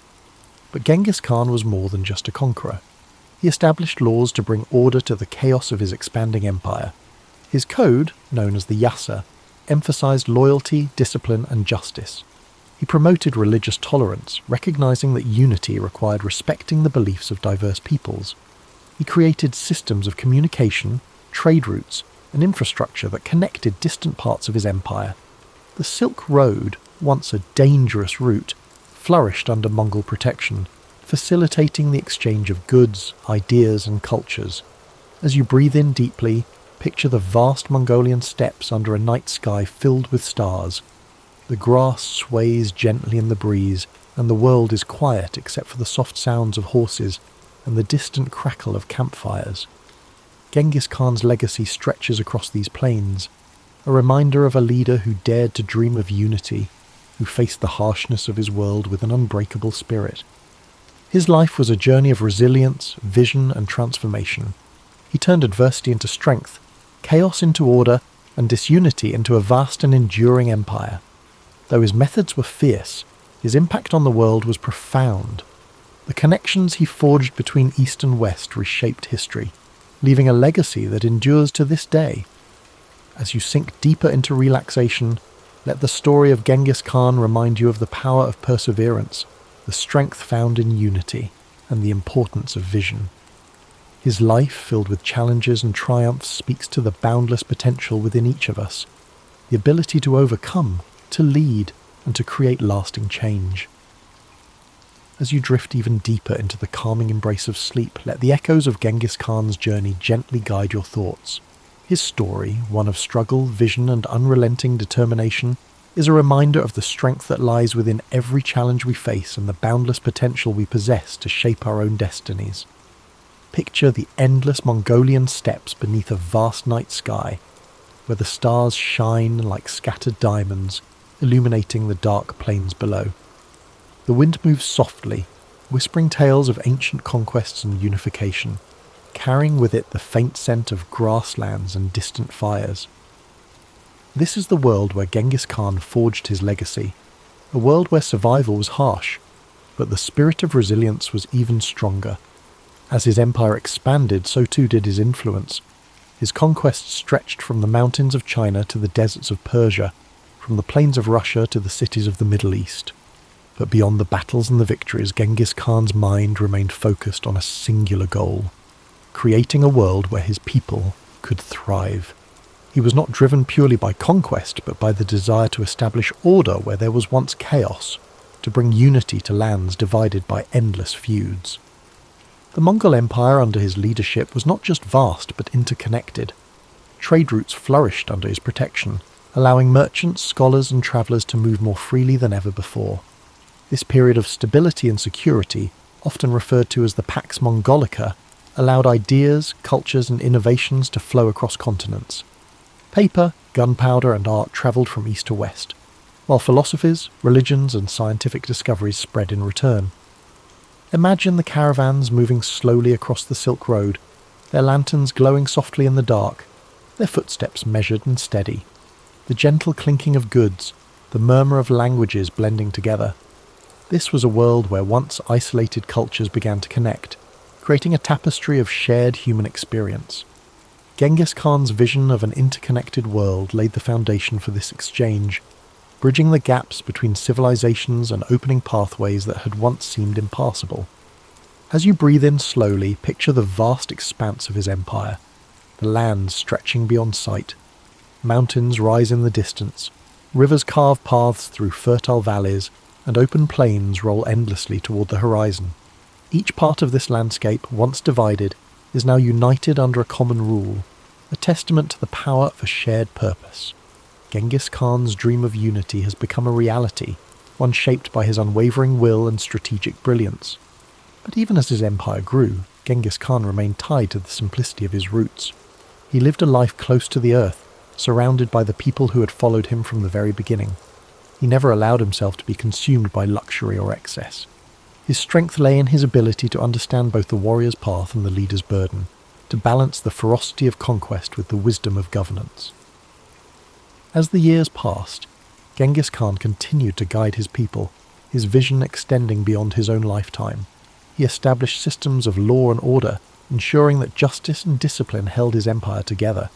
But Genghis Khan was more than just a conqueror. He established laws to bring order to the chaos of his expanding empire. His code, known as the Yasa, emphasized loyalty, discipline, and justice. He promoted religious tolerance, recognizing that unity required respecting the beliefs of diverse peoples. He created systems of communication, trade routes, and infrastructure that connected distant parts of his empire. The Silk Road, once a dangerous route, flourished under Mongol protection, facilitating the exchange of goods, ideas, and cultures. As you breathe in deeply, picture the vast Mongolian steppes under a night sky filled with stars. The grass sways gently in the breeze, and the world is quiet except for the soft sounds of horses and the distant crackle of campfires. Genghis Khan's legacy stretches across these plains, a reminder of a leader who dared to dream of unity, who faced the harshness of his world with an unbreakable spirit. His life was a journey of resilience, vision, and transformation. He turned adversity into strength, chaos into order, and disunity into a vast and enduring empire. Though his methods were fierce, his impact on the world was profound. The connections he forged between East and West reshaped history, leaving a legacy that endures to this day. As you sink deeper into relaxation, let the story of Genghis Khan remind you of the power of perseverance, the strength found in unity, and the importance of vision. His life, filled with challenges and triumphs, speaks to the boundless potential within each of us, the ability to overcome, to lead, and to create lasting change. As you drift even deeper into the calming embrace of sleep, let the echoes of Genghis Khan's journey gently guide your thoughts. His story, one of struggle, vision, and unrelenting determination, is a reminder of the strength that lies within every challenge we face and the boundless potential we possess to shape our own destinies. Picture the endless Mongolian steppes beneath a vast night sky, where the stars shine like scattered diamonds, illuminating the dark plains below. The wind moves softly, whispering tales of ancient conquests and unification, carrying with it the faint scent of grasslands and distant fires. This is the world where Genghis Khan forged his legacy, a world where survival was harsh, but the spirit of resilience was even stronger. As his empire expanded, so too did his influence. His conquests stretched from the mountains of China to the deserts of Persia, from the plains of Russia to the cities of the Middle East. But beyond the battles and the victories, Genghis Khan's mind remained focused on a singular goal: creating a world where his people could thrive. He was not driven purely by conquest, but by the desire to establish order where there was once chaos, to bring unity to lands divided by endless feuds. The Mongol Empire under his leadership was not just vast but interconnected. Trade routes flourished under his protection, allowing merchants, scholars and travellers to move more freely than ever before. This period of stability and security, often referred to as the Pax Mongolica, allowed ideas, cultures and innovations to flow across continents. Paper, gunpowder and art travelled from east to west, while philosophies, religions and scientific discoveries spread in return. Imagine the caravans moving slowly across the Silk Road, their lanterns glowing softly in the dark, their footsteps measured and steady, the gentle clinking of goods, the murmur of languages blending together. This was a world where once isolated cultures began to connect, creating a tapestry of shared human experience. Genghis Khan's vision of an interconnected world laid the foundation for this exchange, bridging the gaps between civilizations and opening pathways that had once seemed impassable. As you breathe in slowly, picture the vast expanse of his empire, the lands stretching beyond sight. Mountains rise in the distance, rivers carve paths through fertile valleys, and open plains roll endlessly toward the horizon. Each part of this landscape, once divided, is now united under a common rule, a testament to the power of a shared purpose. Genghis Khan's dream of unity has become a reality, one shaped by his unwavering will and strategic brilliance. But even as his empire grew, Genghis Khan remained tied to the simplicity of his roots. He lived a life close to the earth, surrounded by the people who had followed him from the very beginning. He never allowed himself to be consumed by luxury or excess. His strength lay in his ability to understand both the warrior's path and the leader's burden, to balance the ferocity of conquest with the wisdom of governance. As the years passed, Genghis Khan continued to guide his people, his vision extending beyond his own lifetime. He established systems of law and order, ensuring that justice and discipline held his empire together.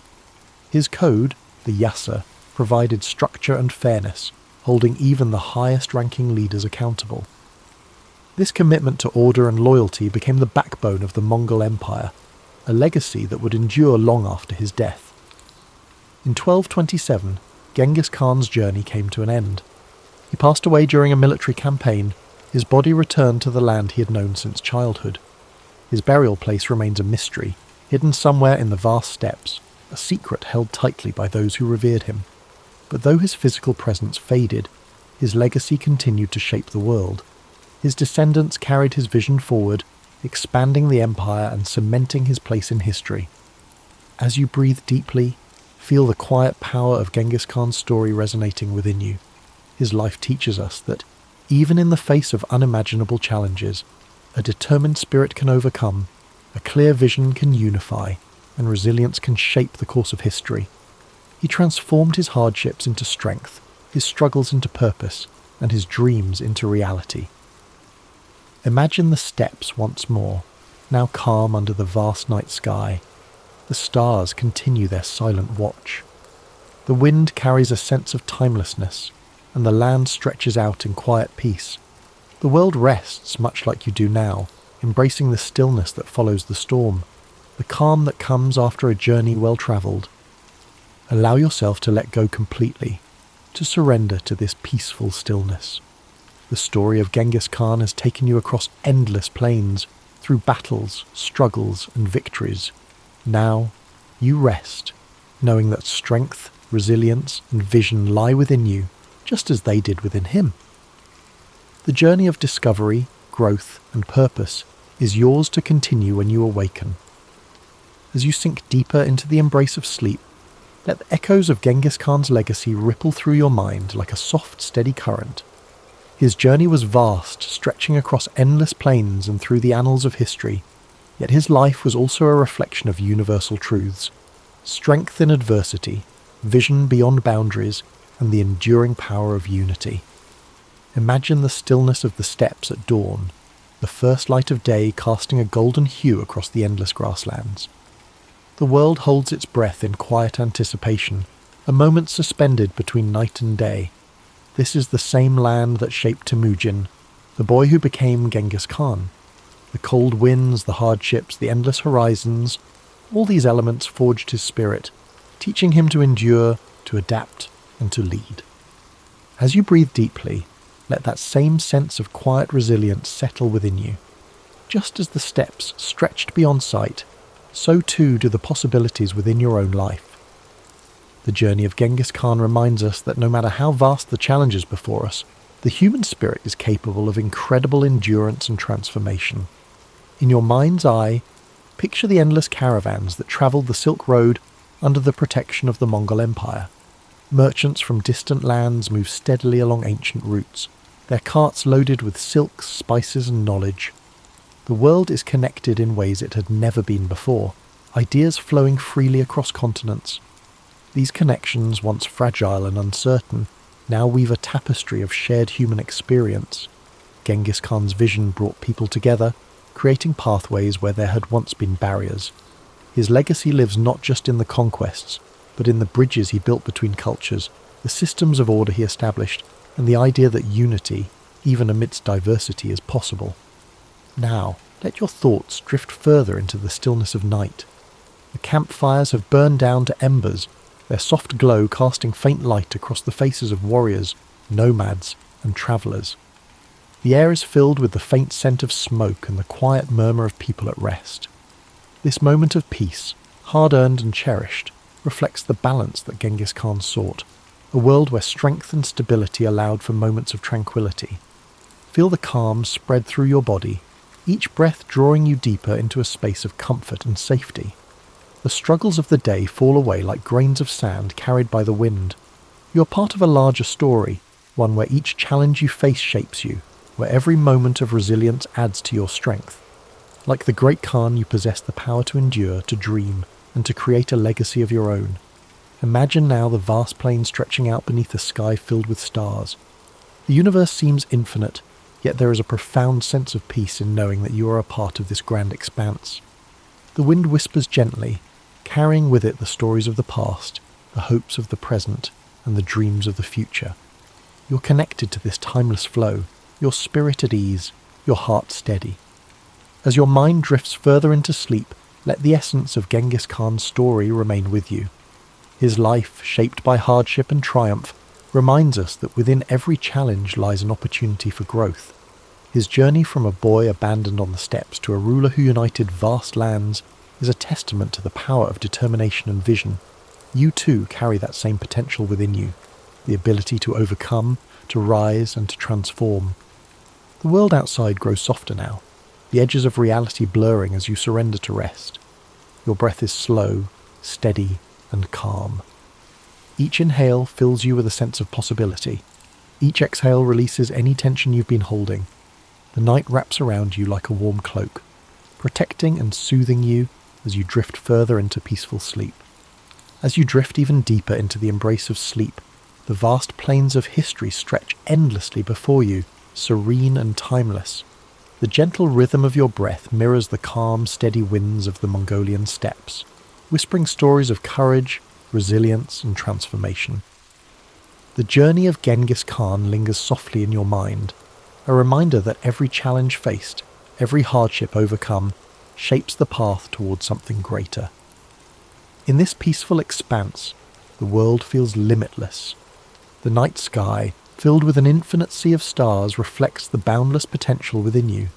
His code, the Yasa, provided structure and fairness, holding even the highest-ranking leaders accountable. This commitment to order and loyalty became the backbone of the Mongol Empire, a legacy that would endure long after his death. In 1227, Genghis Khan's journey came to an end. He passed away during a military campaign. His body returned to the land he had known since childhood. His burial place remains a mystery, hidden somewhere in the vast steppes, a secret held tightly by those who revered him. But though his physical presence faded, his legacy continued to shape the world. His descendants carried his vision forward, expanding the empire and cementing his place in history. As you breathe deeply, feel the quiet power of Genghis Khan's story resonating within you. His life teaches us that, even in the face of unimaginable challenges, a determined spirit can overcome, a clear vision can unify, and resilience can shape the course of history. He transformed his hardships into strength, his struggles into purpose, and his dreams into reality. Imagine the steppes once more, now calm under the vast night sky. The stars continue their silent watch. The wind carries a sense of timelessness, and the land stretches out in quiet peace. The world rests much like you do now, embracing the stillness that follows the storm, the calm that comes after a journey well travelled. Allow yourself to let go completely, to surrender to this peaceful stillness. The story of Genghis Khan has taken you across endless plains, through battles, struggles, and victories. Now, you rest, knowing that strength, resilience, and vision lie within you, just as they did within him. The journey of discovery, growth, and purpose is yours to continue when you awaken. As you sink deeper into the embrace of sleep, let the echoes of Genghis Khan's legacy ripple through your mind like a soft, steady current. His journey was vast, stretching across endless plains and through the annals of history, yet his life was also a reflection of universal truths: strength in adversity, vision beyond boundaries, and the enduring power of unity. Imagine the stillness of the steppes at dawn, the first light of day casting a golden hue across the endless grasslands. The world holds its breath in quiet anticipation, a moment suspended between night and day. This is the same land that shaped Temujin, the boy who became Genghis Khan. The cold winds, the hardships, the endless horizons, all these elements forged his spirit, teaching him to endure, to adapt, and to lead. As you breathe deeply, let that same sense of quiet resilience settle within you. Just as the steppes stretched beyond sight, so too do the possibilities within your own life. The journey of Genghis Khan reminds us that no matter how vast the challenges before us, the human spirit is capable of incredible endurance and transformation. In your mind's eye, picture the endless caravans that travelled the Silk Road under the protection of the Mongol Empire. Merchants from distant lands move steadily along ancient routes, their carts loaded with silks, spices, and knowledge. The world is connected in ways it had never been before, ideas flowing freely across continents. These connections, once fragile and uncertain, now weave a tapestry of shared human experience. Genghis Khan's vision brought people together, creating pathways where there had once been barriers. His legacy lives not just in the conquests, but in the bridges he built between cultures, the systems of order he established, and the idea that unity, even amidst diversity, is possible. Now, let your thoughts drift further into the stillness of night. The campfires have burned down to embers, their soft glow casting faint light across the faces of warriors, nomads, and travellers. The air is filled with the faint scent of smoke and the quiet murmur of people at rest. This moment of peace, hard-earned and cherished, reflects the balance that Genghis Khan sought, a world where strength and stability allowed for moments of tranquility. Feel the calm spread through your body, each breath drawing you deeper into a space of comfort and safety. The struggles of the day fall away like grains of sand carried by the wind. You are part of a larger story, one where each challenge you face shapes you, where every moment of resilience adds to your strength. Like the great Khan, you possess the power to endure, to dream, and to create a legacy of your own. Imagine now the vast plain stretching out beneath a sky filled with stars. The universe seems infinite, yet there is a profound sense of peace in knowing that you are a part of this grand expanse. The wind whispers gently, carrying with it the stories of the past, the hopes of the present, and the dreams of the future. You're connected to this timeless flow, your spirit at ease, your heart steady. As your mind drifts further into sleep, let the essence of Genghis Khan's story remain with you. His life, shaped by hardship and triumph, reminds us that within every challenge lies an opportunity for growth. His journey from a boy abandoned on the steppes to a ruler who united vast lands is a testament to the power of determination and vision. You too carry that same potential within you, the ability to overcome, to rise, and to transform. The world outside grows softer now, the edges of reality blurring as you surrender to rest. Your breath is slow, steady, and calm. Each inhale fills you with a sense of possibility. Each exhale releases any tension you've been holding. The night wraps around you like a warm cloak, protecting and soothing you as you drift further into peaceful sleep. As you drift even deeper into the embrace of sleep, the vast plains of history stretch endlessly before you, serene and timeless. The gentle rhythm of your breath mirrors the calm, steady winds of the Mongolian steppes, whispering stories of courage, resilience, and transformation. The journey of Genghis Khan lingers softly in your mind, a reminder that every challenge faced, every hardship overcome, shapes the path towards something greater. In this peaceful expanse, the world feels limitless. The night sky, filled with an infinite sea of stars, reflects the boundless potential within you.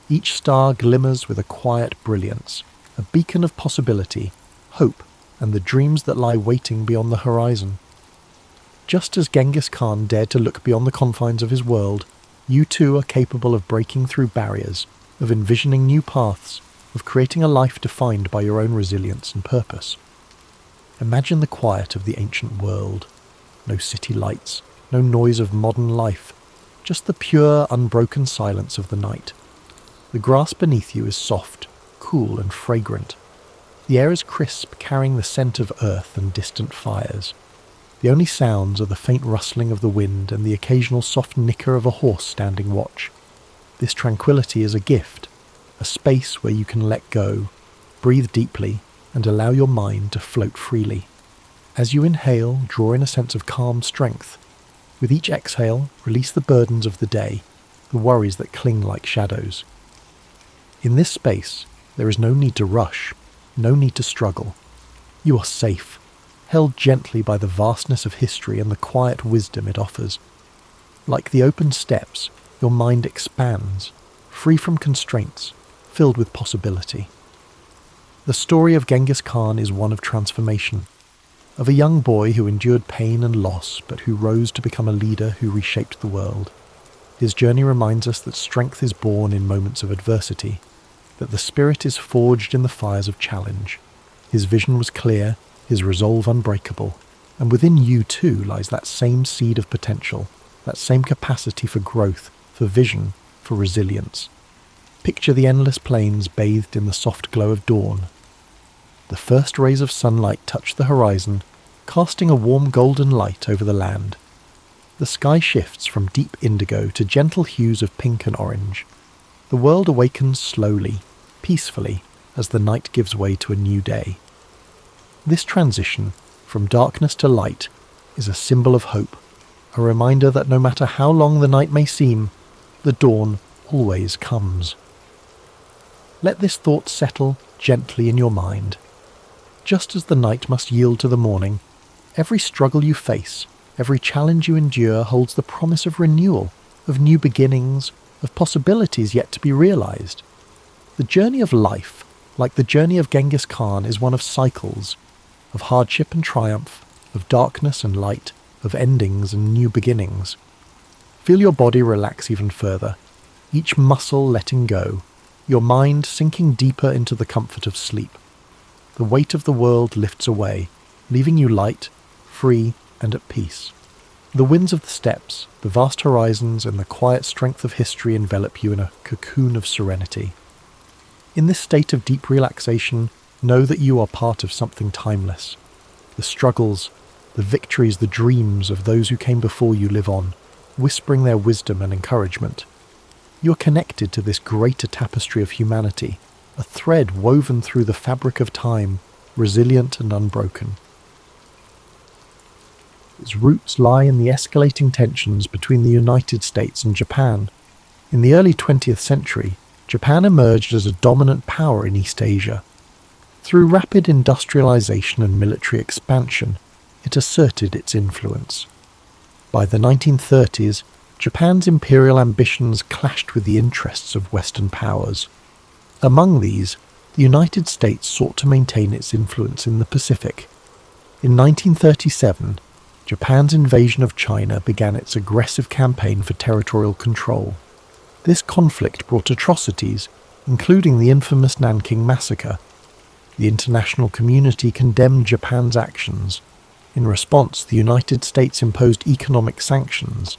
Each star glimmers with a quiet brilliance, a beacon of possibility, hope, and the dreams that lie waiting beyond the horizon. Just as Genghis Khan dared to look beyond the confines of his world, you too are capable of breaking through barriers, of envisioning new paths, of creating a life defined by your own resilience and purpose. Imagine the quiet of the ancient world. No city lights, no noise of modern life, just the pure, unbroken silence of the night. The grass beneath you is soft, cool, and fragrant. The air is crisp, carrying the scent of earth and distant fires. The only sounds are the faint rustling of the wind and the occasional soft nicker of a horse standing watch. This tranquility is a gift, a space where you can let go, breathe deeply, and allow your mind to float freely. As you inhale, draw in a sense of calm strength. With each exhale, release the burdens of the day, the worries that cling like shadows. In this space, there is no need to rush, no need to struggle. You are safe, held gently by the vastness of history and the quiet wisdom it offers. Like the open steppes, your mind expands, free from constraints, filled with possibility. The story of Genghis Khan is one of transformation, of a young boy who endured pain and loss, but who rose to become a leader who reshaped the world. His journey reminds us that strength is born in moments of adversity, that the spirit is forged in the fires of challenge. His vision was clear, his resolve unbreakable, and within you too lies that same seed of potential, that same capacity for growth, for vision, for resilience. Picture the endless plains bathed in the soft glow of dawn. The first rays of sunlight touch the horizon, casting a warm golden light over the land. The sky shifts from deep indigo to gentle hues of pink and orange. The world awakens slowly, peacefully, as the night gives way to a new day. This transition, from darkness to light, is a symbol of hope, a reminder that no matter how long the night may seem, the dawn always comes. Let this thought settle gently in your mind. Just as the night must yield to the morning, every struggle you face, every challenge you endure holds the promise of renewal, of new beginnings, of possibilities yet to be realized. The journey of life, like the journey of Genghis Khan, is one of cycles, of hardship and triumph, of darkness and light, of endings and new beginnings. Feel your body relax even further, each muscle letting go, your mind sinking deeper into the comfort of sleep. The weight of the world lifts away, leaving you light, free, and at peace. The winds of the steppes, the vast horizons, and the quiet strength of history envelop you in a cocoon of serenity. In this state of deep relaxation, know that you are part of something timeless. The struggles, the victories, the dreams of those who came before you live on, whispering their wisdom and encouragement. You are connected to this greater tapestry of humanity, a thread woven through the fabric of time, resilient and unbroken. Its roots lie in the escalating tensions between the United States and Japan. In the early 20th century, Japan emerged as a dominant power in East Asia. Through rapid industrialization and military expansion, it asserted its influence. By the 1930s, Japan's imperial ambitions clashed with the interests of Western powers. Among these, the United States sought to maintain its influence in the Pacific. In 1937, Japan's invasion of China began its aggressive campaign for territorial control. This conflict brought atrocities, including the infamous Nanking Massacre. The international community condemned Japan's actions. In response, the United States imposed economic sanctions.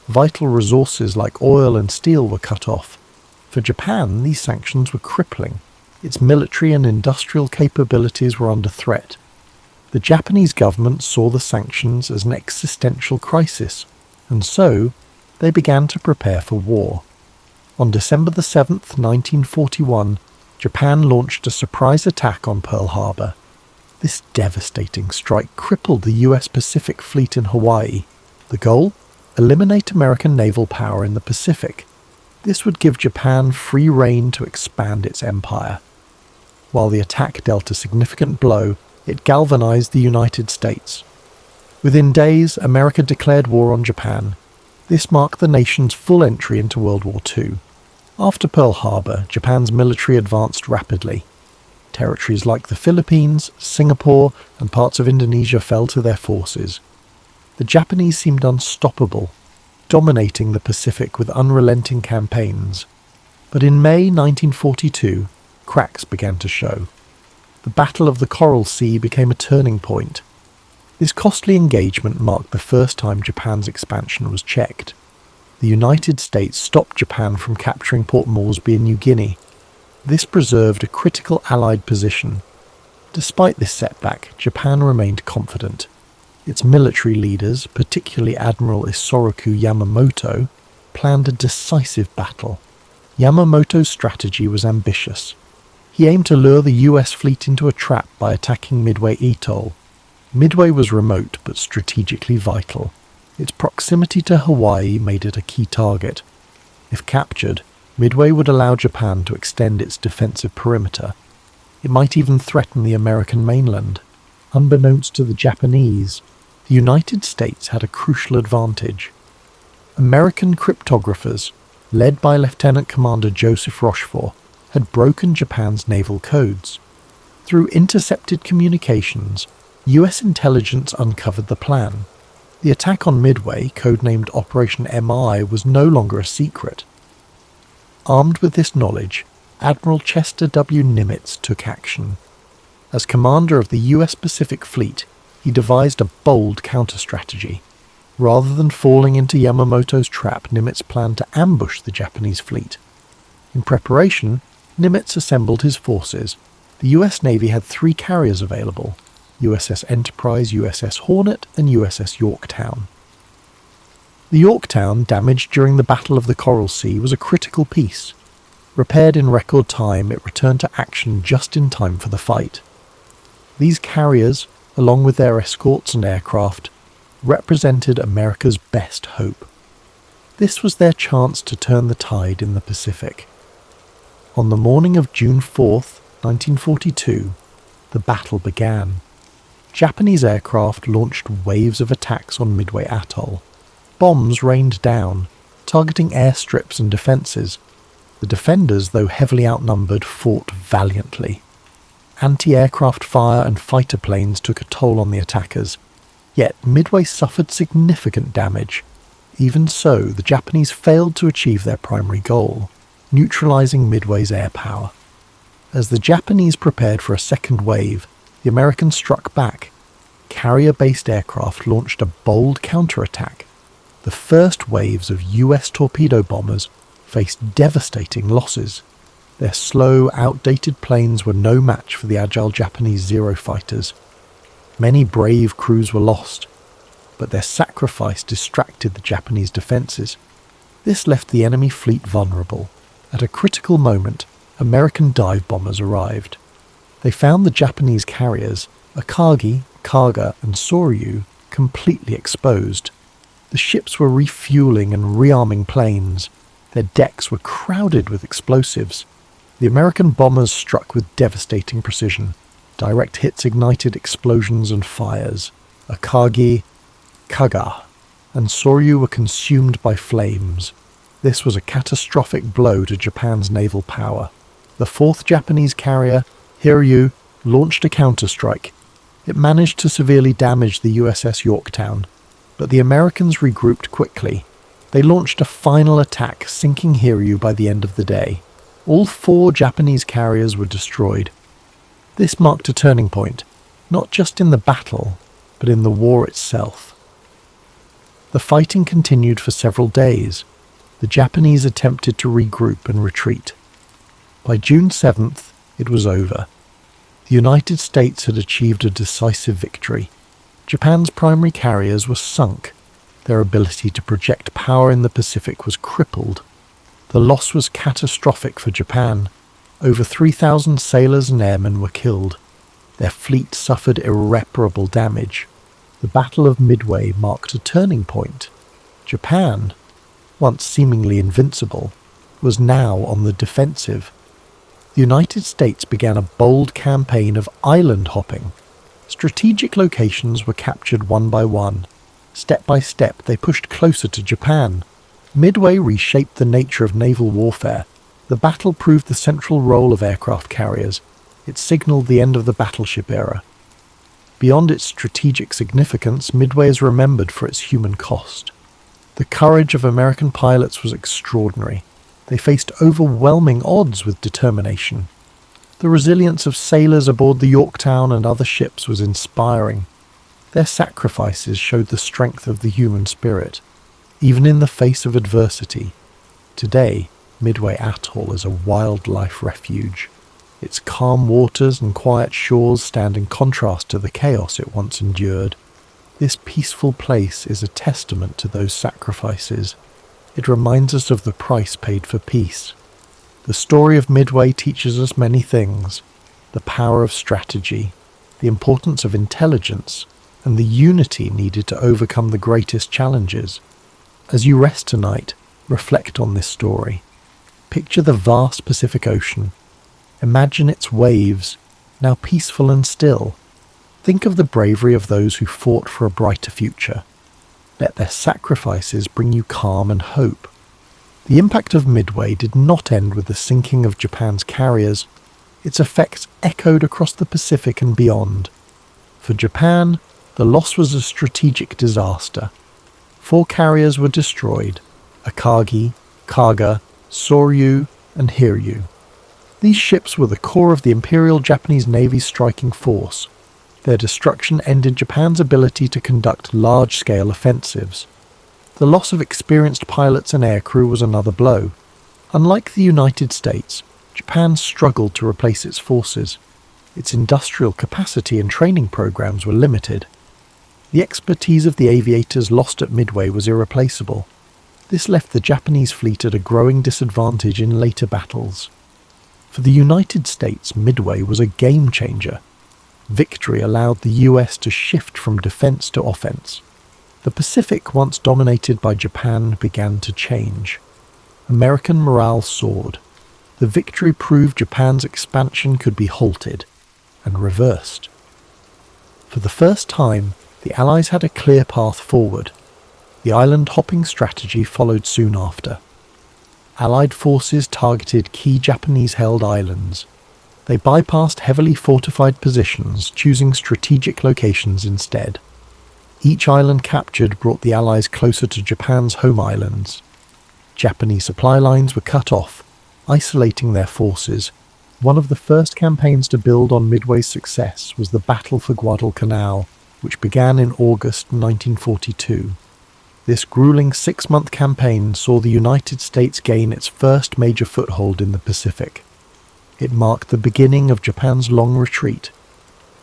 Vital resources like oil and steel were cut off. For Japan, these sanctions were crippling. Its military and industrial capabilities were under threat. The Japanese government saw the sanctions as an existential crisis, and so they began to prepare for war. On December the 7th, 1941, Japan launched a surprise attack on Pearl Harbor. This devastating strike crippled the US Pacific Fleet in Hawaii. The goal? Eliminate American naval power in the Pacific. This would give Japan free rein to expand its empire. While the attack dealt a significant blow, it galvanized the United States. Within days, America declared war on Japan. This marked the nation's full entry into World War II. After Pearl Harbor, Japan's military advanced rapidly. Territories like the Philippines, Singapore, and parts of Indonesia fell to their forces. The Japanese seemed unstoppable, dominating the Pacific with unrelenting campaigns. But in May 1942, cracks began to show. The Battle of the Coral Sea became a turning point. This costly engagement marked the first time Japan's expansion was checked. The United States stopped Japan from capturing Port Moresby in New Guinea. This preserved a critical Allied position. Despite this setback, Japan remained confident. Its military leaders, particularly Admiral Isoroku Yamamoto, planned a decisive battle. Yamamoto's strategy was ambitious. He aimed to lure the US fleet into a trap by attacking Midway Atoll. Midway was remote but strategically vital. Its proximity to Hawaii made it a key target. If captured, Midway would allow Japan to extend its defensive perimeter. It might even threaten the American mainland. Unbeknownst to the Japanese, the United States had a crucial advantage. American cryptographers, led by Lieutenant Commander Joseph Rochefort, had broken Japan's naval codes. Through intercepted communications, US intelligence uncovered the plan. The attack on Midway, codenamed Operation MI, was no longer a secret. Armed with this knowledge, Admiral Chester W. Nimitz took action. As commander of the US Pacific Fleet, he devised a bold counter-strategy. Rather than falling into Yamamoto's trap, Nimitz planned to ambush the Japanese fleet. In preparation, Nimitz assembled his forces. The US Navy had 3 carriers available: USS Enterprise, USS Hornet, and USS Yorktown. The Yorktown, damaged during the Battle of the Coral Sea, was a critical piece. Repaired in record time, it returned to action just in time for the fight. These carriers, along with their escorts and aircraft, represented America's best hope. This was their chance to turn the tide in the Pacific. On the morning of June 4th, 1942, the battle began. Japanese aircraft launched waves of attacks on Midway Atoll. Bombs rained down, targeting airstrips and defences. The defenders, though heavily outnumbered, fought valiantly. Anti-aircraft fire and fighter planes took a toll on the attackers. Yet Midway suffered significant damage. Even so, the Japanese failed to achieve their primary goal, neutralizing Midway's air power. As the Japanese prepared for a second wave, the Americans struck back. Carrier-based aircraft launched a bold counterattack. The first waves of US torpedo bombers faced devastating losses. Their slow, outdated planes were no match for the agile Japanese Zero fighters. Many brave crews were lost, but their sacrifice distracted the Japanese defences. This left the enemy fleet vulnerable. At a critical moment, American dive bombers arrived. They found the Japanese carriers, Akagi, Kaga, and Soryu, completely exposed. The ships were refueling and rearming planes. Their decks were crowded with explosives. The American bombers struck with devastating precision. Direct hits ignited explosions and fires. Akagi, Kaga, and Soryu were consumed by flames. This was a catastrophic blow to Japan's naval power. The 4th Japanese carrier, Hiryu, launched a counterstrike. It managed to severely damage the USS Yorktown, but the Americans regrouped quickly. They launched a final attack, sinking Hiryu by the end of the day. All 4 Japanese carriers were destroyed. This marked a turning point, not just in the battle, but in the war itself. The fighting continued for several days. The Japanese attempted to regroup and retreat. By June 7th, it was over. The United States had achieved a decisive victory. Japan's primary carriers were sunk. Their ability to project power in the Pacific was crippled. The loss was catastrophic for Japan. Over 3,000 sailors and airmen were killed. Their fleet suffered irreparable damage. The Battle of Midway marked a turning point. Japan, once seemingly invincible, was now on the defensive. The United States began a bold campaign of island hopping. Strategic locations were captured one by one. Step by step, they pushed closer to Japan. Midway reshaped the nature of naval warfare. The battle proved the central role of aircraft carriers. It signaled the end of the battleship era. Beyond its strategic significance, Midway is remembered for its human cost. The courage of American pilots was extraordinary. They faced overwhelming odds with determination. The resilience of sailors aboard the Yorktown and other ships was inspiring. Their sacrifices showed the strength of the human spirit, even in the face of adversity. Today, Midway Atoll is a wildlife refuge. Its calm waters and quiet shores stand in contrast to the chaos it once endured. This peaceful place is a testament to those sacrifices. It reminds us of the price paid for peace. The story of Midway teaches us many things: the power of strategy, the importance of intelligence, and the unity needed to overcome the greatest challenges. As you rest tonight, reflect on this story. Picture the vast Pacific Ocean. Imagine its waves, now peaceful and still. Think of the bravery of those who fought for a brighter future. Let their sacrifices bring you calm and hope. The impact of Midway did not end with the sinking of Japan's carriers. Its effects echoed across the Pacific and beyond. For Japan, the loss was a strategic disaster. 4 carriers were destroyed: Akagi, Kaga, Soryu, and Hiryu. These ships were the core of the Imperial Japanese Navy's striking force. Their destruction ended Japan's ability to conduct large-scale offensives. The loss of experienced pilots and aircrew was another blow. Unlike the United States, Japan struggled to replace its forces. Its industrial capacity and training programs were limited. The expertise of the aviators lost at Midway was irreplaceable. This left the Japanese fleet at a growing disadvantage in later battles. For the United States, Midway was a game-changer. Victory allowed the US to shift from defense to offense. The Pacific, once dominated by Japan, began to change. American morale soared. The victory proved Japan's expansion could be halted and reversed. For the first time, the Allies had a clear path forward. The island-hopping strategy followed soon after. Allied forces targeted key Japanese-held islands. They bypassed heavily fortified positions, choosing strategic locations instead. Each island captured brought the Allies closer to Japan's home islands. Japanese supply lines were cut off, isolating their forces. One of the first campaigns to build on Midway's success was the Battle for Guadalcanal, which began in August 1942. This grueling 6-month campaign saw the United States gain its first major foothold in the Pacific. It marked the beginning of Japan's long retreat.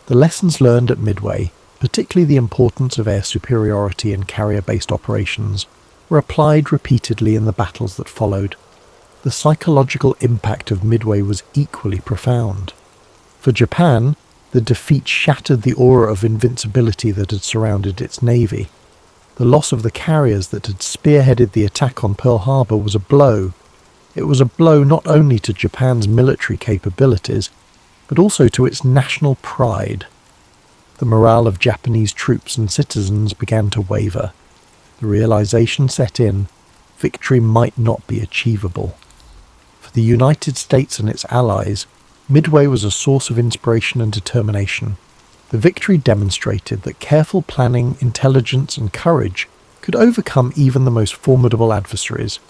The lessons learned at Midway, particularly the importance of air superiority and carrier-based operations, were applied repeatedly in the battles that followed. The psychological impact of Midway was equally profound. For Japan, the defeat shattered the aura of invincibility that had surrounded its navy. The loss of the carriers that had spearheaded the attack on Pearl Harbor was a blow. It was a blow not only to Japan's military capabilities, but also to its national pride. The morale of Japanese troops and citizens began to waver. The realization set in: victory might not be achievable. For the United States and its allies, Midway was a source of inspiration and determination. The victory demonstrated that careful planning, intelligence, and courage could overcome even the most formidable adversaries.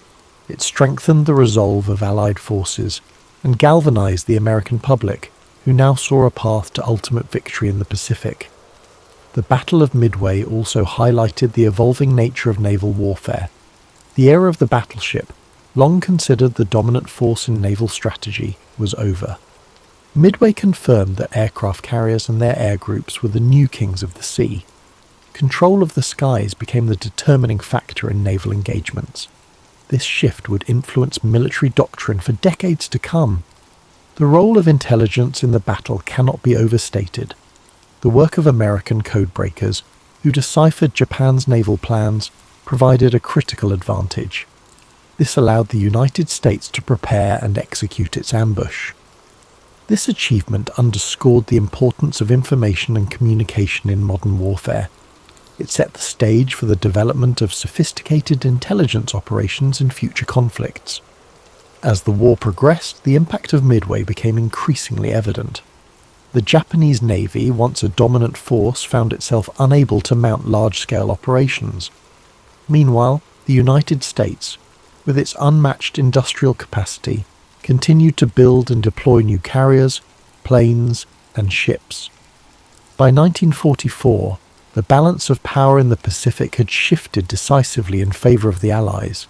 It strengthened the resolve of Allied forces and galvanized the American public, who now saw a path to ultimate victory in the Pacific. The Battle of Midway also highlighted the evolving nature of naval warfare. The era of the battleship, long considered the dominant force in naval strategy, was over. Midway confirmed that aircraft carriers and their air groups were the new kings of the sea. Control of the skies became the determining factor in naval engagements. This shift would influence military doctrine for decades to come. The role of intelligence in the battle cannot be overstated. The work of American codebreakers, who deciphered Japan's naval plans, provided a critical advantage. This allowed the United States to prepare and execute its ambush. This achievement underscored the importance of information and communication in modern warfare. It set the stage for the development of sophisticated intelligence operations in future conflicts. As the war progressed, the impact of Midway became increasingly evident. The Japanese Navy, once a dominant force, found itself unable to mount large-scale operations. Meanwhile, the United States, with its unmatched industrial capacity, continued to build and deploy new carriers, planes, and ships. By 1944, the balance of power in the Pacific had shifted decisively in favor of the Allies.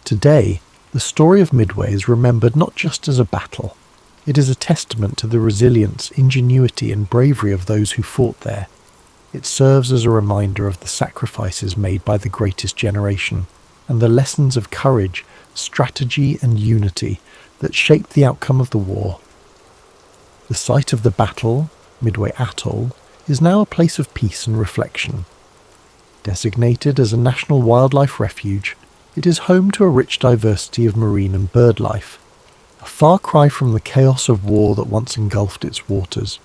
Today, the story of Midway is remembered not just as a battle. It is a testament to the resilience, ingenuity, and bravery of those who fought there. It serves as a reminder of the sacrifices made by the greatest generation, and the lessons of courage, strategy, and unity that shaped the outcome of the war. The site of the battle, Midway Atoll, is now a place of peace and reflection. Designated as a national wildlife refuge, it is home to a rich diversity of marine and bird life. A far cry from the chaos of war that once engulfed its waters,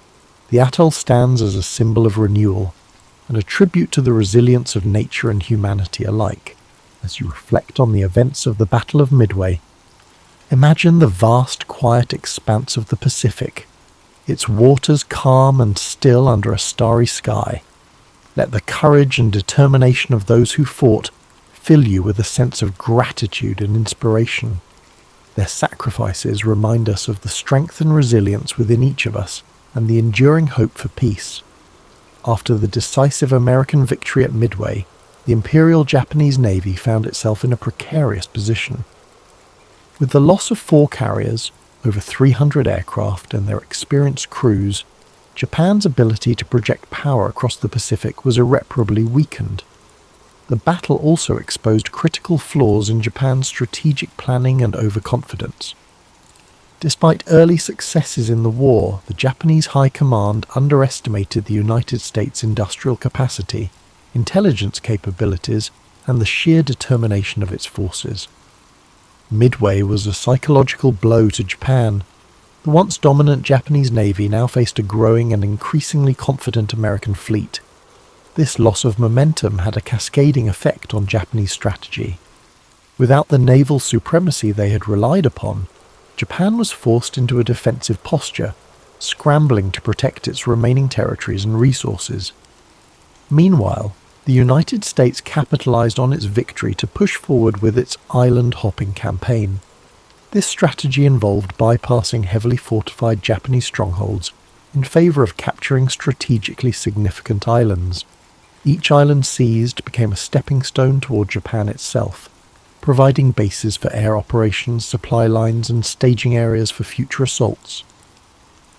the atoll stands as a symbol of renewal and a tribute to the resilience of nature and humanity alike. As you reflect on the events of the Battle of Midway, imagine the vast, quiet expanse of the Pacific, its waters calm and still under a starry sky. Let the courage and determination of those who fought fill you with a sense of gratitude and inspiration. Their sacrifices remind us of the strength and resilience within each of us and the enduring hope for peace. After the decisive American victory at Midway, the Imperial Japanese Navy found itself in a precarious position. With the loss of 4 carriers, over 300 aircraft, and their experienced crews, Japan's ability to project power across the Pacific was irreparably weakened. The battle also exposed critical flaws in Japan's strategic planning and overconfidence. Despite early successes in the war, the Japanese High Command underestimated the United States' industrial capacity, intelligence capabilities, and the sheer determination of its forces. Midway was a psychological blow to Japan. The once dominant Japanese Navy now faced a growing and increasingly confident American fleet. This loss of momentum had a cascading effect on Japanese strategy. Without the naval supremacy they had relied upon, Japan was forced into a defensive posture, scrambling to protect its remaining territories and resources. Meanwhile, the United States capitalized on its victory to push forward with its island-hopping campaign. This strategy involved bypassing heavily fortified Japanese strongholds in favor of capturing strategically significant islands. Each island seized became a stepping stone toward Japan itself, providing bases for air operations, supply lines, and staging areas for future assaults.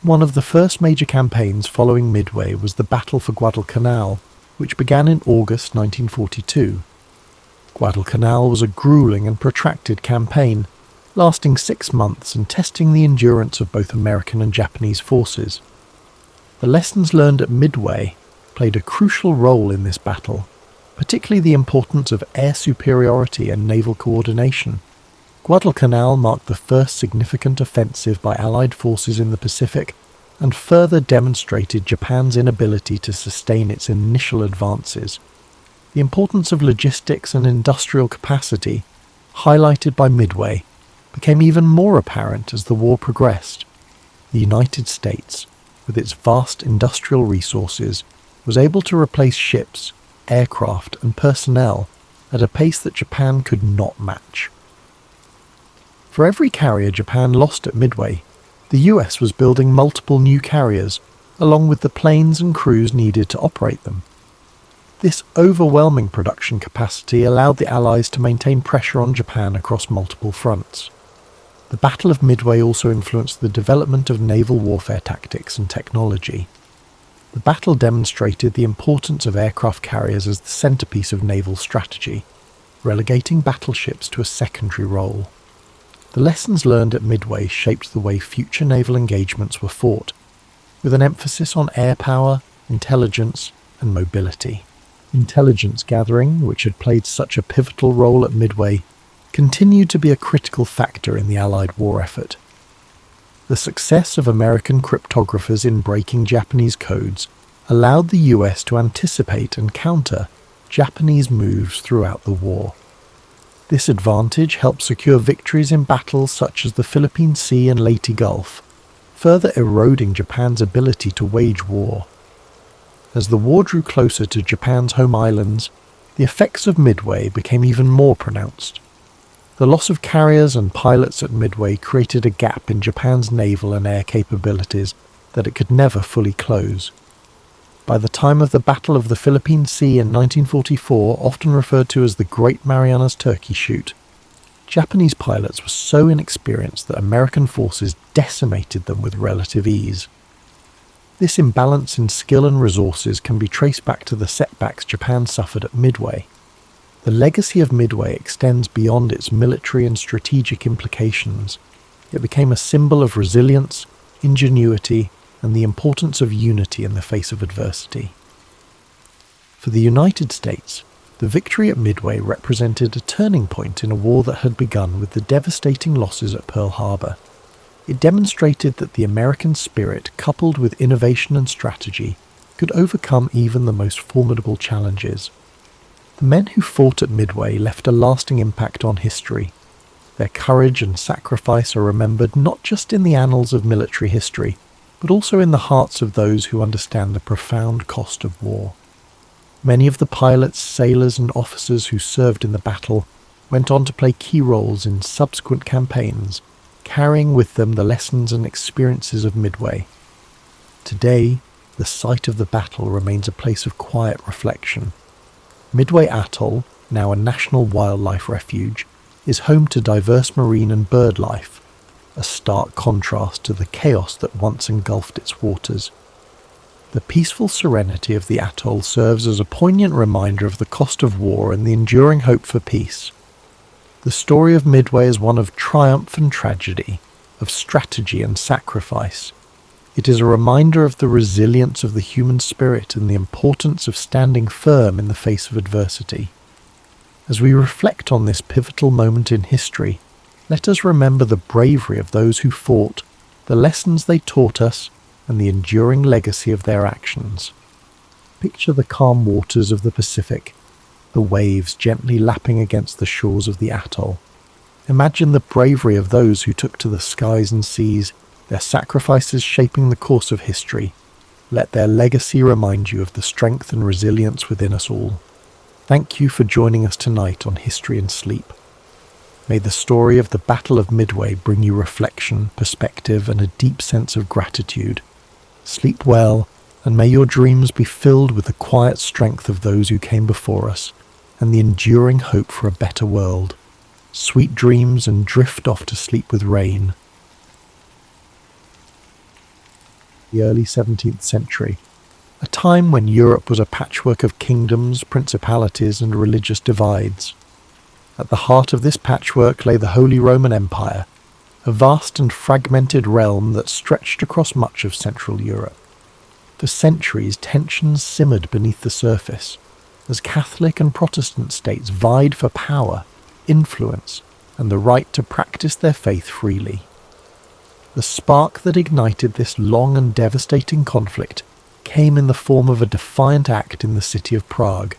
One of the first major campaigns following Midway was the Battle for Guadalcanal, which began in August 1942. Guadalcanal was a grueling and protracted campaign, lasting 6 months and testing the endurance of both American and Japanese forces. The lessons learned at Midway played a crucial role in this battle, particularly the importance of air superiority and naval coordination. Guadalcanal marked the first significant offensive by Allied forces in the Pacific and further demonstrated Japan's inability to sustain its initial advances. The importance of logistics and industrial capacity, highlighted by Midway, became even more apparent as the war progressed. The United States, with its vast industrial resources, was able to replace ships, aircraft, and personnel at a pace that Japan could not match. For every carrier Japan lost at Midway, the US was building multiple new carriers, along with the planes and crews needed to operate them. This overwhelming production capacity allowed the Allies to maintain pressure on Japan across multiple fronts. The Battle of Midway also influenced the development of naval warfare tactics and technology. The battle demonstrated the importance of aircraft carriers as the centerpiece of naval strategy. relegating battleships to a secondary role. The lessons learned at Midway shaped the way future naval engagements were fought, with an emphasis on air power, intelligence, and mobility. Intelligence gathering, which had played such a pivotal role at Midway, continued to be a critical factor in the Allied war effort. The success of American cryptographers in breaking Japanese codes allowed the US to anticipate and counter Japanese moves throughout the war. This advantage helped secure victories in battles such as the Philippine Sea and Leyte Gulf, further eroding Japan's ability to wage war. As the war drew closer to Japan's home islands, the effects of Midway became even more pronounced. The loss of carriers and pilots at Midway created a gap in Japan's naval and air capabilities that it could never fully close. By the time of the Battle of the Philippine Sea in 1944, often referred to as the Great Marianas Turkey Shoot, Japanese pilots were so inexperienced that American forces decimated them with relative ease. This imbalance in skill and resources can be traced back to the setbacks Japan suffered at Midway. The legacy of Midway extends beyond its military and strategic implications. It became a symbol of resilience, ingenuity, and the importance of unity in the face of adversity. For the United States, the victory at Midway represented a turning point in a war that had begun with the devastating losses at Pearl Harbor. It demonstrated that the American spirit, coupled with innovation and strategy, could overcome even the most formidable challenges. The men who fought at Midway left a lasting impact on history. Their courage and sacrifice are remembered not just in the annals of military history, but also in the hearts of those who understand the profound cost of war. Many of the pilots, sailors, and officers who served in the battle went on to play key roles in subsequent campaigns, carrying with them the lessons and experiences of Midway. Today, the site of the battle remains a place of quiet reflection. Midway Atoll, now a national wildlife refuge, is home to diverse marine and bird life, a stark contrast to the chaos that once engulfed its waters. The peaceful serenity of the atoll serves as a poignant reminder of the cost of war and the enduring hope for peace. The story of Midway is one of triumph and tragedy, of strategy and sacrifice. It is a reminder of the resilience of the human spirit and the importance of standing firm in the face of adversity. As we reflect on this pivotal moment in history, let us remember the bravery of those who fought, the lessons they taught us, and the enduring legacy of their actions. Picture the calm waters of the Pacific, the waves gently lapping against the shores of the atoll. Imagine the bravery of those who took to the skies and seas, their sacrifices shaping the course of history. Let their legacy remind you of the strength and resilience within us all. Thank you for joining us tonight on History and Sleep. May the story of the Battle of Midway bring you reflection, perspective, and a deep sense of gratitude. Sleep well, and may your dreams be filled with the quiet strength of those who came before us, and the enduring hope for a better world. Sweet dreams, and drift off to sleep with rain. The early 17th century, a time when Europe was a patchwork of kingdoms, principalities, and religious divides. At the heart of this patchwork lay the Holy Roman Empire, a vast and fragmented realm that stretched across much of Central Europe. For centuries, tensions simmered beneath the surface, as Catholic and Protestant states vied for power, influence, and the right to practice their faith freely. The spark that ignited this long and devastating conflict came in the form of a defiant act in the city of Prague.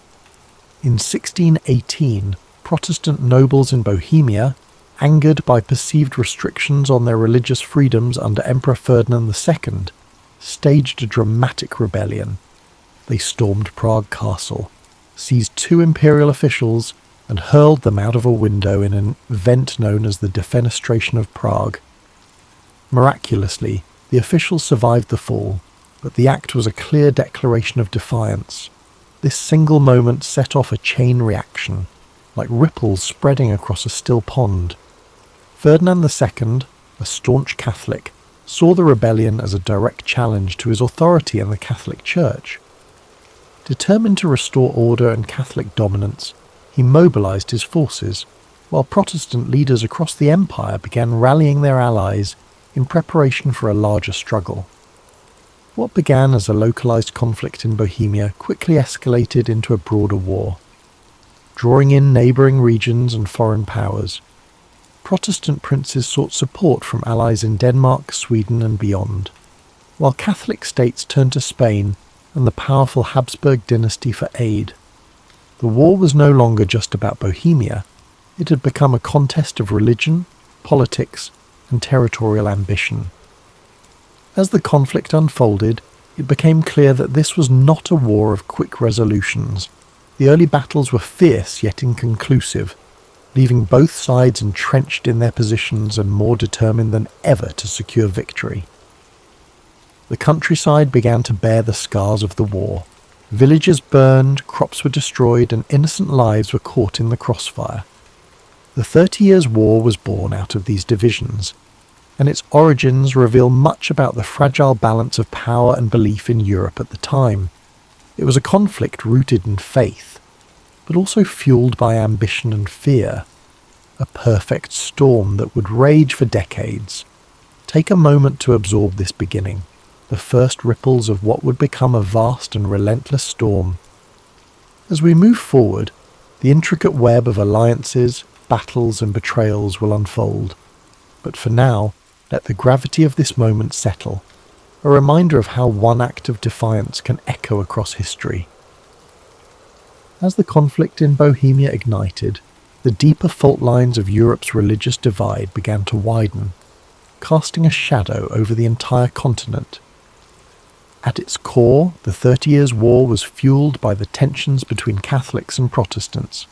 In 1618, Protestant nobles in Bohemia, angered by perceived restrictions on their religious freedoms under Emperor Ferdinand II, staged a dramatic rebellion. They stormed Prague Castle, seized 2 imperial officials, and hurled them out of a window in an event known as the Defenestration of Prague. Miraculously, the officials survived the fall, but the act was a clear declaration of defiance. This single moment set off a chain reaction, like ripples spreading across a still pond. Ferdinand II, a staunch Catholic, saw the rebellion as a direct challenge to his authority in the Catholic Church. Determined to restore order and Catholic dominance, He mobilized his forces, while Protestant leaders across the empire began rallying their allies in preparation for a larger struggle. What began as a localized conflict in Bohemia quickly escalated into a broader war. Drawing in neighboring regions and foreign powers, Protestant princes sought support from allies in Denmark, Sweden and beyond, while Catholic states turned to Spain and the powerful Habsburg dynasty for aid. The war was no longer just about Bohemia. It had become a contest of religion, politics and territorial ambition. As the conflict unfolded, it became clear that this was not a war of quick resolutions. The early battles were fierce yet inconclusive, leaving both sides entrenched in their positions and more determined than ever to secure victory. The countryside began to bear the scars of the war. Villages burned, crops were destroyed, and innocent lives were caught in the crossfire. The 30 Years' War was born out of these divisions, and its origins reveal much about the fragile balance of power and belief in Europe at the time. It was a conflict rooted in faith, but also fueled by ambition and fear, a perfect storm that would rage for decades. Take a moment to absorb this beginning, the first ripples of what would become a vast and relentless storm. As we move forward, the intricate web of alliances, battles and betrayals will unfold. But for now, let the gravity of this moment settle, a reminder of how one act of defiance can echo across history. As the conflict in Bohemia ignited, the deeper fault lines of Europe's religious divide began to widen, casting a shadow over the entire continent. At its core, the 30 Years' War was fueled by the tensions between Catholics and Protestants,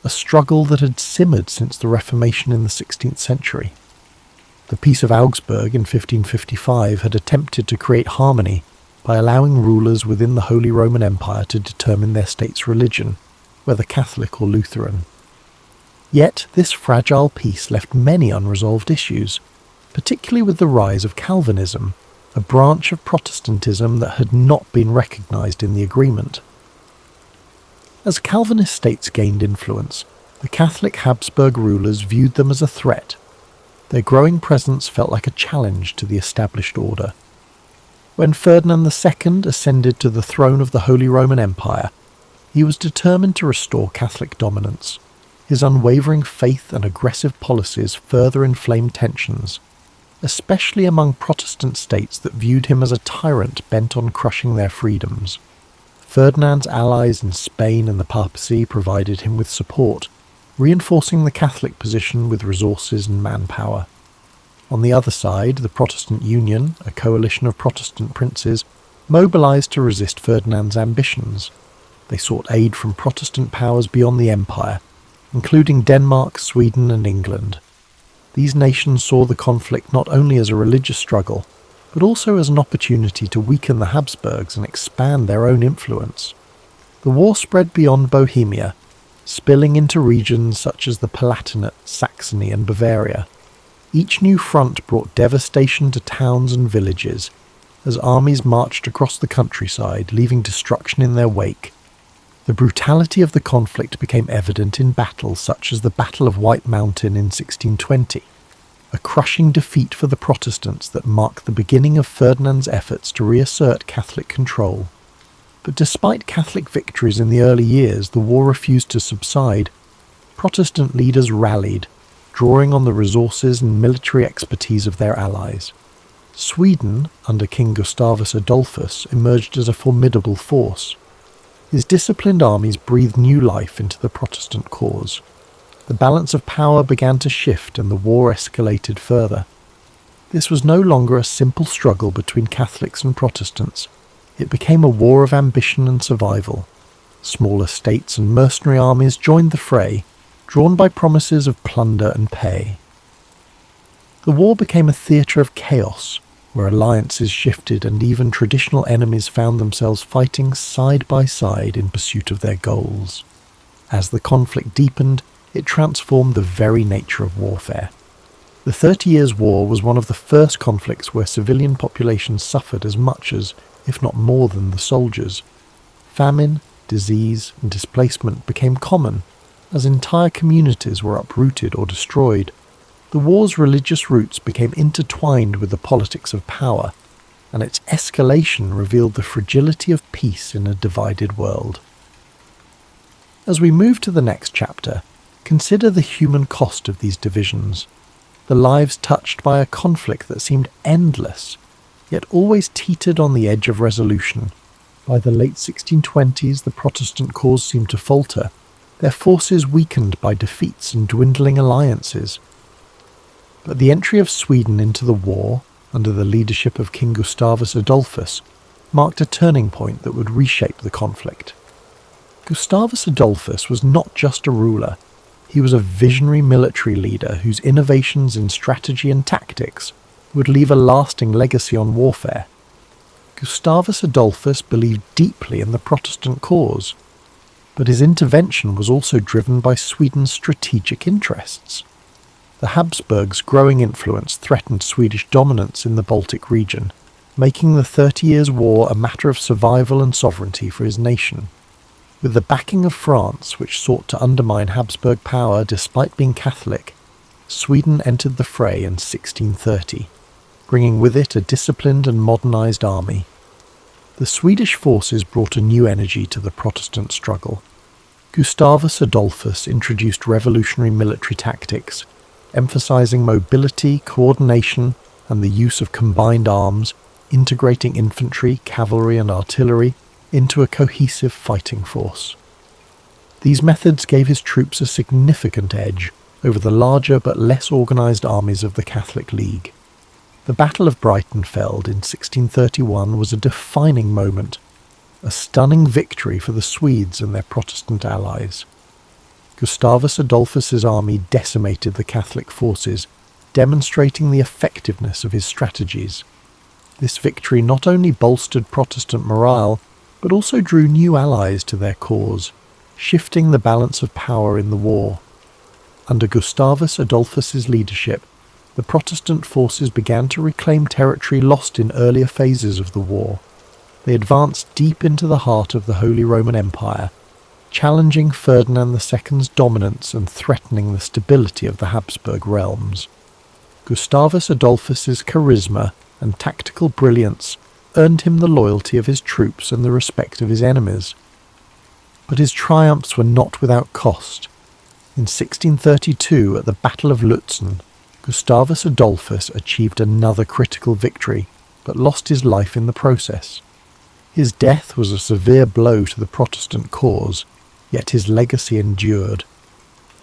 a struggle that had simmered since the Reformation in the 16th century. The Peace of Augsburg in 1555 had attempted to create harmony by allowing rulers within the Holy Roman Empire to determine their state's religion, whether Catholic or Lutheran. Yet this fragile peace left many unresolved issues, particularly with the rise of Calvinism, a branch of Protestantism that had not been recognized in the agreement. As Calvinist states gained influence, the Catholic Habsburg rulers viewed them as a threat. Their growing presence felt like a challenge to the established order. When Ferdinand II ascended to the throne of the Holy Roman Empire, he was determined to restore Catholic dominance. His unwavering faith and aggressive policies further inflamed tensions, especially among Protestant states that viewed him as a tyrant bent on crushing their freedoms. Ferdinand's allies in Spain and the papacy provided him with support, reinforcing the Catholic position with resources and manpower. On the other side, the Protestant Union, a coalition of Protestant princes, mobilized to resist Ferdinand's ambitions. They sought aid from Protestant powers beyond the empire, including Denmark, Sweden and England. These nations saw the conflict not only as a religious struggle, but also as an opportunity to weaken the Habsburgs and expand their own influence. The war spread beyond Bohemia, spilling into regions such as the Palatinate, Saxony and Bavaria. Each new front brought devastation to towns and villages, as armies marched across the countryside, leaving destruction in their wake. The brutality of the conflict became evident in battles such as the Battle of White Mountain in 1620, a crushing defeat for the Protestants that marked the beginning of Ferdinand's efforts to reassert Catholic control. But despite Catholic victories in the early years, the war refused to subside. Protestant leaders rallied, drawing on the resources and military expertise of their allies. Sweden, under King Gustavus Adolphus, emerged as a formidable force. His disciplined armies breathed new life into the Protestant cause. The balance of power began to shift and the war escalated further. This was no longer a simple struggle between Catholics and Protestants. It became a war of ambition and survival. Smaller states and mercenary armies joined the fray, drawn by promises of plunder and pay. The war became a theatre of chaos, where alliances shifted and even traditional enemies found themselves fighting side by side in pursuit of their goals. As the conflict deepened, it transformed the very nature of warfare. The 30 Years' War was one of the first conflicts where civilian populations suffered as much as, if not more than, the soldiers. Famine, disease, and displacement became common, as entire communities were uprooted or destroyed. The war's religious roots became intertwined with the politics of power, and its escalation revealed the fragility of peace in a divided world. As we move to the next chapter, consider the human cost of these divisions, the lives touched by a conflict that seemed endless, yet always teetered on the edge of resolution. By the late 1620s, the Protestant cause seemed to falter, their forces weakened by defeats and dwindling alliances. But the entry of Sweden into the war, under the leadership of King Gustavus Adolphus, marked a turning point that would reshape the conflict. Gustavus Adolphus was not just a ruler, he was a visionary military leader whose innovations in strategy and tactics would leave a lasting legacy on warfare. Gustavus Adolphus believed deeply in the Protestant cause, but his intervention was also driven by Sweden's strategic interests. The Habsburgs' growing influence threatened Swedish dominance in the Baltic region, making the 30 Years' War a matter of survival and sovereignty for his nation. With the backing of France, which sought to undermine Habsburg power despite being Catholic, Sweden entered the fray in 1630, bringing with it a disciplined and modernised army. The Swedish forces brought a new energy to the Protestant struggle. Gustavus Adolphus introduced revolutionary military tactics, emphasising mobility, coordination, and the use of combined arms, integrating infantry, cavalry, and artillery into a cohesive fighting force. These methods gave his troops a significant edge over the larger but less organised armies of the Catholic League. The Battle of Breitenfeld in 1631 was a defining moment, a stunning victory for the Swedes and their Protestant allies. Gustavus Adolphus's army decimated the Catholic forces, demonstrating the effectiveness of his strategies. This victory not only bolstered Protestant morale, but also drew new allies to their cause, shifting the balance of power in the war. Under Gustavus Adolphus's leadership, the Protestant forces began to reclaim territory lost in earlier phases of the war. They advanced deep into the heart of the Holy Roman Empire, challenging Ferdinand II's dominance and threatening the stability of the Habsburg realms. Gustavus Adolphus's charisma and tactical brilliance earned him the loyalty of his troops and the respect of his enemies. But his triumphs were not without cost. In 1632, at the Battle of Lutzen, Gustavus Adolphus achieved another critical victory, but lost his life in the process. His death was a severe blow to the Protestant cause, yet his legacy endured.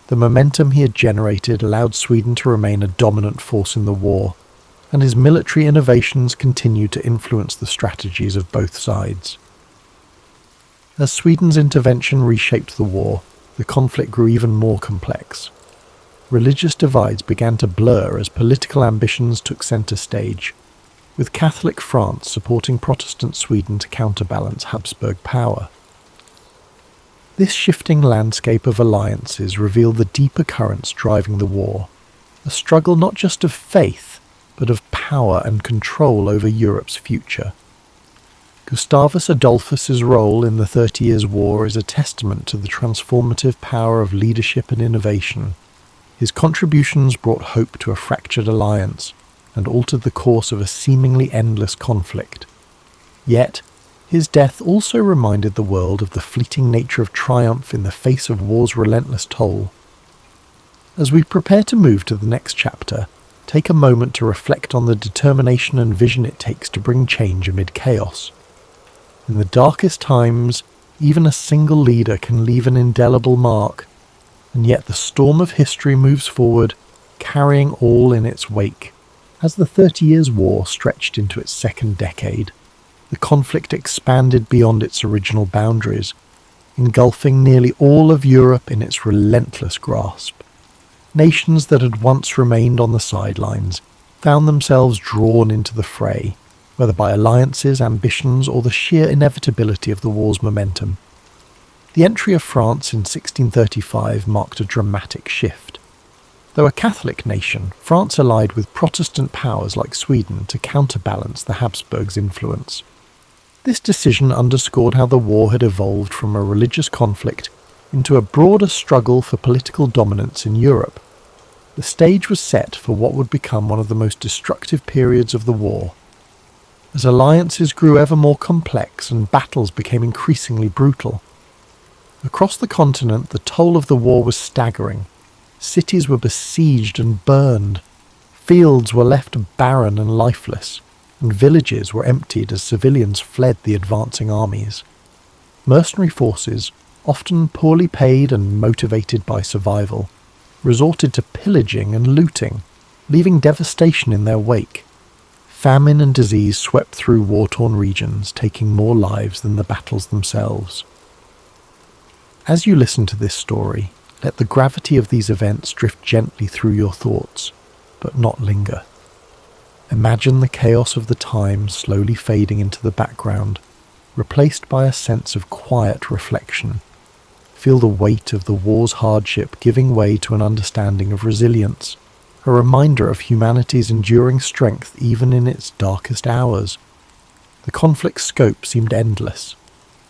The momentum he had generated allowed Sweden to remain a dominant force in the war, and his military innovations continued to influence the strategies of both sides. As Sweden's intervention reshaped the war, the conflict grew even more complex. Religious divides began to blur as political ambitions took centre stage, with Catholic France supporting Protestant Sweden to counterbalance Habsburg power. This shifting landscape of alliances revealed the deeper currents driving the war, a struggle not just of faith, but of power and control over Europe's future. Gustavus Adolphus's role in the 30 Years' War is a testament to the transformative power of leadership and innovation. His contributions brought hope to a fractured alliance and altered the course of a seemingly endless conflict. Yet, his death also reminded the world of the fleeting nature of triumph in the face of war's relentless toll. As we prepare to move to the next chapter, take a moment to reflect on the determination and vision it takes to bring change amid chaos. In the darkest times, even a single leader can leave an indelible mark, and yet the storm of history moves forward, carrying all in its wake. As the 30 Years' War stretched into its second decade, the conflict expanded beyond its original boundaries, engulfing nearly all of Europe in its relentless grasp. Nations that had once remained on the sidelines found themselves drawn into the fray, whether by alliances, ambitions, or the sheer inevitability of the war's momentum. The entry of France in 1635 marked a dramatic shift. Though a Catholic nation, France allied with Protestant powers like Sweden to counterbalance the Habsburgs' influence. This decision underscored how the war had evolved from a religious conflict into a broader struggle for political dominance in Europe. The stage was set for what would become one of the most destructive periods of the war. As alliances grew ever more complex and battles became increasingly brutal. Across the continent, the toll of the war was staggering. Cities were besieged and burned. Fields were left barren and lifeless, and villages were emptied as civilians fled the advancing armies. Mercenary forces, often poorly paid and motivated by survival, resorted to pillaging and looting, leaving devastation in their wake. Famine and disease swept through war-torn regions, taking more lives than the battles themselves. As you listen to this story, let the gravity of these events drift gently through your thoughts, but not linger. Imagine the chaos of the time slowly fading into the background, replaced by a sense of quiet reflection. Feel the weight of the war's hardship giving way to an understanding of resilience, a reminder of humanity's enduring strength even in its darkest hours. The conflict's scope seemed endless,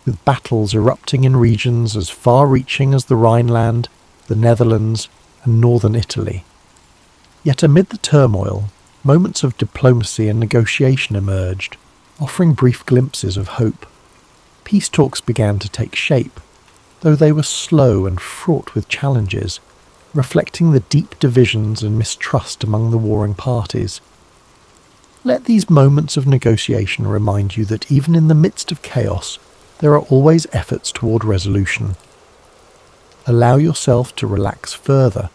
with battles erupting in regions as far-reaching as the Rhineland, the Netherlands, and northern Italy. Yet amid the turmoil, moments of diplomacy and negotiation emerged, offering brief glimpses of hope. Peace talks began to take shape, though they were slow and fraught with challenges, reflecting the deep divisions and mistrust among the warring parties. Let these moments of negotiation remind you that even in the midst of chaos, there are always efforts toward resolution. Allow yourself to relax further,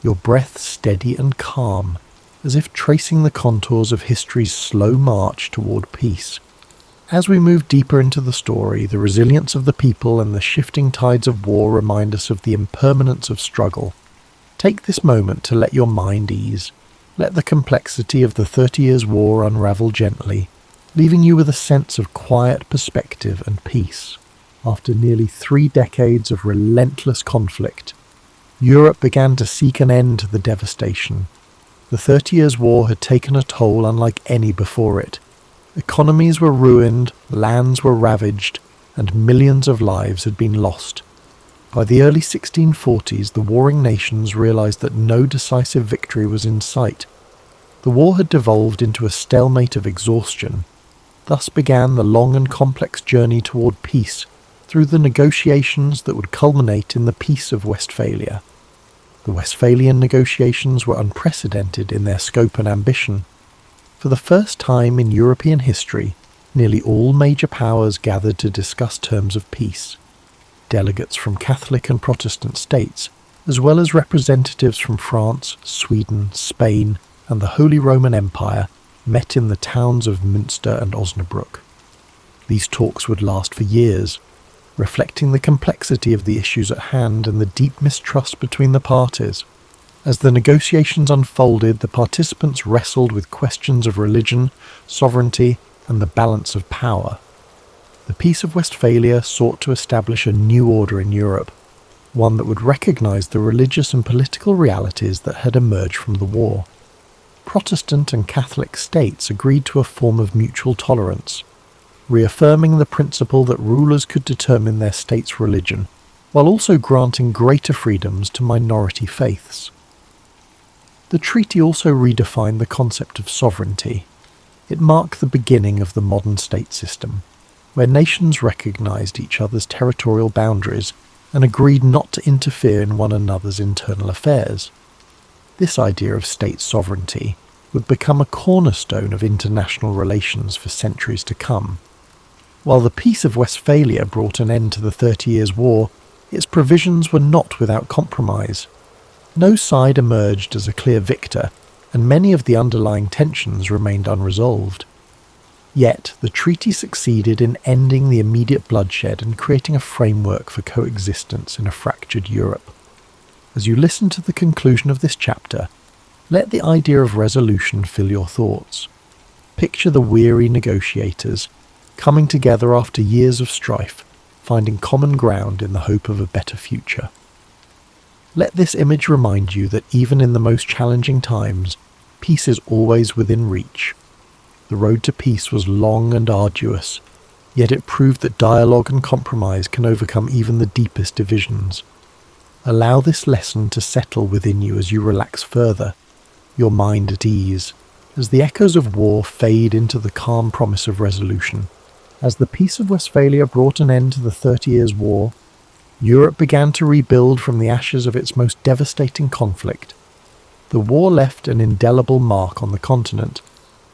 your breath steady and calm, as if tracing the contours of history's slow march toward peace. As we move deeper into the story, the resilience of the people and the shifting tides of war remind us of the impermanence of struggle. Take this moment to let your mind ease. Let the complexity of the 30 Years' War unravel gently, leaving you with a sense of quiet perspective and peace. After nearly 3 decades of relentless conflict, Europe began to seek an end to the devastation. The 30 Years' War had taken a toll unlike any before it. Economies were ruined, lands were ravaged, and millions of lives had been lost. By the early 1640s, the warring nations realized that no decisive victory was in sight. The war had devolved into a stalemate of exhaustion. Thus began the long and complex journey toward peace, through the negotiations that would culminate in the Peace of Westphalia. The Westphalian negotiations were unprecedented in their scope and ambition. For the first time in European history, nearly all major powers gathered to discuss terms of peace. Delegates from Catholic and Protestant states, as well as representatives from France, Sweden, Spain, and the Holy Roman Empire, met in the towns of Münster and Osnabrück. These talks would last for years, reflecting the complexity of the issues at hand and the deep mistrust between the parties. As the negotiations unfolded, the participants wrestled with questions of religion, sovereignty, and the balance of power. The Peace of Westphalia sought to establish a new order in Europe, one that would recognize the religious and political realities that had emerged from the war. Protestant and Catholic states agreed to a form of mutual tolerance, reaffirming the principle that rulers could determine their state's religion, while also granting greater freedoms to minority faiths. The treaty also redefined the concept of sovereignty. It marked the beginning of the modern state system, where nations recognized each other's territorial boundaries and agreed not to interfere in one another's internal affairs. This idea of state sovereignty would become a cornerstone of international relations for centuries to come. While the Peace of Westphalia brought an end to the 30 Years' War, its provisions were not without compromise. No side emerged as a clear victor, and many of the underlying tensions remained unresolved. Yet, the treaty succeeded in ending the immediate bloodshed and creating a framework for coexistence in a fractured Europe. As you listen to the conclusion of this chapter, let the idea of resolution fill your thoughts. Picture the weary negotiators, coming together after years of strife, finding common ground in the hope of a better future. Let this image remind you that even in the most challenging times, peace is always within reach. The road to peace was long and arduous, Yet it proved that dialogue and compromise can overcome even the deepest divisions. Allow this lesson to settle within you as you relax further, your mind at ease, as the echoes of war fade into the calm promise of resolution. As the Peace of Westphalia brought an end to the 30 Years' War, Europe began to rebuild from the ashes of its most devastating conflict. The war left an indelible mark on the continent,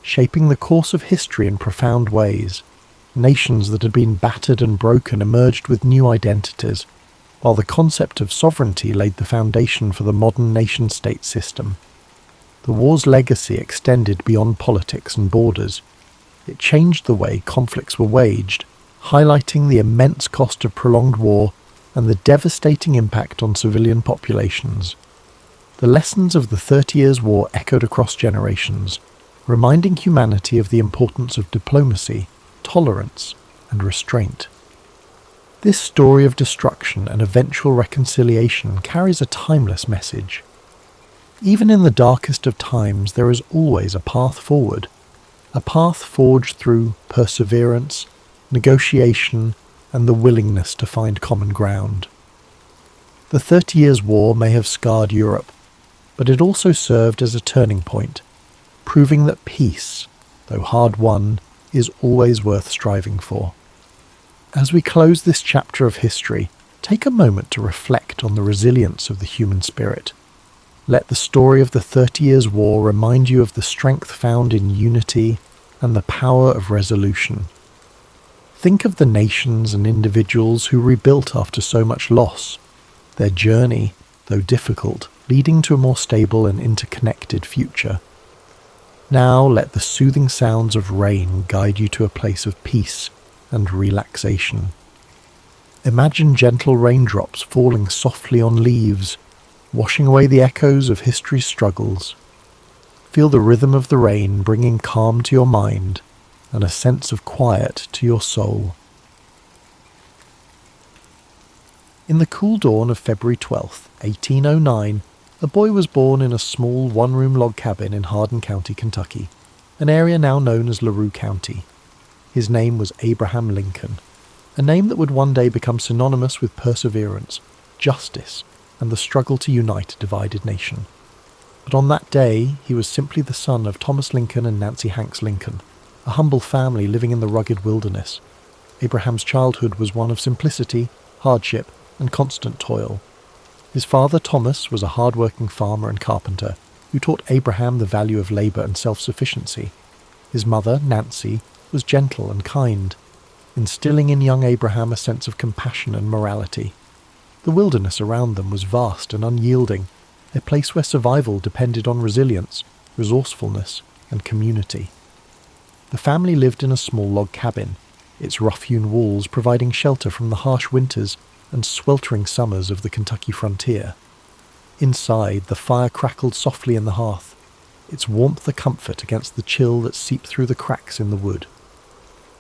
shaping the course of history in profound ways. Nations that had been battered and broken emerged with new identities, while the concept of sovereignty laid the foundation for the modern nation-state system. The war's legacy extended beyond politics and borders. It changed the way conflicts were waged, highlighting the immense cost of prolonged war and the devastating impact on civilian populations. The lessons of the 30 Years' War echoed across generations, reminding humanity of the importance of diplomacy, tolerance, and restraint. This story of destruction and eventual reconciliation carries a timeless message. Even in the darkest of times, there is always a path forward, a path forged through perseverance, negotiation, and the willingness to find common ground. The 30 Years' War may have scarred Europe, but it also served as a turning point, proving that peace, though hard won, is always worth striving for. As we close this chapter of history, take a moment to reflect on the resilience of the human spirit. Let the story of the 30 Years' War remind you of the strength found in unity and the power of resolution. Think of the nations and individuals who rebuilt after so much loss, their journey, though difficult, leading to a more stable and interconnected future. Now let the soothing sounds of rain guide you to a place of peace and relaxation. Imagine gentle raindrops falling softly on leaves, washing away the echoes of history's struggles. Feel the rhythm of the rain bringing calm to your mind and a sense of quiet to your soul. In the cool dawn of February 12th, 1809, a boy was born in a small one-room log cabin in Hardin County, Kentucky, an area now known as LaRue County. His name was Abraham Lincoln, a name that would one day become synonymous with perseverance, justice, and the struggle to unite a divided nation. But on that day, he was simply the son of Thomas Lincoln and Nancy Hanks Lincoln, a humble family living in the rugged wilderness. Abraham's childhood was one of simplicity, hardship, and constant toil. His father, Thomas, was a hard-working farmer and carpenter who taught Abraham the value of labour and self-sufficiency. His mother, Nancy, was gentle and kind, instilling in young Abraham a sense of compassion and morality. The wilderness around them was vast and unyielding, a place where survival depended on resilience, resourcefulness, and community. The family lived in a small log cabin, its rough-hewn walls providing shelter from the harsh winters and sweltering summers of the Kentucky frontier. Inside, the fire crackled softly in the hearth, its warmth a comfort against the chill that seeped through the cracks in the wood.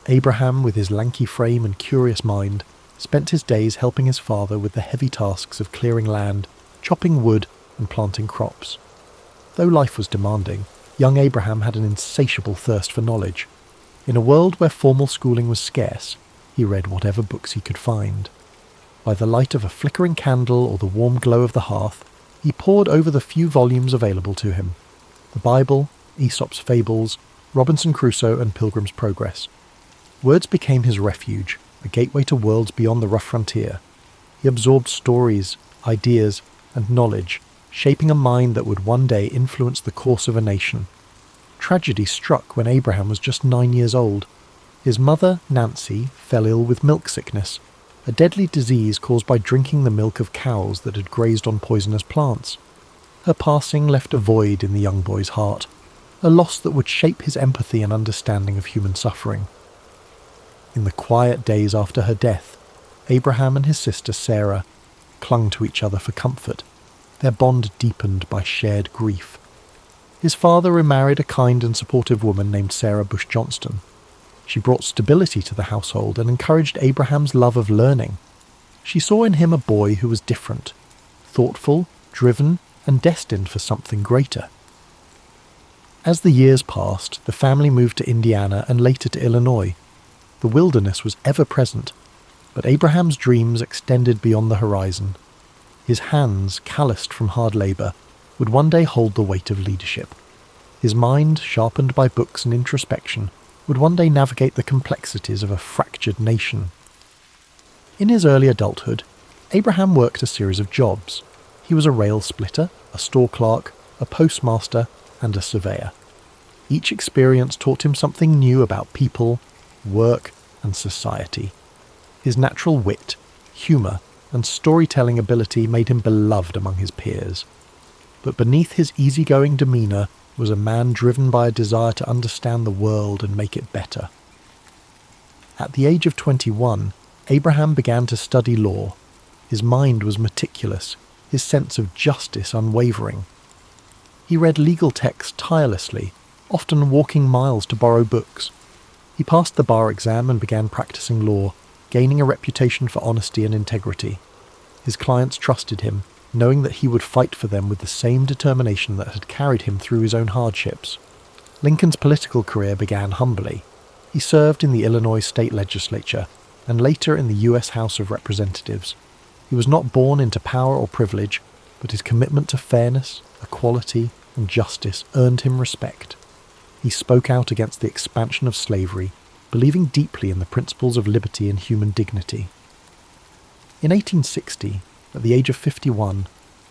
Abraham, with his lanky frame and curious mind, spent his days helping his father with the heavy tasks of clearing land, chopping wood, and planting crops. Though life was demanding, young Abraham had an insatiable thirst for knowledge. In a world where formal schooling was scarce, he read whatever books he could find. By the light of a flickering candle or the warm glow of the hearth, he pored over the few volumes available to him. The Bible, Aesop's Fables, Robinson Crusoe, and Pilgrim's Progress. Words became his refuge, a gateway to worlds beyond the rough frontier. He absorbed stories, ideas, and knowledge, shaping a mind that would one day influence the course of a nation. Tragedy struck when Abraham was just 9 years old. His mother, Nancy, fell ill with milk sickness, a deadly disease caused by drinking the milk of cows that had grazed on poisonous plants. Her passing left a void in the young boy's heart, a loss that would shape his empathy and understanding of human suffering. In the quiet days after her death, Abraham and his sister Sarah clung to each other for comfort, their bond deepened by shared grief. His father remarried a kind and supportive woman named Sarah Bush Johnston. She brought stability to the household and encouraged Abraham's love of learning. She saw in him a boy who was different, thoughtful, driven, and destined for something greater. As the years passed, the family moved to Indiana and later to Illinois. The wilderness was ever present, but Abraham's dreams extended beyond the horizon. His hands, calloused from hard labour, would one day hold the weight of leadership. His mind, sharpened by books and introspection, would one day navigate the complexities of a fractured nation. In his early adulthood, Abraham worked a series of jobs. He was a rail splitter, a store clerk, a postmaster, and a surveyor. Each experience taught him something new about people, work, and society. His natural wit, humour, and storytelling ability made him beloved among his peers. But beneath his easygoing demeanour was a man driven by a desire to understand the world and make it better. At the age of 21, Abraham began to study law. His mind was meticulous, his sense of justice unwavering. He read legal texts tirelessly, often walking miles to borrow books. He passed the bar exam and began practicing law, gaining a reputation for honesty and integrity. His clients trusted him, knowing that he would fight for them with the same determination that had carried him through his own hardships. Lincoln's political career began humbly. He served in the Illinois state legislature, and later in the U.S. House of Representatives. He was not born into power or privilege, but his commitment to fairness, equality, and justice earned him respect. He spoke out against the expansion of slavery, believing deeply in the principles of liberty and human dignity. In 1860, at the age of 51,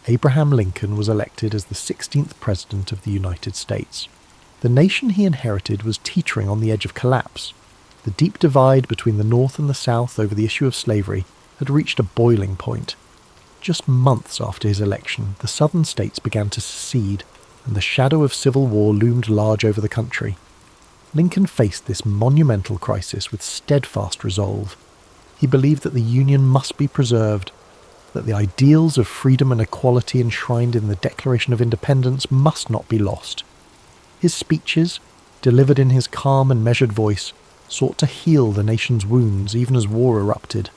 Abraham Lincoln was elected as the 16th President of the United States. The nation he inherited was teetering on the edge of collapse. The deep divide between the North and the South over the issue of slavery had reached a boiling point. Just months after his election, the southern states began to secede, and the shadow of civil war loomed large over the country. Lincoln faced this monumental crisis with steadfast resolve. He believed that the Union must be preserved, that the ideals of freedom and equality enshrined in the Declaration of Independence must not be lost. His speeches, delivered in his calm and measured voice, sought to heal the nation's wounds even as war erupted.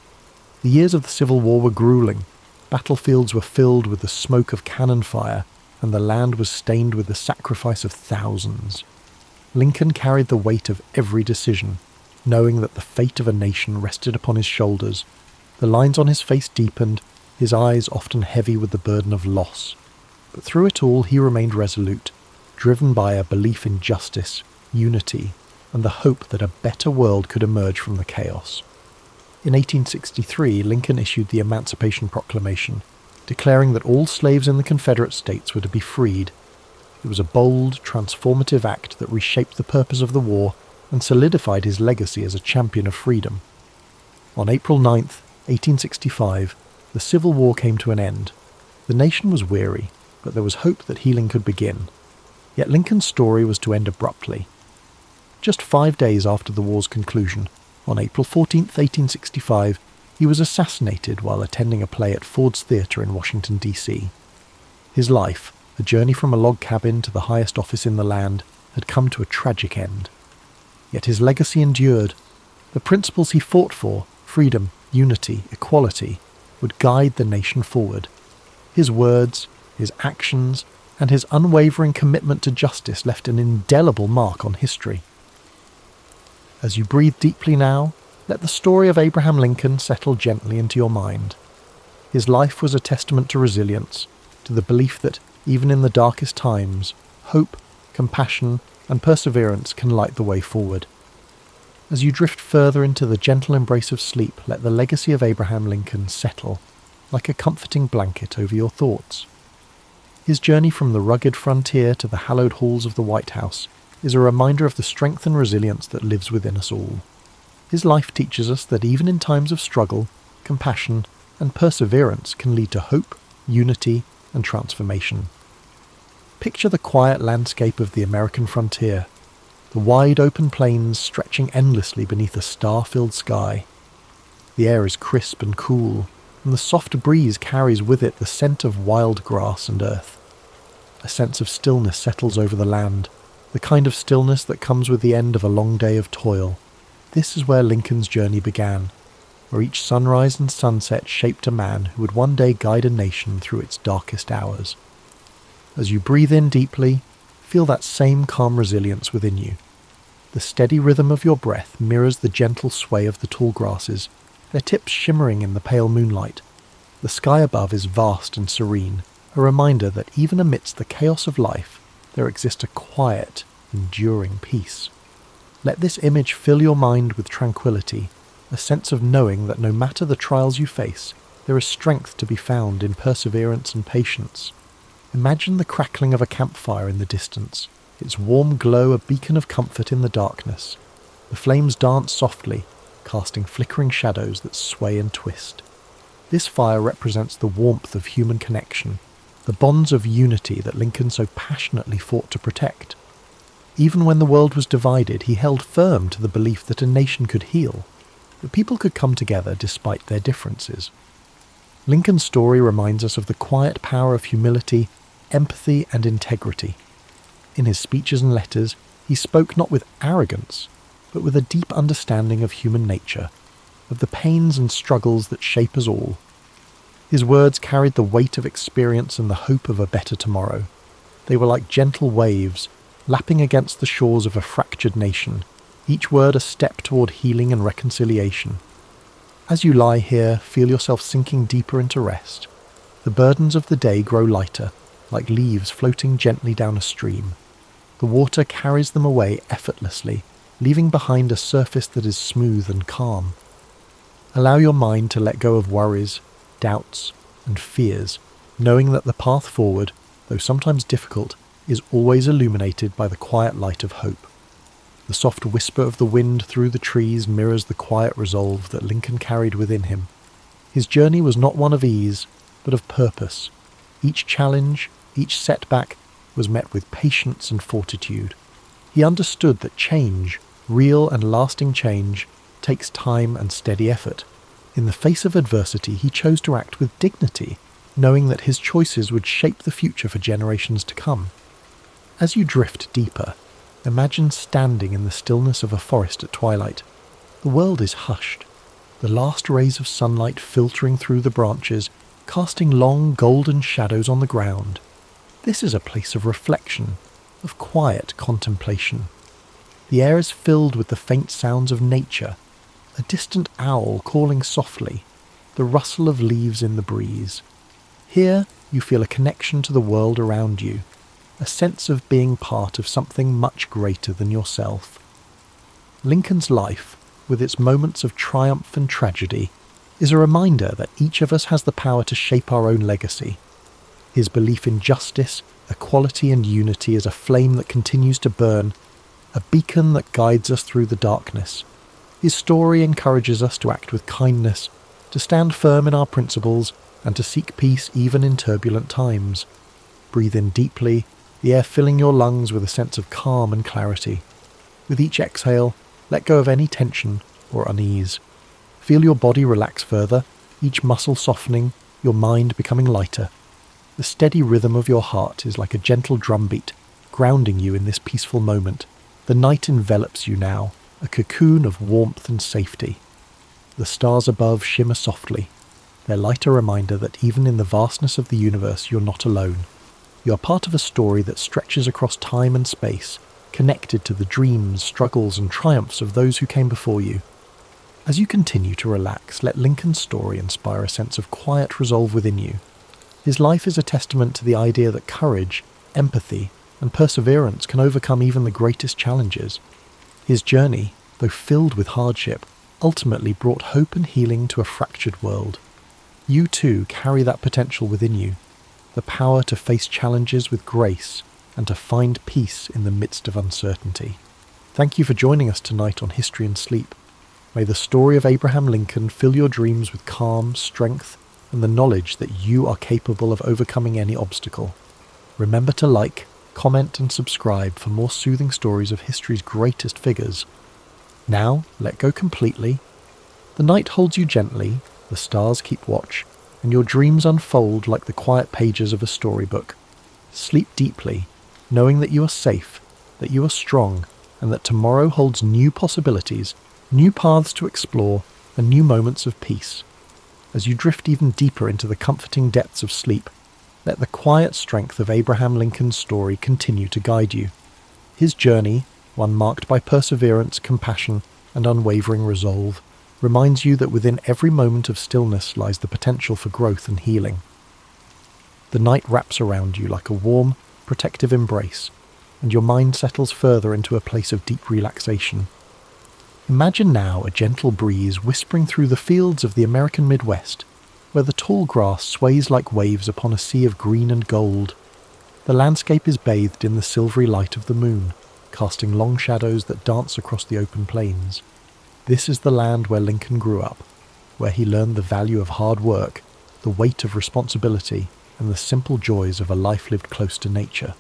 The years of the Civil War were grueling. Battlefields were filled with the smoke of cannon fire, and the land was stained with the sacrifice of thousands. Lincoln carried the weight of every decision, knowing that the fate of a nation rested upon his shoulders. The lines on his face deepened, his eyes often heavy with the burden of loss. But through it all he remained resolute, driven by a belief in justice, unity, and the hope that a better world could emerge from the chaos. In 1863, Lincoln issued the Emancipation Proclamation, declaring that all slaves in the Confederate States were to be freed. It was a bold, transformative act that reshaped the purpose of the war and solidified his legacy as a champion of freedom. On April 9, 1865, the Civil War came to an end. The nation was weary, but there was hope that healing could begin. Yet Lincoln's story was to end abruptly. Just 5 days after the war's conclusion, on April 14, 1865, he was assassinated while attending a play at Ford's Theatre in Washington, D.C. His life, a journey from a log cabin to the highest office in the land, had come to a tragic end. Yet his legacy endured. The principles he fought for, freedom, unity, equality, would guide the nation forward. His words, his actions, and his unwavering commitment to justice left an indelible mark on history. As you breathe deeply now, let the story of Abraham Lincoln settle gently into your mind. His life was a testament to resilience, to the belief that, even in the darkest times, hope, compassion, and perseverance can light the way forward. As you drift further into the gentle embrace of sleep, let the legacy of Abraham Lincoln settle, like a comforting blanket over your thoughts. His journey from the rugged frontier to the hallowed halls of the White House is a reminder of the strength and resilience that lives within us all. His life teaches us that even in times of struggle, compassion, and perseverance can lead to hope, unity, and transformation. Picture the quiet landscape of the American frontier, the wide open plains stretching endlessly beneath a star-filled sky. The air is crisp and cool, and the soft breeze carries with it the scent of wild grass and earth. A sense of stillness settles over the land, the kind of stillness that comes with the end of a long day of toil. This is where Lincoln's journey began, where each sunrise and sunset shaped a man who would one day guide a nation through its darkest hours. As you breathe in deeply, feel that same calm resilience within you. The steady rhythm of your breath mirrors the gentle sway of the tall grasses, their tips shimmering in the pale moonlight. The sky above is vast and serene, a reminder that even amidst the chaos of life, there exists a quiet, enduring peace. Let this image fill your mind with tranquility, a sense of knowing that no matter the trials you face, there is strength to be found in perseverance and patience. Imagine the crackling of a campfire in the distance, its warm glow a beacon of comfort in the darkness. The flames dance softly, casting flickering shadows that sway and twist. This fire represents the warmth of human connection, the bonds of unity that Lincoln so passionately fought to protect. Even when the world was divided, he held firm to the belief that a nation could heal, that people could come together despite their differences. Lincoln's story reminds us of the quiet power of humility, empathy, and integrity. In his speeches and letters, he spoke not with arrogance, but with a deep understanding of human nature, of the pains and struggles that shape us all. His words carried the weight of experience and the hope of a better tomorrow. They were like gentle waves, lapping against the shores of a fractured nation, each word a step toward healing and reconciliation. As you lie here, feel yourself sinking deeper into rest. The burdens of the day grow lighter, like leaves floating gently down a stream. The water carries them away effortlessly, leaving behind a surface that is smooth and calm. Allow your mind to let go of worries, doubts, and fears, knowing that the path forward, though sometimes difficult, is always illuminated by the quiet light of hope. The soft whisper of the wind through the trees mirrors the quiet resolve that Lincoln carried within him. His journey was not one of ease, but of purpose. Each challenge, each setback, was met with patience and fortitude. He understood that change, real and lasting change, takes time and steady effort. In the face of adversity, he chose to act with dignity, knowing that his choices would shape the future for generations to come. As you drift deeper, imagine standing in the stillness of a forest at twilight. The world is hushed, the last rays of sunlight filtering through the branches, casting long golden shadows on the ground. This is a place of reflection, of quiet contemplation. The air is filled with the faint sounds of nature, a distant owl calling softly, the rustle of leaves in the breeze. Here you feel a connection to the world around you, a sense of being part of something much greater than yourself. Lincoln's life, with its moments of triumph and tragedy, is a reminder that each of us has the power to shape our own legacy. His belief in justice, equality, and unity is a flame that continues to burn, a beacon that guides us through the darkness. His story encourages us to act with kindness, to stand firm in our principles, and to seek peace even in turbulent times. Breathe in deeply, the air filling your lungs with a sense of calm and clarity. With each exhale, let go of any tension or unease. Feel your body relax further, each muscle softening, your mind becoming lighter. The steady rhythm of your heart is like a gentle drumbeat, grounding you in this peaceful moment. The night envelops you now, a cocoon of warmth and safety. The stars above shimmer softly, their light a reminder that even in the vastness of the universe you're not alone. You are part of a story that stretches across time and space, connected to the dreams, struggles, and triumphs of those who came before you. As you continue to relax, let Lincoln's story inspire a sense of quiet resolve within you. His life is a testament to the idea that courage, empathy, and perseverance can overcome even the greatest challenges. His journey, though filled with hardship, ultimately brought hope and healing to a fractured world. You too carry that potential within you, the power to face challenges with grace and to find peace in the midst of uncertainty. Thank you for joining us tonight on History and Sleep. May the story of Abraham Lincoln fill your dreams with calm, strength, and the knowledge that you are capable of overcoming any obstacle. Remember to like, comment, and subscribe for more soothing stories of history's greatest figures. Now, let go completely. The night holds you gently, the stars keep watch, and your dreams unfold like the quiet pages of a storybook. Sleep deeply, knowing that you are safe, that you are strong, and that tomorrow holds new possibilities, new paths to explore, and new moments of peace. As you drift even deeper into the comforting depths of sleep, let the quiet strength of Abraham Lincoln's story continue to guide you. His journey, one marked by perseverance, compassion, and unwavering resolve, reminds you that within every moment of stillness lies the potential for growth and healing. The night wraps around you like a warm, protective embrace, and your mind settles further into a place of deep relaxation. Imagine now a gentle breeze whispering through the fields of the American Midwest, where the tall grass sways like waves upon a sea of green and gold. The landscape is bathed in the silvery light of the moon, casting long shadows that dance across the open plains. This is the land where Lincoln grew up, where he learned the value of hard work, the weight of responsibility, and the simple joys of a life lived close to nature.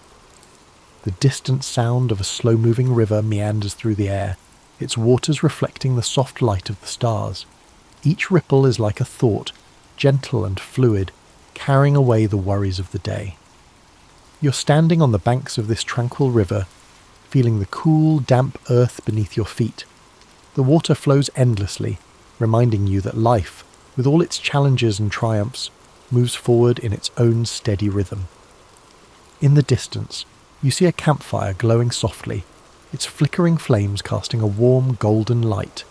The distant sound of a slow-moving river meanders through the air, its waters reflecting the soft light of the stars. Each ripple is like a thought, gentle and fluid, carrying away the worries of the day. You're standing on the banks of this tranquil river, feeling the cool, damp earth beneath your feet. The water flows endlessly, reminding you that life, with all its challenges and triumphs, moves forward in its own steady rhythm. In the distance, you see a campfire glowing softly, its flickering flames casting a warm, golden light.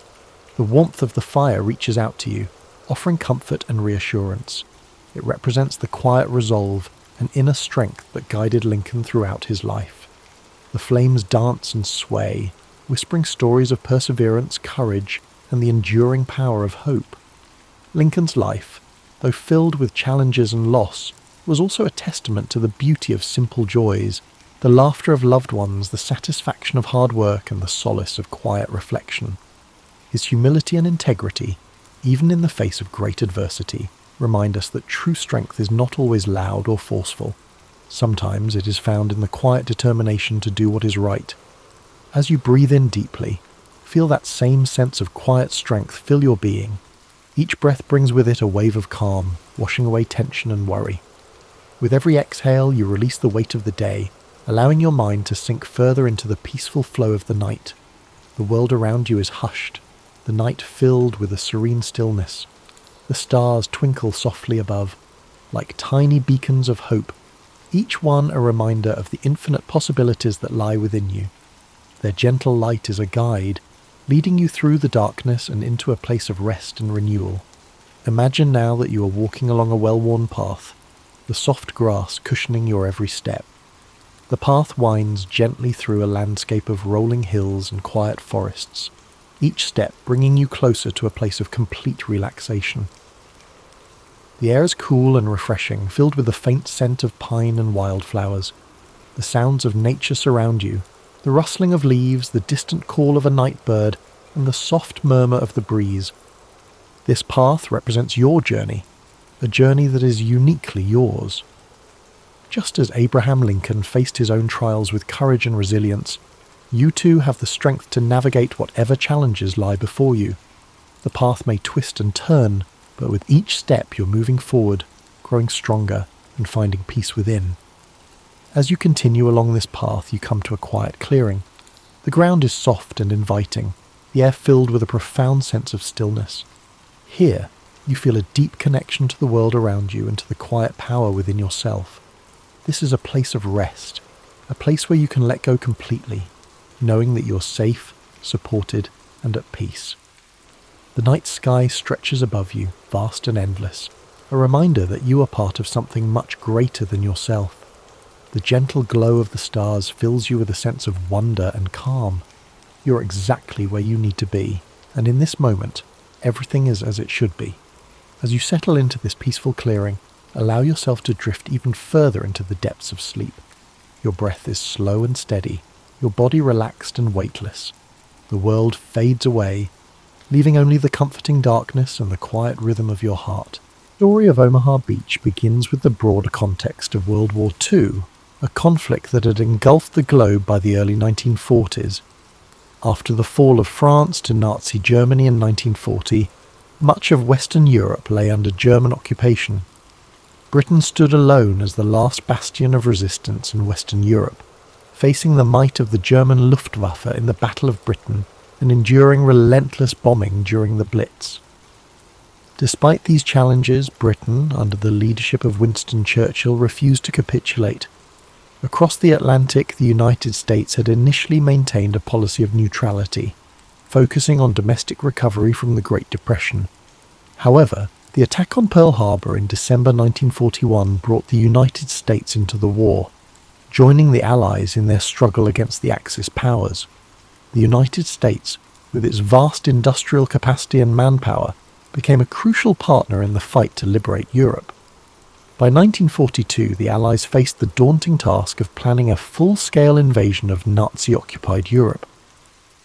The warmth of the fire reaches out to you, offering comfort and reassurance. It represents the quiet resolve and inner strength that guided Lincoln throughout his life. The flames dance and sway, whispering stories of perseverance, courage, and the enduring power of hope. Lincoln's life, though filled with challenges and loss, was also a testament to the beauty of simple joys, the laughter of loved ones, the satisfaction of hard work, and the solace of quiet reflection. His humility and integrity, even in the face of great adversity, remind us that true strength is not always loud or forceful. Sometimes it is found in the quiet determination to do what is right. As you breathe in deeply, feel that same sense of quiet strength fill your being. Each breath brings with it a wave of calm, washing away tension and worry. With every exhale, you release the weight of the day, allowing your mind to sink further into the peaceful flow of the night. The world around you is hushed, the night filled with a serene stillness. The stars twinkle softly above, like tiny beacons of hope, each one a reminder of the infinite possibilities that lie within you. Their gentle light is a guide, leading you through the darkness and into a place of rest and renewal. Imagine now that you are walking along a well-worn path, the soft grass cushioning your every step. The path winds gently through a landscape of rolling hills and quiet forests, each step bringing you closer to a place of complete relaxation. The air is cool and refreshing, filled with the faint scent of pine and wildflowers. The sounds of nature surround you, the rustling of leaves, the distant call of a night bird, and the soft murmur of the breeze. This path represents your journey, a journey that is uniquely yours. Just as Abraham Lincoln faced his own trials with courage and resilience, you too have the strength to navigate whatever challenges lie before you. The path may twist and turn, but with each step you're moving forward, growing stronger, and finding peace within. As you continue along this path, you come to a quiet clearing. The ground is soft and inviting, the air filled with a profound sense of stillness. Here, you feel a deep connection to the world around you and to the quiet power within yourself. This is a place of rest, a place where you can let go completely, knowing that you're safe, supported, and at peace. The night sky stretches above you, vast and endless, a reminder that you are part of something much greater than yourself. The gentle glow of the stars fills you with a sense of wonder and calm. You're exactly where you need to be, and in this moment, everything is as it should be. As you settle into this peaceful clearing, allow yourself to drift even further into the depths of sleep. Your breath is slow and steady, your body relaxed and weightless. The world fades away, leaving only the comforting darkness and the quiet rhythm of your heart. The story of Omaha Beach begins with the broader context of World War II, a conflict that had engulfed the globe by the early 1940s. After the fall of France to Nazi Germany in 1940, much of Western Europe lay under German occupation. Britain stood alone as the last bastion of resistance in Western Europe, facing the might of the German Luftwaffe in the Battle of Britain and enduring relentless bombing during the Blitz. Despite these challenges, Britain, under the leadership of Winston Churchill, refused to capitulate. Across the Atlantic, the United States had initially maintained a policy of neutrality, focusing on domestic recovery from the Great Depression. However, the attack on Pearl Harbor in December 1941 brought the United States into the war, joining the Allies in their struggle against the Axis powers. The United States, with its vast industrial capacity and manpower, became a crucial partner in the fight to liberate Europe. By 1942, the Allies faced the daunting task of planning a full-scale invasion of Nazi-occupied Europe.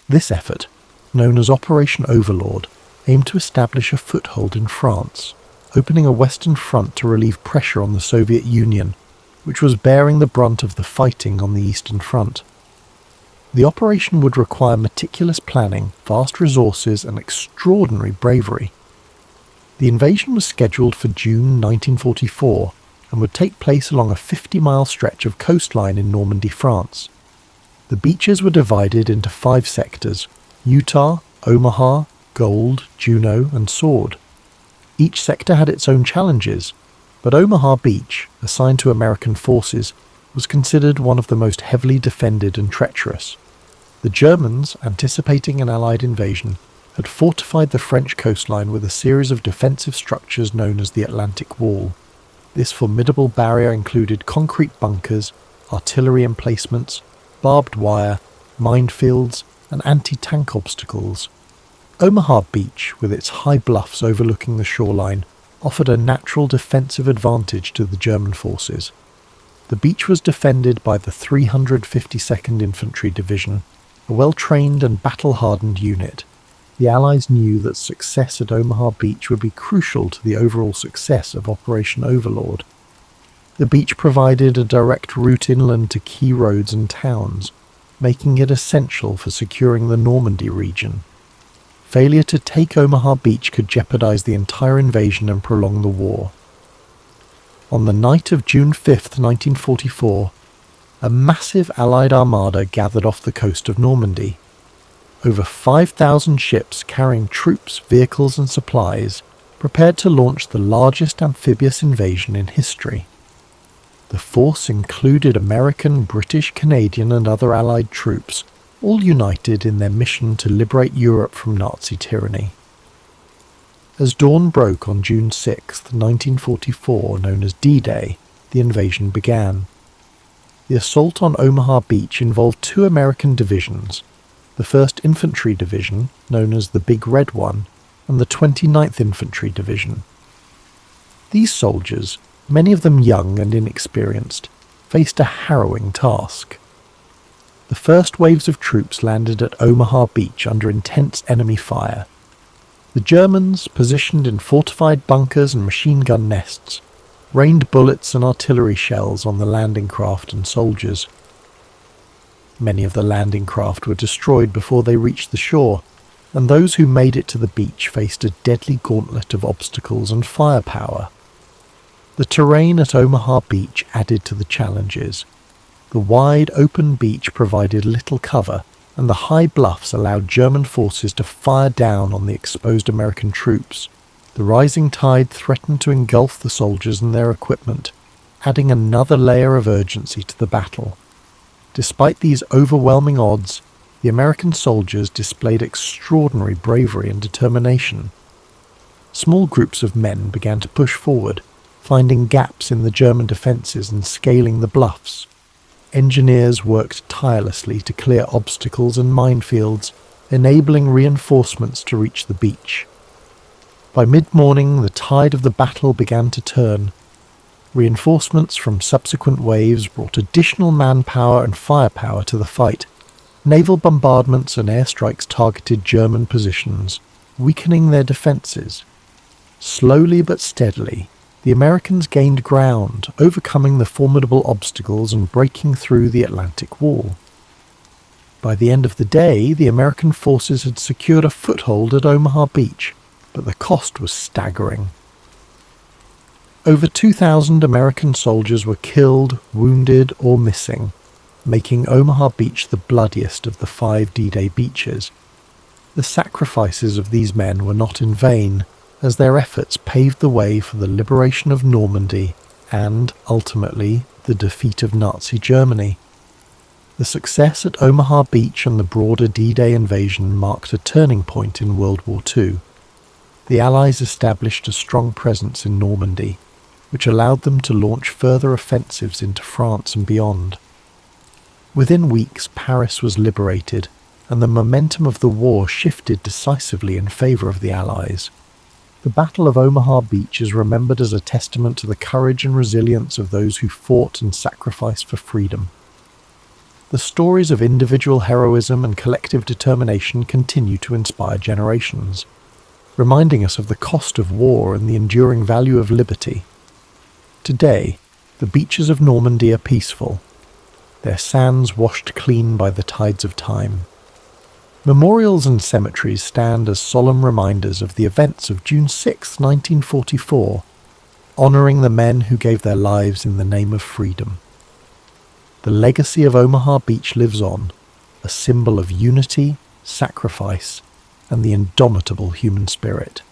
This effort, known as Operation Overlord, aimed to establish a foothold in France, opening a Western front to relieve pressure on the Soviet Union, which was bearing the brunt of the fighting on the Eastern Front. The operation would require meticulous planning, vast resources, and extraordinary bravery. The invasion was scheduled for June 1944 and would take place along a 50-mile stretch of coastline in Normandy, France. The beaches were divided into 5 sectors: Utah, Omaha, Gold, Juno, and Sword. Each sector had its own challenges, but Omaha Beach, assigned to American forces, was considered one of the most heavily defended and treacherous. The Germans, anticipating an Allied invasion, had fortified the French coastline with a series of defensive structures known as the Atlantic Wall. This formidable barrier included concrete bunkers, artillery emplacements, barbed wire, minefields, and anti-tank obstacles. Omaha Beach, with its high bluffs overlooking the shoreline, offered a natural defensive advantage to the German forces. The beach was defended by the 352nd Infantry Division, a well-trained and battle-hardened unit. The Allies knew that success at Omaha Beach would be crucial to the overall success of Operation Overlord. The beach provided a direct route inland to key roads and towns, making it essential for securing the Normandy region. Failure to take Omaha Beach could jeopardize the entire invasion and prolong the war. On the night of June 5, 1944, a massive Allied armada gathered off the coast of Normandy. Over 5,000 ships carrying troops, vehicles and supplies prepared to launch the largest amphibious invasion in history. The force included American, British, Canadian and other Allied troops, all united in their mission to liberate Europe from Nazi tyranny. As dawn broke on June 6, 1944, known as D-Day, the invasion began. The assault on Omaha Beach involved 2 American divisions, the 1st Infantry Division, known as the Big Red One, and the 29th Infantry Division. These soldiers, many of them young and inexperienced, faced a harrowing task. The first waves of troops landed at Omaha Beach under intense enemy fire. The Germans, positioned in fortified bunkers and machine gun nests, rained bullets and artillery shells on the landing craft and soldiers. Many of the landing craft were destroyed before they reached the shore, and those who made it to the beach faced a deadly gauntlet of obstacles and firepower. The terrain at Omaha Beach added to the challenges. The wide, open beach provided little cover, and the high bluffs allowed German forces to fire down on the exposed American troops. The rising tide threatened to engulf the soldiers and their equipment, adding another layer of urgency to the battle. Despite these overwhelming odds, the American soldiers displayed extraordinary bravery and determination. Small groups of men began to push forward, finding gaps in the German defences and scaling the bluffs. Engineers worked tirelessly to clear obstacles and minefields, enabling reinforcements to reach the beach. By mid-morning, the tide of the battle began to turn. Reinforcements from subsequent waves brought additional manpower and firepower to the fight. Naval bombardments and airstrikes targeted German positions, weakening their defences. Slowly but steadily, the Americans gained ground, overcoming the formidable obstacles and breaking through the Atlantic Wall. By the end of the day, the American forces had secured a foothold at Omaha Beach, but the cost was staggering. Over 2,000 American soldiers were killed, wounded, or missing, making Omaha Beach the bloodiest of the 5 D-Day beaches. The sacrifices of these men were not in vain, as their efforts paved the way for the liberation of Normandy and, ultimately, the defeat of Nazi Germany. The success at Omaha Beach and the broader D-Day invasion marked a turning point in World War II. The Allies established a strong presence in Normandy, which allowed them to launch further offensives into France and beyond. Within weeks, Paris was liberated, and the momentum of the war shifted decisively in favour of the Allies. The Battle of Omaha Beach is remembered as a testament to the courage and resilience of those who fought and sacrificed for freedom. The stories of individual heroism and collective determination continue to inspire generations, reminding us of the cost of war and the enduring value of liberty. Today, the beaches of Normandy are peaceful, their sands washed clean by the tides of time. Memorials and cemeteries stand as solemn reminders of the events of June 6, 1944, honouring the men who gave their lives in the name of freedom. The legacy of Omaha Beach lives on, a symbol of unity, sacrifice, and the indomitable human spirit.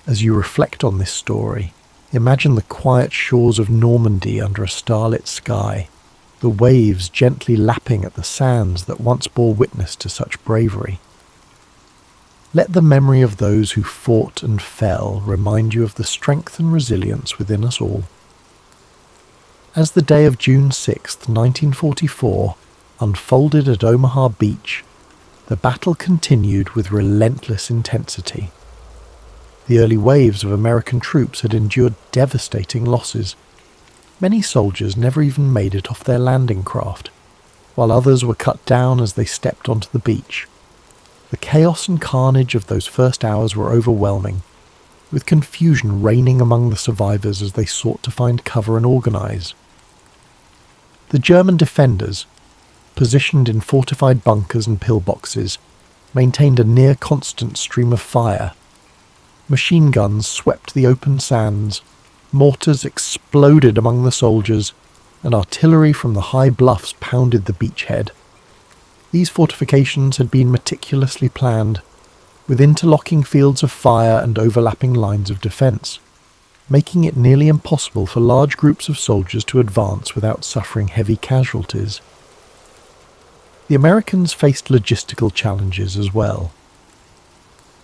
As you reflect on this story, imagine the quiet shores of Normandy under a starlit sky, the waves gently lapping at the sands that once bore witness to such bravery. Let the memory of those who fought and fell remind you of the strength and resilience within us all. As the day of June 6, 1944, unfolded at Omaha Beach, the battle continued with relentless intensity. The early waves of American troops had endured devastating losses. Many soldiers never even made it off their landing craft, while others were cut down as they stepped onto the beach. The chaos and carnage of those first hours were overwhelming, with confusion reigning among the survivors as they sought to find cover and organize. The German defenders, positioned in fortified bunkers and pillboxes, maintained a near-constant stream of fire. Machine guns swept the open sands, mortars exploded among the soldiers, and artillery from the high bluffs pounded the beachhead. These fortifications had been meticulously planned, with interlocking fields of fire and overlapping lines of defence, making it nearly impossible for large groups of soldiers to advance without suffering heavy casualties. The Americans faced logistical challenges as well.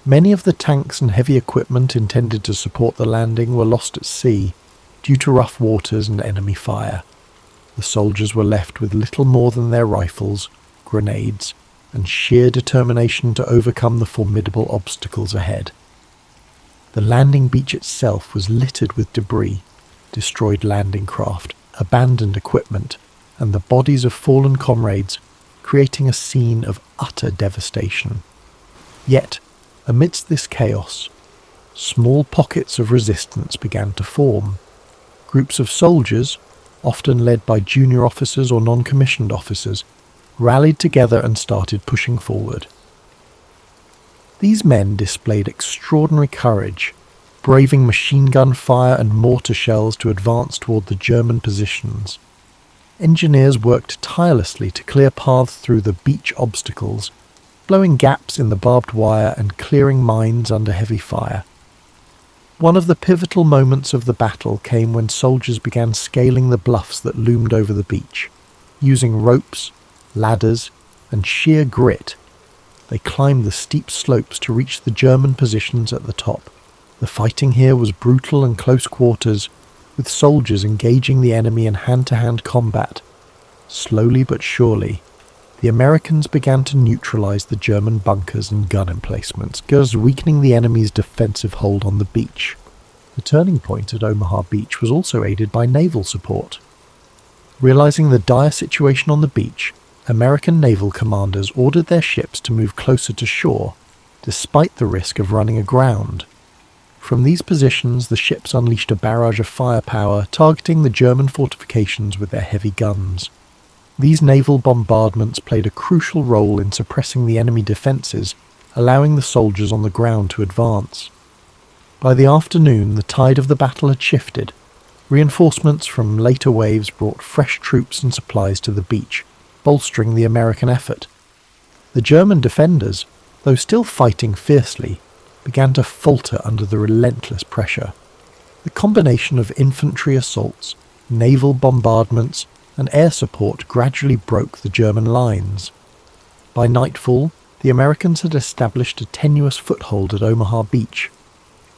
Many of the tanks and heavy equipment intended to support the landing were lost at sea due to rough waters and enemy fire. The soldiers were left with little more than their rifles, grenades, and sheer determination to overcome the formidable obstacles ahead. The landing beach itself was littered with debris, destroyed landing craft, abandoned equipment, and the bodies of fallen comrades, creating a scene of utter devastation. Yet, amidst this chaos, small pockets of resistance began to form. Groups of soldiers, often led by junior officers or non-commissioned officers, rallied together and started pushing forward. These men displayed extraordinary courage, braving machine gun fire and mortar shells to advance toward the German positions. Engineers worked tirelessly to clear paths through the beach obstacles, blowing gaps in the barbed wire and clearing mines under heavy fire. One of the pivotal moments of the battle came when soldiers began scaling the bluffs that loomed over the beach. Using ropes, ladders, and sheer grit, they climbed the steep slopes to reach the German positions at the top. The fighting here was brutal and close quarters, with soldiers engaging the enemy in hand-to-hand combat. Slowly but surely, the Americans began to neutralize the German bunkers and gun emplacements, thus weakening the enemy's defensive hold on the beach. The turning point at Omaha Beach was also aided by naval support. Realizing the dire situation on the beach, American naval commanders ordered their ships to move closer to shore, despite the risk of running aground. From these positions, the ships unleashed a barrage of firepower, targeting the German fortifications with their heavy guns. These naval bombardments played a crucial role in suppressing the enemy defences, allowing the soldiers on the ground to advance. By the afternoon, the tide of the battle had shifted. Reinforcements from later waves brought fresh troops and supplies to the beach, bolstering the American effort. The German defenders, though still fighting fiercely, began to falter under the relentless pressure. The combination of infantry assaults, naval bombardments and air support gradually broke the German lines. By nightfall, the Americans had established a tenuous foothold at Omaha Beach.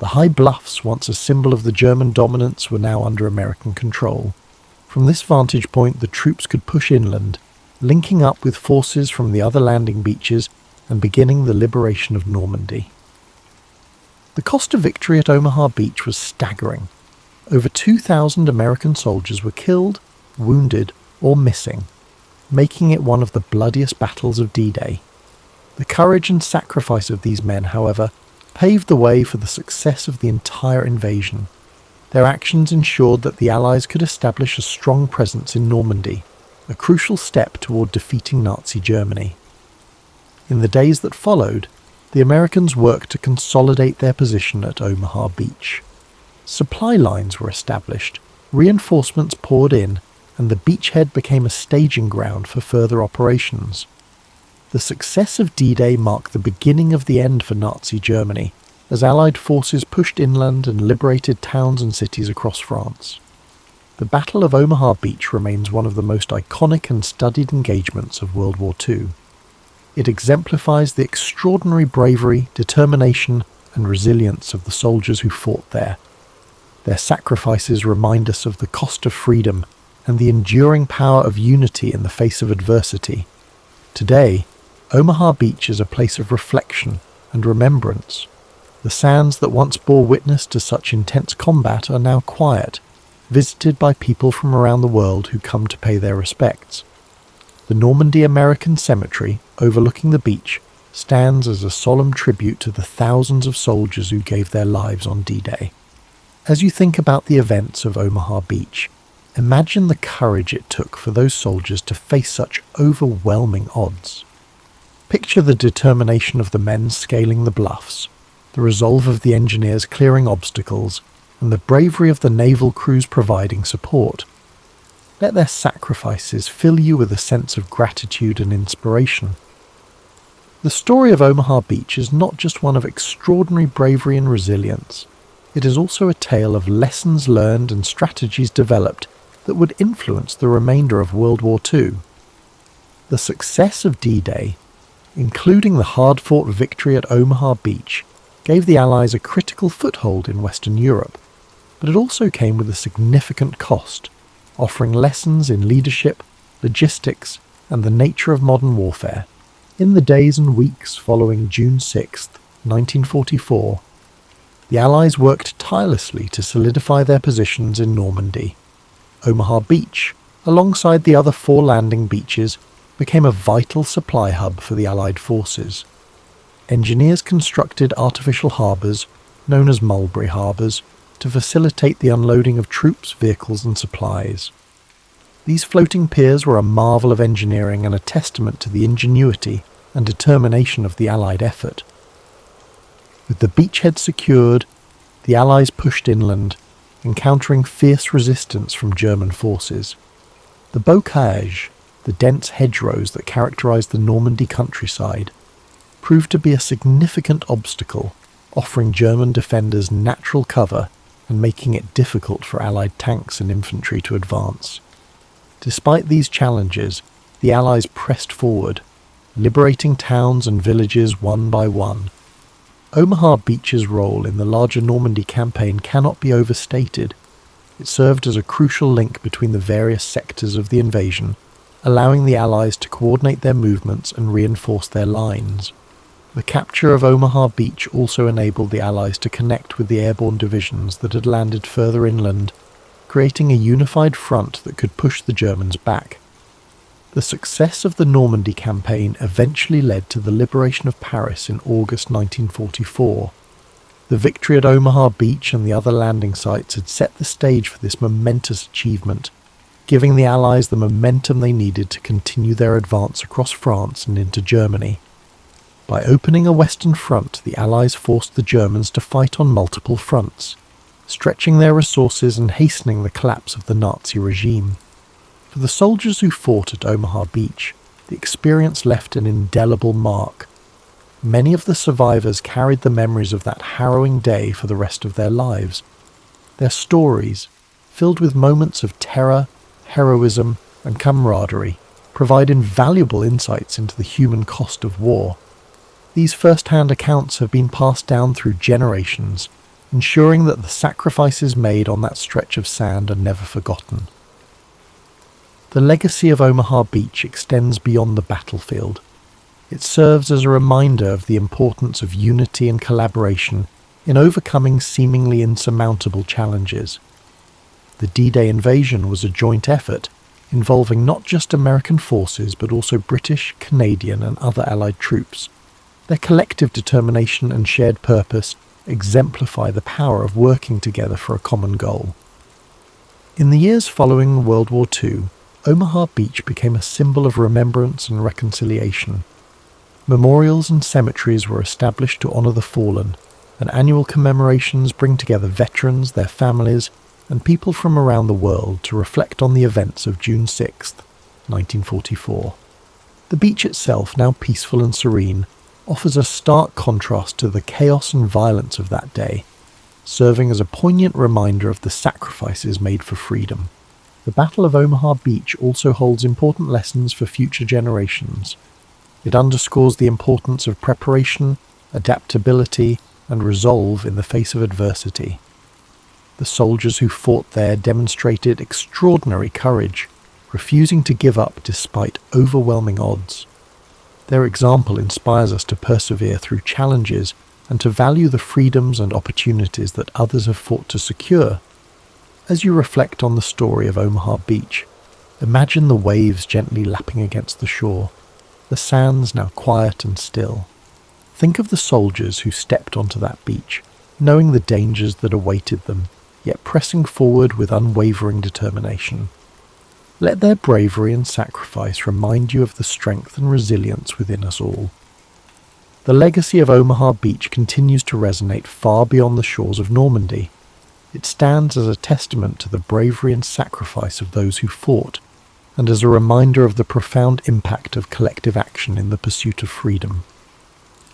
The high bluffs, once a symbol of the German dominance, were now under American control. From this vantage point, the troops could push inland, linking up with forces from the other landing beaches and beginning the liberation of Normandy. The cost of victory at Omaha Beach was staggering. Over 2,000 American soldiers were killed, wounded, or missing, making it one of the bloodiest battles of D-Day. The courage and sacrifice of these men, however, paved the way for the success of the entire invasion. Their actions ensured that the Allies could establish a strong presence in Normandy, a crucial step toward defeating Nazi Germany. In the days that followed, the Americans worked to consolidate their position at Omaha Beach. Supply lines were established, reinforcements poured in, and the beachhead became a staging ground for further operations. The success of D-Day marked the beginning of the end for Nazi Germany, as Allied forces pushed inland and liberated towns and cities across France. The Battle of Omaha Beach remains one of the most iconic and studied engagements of World War II. It exemplifies the extraordinary bravery, determination, and resilience of the soldiers who fought there. Their sacrifices remind us of the cost of freedom and the enduring power of unity in the face of adversity. Today, Omaha Beach is a place of reflection and remembrance. The sands that once bore witness to such intense combat are now quiet, visited by people from around the world who come to pay their respects. The Normandy American Cemetery, overlooking the beach, stands as a solemn tribute to the thousands of soldiers who gave their lives on D-Day. As you think about the events of Omaha Beach, imagine the courage it took for those soldiers to face such overwhelming odds. Picture the determination of the men scaling the bluffs, the resolve of the engineers clearing obstacles, and the bravery of the naval crews providing support. Let their sacrifices fill you with a sense of gratitude and inspiration. The story of Omaha Beach is not just one of extraordinary bravery and resilience. It is also a tale of lessons learned and strategies developed that would influence the remainder of World War II. The success of D-Day, including the hard-fought victory at Omaha Beach, gave the Allies a critical foothold in Western Europe, but it also came with a significant cost, offering lessons in leadership, logistics, and the nature of modern warfare. In the days and weeks following June 6, 1944, the Allies worked tirelessly to solidify their positions in Normandy. Omaha Beach, alongside the other 4 landing beaches, became a vital supply hub for the Allied forces. Engineers constructed artificial harbours, known as mulberry harbours, to facilitate the unloading of troops, vehicles and supplies. These floating piers were a marvel of engineering and a testament to the ingenuity and determination of the Allied effort. With the beachhead secured, the Allies pushed inland, encountering fierce resistance from German forces. The bocage, the dense hedgerows that characterised the Normandy countryside, proved to be a significant obstacle, offering German defenders natural cover and making it difficult for Allied tanks and infantry to advance. Despite these challenges, the Allies pressed forward, liberating towns and villages one by one. Omaha Beach's role in the larger Normandy campaign cannot be overstated. It served as a crucial link between the various sectors of the invasion, allowing the Allies to coordinate their movements and reinforce their lines. The capture of Omaha Beach also enabled the Allies to connect with the airborne divisions that had landed further inland, creating a unified front that could push the Germans back. The success of the Normandy campaign eventually led to the liberation of Paris in August 1944. The victory at Omaha Beach and the other landing sites had set the stage for this momentous achievement, giving the Allies the momentum they needed to continue their advance across France and into Germany. By opening a western front, the Allies forced the Germans to fight on multiple fronts, stretching their resources and hastening the collapse of the Nazi regime. For the soldiers who fought at Omaha Beach, the experience left an indelible mark. Many of the survivors carried the memories of that harrowing day for the rest of their lives. Their stories, filled with moments of terror, heroism, and camaraderie, provide invaluable insights into the human cost of war. These first-hand accounts have been passed down through generations, ensuring that the sacrifices made on that stretch of sand are never forgotten. The legacy of Omaha Beach extends beyond the battlefield. It serves as a reminder of the importance of unity and collaboration in overcoming seemingly insurmountable challenges. The D-Day invasion was a joint effort involving not just American forces but also British, Canadian and other Allied troops. Their collective determination and shared purpose exemplify the power of working together for a common goal. In the years following World War II, Omaha Beach became a symbol of remembrance and reconciliation. Memorials and cemeteries were established to honour the fallen, and annual commemorations bring together veterans, their families, and people from around the world to reflect on the events of June 6, 1944. The beach itself, now peaceful and serene, offers a stark contrast to the chaos and violence of that day, serving as a poignant reminder of the sacrifices made for freedom. The Battle of Omaha Beach also holds important lessons for future generations. It underscores the importance of preparation, adaptability, and resolve in the face of adversity. The soldiers who fought there demonstrated extraordinary courage, refusing to give up despite overwhelming odds. Their example inspires us to persevere through challenges and to value the freedoms and opportunities that others have fought to secure. As you reflect on the story of Omaha Beach, imagine the waves gently lapping against the shore, the sands now quiet and still. Think of the soldiers who stepped onto that beach, knowing the dangers that awaited them, yet pressing forward with unwavering determination. Let their bravery and sacrifice remind you of the strength and resilience within us all. The legacy of Omaha Beach continues to resonate far beyond the shores of Normandy. It stands as a testament to the bravery and sacrifice of those who fought, and as a reminder of the profound impact of collective action in the pursuit of freedom.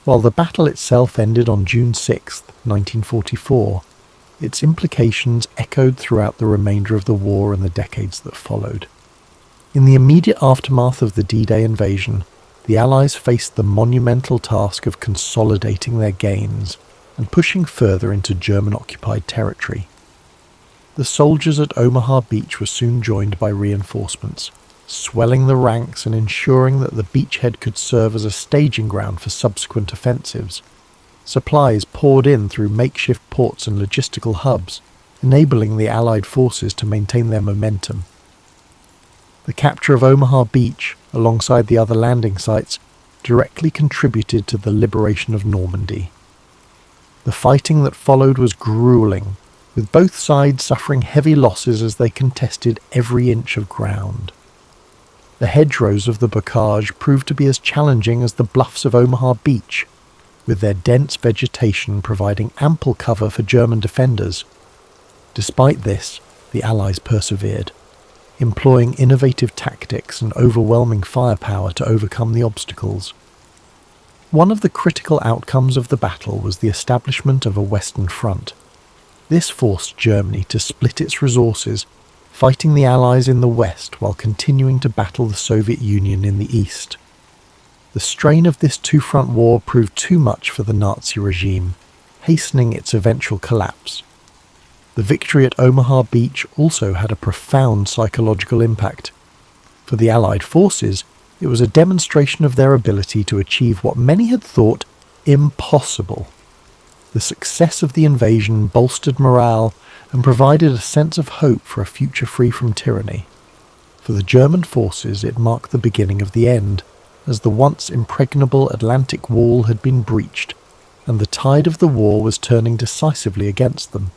While the battle itself ended on June 6, 1944, its implications echoed throughout the remainder of the war and the decades that followed. In the immediate aftermath of the D-Day invasion, the Allies faced the monumental task of consolidating their gains and pushing further into German-occupied territory. The soldiers at Omaha Beach were soon joined by reinforcements, swelling the ranks and ensuring that the beachhead could serve as a staging ground for subsequent offensives. Supplies poured in through makeshift ports and logistical hubs, enabling the Allied forces to maintain their momentum. The capture of Omaha Beach, alongside the other landing sites, directly contributed to the liberation of Normandy. The fighting that followed was grueling, with both sides suffering heavy losses as they contested every inch of ground. The hedgerows of the bocage proved to be as challenging as the bluffs of Omaha Beach, with their dense vegetation providing ample cover for German defenders. Despite this, the Allies persevered, employing innovative tactics and overwhelming firepower to overcome the obstacles. One of the critical outcomes of the battle was the establishment of a Western Front. This forced Germany to split its resources, fighting the Allies in the west while continuing to battle the Soviet Union in the east. The strain of this two-front war proved too much for the Nazi regime, hastening its eventual collapse. The victory at Omaha Beach also had a profound psychological impact. For the Allied forces, it was a demonstration of their ability to achieve what many had thought impossible. The success of the invasion bolstered morale and provided a sense of hope for a future free from tyranny. For the German forces, it marked the beginning of the end, as the once impregnable Atlantic Wall had been breached, and the tide of the war was turning decisively against them.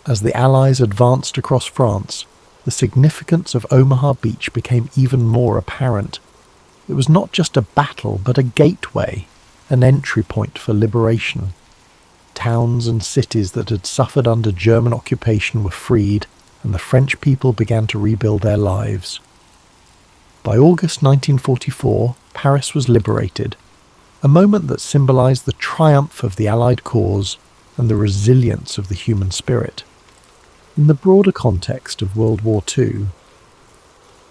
As the Allies advanced across France, the significance of Omaha Beach became even more apparent. It was not just a battle, but a gateway, an entry point for liberation. Towns and cities that had suffered under German occupation were freed, and the French people began to rebuild their lives. By August 1944, Paris was liberated, a moment that symbolized the triumph of the Allied cause and the resilience of the human spirit. In the broader context of World War II,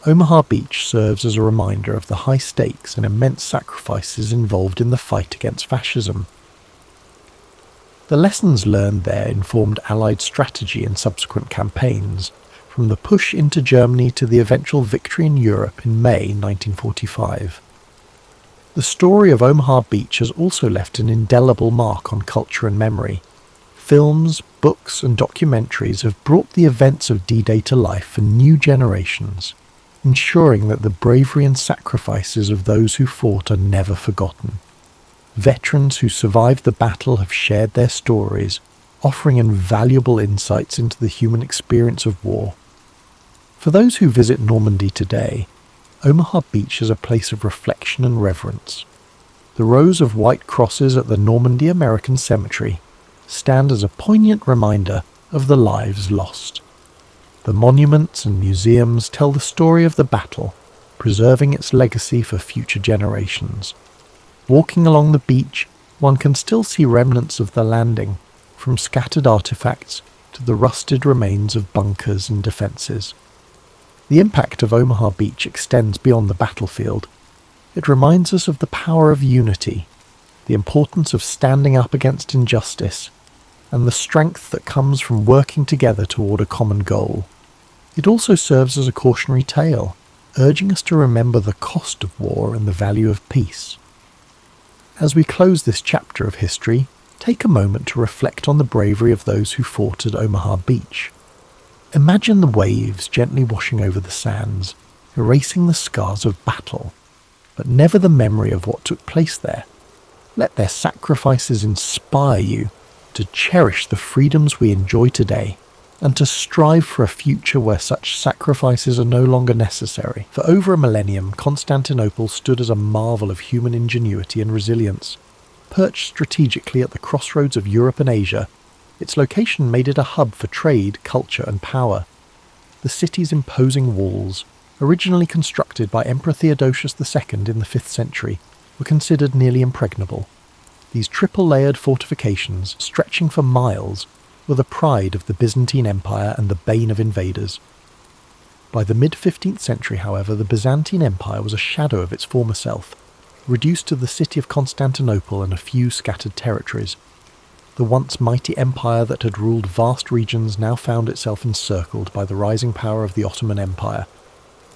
Omaha Beach serves as a reminder of the high stakes and immense sacrifices involved in the fight against fascism. The lessons learned there informed Allied strategy in subsequent campaigns, from the push into Germany to the eventual victory in Europe in May 1945. The story of Omaha Beach has also left an indelible mark on culture and memory. Films, books and documentaries have brought the events of D-Day to life for new generations, ensuring that the bravery and sacrifices of those who fought are never forgotten. Veterans who survived the battle have shared their stories, offering invaluable insights into the human experience of war. For those who visit Normandy today, Omaha Beach is a place of reflection and reverence. The rows of white crosses at the Normandy American Cemetery stand as a poignant reminder of the lives lost. The monuments and museums tell the story of the battle, preserving its legacy for future generations. Walking along the beach, one can still see remnants of the landing, from scattered artifacts to the rusted remains of bunkers and defences. The impact of Omaha Beach extends beyond the battlefield. It reminds us of the power of unity, the importance of standing up against injustice, and the strength that comes from working together toward a common goal. It also serves as a cautionary tale, urging us to remember the cost of war and the value of peace. As we close this chapter of history, take a moment to reflect on the bravery of those who fought at Omaha Beach. Imagine the waves gently washing over the sands, erasing the scars of battle, but never the memory of what took place there. Let their sacrifices inspire you to cherish the freedoms we enjoy today, and to strive for a future where such sacrifices are no longer necessary. For over a millennium, Constantinople stood as a marvel of human ingenuity and resilience. Perched strategically at the crossroads of Europe and Asia, its location made it a hub for trade, culture and power. The city's imposing walls, originally constructed by Emperor Theodosius II in the 5th century, were considered nearly impregnable. These triple-layered fortifications, stretching for miles, were the pride of the Byzantine Empire and the bane of invaders. By the mid-15th century, however, the Byzantine Empire was a shadow of its former self, reduced to the city of Constantinople and a few scattered territories. The once mighty empire that had ruled vast regions now found itself encircled by the rising power of the Ottoman Empire.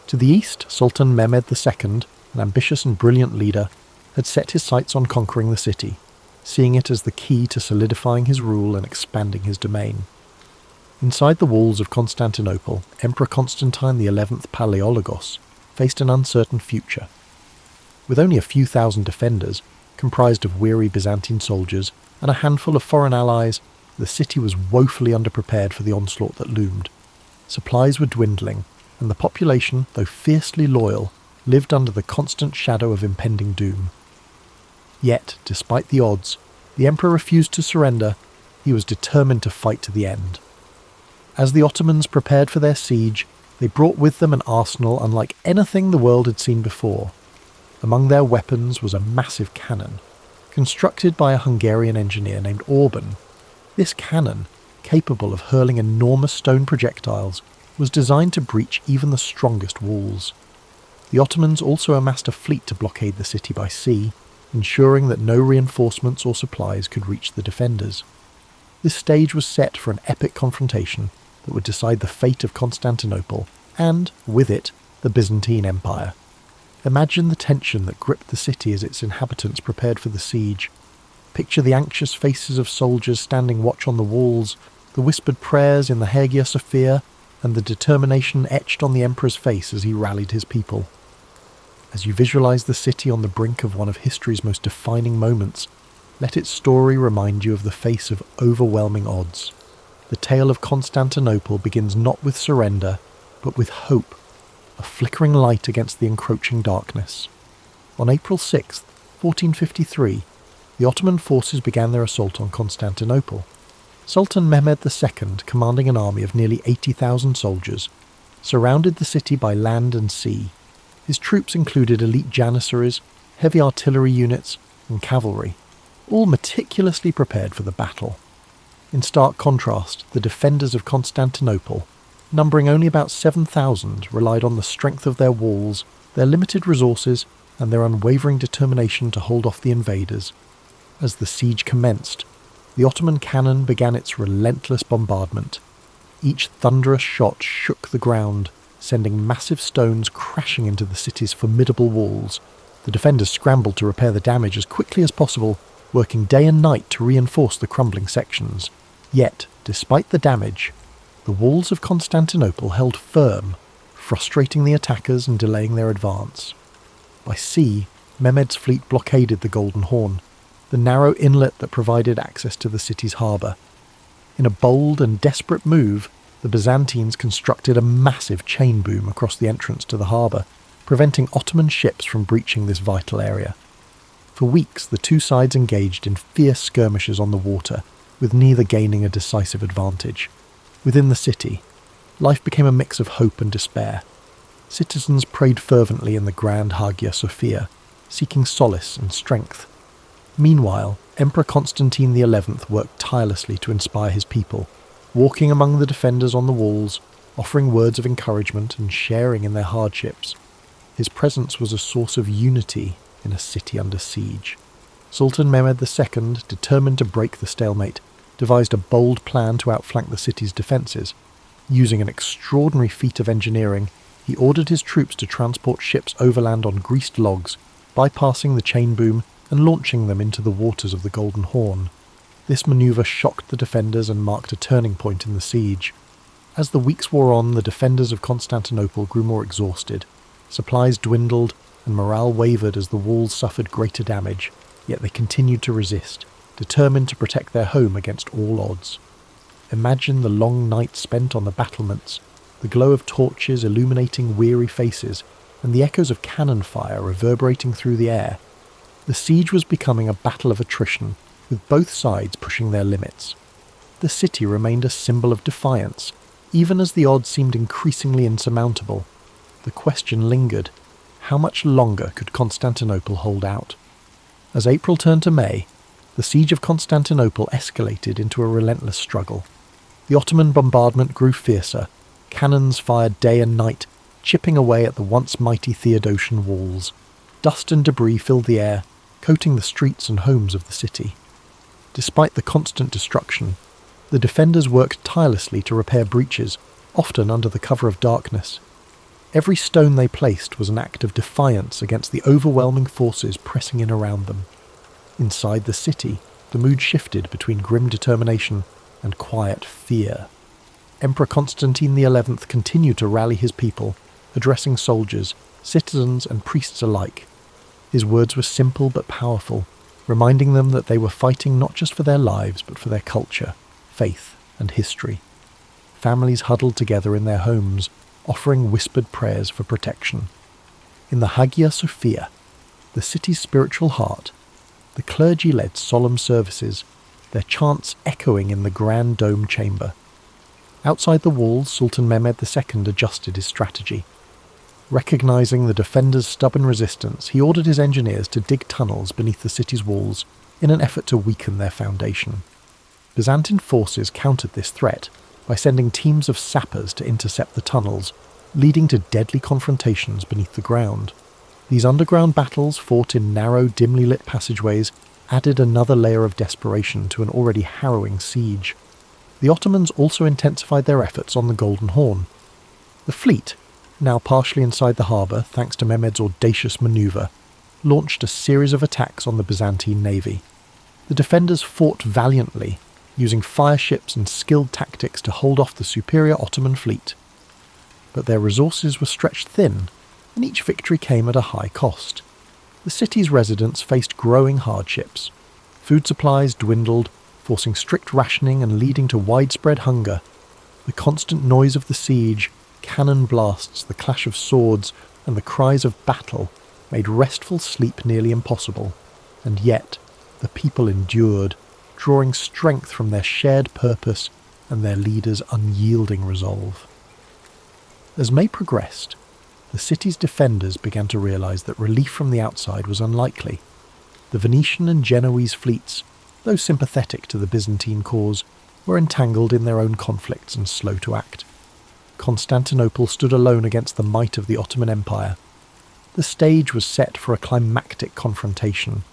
To the east, Sultan Mehmed II, an ambitious and brilliant leader, had set his sights on conquering the city, seeing it as the key to solidifying his rule and expanding his domain. Inside the walls of Constantinople, Emperor Constantine XI Palaiologos faced an uncertain future. With only a few thousand defenders, comprised of weary Byzantine soldiers, and a handful of foreign allies, the city was woefully underprepared for the onslaught that loomed. Supplies were dwindling, and the population, though fiercely loyal, lived under the constant shadow of impending doom. Yet, despite the odds, the emperor refused to surrender. He was determined to fight to the end. As the Ottomans prepared for their siege, they brought with them an arsenal unlike anything the world had seen before. Among their weapons was a massive cannon, constructed by a Hungarian engineer named Orban. This cannon, capable of hurling enormous stone projectiles, was designed to breach even the strongest walls. The Ottomans also amassed a fleet to blockade the city by sea, ensuring that no reinforcements or supplies could reach the defenders. This stage was set for an epic confrontation that would decide the fate of Constantinople, and, with it, the Byzantine Empire. Imagine the tension that gripped the city as its inhabitants prepared for the siege. Picture the anxious faces of soldiers standing watch on the walls, the whispered prayers in the Hagia Sophia, and the determination etched on the emperor's face as he rallied his people. As you visualize the city on the brink of one of history's most defining moments, let its story remind you of the face of overwhelming odds. The tale of Constantinople begins not with surrender, but with hope, a flickering light against the encroaching darkness. On April 6, 1453, the Ottoman forces began their assault on Constantinople. Sultan Mehmed II, commanding an army of nearly 80,000 soldiers, surrounded the city by land and sea. His troops included elite janissaries, heavy artillery units, and cavalry, all meticulously prepared for the battle. In stark contrast, the defenders of Constantinople, numbering only about 7,000, relied on the strength of their walls, their limited resources, and their unwavering determination to hold off the invaders. As the siege commenced, the Ottoman cannon began its relentless bombardment. Each thunderous shot shook the ground, sending massive stones crashing into the city's formidable walls. The defenders scrambled to repair the damage as quickly as possible, working day and night to reinforce the crumbling sections. Yet, despite the damage, the walls of Constantinople held firm, frustrating the attackers and delaying their advance. By sea, Mehmed's fleet blockaded the Golden Horn, the narrow inlet that provided access to the city's harbour. In a bold and desperate move, the Byzantines constructed a massive chain boom across the entrance to the harbour, preventing Ottoman ships from breaching this vital area. For weeks, the two sides engaged in fierce skirmishes on the water, with neither gaining a decisive advantage. Within the city, life became a mix of hope and despair. Citizens prayed fervently in the Grand Hagia Sophia, seeking solace and strength. Meanwhile, Emperor Constantine XI worked tirelessly to inspire his people, walking among the defenders on the walls, offering words of encouragement and sharing in their hardships. His presence was a source of unity in a city under siege. Sultan Mehmed II, determined to break the stalemate, devised a bold plan to outflank the city's defences. Using an extraordinary feat of engineering, he ordered his troops to transport ships overland on greased logs, bypassing the chain boom and launching them into the waters of the Golden Horn. This manoeuvre shocked the defenders and marked a turning point in the siege. As the weeks wore on, the defenders of Constantinople grew more exhausted. Supplies dwindled, and morale wavered as the walls suffered greater damage, yet they continued to resist, determined to protect their home against all odds. Imagine the long nights spent on the battlements, the glow of torches illuminating weary faces, and the echoes of cannon fire reverberating through the air. The siege was becoming a battle of attrition, with both sides pushing their limits. The city remained a symbol of defiance, even as the odds seemed increasingly insurmountable. The question lingered: how much longer could Constantinople hold out? As April turned to May, the siege of Constantinople escalated into a relentless struggle. The Ottoman bombardment grew fiercer, cannons fired day and night, chipping away at the once mighty Theodosian walls. Dust and debris filled the air, coating the streets and homes of the city. Despite the constant destruction, the defenders worked tirelessly to repair breaches, often under the cover of darkness. Every stone they placed was an act of defiance against the overwhelming forces pressing in around them. Inside the city, the mood shifted between grim determination and quiet fear. Emperor Constantine XI continued to rally his people, addressing soldiers, citizens and priests alike. His words were simple but powerful, reminding them that they were fighting not just for their lives but for their culture, faith and history. Families huddled together in their homes, offering whispered prayers for protection. In the Hagia Sophia, the city's spiritual heart, the clergy led solemn services, their chants echoing in the grand dome chamber. Outside the walls, Sultan Mehmed II adjusted his strategy. Recognizing the defenders' stubborn resistance, he ordered his engineers to dig tunnels beneath the city's walls in an effort to weaken their foundation. Byzantine forces countered this threat by sending teams of sappers to intercept the tunnels, leading to deadly confrontations beneath the ground. These underground battles, fought in narrow, dimly lit passageways, added another layer of desperation to an already harrowing siege. The Ottomans also intensified their efforts on the Golden Horn. The fleet, now partially inside the harbour thanks to Mehmed's audacious manoeuvre, launched a series of attacks on the Byzantine navy. The defenders fought valiantly, using fire ships and skilled tactics to hold off the superior Ottoman fleet. But their resources were stretched thin, and each victory came at a high cost. The city's residents faced growing hardships. Food supplies dwindled, forcing strict rationing and leading to widespread hunger. The constant noise of the siege, cannon blasts, the clash of swords, and the cries of battle made restful sleep nearly impossible. And yet, the people endured, drawing strength from their shared purpose and their leaders' unyielding resolve. As May progressed, the city's defenders began to realize that relief from the outside was unlikely. The Venetian and Genoese fleets, though sympathetic to the Byzantine cause, were entangled in their own conflicts and slow to act. Constantinople stood alone against the might of the Ottoman Empire. The stage was set for a climactic confrontation.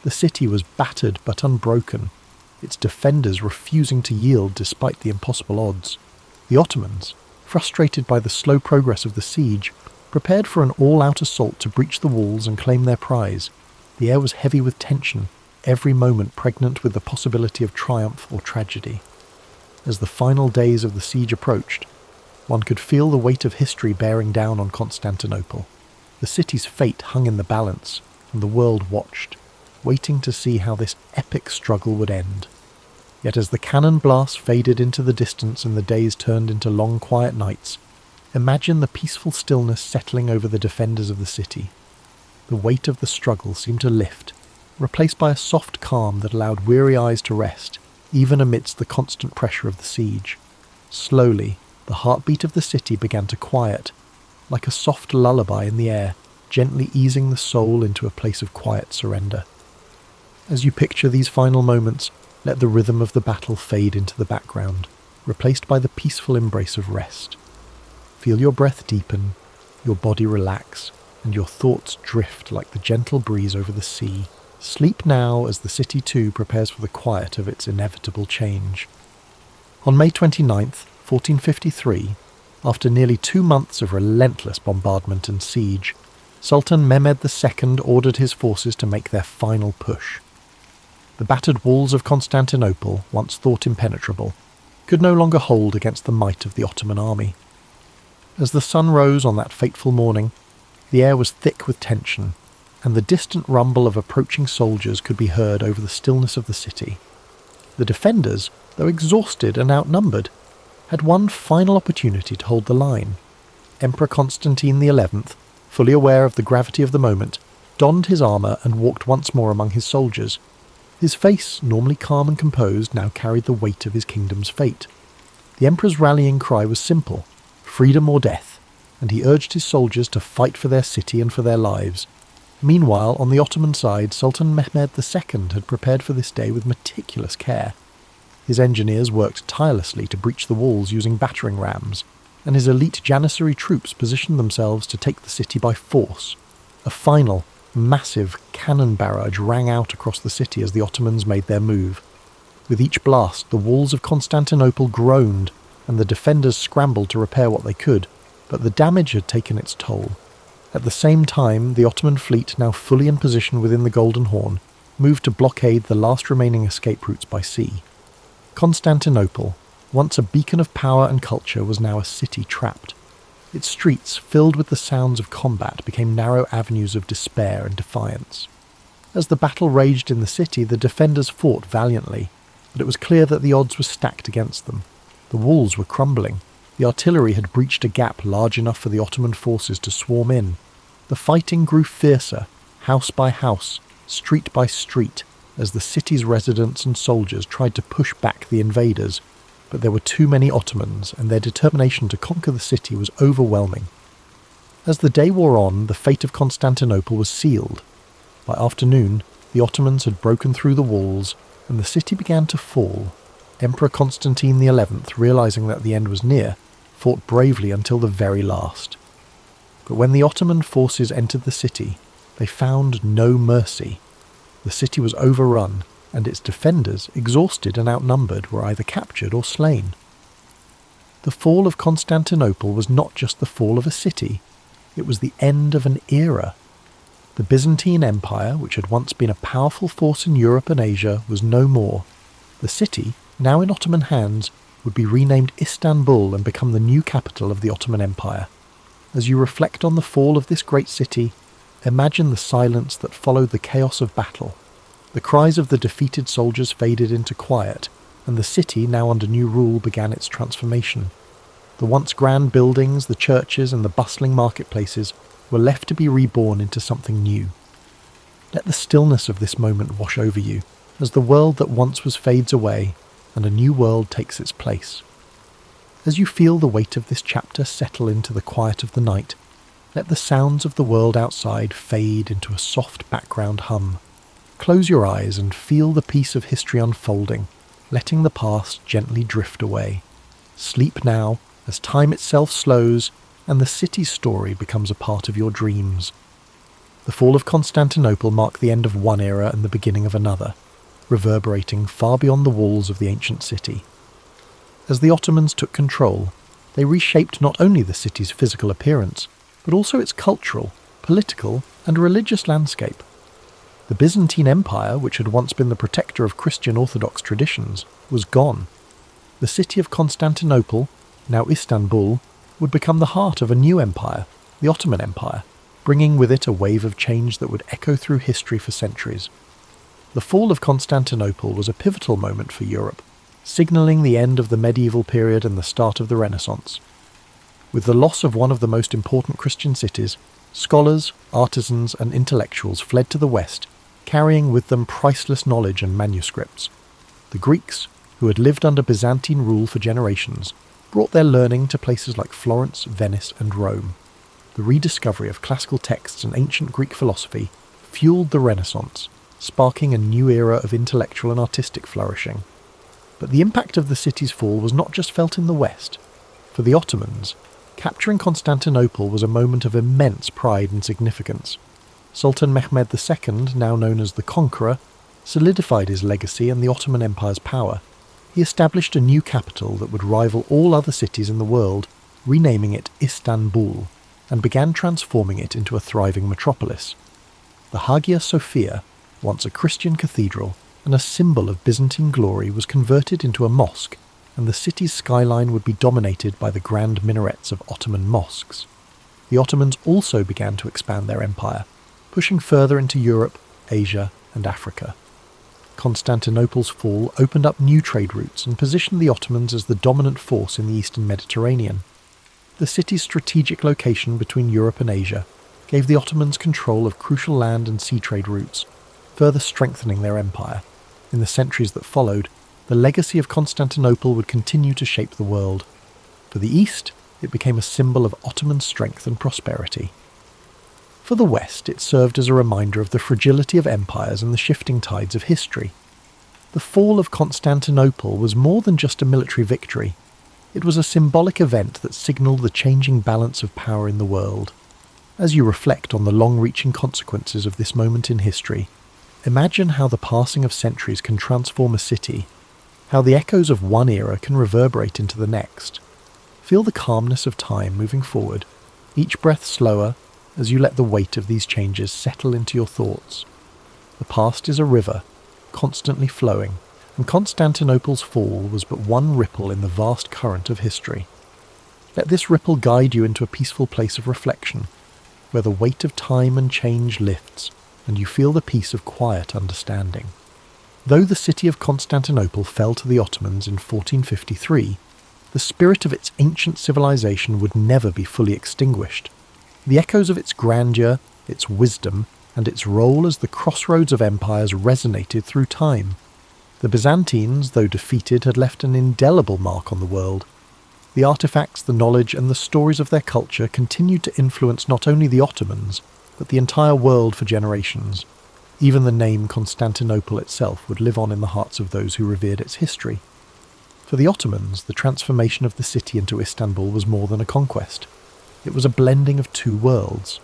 The city was battered but unbroken, its defenders refusing to yield despite the impossible odds. The Ottomans, frustrated by the slow progress of the siege, prepared for an all-out assault to breach the walls and claim their prize. The air was heavy with tension, every moment pregnant with the possibility of triumph or tragedy. As the final days of the siege approached, one could feel the weight of history bearing down on Constantinople. The city's fate hung in the balance, and the world watched, waiting to see how this epic struggle would end. Yet as the cannon blasts faded into the distance and the days turned into long quiet nights, imagine the peaceful stillness settling over the defenders of the city. The weight of the struggle seemed to lift, replaced by a soft calm that allowed weary eyes to rest, even amidst the constant pressure of the siege. Slowly, the heartbeat of the city began to quiet, like a soft lullaby in the air, gently easing the soul into a place of quiet surrender. As you picture these final moments, let the rhythm of the battle fade into the background, replaced by the peaceful embrace of rest. Feel your breath deepen, your body relax, and your thoughts drift like the gentle breeze over the sea. Sleep now as the city too prepares for the quiet of its inevitable change. On May 29th, 1453, after nearly 2 months of relentless bombardment and siege, Sultan Mehmed II ordered his forces to make their final push. The battered walls of Constantinople, once thought impenetrable, could no longer hold against the might of the Ottoman army. As the sun rose on that fateful morning, the air was thick with tension, and the distant rumble of approaching soldiers could be heard over the stillness of the city. The defenders, though exhausted and outnumbered, had one final opportunity to hold the line. Emperor Constantine XI, fully aware of the gravity of the moment, donned his armour and walked once more among his soldiers. His face, normally calm and composed, now carried the weight of his kingdom's fate. The emperor's rallying cry was simple: freedom or death, and he urged his soldiers to fight for their city and for their lives. Meanwhile, on the Ottoman side, Sultan Mehmed II had prepared for this day with meticulous care. His engineers worked tirelessly to breach the walls using battering rams, and his elite Janissary troops positioned themselves to take the city by force. A final, massive cannon barrage rang out across the city as the Ottomans made their move. With each blast, the walls of Constantinople groaned, and the defenders scrambled to repair what they could, but the damage had taken its toll. At the same time, the Ottoman fleet, now fully in position within the Golden Horn, moved to blockade the last remaining escape routes by sea. Constantinople, once a beacon of power and culture, was now a city trapped. Its streets, filled with the sounds of combat, became narrow avenues of despair and defiance. As the battle raged in the city, the defenders fought valiantly, but it was clear that the odds were stacked against them. The walls were crumbling. The artillery had breached a gap large enough for the Ottoman forces to swarm in. The fighting grew fiercer, house by house, street by street, as the city's residents and soldiers tried to push back the invaders, but there were too many Ottomans, and their determination to conquer the city was overwhelming. As the day wore on, the fate of Constantinople was sealed. By afternoon, the Ottomans had broken through the walls, and the city began to fall. Emperor Constantine XI, realizing that the end was near, fought bravely until the very last. But when the Ottoman forces entered the city, they found no mercy. The city was overrun, and its defenders, exhausted and outnumbered, were either captured or slain. The fall of Constantinople was not just the fall of a city, it was the end of an era. The Byzantine Empire, which had once been a powerful force in Europe and Asia, was no more. The city, now in Ottoman hands, would be renamed Istanbul and become the new capital of the Ottoman Empire. As you reflect on the fall of this great city, imagine the silence that followed the chaos of battle. The cries of the defeated soldiers faded into quiet, and the city, now under new rule, began its transformation. The once grand buildings, the churches, and the bustling marketplaces were left to be reborn into something new. Let the stillness of this moment wash over you, as the world that once was fades away, and a new world takes its place. As you feel the weight of this chapter settle into the quiet of the night, let the sounds of the world outside fade into a soft background hum. Close your eyes and feel the piece of history unfolding, letting the past gently drift away. Sleep now, as time itself slows, and the city's story becomes a part of your dreams. The fall of Constantinople marked the end of one era and the beginning of another, reverberating far beyond the walls of the ancient city. As the Ottomans took control, they reshaped not only the city's physical appearance, but also its cultural, political, and religious landscape. The Byzantine Empire, which had once been the protector of Christian Orthodox traditions, was gone. The city of Constantinople, now Istanbul, would become the heart of a new empire, the Ottoman Empire, bringing with it a wave of change that would echo through history for centuries. The fall of Constantinople was a pivotal moment for Europe, signalling the end of the medieval period and the start of the Renaissance. With the loss of one of the most important Christian cities, scholars, artisans, and intellectuals fled to the west, carrying with them priceless knowledge and manuscripts. The Greeks, who had lived under Byzantine rule for generations, brought their learning to places like Florence, Venice, and Rome. The rediscovery of classical texts and ancient Greek philosophy fueled the Renaissance, sparking a new era of intellectual and artistic flourishing. But the impact of the city's fall was not just felt in the West. For the Ottomans, capturing Constantinople was a moment of immense pride and significance. Sultan Mehmed II, now known as the Conqueror, solidified his legacy and the Ottoman Empire's power. He established a new capital that would rival all other cities in the world, renaming it Istanbul, and began transforming it into a thriving metropolis. The Hagia Sophia, once a Christian cathedral and a symbol of Byzantine glory, was converted into a mosque, and the city's skyline would be dominated by the grand minarets of Ottoman mosques. The Ottomans also began to expand their empire, pushing further into Europe, Asia, and Africa. Constantinople's fall opened up new trade routes and positioned the Ottomans as the dominant force in the eastern Mediterranean. The city's strategic location between Europe and Asia gave the Ottomans control of crucial land and sea trade routes, further strengthening their empire. In the centuries that followed, the legacy of Constantinople would continue to shape the world. For the East, it became a symbol of Ottoman strength and prosperity. For the West, it served as a reminder of the fragility of empires and the shifting tides of history. The fall of Constantinople was more than just a military victory. It was a symbolic event that signalled the changing balance of power in the world. As you reflect on the long-reaching consequences of this moment in history, imagine how the passing of centuries can transform a city, how the echoes of one era can reverberate into the next. Feel the calmness of time moving forward, each breath slower, as you let the weight of these changes settle into your thoughts. The past is a river, constantly flowing, and Constantinople's fall was but one ripple in the vast current of history. Let this ripple guide you into a peaceful place of reflection, where the weight of time and change lifts, and you feel the peace of quiet understanding. Though the city of Constantinople fell to the Ottomans in 1453, the spirit of its ancient civilization would never be fully extinguished. The echoes of its grandeur, its wisdom, and its role as the crossroads of empires resonated through time. The Byzantines, though defeated, had left an indelible mark on the world. The artifacts, the knowledge, and the stories of their culture continued to influence not only the Ottomans, but the entire world for generations. Even the name Constantinople itself would live on in the hearts of those who revered its history. For the Ottomans, the transformation of the city into Istanbul was more than a conquest. It was a blending of two worlds.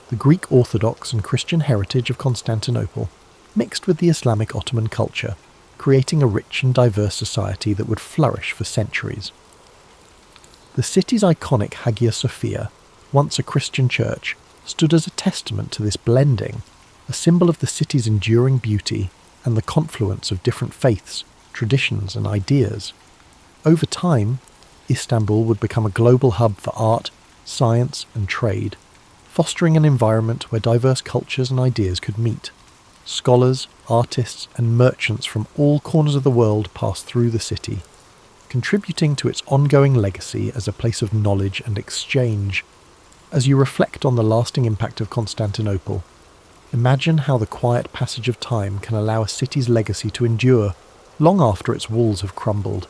The Greek Orthodox and Christian heritage of Constantinople mixed with the Islamic Ottoman culture, creating a rich and diverse society that would flourish for centuries. The city's iconic Hagia Sophia, once a Christian church, stood as a testament to this blending, a symbol of the city's enduring beauty and the confluence of different faiths, traditions, and ideas. Over time, Istanbul would become a global hub for art, science, and trade, fostering an environment where diverse cultures and ideas could meet. Scholars, artists, and merchants from all corners of the world passed through the city, contributing to its ongoing legacy as a place of knowledge and exchange. As you reflect on the lasting impact of Constantinople, imagine how the quiet passage of time can allow a city's legacy to endure long after its walls have crumbled.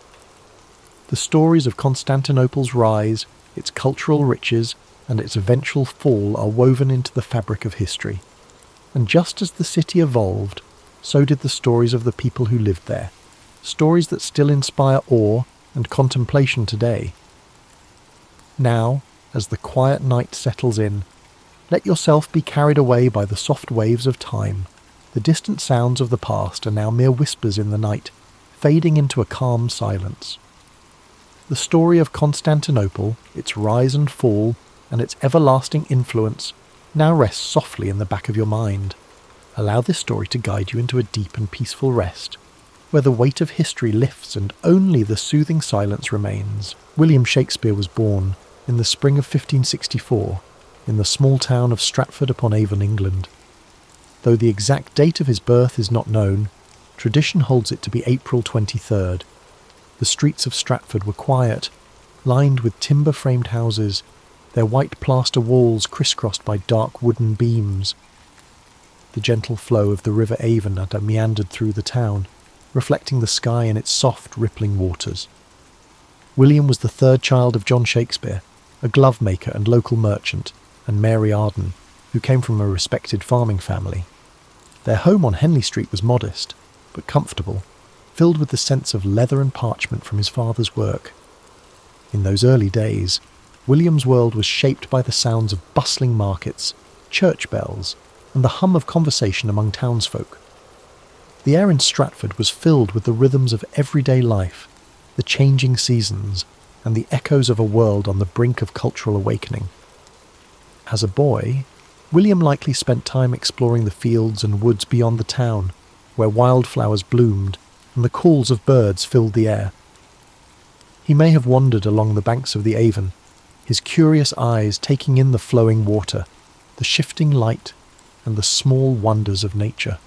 The stories of Constantinople's rise, its cultural riches, and its eventual fall are woven into the fabric of history. And just as the city evolved, so did the stories of the people who lived there. stories that still inspire awe and contemplation today. Now, as the quiet night settles in, let yourself be carried away by the soft waves of time. The distant sounds of the past are now mere whispers in the night, fading into a calm silence. The story of Constantinople, its rise and fall, and its everlasting influence, now rests softly in the back of your mind. Allow this story to guide you into a deep and peaceful rest, where the weight of history lifts and only the soothing silence remains. William Shakespeare was born in the spring of 1564 in the small town of Stratford-upon-Avon, England. Though the exact date of his birth is not known, tradition holds it to be April 23rd. The streets of Stratford were quiet, lined with timber-framed houses, their white plaster walls crisscrossed by dark wooden beams. The gentle flow of the River Avon had meandered through the town, reflecting the sky in its soft, rippling waters. William was the third child of John Shakespeare, a glove maker and local merchant, and Mary Arden, who came from a respected farming family. Their home on Henley Street was modest, but comfortable, filled with the sense of leather and parchment from his father's work. In those early days, William's world was shaped by the sounds of bustling markets, church bells, and the hum of conversation among townsfolk. The air in Stratford was filled with the rhythms of everyday life, the changing seasons, and the echoes of a world on the brink of cultural awakening. As a boy, William likely spent time exploring the fields and woods beyond the town, where wildflowers bloomed and the calls of birds filled the air. He may have wandered along the banks of the Avon, his curious eyes taking in the flowing water, the shifting light, and the small wonders of nature.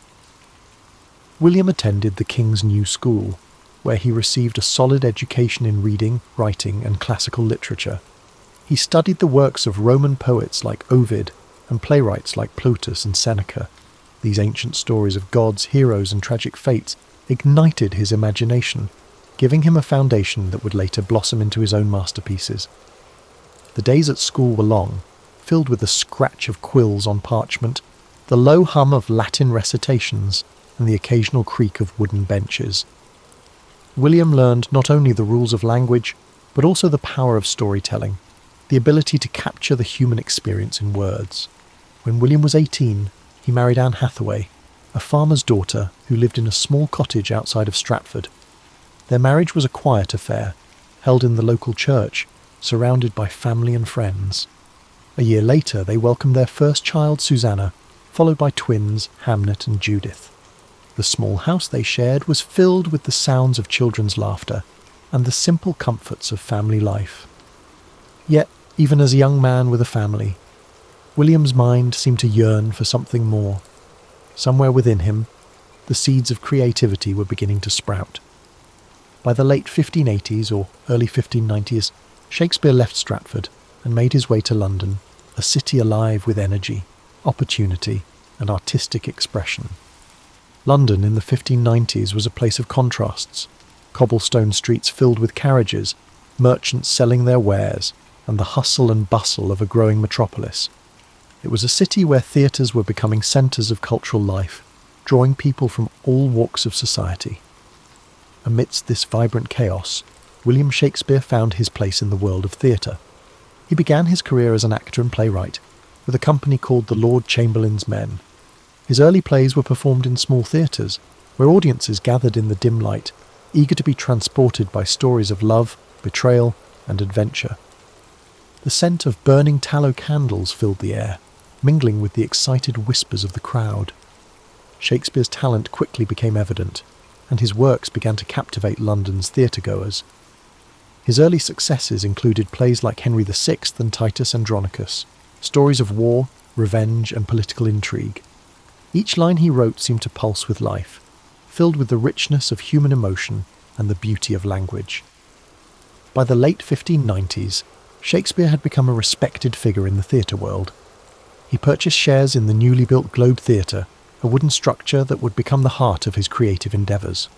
William attended the King's New School, where he received a solid education in reading, writing, and classical literature. He studied the works of Roman poets like Ovid and playwrights like Plautus and Seneca. These ancient stories of gods, heroes, and tragic fates ignited his imagination, giving him a foundation that would later blossom into his own masterpieces. The days at school were long, filled with the scratch of quills on parchment, the low hum of Latin recitations, and the occasional creak of wooden benches. William learned not only the rules of language, but also the power of storytelling, the ability to capture the human experience in words. When William was 18, he married Anne Hathaway, a farmer's daughter who lived in a small cottage outside of Stratford. Their marriage was a quiet affair, held in the local church, surrounded by family and friends. A year later, they welcomed their first child, Susanna, followed by twins, Hamnet and Judith. The small house they shared was filled with the sounds of children's laughter and the simple comforts of family life. Yet, even as a young man with a family, William's mind seemed to yearn for something more. Somewhere within him, the seeds of creativity were beginning to sprout. By the late 1580s or early 1590s, Shakespeare left Stratford and made his way to London, a city alive with energy, opportunity, and artistic expression. London in the 1590s was a place of contrasts, cobblestone streets filled with carriages, merchants selling their wares, and the hustle and bustle of a growing metropolis. It was a city where theatres were becoming centres of cultural life, drawing people from all walks of society. Amidst this vibrant chaos, William Shakespeare found his place in the world of theatre. He began his career as an actor and playwright, with a company called the Lord Chamberlain's Men. His early plays were performed in small theatres, where audiences gathered in the dim light, eager to be transported by stories of love, betrayal, and adventure. The scent of burning tallow candles filled the air, mingling with the excited whispers of the crowd. Shakespeare's talent quickly became evident, and his works began to captivate London's theatre-goers. His early successes included plays like Henry VI and Titus Andronicus, stories of war, revenge, and political intrigue. Each line he wrote seemed to pulse with life, filled with the richness of human emotion and the beauty of language. By the late 1590s, Shakespeare had become a respected figure in the theatre world. He purchased shares in the newly built Globe Theatre, a wooden structure that would become the heart of his creative endeavours.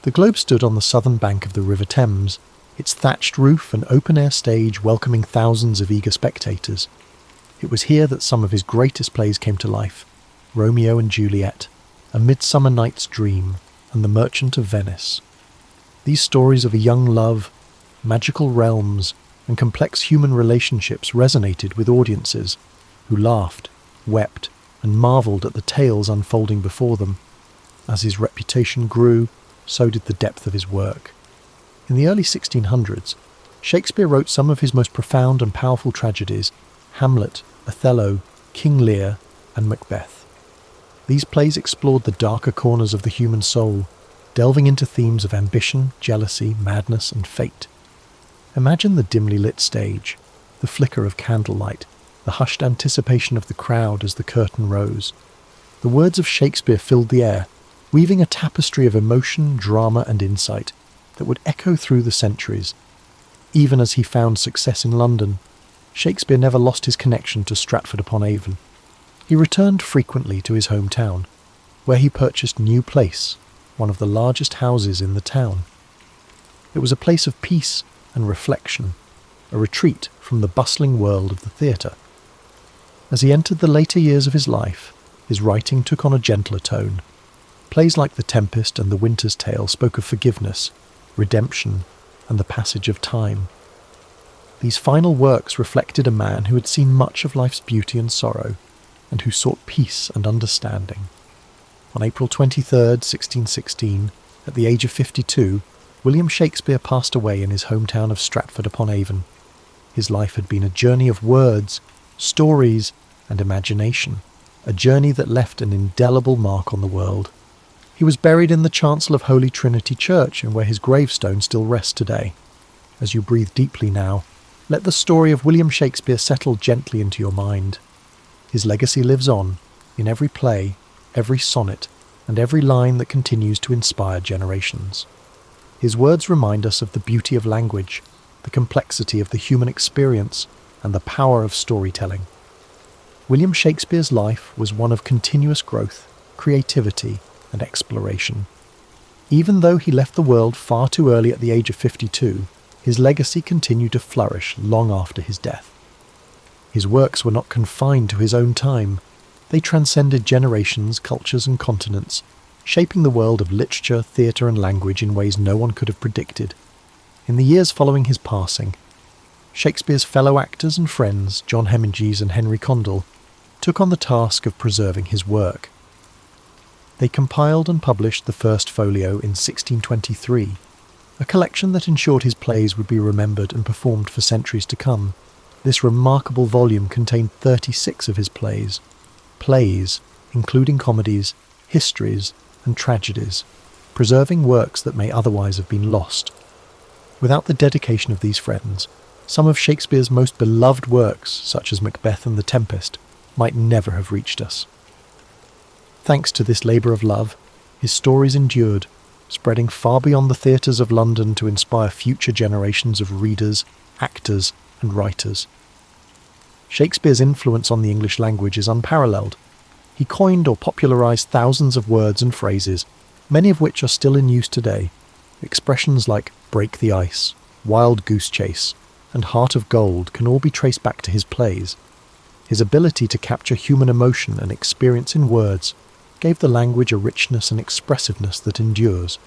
The Globe stood on the southern bank of the River Thames, its thatched roof and open-air stage welcoming thousands of eager spectators. It was here that some of his greatest plays came to life: Romeo and Juliet, A Midsummer Night's Dream, and The Merchant of Venice. These stories of a young love, magical realms, and complex human relationships resonated with audiences who laughed, wept, and marvelled at the tales unfolding before them. As his reputation grew, so did the depth of his work. In the early 1600s, Shakespeare wrote some of his most profound and powerful tragedies: Hamlet, Othello, King Lear, and Macbeth. These plays explored the darker corners of the human soul, delving into themes of ambition, jealousy, madness, and fate. Imagine the dimly lit stage, the flicker of candlelight, the hushed anticipation of the crowd as the curtain rose. The words of Shakespeare filled the air, weaving a tapestry of emotion, drama, and insight that would echo through the centuries. Even as he found success in London, Shakespeare never lost his connection to Stratford-upon-Avon. He returned frequently to his hometown, where he purchased New Place, one of the largest houses in the town. It was a place of peace and reflection, a retreat from the bustling world of the theatre. As he entered the later years of his life, his writing took on a gentler tone. Plays like The Tempest and The Winter's Tale spoke of forgiveness, redemption, and the passage of time. These final works reflected a man who had seen much of life's beauty and sorrow, and who sought peace and understanding. On April 23, 1616, at the age of 52, William Shakespeare passed away in his hometown of Stratford-upon-Avon. His life had been a journey of words, stories, and imagination, a journey that left an indelible mark on the world. He was buried in the chancel of Holy Trinity Church, and where his gravestone still rests today. As you breathe deeply now, let the story of William Shakespeare settle gently into your mind. His legacy lives on, in every play, every sonnet, and every line that continues to inspire generations. His words remind us of the beauty of language, the complexity of the human experience, and the power of storytelling. William Shakespeare's life was one of continuous growth, creativity, and exploration. Even though he left the world far too early at the age of 52, his legacy continued to flourish long after his death. His works were not confined to his own time. They transcended generations, cultures, and continents, shaping the world of literature, theatre, and language in ways no one could have predicted. In the years following his passing, Shakespeare's fellow actors and friends, John Hemingway and Henry Condell, took on the task of preserving his work. They compiled and published the first folio in 1623, a collection that ensured his plays would be remembered and performed for centuries to come. This remarkable volume contained 36 of his plays, including comedies, histories, and tragedies, preserving works that may otherwise have been lost. Without the dedication of these friends, some of Shakespeare's most beloved works, such as Macbeth and The Tempest, might never have reached us. Thanks to this labour of love, his stories endured, spreading far beyond the theatres of London to inspire future generations of readers, actors, and writers. Shakespeare's influence on the English language is unparalleled. He coined or popularised thousands of words and phrases, many of which are still in use today. Expressions like break the ice, wild goose chase, and heart of gold can all be traced back to his plays. His ability to capture human emotion and experience in words gave the language a richness and expressiveness that endures.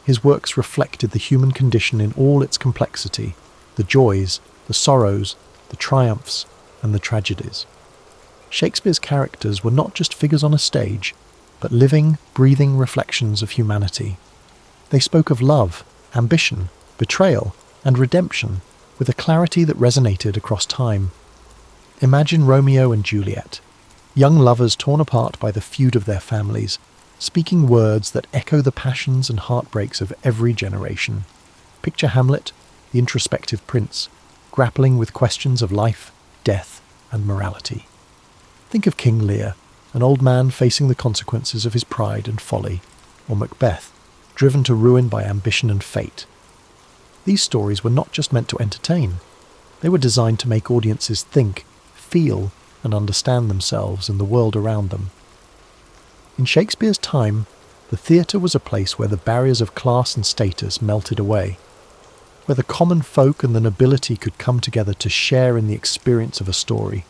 His works reflected the human condition in all its complexity, the joys, the sorrows, the triumphs, and the tragedies. Shakespeare's characters were not just figures on a stage, but living, breathing reflections of humanity. They spoke of love, ambition, betrayal, and redemption with a clarity that resonated across time. Imagine Romeo and Juliet, young lovers torn apart by the feud of their families, speaking words that echo the passions and heartbreaks of every generation. Picture Hamlet, the introspective prince, grappling with questions of life, death, and morality. Think of King Lear, an old man facing the consequences of his pride and folly, or Macbeth, driven to ruin by ambition and fate. These stories were not just meant to entertain. They were designed to make audiences think, feel, and understand themselves and the world around them. In Shakespeare's time, the theatre was a place where the barriers of class and status melted away, where the common folk and the nobility could come together to share in the experience of a story.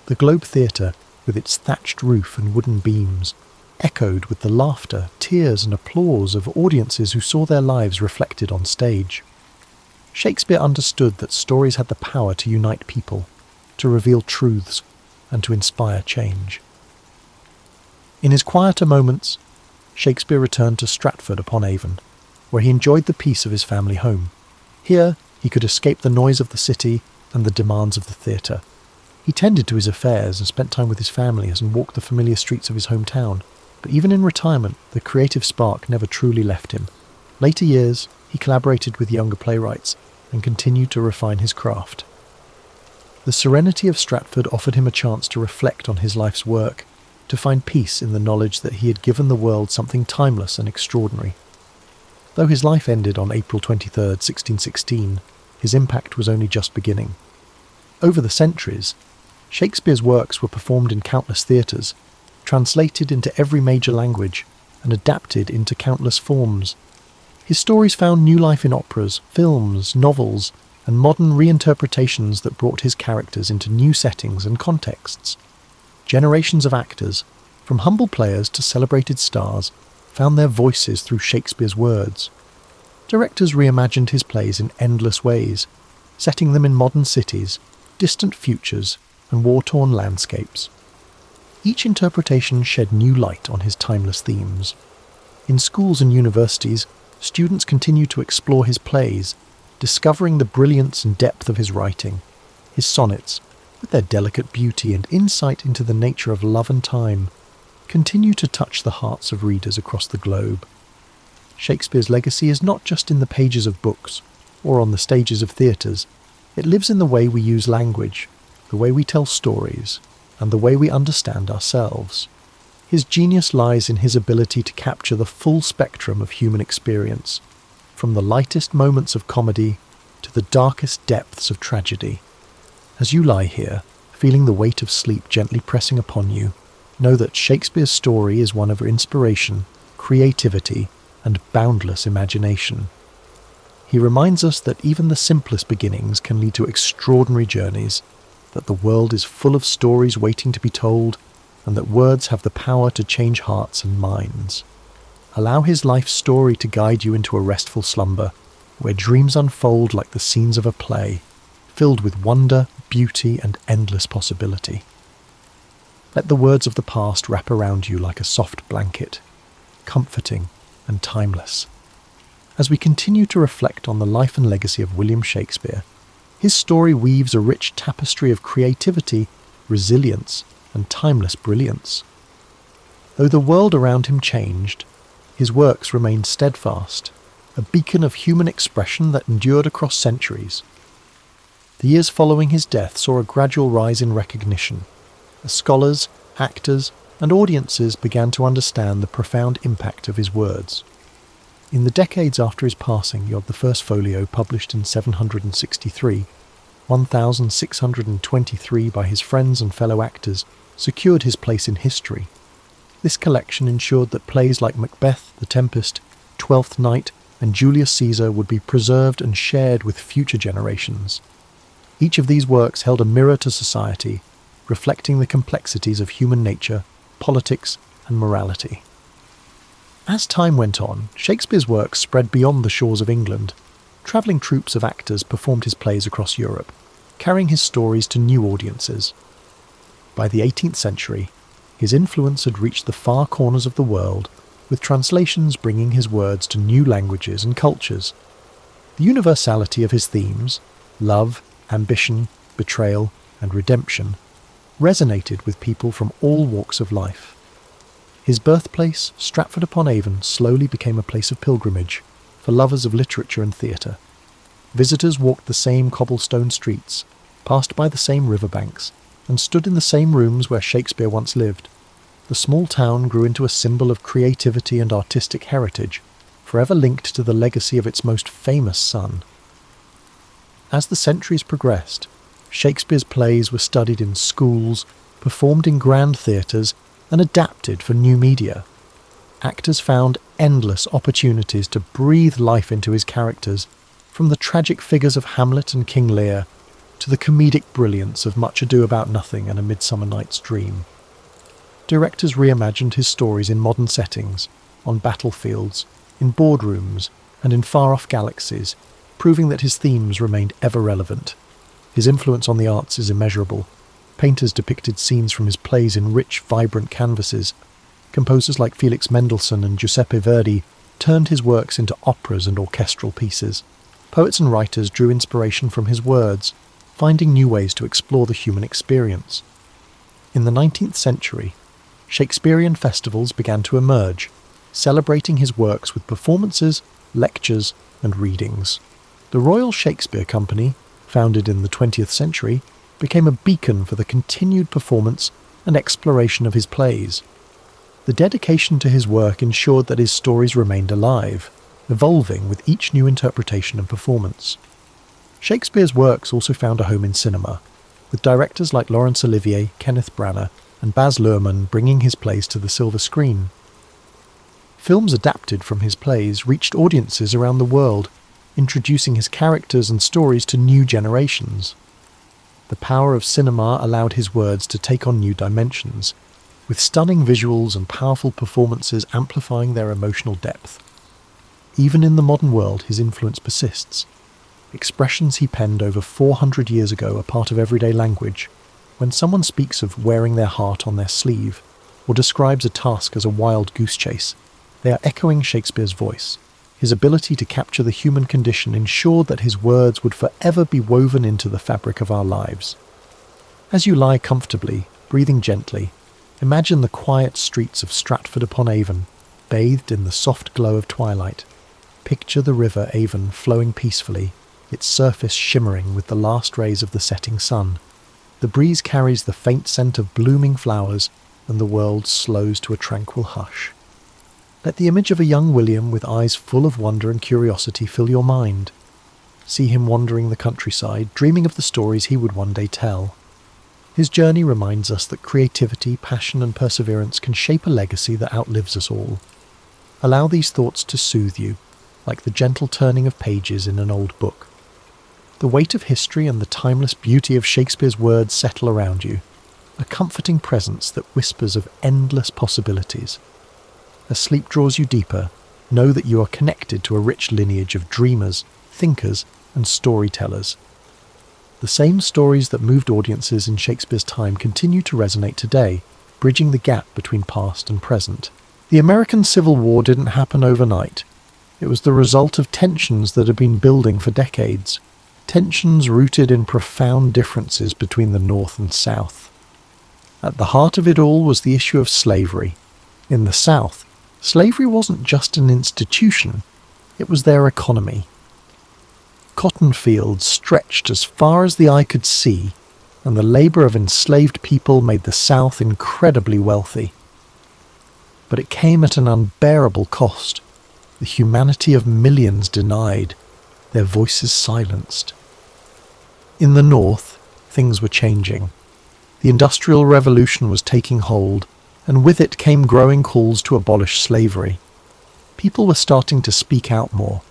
The Globe Theatre, with its thatched roof and wooden beams, echoed with the laughter, tears and applause of audiences who saw their lives reflected on stage. Shakespeare understood that stories had the power to unite people, to reveal truths, and to inspire change. In his quieter moments, Shakespeare returned to Stratford-upon-Avon, where he enjoyed the peace of his family home. Here, he could escape the noise of the city and the demands of the theatre. He tended to his affairs and spent time with his family and walked the familiar streets of his hometown. But even in retirement, the creative spark never truly left him. Later years, he collaborated with younger playwrights and continued to refine his craft. The serenity of Stratford offered him a chance to reflect on his life's work, to find peace in the knowledge that he had given the world something timeless and extraordinary. Though his life ended on April 23, 1616, his impact was only just beginning. Over the centuries, Shakespeare's works were performed in countless theatres, translated into every major language, and adapted into countless forms. His stories found new life in operas, films, novels, and modern reinterpretations that brought his characters into new settings and contexts. Generations of actors, from humble players to celebrated stars, found their voices through Shakespeare's words. Directors reimagined his plays in endless ways, setting them in modern cities, distant futures, and war-torn landscapes. Each interpretation shed new light on his timeless themes. In schools and universities, students continue to explore his plays, discovering the brilliance and depth of his writing. His sonnets, with their delicate beauty and insight into the nature of love and time, continue to touch the hearts of readers across the globe. Shakespeare's legacy is not just in the pages of books or on the stages of theatres. It lives in the way we use language, the way we tell stories, and the way we understand ourselves. His genius lies in his ability to capture the full spectrum of human experience, from the lightest moments of comedy to the darkest depths of tragedy. As you lie here, feeling the weight of sleep gently pressing upon you, know that Shakespeare's story is one of inspiration, creativity, and boundless imagination. He reminds us that even the simplest beginnings can lead to extraordinary journeys, that the world is full of stories waiting to be told, and that words have the power to change hearts and minds. Allow his life story to guide you into a restful slumber, where dreams unfold like the scenes of a play, filled with wonder, beauty, and endless possibility. Let the words of the past wrap around you like a soft blanket, comforting and timeless. As we continue to reflect on the life and legacy of William Shakespeare, his story weaves a rich tapestry of creativity, resilience, and timeless brilliance. Though the world around him changed, his works remained steadfast, a beacon of human expression that endured across centuries. The years following his death saw a gradual rise in recognition, as scholars, actors, and audiences began to understand the profound impact of his words. In the decades after his passing, you have the first folio published in 763, 1623 by his friends and fellow actors, secured his place in history. This collection ensured that plays like Macbeth, The Tempest, Twelfth Night, and Julius Caesar would be preserved and shared with future generations. Each of these works held a mirror to society, reflecting the complexities of human nature, politics, and morality. As time went on, Shakespeare's works spread beyond the shores of England. Travelling troupes of actors performed his plays across Europe, carrying his stories to new audiences. By the 18th century, his influence had reached the far corners of the world, with translations bringing his words to new languages and cultures. The universality of his themes, love, ambition, betrayal, and redemption, resonated with people from all walks of life. His birthplace, Stratford-upon-Avon, slowly became a place of pilgrimage for lovers of literature and theatre. Visitors walked the same cobblestone streets, passed by the same riverbanks, and stood in the same rooms where Shakespeare once lived. The small town grew into a symbol of creativity and artistic heritage, forever linked to the legacy of its most famous son. As the centuries progressed, Shakespeare's plays were studied in schools, performed in grand theatres, and adapted for new media. Actors found endless opportunities to breathe life into his characters, from the tragic figures of Hamlet and King Lear to the comedic brilliance of Much Ado About Nothing and A Midsummer Night's Dream. Directors reimagined his stories in modern settings, on battlefields, in boardrooms, and in far-off galaxies, proving that his themes remained ever relevant. His influence on the arts is immeasurable. Painters depicted scenes from his plays in rich, vibrant canvases. Composers like Felix Mendelssohn and Giuseppe Verdi turned his works into operas and orchestral pieces. Poets and writers drew inspiration from his words, finding new ways to explore the human experience. In the 19th century, Shakespearean festivals began to emerge, celebrating his works with performances, lectures, and readings. The Royal Shakespeare Company, founded in the 20th century, became a beacon for the continued performance and exploration of his plays. The dedication to his work ensured that his stories remained alive, evolving with each new interpretation and performance. Shakespeare's works also found a home in cinema, with directors like Laurence Olivier, Kenneth Branagh, and Baz Luhrmann bringing his plays to the silver screen. Films adapted from his plays reached audiences around the world, introducing his characters and stories to new generations. The power of cinema allowed his words to take on new dimensions, with stunning visuals and powerful performances amplifying their emotional depth. Even in the modern world, his influence persists. Expressions he penned over 400 years ago are part of everyday language. When someone speaks of wearing their heart on their sleeve, or describes a task as a wild goose chase, they are echoing Shakespeare's voice. His ability to capture the human condition ensured that his words would forever be woven into the fabric of our lives. As you lie comfortably, breathing gently, imagine the quiet streets of Stratford-upon-Avon, bathed in the soft glow of twilight. Picture the river Avon flowing peacefully, its surface shimmering with the last rays of the setting sun. The breeze carries the faint scent of blooming flowers, and the world slows to a tranquil hush. Let the image of a young William with eyes full of wonder and curiosity fill your mind. See him wandering the countryside, dreaming of the stories he would one day tell. His journey reminds us that creativity, passion, and perseverance can shape a legacy that outlives us all. Allow these thoughts to soothe you, like the gentle turning of pages in an old book. The weight of history and the timeless beauty of Shakespeare's words settle around you, a comforting presence that whispers of endless possibilities. As sleep draws you deeper, know that you are connected to a rich lineage of dreamers, thinkers, and storytellers. The same stories that moved audiences in Shakespeare's time continue to resonate today, bridging the gap between past and present. The American Civil War didn't happen overnight. It was the result of tensions that had been building for decades, tensions rooted in profound differences between the North and South. At the heart of it all was the issue of slavery. In the South, slavery wasn't just an institution, it was their economy. Cotton fields stretched as far as the eye could see, and the labour of enslaved people made the South incredibly wealthy. But it came at an unbearable cost, the humanity of millions denied, their voices silenced. In the North, things were changing. The Industrial Revolution was taking hold, and with it came growing calls to abolish slavery. People were starting to speak out more,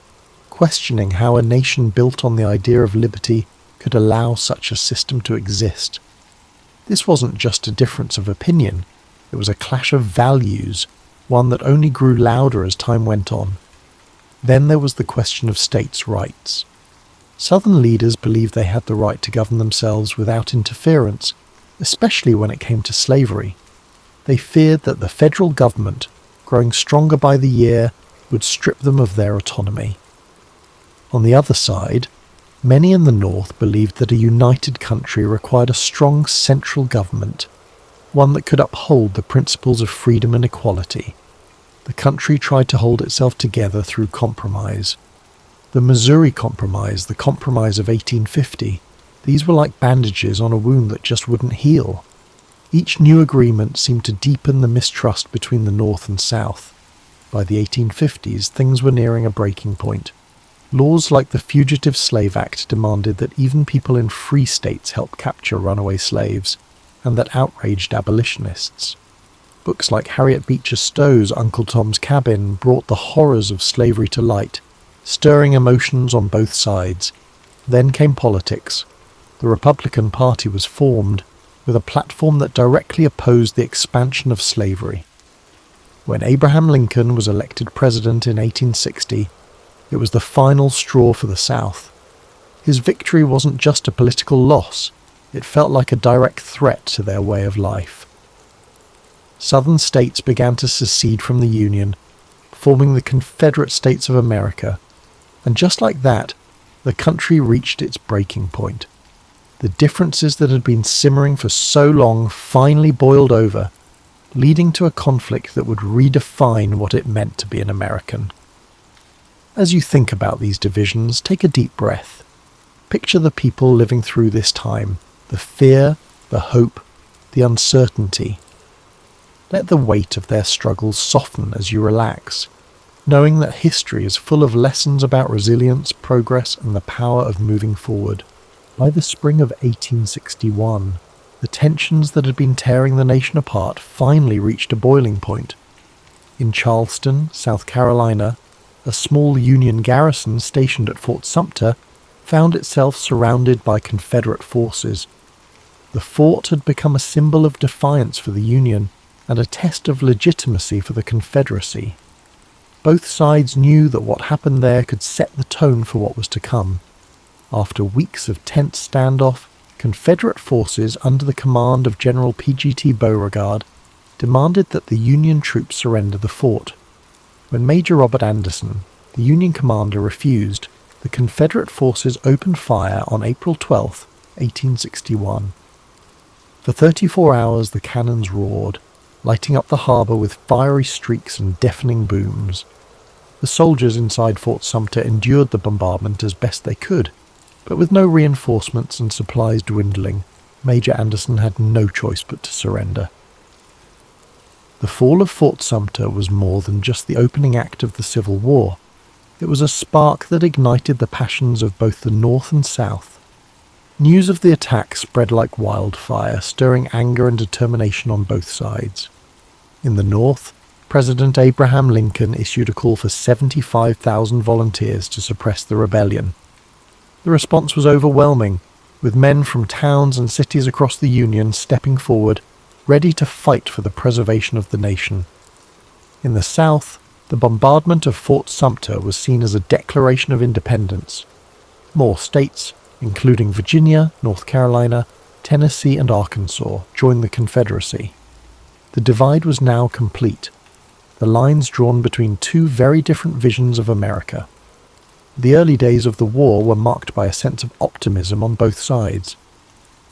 questioning how a nation built on the idea of liberty could allow such a system to exist. This wasn't just a difference of opinion, it was a clash of values, one that only grew louder as time went on. Then there was the question of states' rights. Southern leaders believed they had the right to govern themselves without interference, especially when it came to slavery. They feared that the federal government, growing stronger by the year, would strip them of their autonomy. On the other side, many in the North believed that a united country required a strong central government, one that could uphold the principles of freedom and equality. The country tried to hold itself together through compromise. The Missouri Compromise, the Compromise of 1850, these were like bandages on a wound that just wouldn't heal. Each new agreement seemed to deepen the mistrust between the North and South. By the 1850s, things were nearing a breaking point. Laws like the Fugitive Slave Act demanded that even people in free states help capture runaway slaves, and that outraged abolitionists. Books like Harriet Beecher Stowe's Uncle Tom's Cabin brought the horrors of slavery to light, stirring emotions on both sides. Then came politics. The Republican Party was formed, with a platform that directly opposed the expansion of slavery. When Abraham Lincoln was elected president in 1860, it was the final straw for the South. His victory wasn't just a political loss, it felt like a direct threat to their way of life. Southern states began to secede from the Union, forming the Confederate States of America, and just like that, the country reached its breaking point. The differences that had been simmering for so long finally boiled over, leading to a conflict that would redefine what it meant to be an American. As you think about these divisions, take a deep breath. Picture the people living through this time, the fear, the hope, the uncertainty. Let the weight of their struggles soften as you relax, knowing that history is full of lessons about resilience, progress, and the power of moving forward. By the spring of 1861, the tensions that had been tearing the nation apart finally reached a boiling point. In Charleston, South Carolina, a small Union garrison stationed at Fort Sumter found itself surrounded by Confederate forces. The fort had become a symbol of defiance for the Union and a test of legitimacy for the Confederacy. Both sides knew that what happened there could set the tone for what was to come. After weeks of tense standoff, Confederate forces under the command of General P.G.T. Beauregard demanded that the Union troops surrender the fort. When Major Robert Anderson, the Union commander, refused, the Confederate forces opened fire on April 12, 1861. For 34 hours the cannons roared, lighting up the harbour with fiery streaks and deafening booms. The soldiers inside Fort Sumter endured the bombardment as best they could, but with no reinforcements and supplies dwindling, Major Anderson had no choice but to surrender. The fall of Fort Sumter was more than just the opening act of the Civil War. It was a spark that ignited the passions of both the North and South. News of the attack spread like wildfire, stirring anger and determination on both sides. In the North, President Abraham Lincoln issued a call for 75,000 volunteers to suppress the rebellion. The response was overwhelming, with men from towns and cities across the Union stepping forward, ready to fight for the preservation of the nation. In the South, the bombardment of Fort Sumter was seen as a declaration of independence. More states, including Virginia, North Carolina, Tennessee, and Arkansas, joined the Confederacy. The divide was now complete, the lines drawn between two very different visions of America. The early days of the war were marked by a sense of optimism on both sides.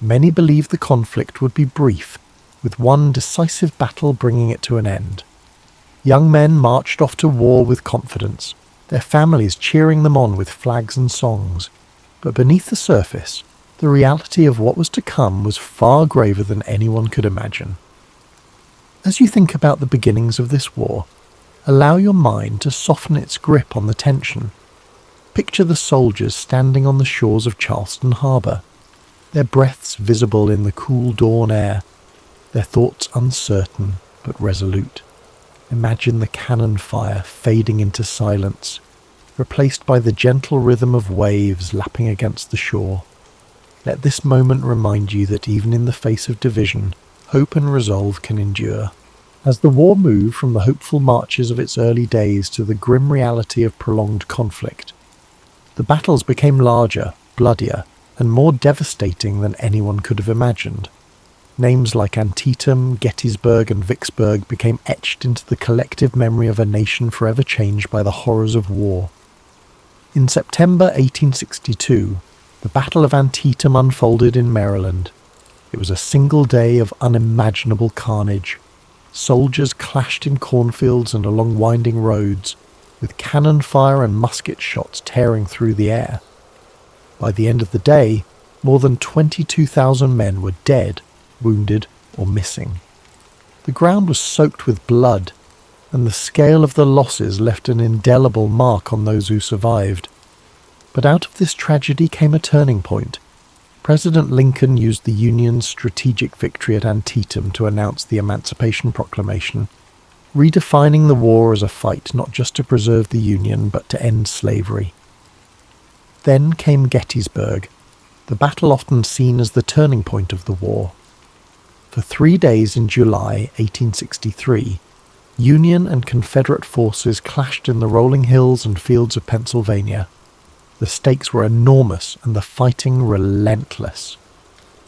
Many believed the conflict would be brief, with one decisive battle bringing it to an end. Young men marched off to war with confidence, their families cheering them on with flags and songs. But beneath the surface, the reality of what was to come was far graver than anyone could imagine. As you think about the beginnings of this war, allow your mind to soften its grip on the tension. Picture the soldiers standing on the shores of Charleston Harbour, their breaths visible in the cool dawn air, their thoughts uncertain but resolute. Imagine the cannon fire fading into silence, replaced by the gentle rhythm of waves lapping against the shore. Let this moment remind you that even in the face of division, hope and resolve can endure. As the war moved from the hopeful marches of its early days to the grim reality of prolonged conflict, the battles became larger, bloodier, and more devastating than anyone could have imagined. Names like Antietam, Gettysburg, and Vicksburg became etched into the collective memory of a nation forever changed by the horrors of war. In September 1862, the Battle of Antietam unfolded in Maryland. It was a single day of unimaginable carnage. Soldiers clashed in cornfields and along winding roads, with cannon fire and musket shots tearing through the air. By the end of the day, more than 22,000 men were dead, wounded, or missing. The ground was soaked with blood, and the scale of the losses left an indelible mark on those who survived. But out of this tragedy came a turning point. President Lincoln used the Union's strategic victory at Antietam to announce the Emancipation Proclamation, redefining the war as a fight not just to preserve the Union but to end slavery. Then came Gettysburg, the battle often seen as the turning point of the war. For 3 days in July 1863, Union and Confederate forces clashed in the rolling hills and fields of Pennsylvania. The stakes were enormous and the fighting relentless.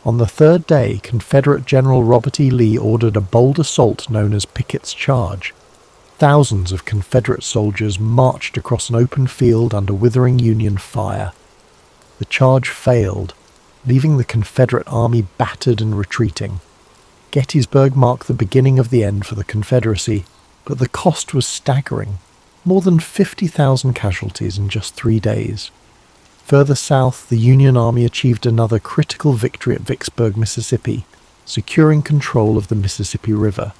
On the third day, Confederate General Robert E. Lee ordered a bold assault known as Pickett's Charge. Thousands of Confederate soldiers marched across an open field under withering Union fire. The charge failed, leaving the Confederate army battered and retreating. Gettysburg marked the beginning of the end for the Confederacy, but the cost was staggering. More than 50,000 casualties in just 3 days. Further south, the Union Army achieved another critical victory at Vicksburg, Mississippi, securing control of the Mississippi River.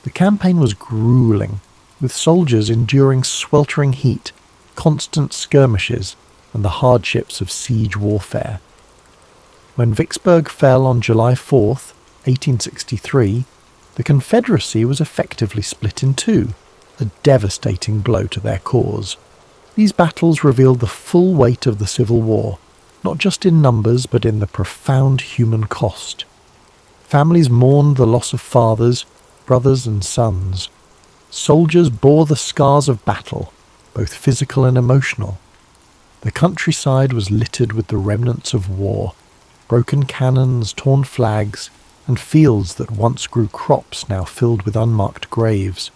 The campaign was grueling, with soldiers enduring sweltering heat, constant skirmishes, and the hardships of siege warfare. When Vicksburg fell on July 4th, 1863, the Confederacy was effectively split in two, a devastating blow to their cause. These battles revealed the full weight of the Civil War, not just in numbers but in the profound human cost. Families mourned the loss of fathers, brothers and sons. Soldiers bore the scars of battle, both physical and emotional. The countryside was littered with the remnants of war, broken cannons, torn flags, and fields that once grew crops now filled with unmarked graves.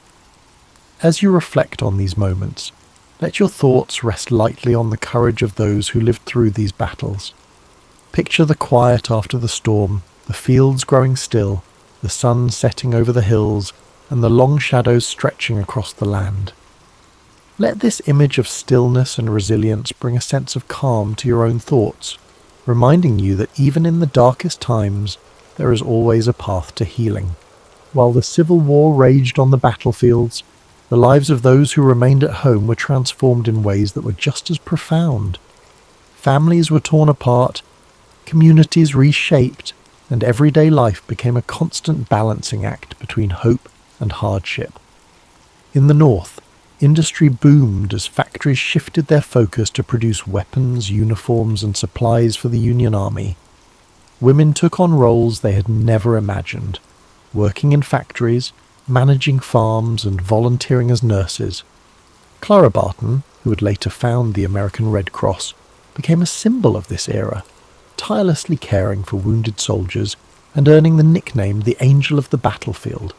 As you reflect on these moments, let your thoughts rest lightly on the courage of those who lived through these battles. Picture the quiet after the storm, the fields growing still, the sun setting over the hills, and the long shadows stretching across the land. Let this image of stillness and resilience bring a sense of calm to your own thoughts, reminding you that even in the darkest times, there is always a path to healing. While the Civil War raged on the battlefields, the lives of those who remained at home were transformed in ways that were just as profound. Families were torn apart, communities reshaped, and everyday life became a constant balancing act between hope and hardship. In the North, industry boomed as factories shifted their focus to produce weapons, uniforms, and supplies for the Union Army. Women took on roles they had never imagined, working in factories, managing farms, and volunteering as nurses. Clara Barton, who would later found the American Red Cross, became a symbol of this era, tirelessly caring for wounded soldiers and earning the nickname the Angel of the Battlefield.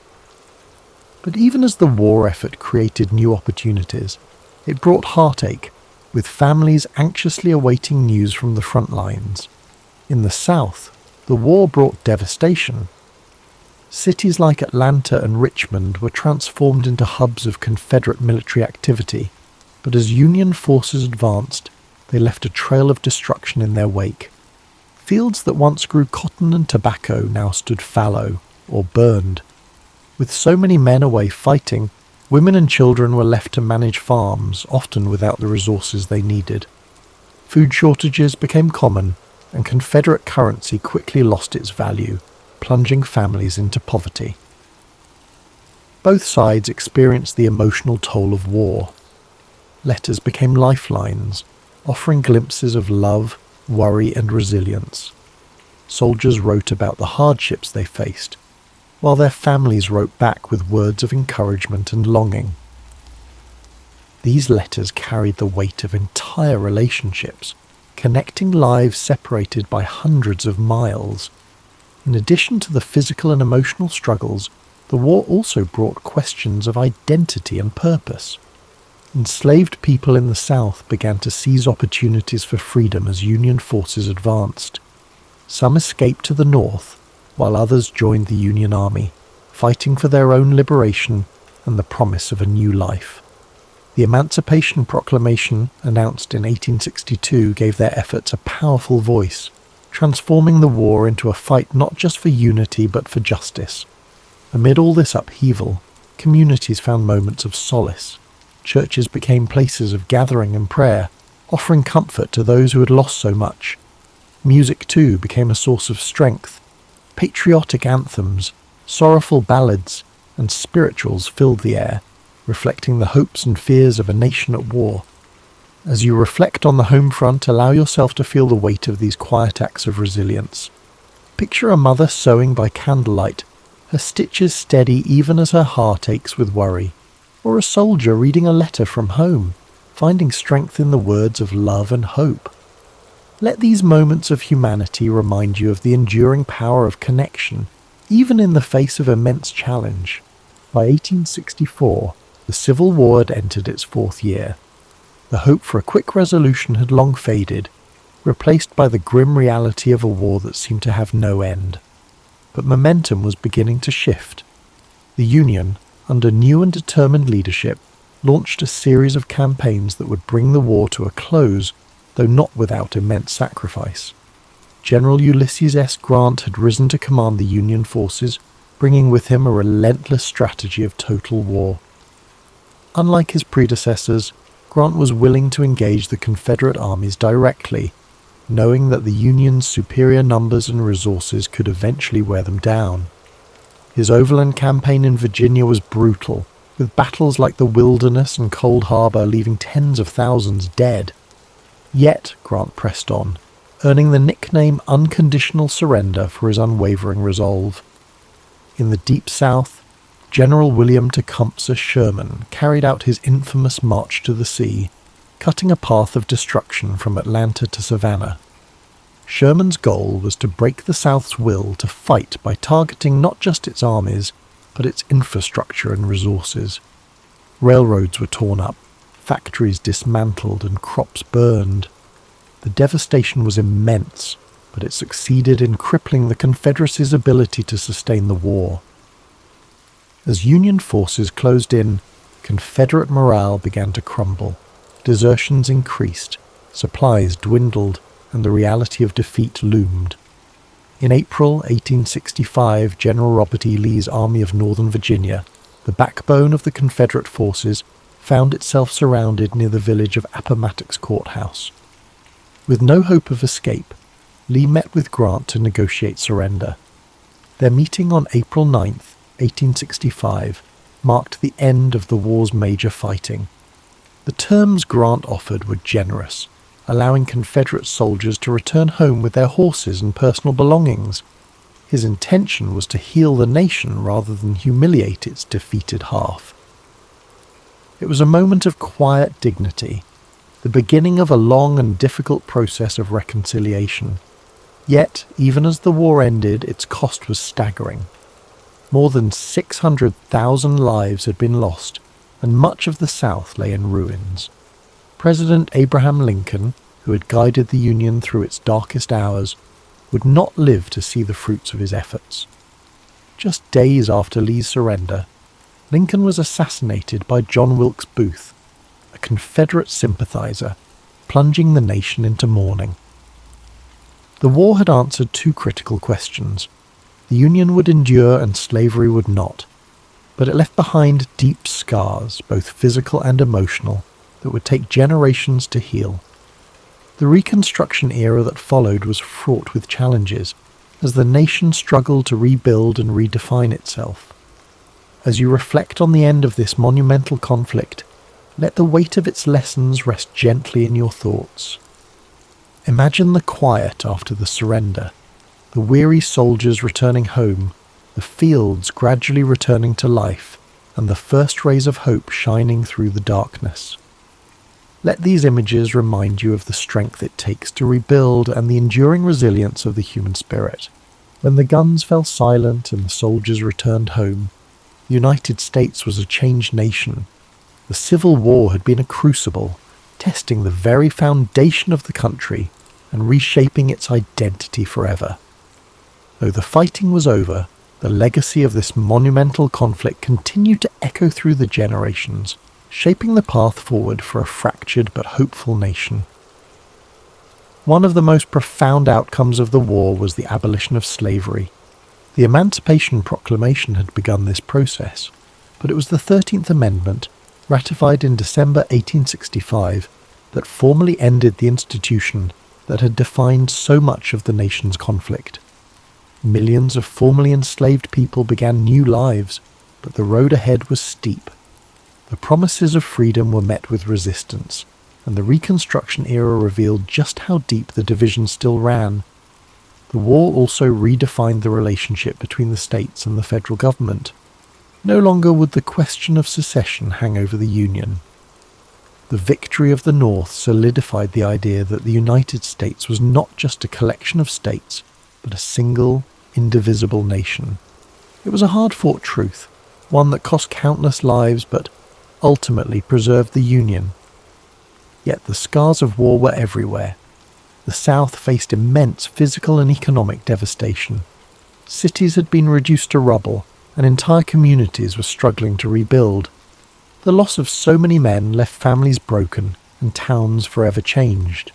But even as the war effort created new opportunities, it brought heartache, with families anxiously awaiting news from the front lines. In the South, the war brought devastation. Cities like Atlanta and Richmond were transformed into hubs of Confederate military activity, but as Union forces advanced, they left a trail of destruction in their wake. Fields that once grew cotton and tobacco now stood fallow or burned. With so many men away fighting, women and children were left to manage farms, often without the resources they needed. Food shortages became common, and Confederate currency quickly lost its value, plunging families into poverty. Both sides experienced the emotional toll of war. Letters became lifelines, offering glimpses of love, worry, and resilience. Soldiers wrote about the hardships they faced, while their families wrote back with words of encouragement and longing. These letters carried the weight of entire relationships, connecting lives separated by hundreds of miles. In addition to the physical and emotional struggles, the war also brought questions of identity and purpose. Enslaved people in the South began to seize opportunities for freedom as Union forces advanced. Some escaped to the North, while others joined the Union Army, fighting for their own liberation and the promise of a new life. The Emancipation Proclamation, announced in 1862, gave their efforts a powerful voice, transforming the war into a fight not just for unity but for justice. Amid all this upheaval, communities found moments of solace. Churches became places of gathering and prayer, offering comfort to those who had lost so much. Music, too, became a source of strength. Patriotic anthems, sorrowful ballads, and spirituals filled the air, reflecting the hopes and fears of a nation at war. As you reflect on the home front, allow yourself to feel the weight of these quiet acts of resilience. Picture a mother sewing by candlelight, her stitches steady even as her heart aches with worry, or a soldier reading a letter from home, finding strength in the words of love and hope. Let these moments of humanity remind you of the enduring power of connection, even in the face of immense challenge. By 1864, the Civil War had entered its fourth year. The hope for a quick resolution had long faded, replaced by the grim reality of a war that seemed to have no end. But momentum was beginning to shift. The Union, under new and determined leadership, launched a series of campaigns that would bring the war to a close, though not without immense sacrifice. General Ulysses S. Grant had risen to command the Union forces, bringing with him a relentless strategy of total war. Unlike his predecessors, Grant was willing to engage the Confederate armies directly, knowing that the Union's superior numbers and resources could eventually wear them down. His overland campaign in Virginia was brutal, with battles like the Wilderness and Cold Harbor leaving tens of thousands dead. Yet Grant pressed on, earning the nickname Unconditional Surrender for his unwavering resolve. In the Deep South, General William Tecumseh Sherman carried out his infamous March to the Sea, cutting a path of destruction from Atlanta to Savannah. Sherman's goal was to break the South's will to fight by targeting not just its armies, but its infrastructure and resources. Railroads were torn up, factories dismantled, and crops burned. The devastation was immense, but it succeeded in crippling the Confederacy's ability to sustain the war. As Union forces closed in, Confederate morale began to crumble. Desertions increased, supplies dwindled, and the reality of defeat loomed. In April 1865, General Robert E. Lee's Army of Northern Virginia, the backbone of the Confederate forces, found itself surrounded near the village of Appomattox Courthouse. With no hope of escape, Lee met with Grant to negotiate surrender. Their meeting on April 9, 1865, marked the end of the war's major fighting. The terms Grant offered were generous, allowing Confederate soldiers to return home with their horses and personal belongings. His intention was to heal the nation rather than humiliate its defeated half. It was a moment of quiet dignity, the beginning of a long and difficult process of reconciliation. Yet, even as the war ended, its cost was staggering. More than 600,000 lives had been lost, and much of the South lay in ruins. President Abraham Lincoln, who had guided the Union through its darkest hours, would not live to see the fruits of his efforts. Just days after Lee's surrender, Lincoln was assassinated by John Wilkes Booth, a Confederate sympathizer, plunging the nation into mourning. The war had answered two critical questions. The Union would endure and slavery would not, but it left behind deep scars, both physical and emotional, that would take generations to heal. The Reconstruction era that followed was fraught with challenges, as the nation struggled to rebuild and redefine itself. As you reflect on the end of this monumental conflict, let the weight of its lessons rest gently in your thoughts. Imagine the quiet after the surrender, the weary soldiers returning home, the fields gradually returning to life, and the first rays of hope shining through the darkness. Let these images remind you of the strength it takes to rebuild and the enduring resilience of the human spirit. When the guns fell silent and the soldiers returned home, the United States was a changed nation. The Civil War had been a crucible, testing the very foundation of the country and reshaping its identity forever. Though the fighting was over, the legacy of this monumental conflict continued to echo through the generations, shaping the path forward for a fractured but hopeful nation. One of the most profound outcomes of the war was the abolition of slavery. The Emancipation Proclamation had begun this process, but it was the 13th Amendment, ratified in December 1865, that formally ended the institution that had defined so much of the nation's conflict. Millions of formerly enslaved people began new lives, but the road ahead was steep. The promises of freedom were met with resistance, and the Reconstruction era revealed just how deep the division still ran. The war also redefined the relationship between the states and the federal government. No longer would the question of secession hang over the Union. The victory of the North solidified the idea that the United States was not just a collection of states, but a single, indivisible nation. It was a hard-fought truth, one that cost countless lives but ultimately preserved the Union. Yet the scars of war were everywhere. The South faced immense physical and economic devastation. Cities had been reduced to rubble, and entire communities were struggling to rebuild. The loss of so many men left families broken and towns forever changed.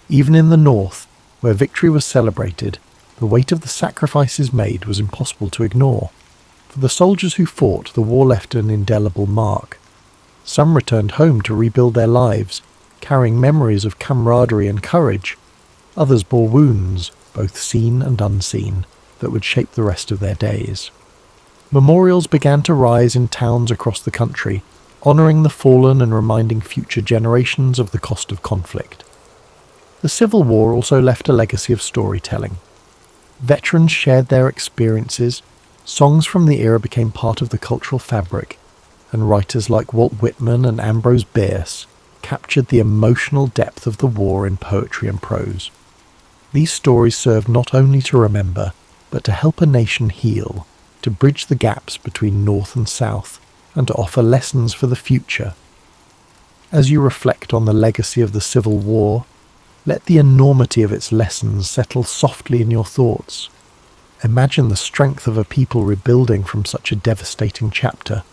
Even in the North, where victory was celebrated, the weight of the sacrifices made was impossible to ignore. For the soldiers who fought, the war left an indelible mark. Some returned home to rebuild their lives, carrying memories of camaraderie and courage. Others bore wounds, both seen and unseen, that would shape the rest of their days. Memorials began to rise in towns across the country, honouring the fallen and reminding future generations of the cost of conflict. The Civil War also left a legacy of storytelling. Veterans shared their experiences, songs from the era became part of the cultural fabric, and writers like Walt Whitman and Ambrose Bierce captured the emotional depth of the war in poetry and prose. These stories served not only to remember, but to help a nation heal, to bridge the gaps between North and South, and to offer lessons for the future. As you reflect on the legacy of the Civil War, let the enormity of its lessons settle softly in your thoughts. Imagine the strength of a people rebuilding from such a devastating chapter,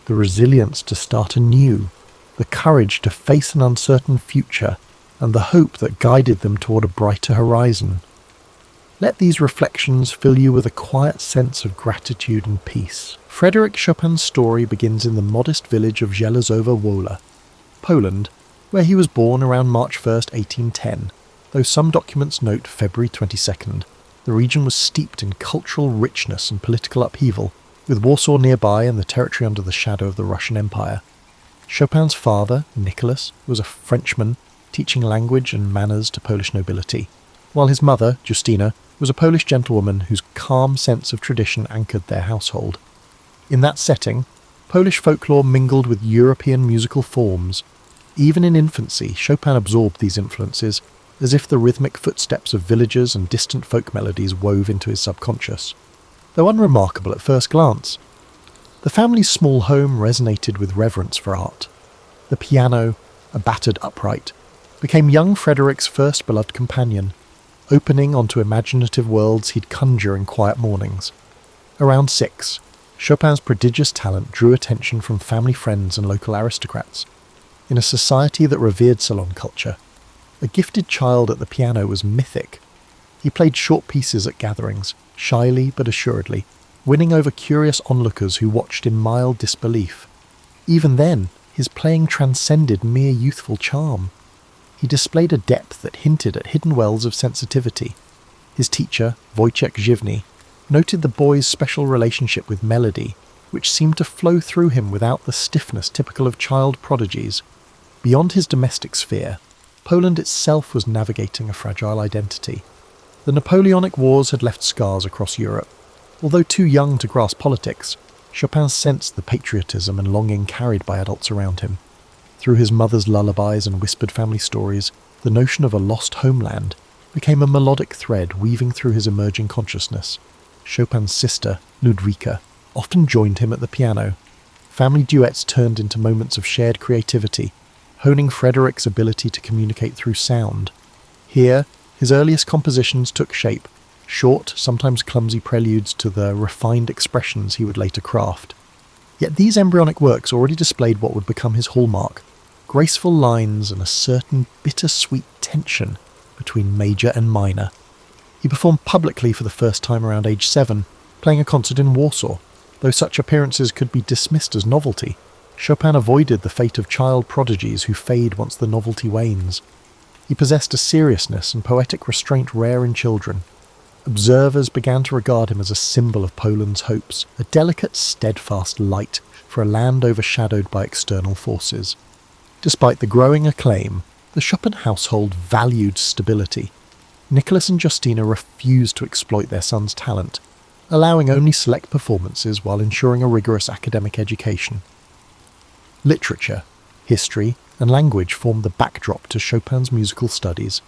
the resilience to start anew, the courage to face an uncertain future, and the hope that guided them toward a brighter horizon. Let these reflections fill you with a quiet sense of gratitude and peace. Frederic Chopin's story begins in the modest village of Żelazowa Wola, Poland, where he was born around March 1st, 1810, though some documents note February 22nd. The region was steeped in cultural richness and political upheaval, with Warsaw nearby and the territory under the shadow of the Russian Empire. Chopin's father, Nicholas, was a Frenchman, teaching language and manners to Polish nobility, while his mother, Justina, was a Polish gentlewoman whose calm sense of tradition anchored their household. In that setting, Polish folklore mingled with European musical forms. Even in infancy, Chopin absorbed these influences, as if the rhythmic footsteps of villagers and distant folk melodies wove into his subconscious. Though unremarkable at first glance, the family's small home resonated with reverence for art. The piano, a battered upright, became young Frederic's first beloved companion, opening onto imaginative worlds he'd conjure in quiet mornings. Around 6, Chopin's prodigious talent drew attention from family friends and local aristocrats. In a society that revered salon culture, a gifted child at the piano was mythic. He played short pieces at gatherings, shyly but assuredly, winning over curious onlookers who watched in mild disbelief. Even then, his playing transcended mere youthful charm. He displayed a depth that hinted at hidden wells of sensitivity. His teacher, Wojciech Żywny, noted the boy's special relationship with melody, which seemed to flow through him without the stiffness typical of child prodigies. Beyond his domestic sphere, Poland itself was navigating a fragile identity. The Napoleonic Wars had left scars across Europe. Although too young to grasp politics, Chopin sensed the patriotism and longing carried by adults around him. Through his mother's lullabies and whispered family stories, the notion of a lost homeland became a melodic thread weaving through his emerging consciousness. Chopin's sister, Ludwika, often joined him at the piano. Family duets turned into moments of shared creativity, honing Frederic's ability to communicate through sound. Here, his earliest compositions took shape, short, sometimes clumsy preludes to the refined expressions he would later craft. Yet these embryonic works already displayed what would become his hallmark: graceful lines and a certain bittersweet tension between major and minor. He performed publicly for the first time around age 7, playing a concert in Warsaw. Though such appearances could be dismissed as novelty, Chopin avoided the fate of child prodigies who fade once the novelty wanes. He possessed a seriousness and poetic restraint rare in children. Observers began to regard him as a symbol of Poland's hopes, a delicate, steadfast light for a land overshadowed by external forces. Despite the growing acclaim, the Chopin household valued stability. Nicholas and Justina refused to exploit their son's talent, allowing only select performances while ensuring a rigorous academic education. Literature, history, and language formed the backdrop to Chopin's musical studies,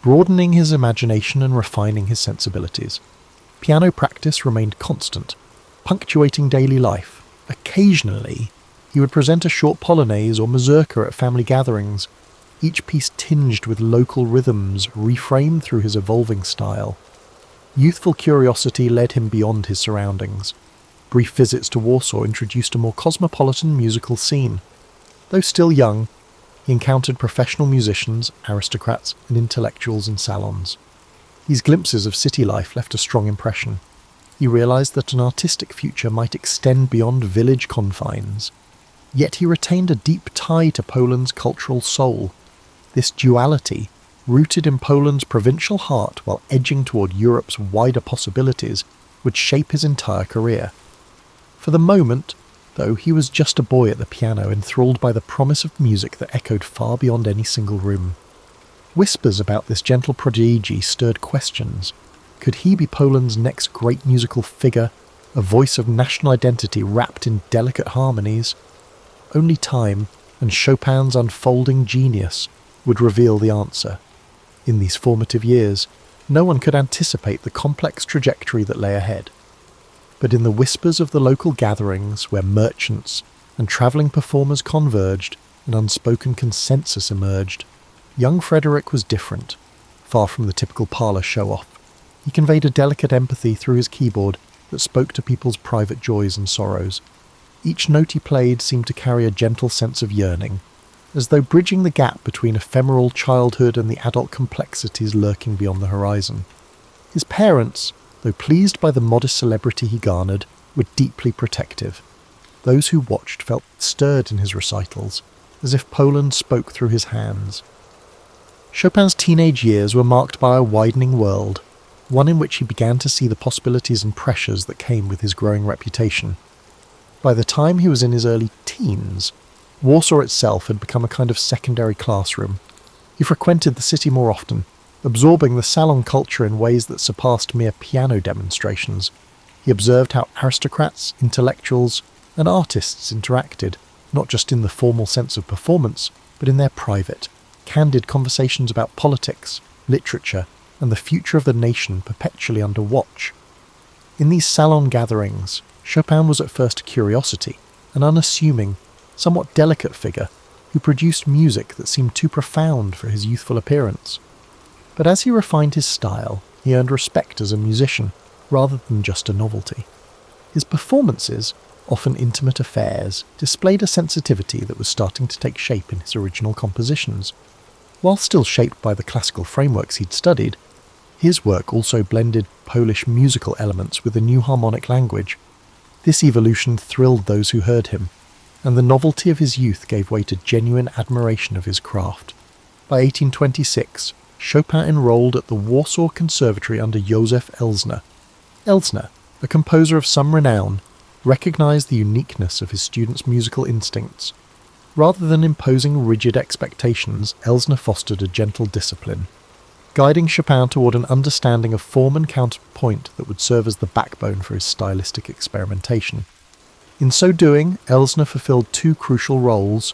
broadening his imagination and refining his sensibilities. Piano practice remained constant, punctuating daily life. Occasionally, he would present a short polonaise or mazurka at family gatherings, each piece tinged with local rhythms reframed through his evolving style. Youthful curiosity led him beyond his surroundings. Brief visits to Warsaw introduced a more cosmopolitan musical scene. Though still young, he encountered professional musicians, aristocrats, and intellectuals in salons. These glimpses of city life left a strong impression. He realized that an artistic future might extend beyond village confines. Yet he retained a deep tie to Poland's cultural soul. This duality, rooted in Poland's provincial heart while edging toward Europe's wider possibilities, would shape his entire career. For the moment, though, he was just a boy at the piano, enthralled by the promise of music that echoed far beyond any single room. Whispers about this gentle prodigy stirred questions. Could he be Poland's next great musical figure, a voice of national identity wrapped in delicate harmonies? Only time, and Chopin's unfolding genius, would reveal the answer. In these formative years, no one could anticipate the complex trajectory that lay ahead. But in the whispers of the local gatherings, where merchants and travelling performers converged, an unspoken consensus emerged. Young Frederic was different. Far from the typical parlour show-off, he conveyed a delicate empathy through his keyboard that spoke to people's private joys and sorrows. Each note he played seemed to carry a gentle sense of yearning, as though bridging the gap between ephemeral childhood and the adult complexities lurking beyond the horizon. His parents, though pleased by the modest celebrity he garnered, were deeply protective. Those who watched felt stirred in his recitals, as if Poland spoke through his hands. Chopin's teenage years were marked by a widening world, one in which he began to see the possibilities and pressures that came with his growing reputation. By the time he was in his early teens, Warsaw itself had become a kind of secondary classroom. He frequented the city more often, absorbing the salon culture in ways that surpassed mere piano demonstrations. He observed how aristocrats, intellectuals, and artists interacted, not just in the formal sense of performance, but in their private, candid conversations about politics, literature, and the future of the nation perpetually under watch. In these salon gatherings, Chopin was at first a curiosity, an unassuming, somewhat delicate figure who produced music that seemed too profound for his youthful appearance. But as he refined his style, he earned respect as a musician, rather than just a novelty. His performances, often intimate affairs, displayed a sensitivity that was starting to take shape in his original compositions. While still shaped by the classical frameworks he'd studied, his work also blended Polish musical elements with a new harmonic language. This evolution thrilled those who heard him, and the novelty of his youth gave way to genuine admiration of his craft. By 1826, Chopin enrolled at the Warsaw Conservatory under Józef Elsner. Elsner, a composer of some renown, recognized the uniqueness of his students' musical instincts. Rather than imposing rigid expectations, Elsner fostered a gentle discipline, guiding Chopin toward an understanding of form and counterpoint that would serve as the backbone for his stylistic experimentation. In so doing, Elsner fulfilled two crucial roles.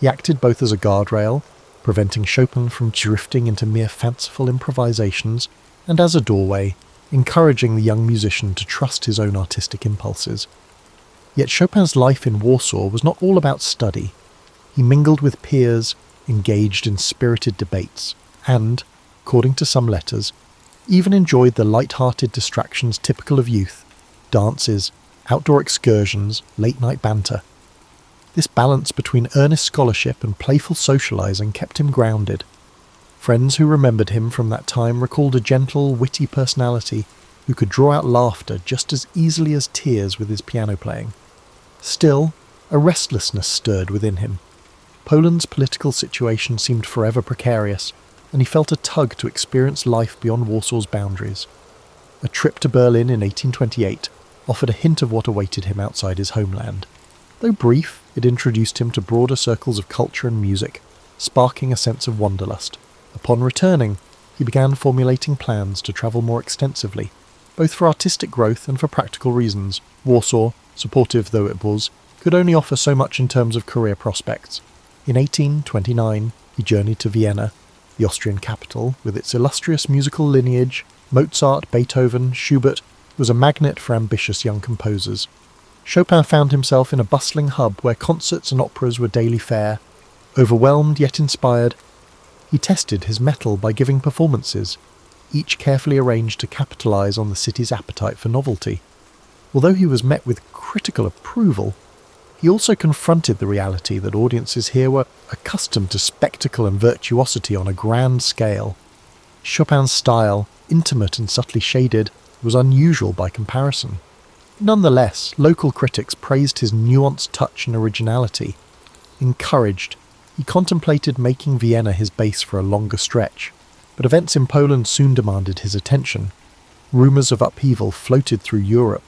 He acted both as a guardrail, preventing Chopin from drifting into mere fanciful improvisations, and as a doorway, encouraging the young musician to trust his own artistic impulses. Yet Chopin's life in Warsaw was not all about study. He mingled with peers, engaged in spirited debates, and, according to some letters, even enjoyed the light-hearted distractions typical of youth: dances, outdoor excursions, late-night banter. This balance between earnest scholarship and playful socializing kept him grounded. Friends who remembered him from that time recalled a gentle, witty personality who could draw out laughter just as easily as tears with his piano playing. Still, a restlessness stirred within him. Poland's political situation seemed forever precarious, and he felt a tug to experience life beyond Warsaw's boundaries. A trip to Berlin in 1828 offered a hint of what awaited him outside his homeland. Though brief, it introduced him to broader circles of culture and music, sparking a sense of wanderlust. Upon returning, he began formulating plans to travel more extensively, both for artistic growth and for practical reasons. Warsaw, supportive though it was, could only offer so much in terms of career prospects. In 1829, he journeyed to Vienna, the Austrian capital, with its illustrious musical lineage. Mozart, Beethoven, Schubert was a magnet for ambitious young composers. Chopin found himself in a bustling hub where concerts and operas were daily fare. Overwhelmed yet inspired, he tested his mettle by giving performances, each carefully arranged to capitalize on the city's appetite for novelty. Although he was met with critical approval, he also confronted the reality that audiences here were accustomed to spectacle and virtuosity on a grand scale. Chopin's style, intimate and subtly shaded, was unusual by comparison. Nonetheless, local critics praised his nuanced touch and originality. Encouraged, he contemplated making Vienna his base for a longer stretch, but events in Poland soon demanded his attention. Rumours of upheaval floated through Europe,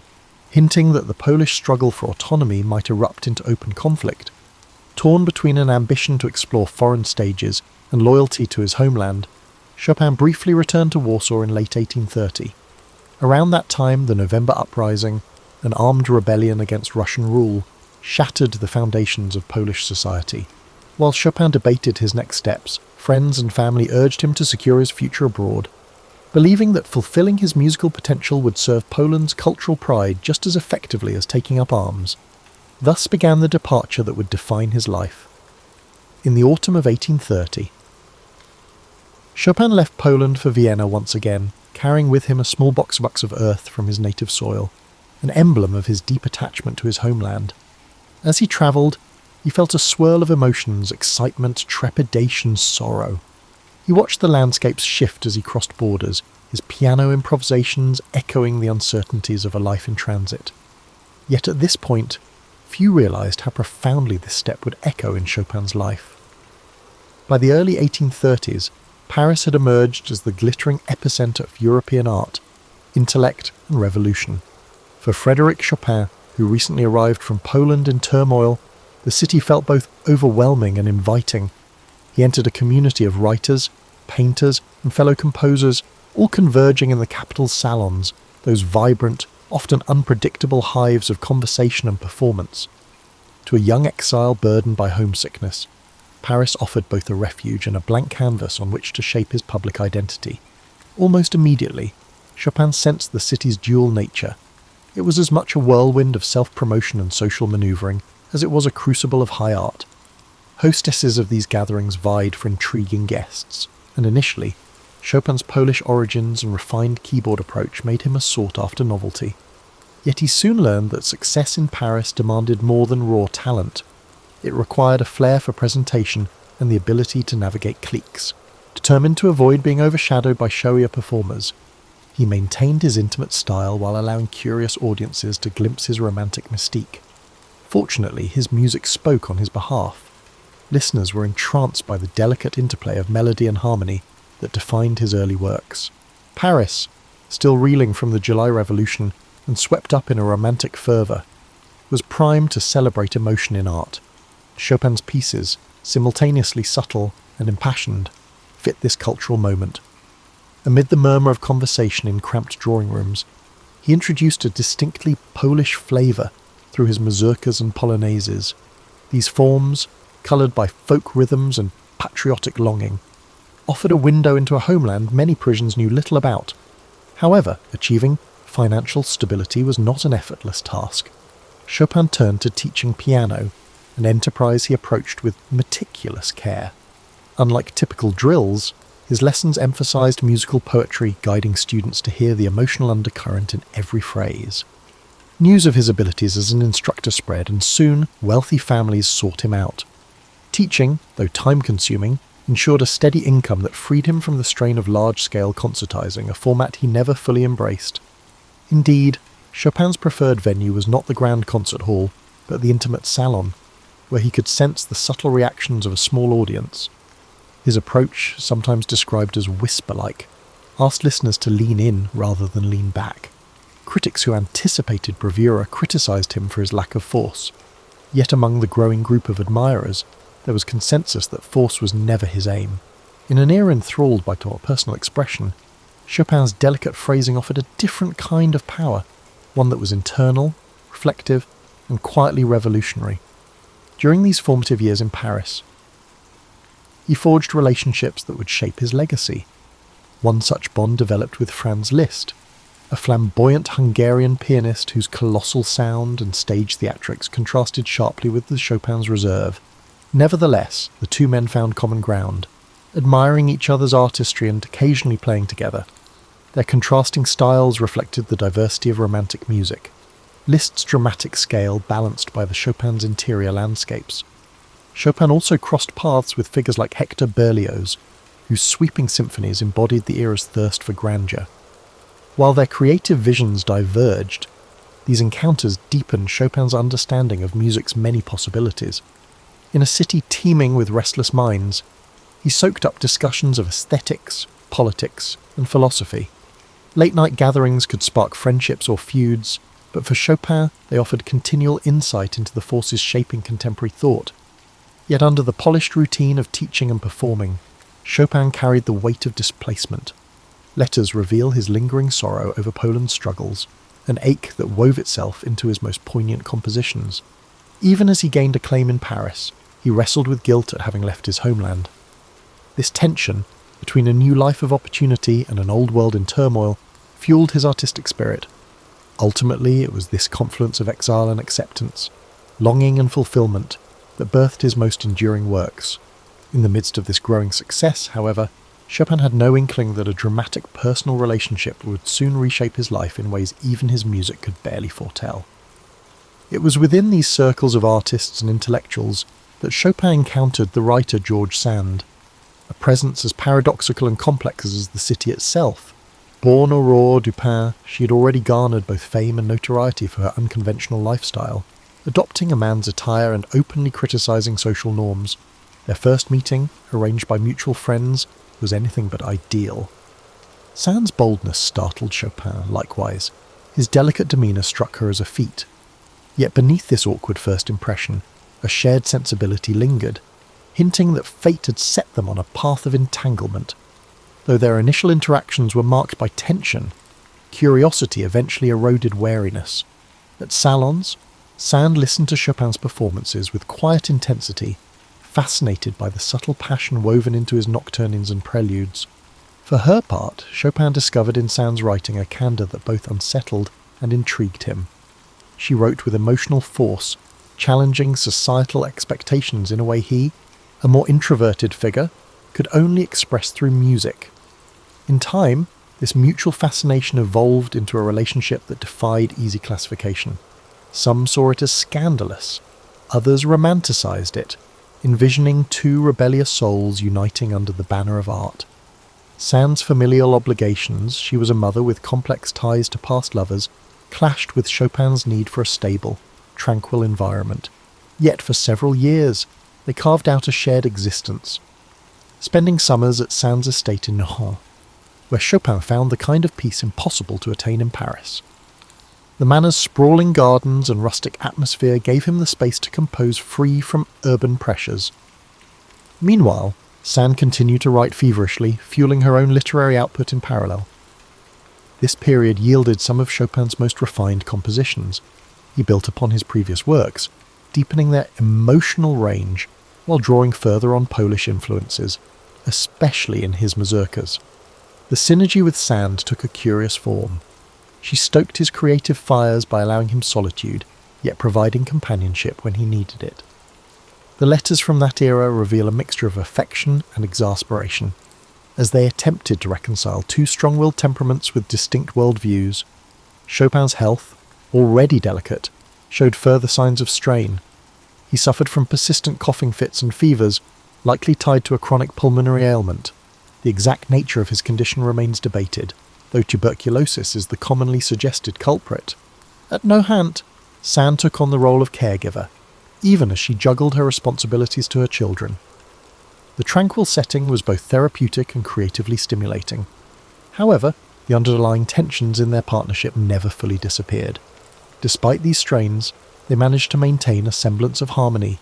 hinting that the Polish struggle for autonomy might erupt into open conflict. Torn between an ambition to explore foreign stages and loyalty to his homeland, Chopin briefly returned to Warsaw in late 1830. Around that time, the November Uprising, an armed rebellion against Russian rule, shattered the foundations of Polish society. While Chopin debated his next steps, friends and family urged him to secure his future abroad, believing that fulfilling his musical potential would serve Poland's cultural pride just as effectively as taking up arms. Thus began the departure that would define his life. In the autumn of 1830, Chopin left Poland for Vienna once again, carrying with him a small box of earth from his native soil, an emblem of his deep attachment to his homeland. As he travelled, he felt a swirl of emotions: excitement, trepidation, sorrow. He watched the landscapes shift as he crossed borders, his piano improvisations echoing the uncertainties of a life in transit. Yet at this point, few realised how profoundly this step would echo in Chopin's life. By the early 1830s, Paris had emerged as the glittering epicentre of European art, intellect and revolution. For Frederic Chopin, who recently arrived from Poland in turmoil, the city felt both overwhelming and inviting. He entered a community of writers, painters and fellow composers, all converging in the capital's salons, those vibrant, often unpredictable hives of conversation and performance. To a young exile burdened by homesickness, Paris offered both a refuge and a blank canvas on which to shape his public identity. Almost immediately, Chopin sensed the city's dual nature. It was as much a whirlwind of self-promotion and social manoeuvring as it was a crucible of high art. Hostesses of these gatherings vied for intriguing guests, and initially, Chopin's Polish origins and refined keyboard approach made him a sought-after novelty. Yet he soon learned that success in Paris demanded more than raw talent. It required a flair for presentation and the ability to navigate cliques. Determined to avoid being overshadowed by showier performers, he maintained his intimate style while allowing curious audiences to glimpse his romantic mystique. Fortunately, his music spoke on his behalf. Listeners were entranced by the delicate interplay of melody and harmony that defined his early works. Paris, still reeling from the July Revolution and swept up in a romantic fervour, was primed to celebrate emotion in art. Chopin's pieces, simultaneously subtle and impassioned, fit this cultural moment. Amid the murmur of conversation in cramped drawing rooms, he introduced a distinctly Polish flavour through his mazurkas and polonaises. These forms, coloured by folk rhythms and patriotic longing, offered a window into a homeland many Parisians knew little about. However, achieving financial stability was not an effortless task. Chopin turned to teaching piano, an enterprise he approached with meticulous care. Unlike typical drills, his lessons emphasized musical poetry, guiding students to hear the emotional undercurrent in every phrase. News of his abilities as an instructor spread, and soon wealthy families sought him out. Teaching, though time-consuming, ensured a steady income that freed him from the strain of large-scale concertizing, a format he never fully embraced. Indeed, Chopin's preferred venue was not the grand concert hall, but the intimate salon, where he could sense the subtle reactions of a small audience. His approach, sometimes described as whisper-like, asked listeners to lean in rather than lean back. Critics who anticipated bravura criticised him for his lack of force. Yet among the growing group of admirers, there was consensus that force was never his aim. In an era enthralled by personal expression, Chopin's delicate phrasing offered a different kind of power, one that was internal, reflective, and quietly revolutionary. During these formative years in Paris, he forged relationships that would shape his legacy. One such bond developed with Franz Liszt, a flamboyant Hungarian pianist whose colossal sound and stage theatrics contrasted sharply with the Chopin's reserve. Nevertheless, the two men found common ground, admiring each other's artistry and occasionally playing together. Their contrasting styles reflected the diversity of Romantic music, Liszt's dramatic scale balanced by the Chopin's interior landscapes. Chopin also crossed paths with figures like Hector Berlioz, whose sweeping symphonies embodied the era's thirst for grandeur. While their creative visions diverged, these encounters deepened Chopin's understanding of music's many possibilities. In a city teeming with restless minds, he soaked up discussions of aesthetics, politics, and philosophy. Late-night gatherings could spark friendships or feuds, but for Chopin they offered continual insight into the forces shaping contemporary thought. Yet under the polished routine of teaching and performing, Chopin carried the weight of displacement. Letters reveal his lingering sorrow over Poland's struggles, an ache that wove itself into his most poignant compositions. Even as he gained acclaim in Paris, he wrestled with guilt at having left his homeland. This tension between a new life of opportunity and an old world in turmoil fueled his artistic spirit. Ultimately, it was this confluence of exile and acceptance, longing and fulfillment, that birthed his most enduring works. In the midst of this growing success, however, Chopin had no inkling that a dramatic personal relationship would soon reshape his life in ways even his music could barely foretell. It was within these circles of artists and intellectuals that Chopin encountered the writer George Sand, a presence as paradoxical and complex as the city itself. Born Aurore Dupin, she had already garnered both fame and notoriety for her unconventional lifestyle, adopting a man's attire and openly criticising social norms. Their first meeting, arranged by mutual friends, was anything but ideal. Sand's boldness startled Chopin, likewise. His delicate demeanour struck her as a feat. Yet beneath this awkward first impression, a shared sensibility lingered, hinting that fate had set them on a path of entanglement. Though their initial interactions were marked by tension, curiosity eventually eroded wariness. At salons, Sand listened to Chopin's performances with quiet intensity, fascinated by the subtle passion woven into his nocturnes and preludes. For her part, Chopin discovered in Sand's writing a candour that both unsettled and intrigued him. She wrote with emotional force, challenging societal expectations in a way he, a more introverted figure, could only express through music. In time, this mutual fascination evolved into a relationship that defied easy classification. Some saw it as scandalous, others romanticised it, envisioning two rebellious souls uniting under the banner of art. Sand's familial obligations, she was a mother with complex ties to past lovers, clashed with Chopin's need for a stable, tranquil environment. Yet for several years, they carved out a shared existence, spending summers at Sand's estate in Omaha, where Chopin found the kind of peace impossible to attain in Paris. The manor's sprawling gardens and rustic atmosphere gave him the space to compose free from urban pressures. Meanwhile, Sand continued to write feverishly, fueling her own literary output in parallel. This period yielded some of Chopin's most refined compositions. He built upon his previous works, deepening their emotional range while drawing further on Polish influences, especially in his mazurkas. The synergy with Sand took a curious form. She stoked his creative fires by allowing him solitude, yet providing companionship when he needed it. The letters from that era reveal a mixture of affection and exasperation, as they attempted to reconcile two strong-willed temperaments with distinct worldviews. Chopin's health, already delicate, showed further signs of strain. He suffered from persistent coughing fits and fevers, likely tied to a chronic pulmonary ailment. The exact nature of his condition remains debated, though tuberculosis is the commonly suggested culprit. At no hint, Sand took on the role of caregiver, even as she juggled her responsibilities to her children. The tranquil setting was both therapeutic and creatively stimulating. However, the underlying tensions in their partnership never fully disappeared. Despite these strains, they managed to maintain a semblance of harmony,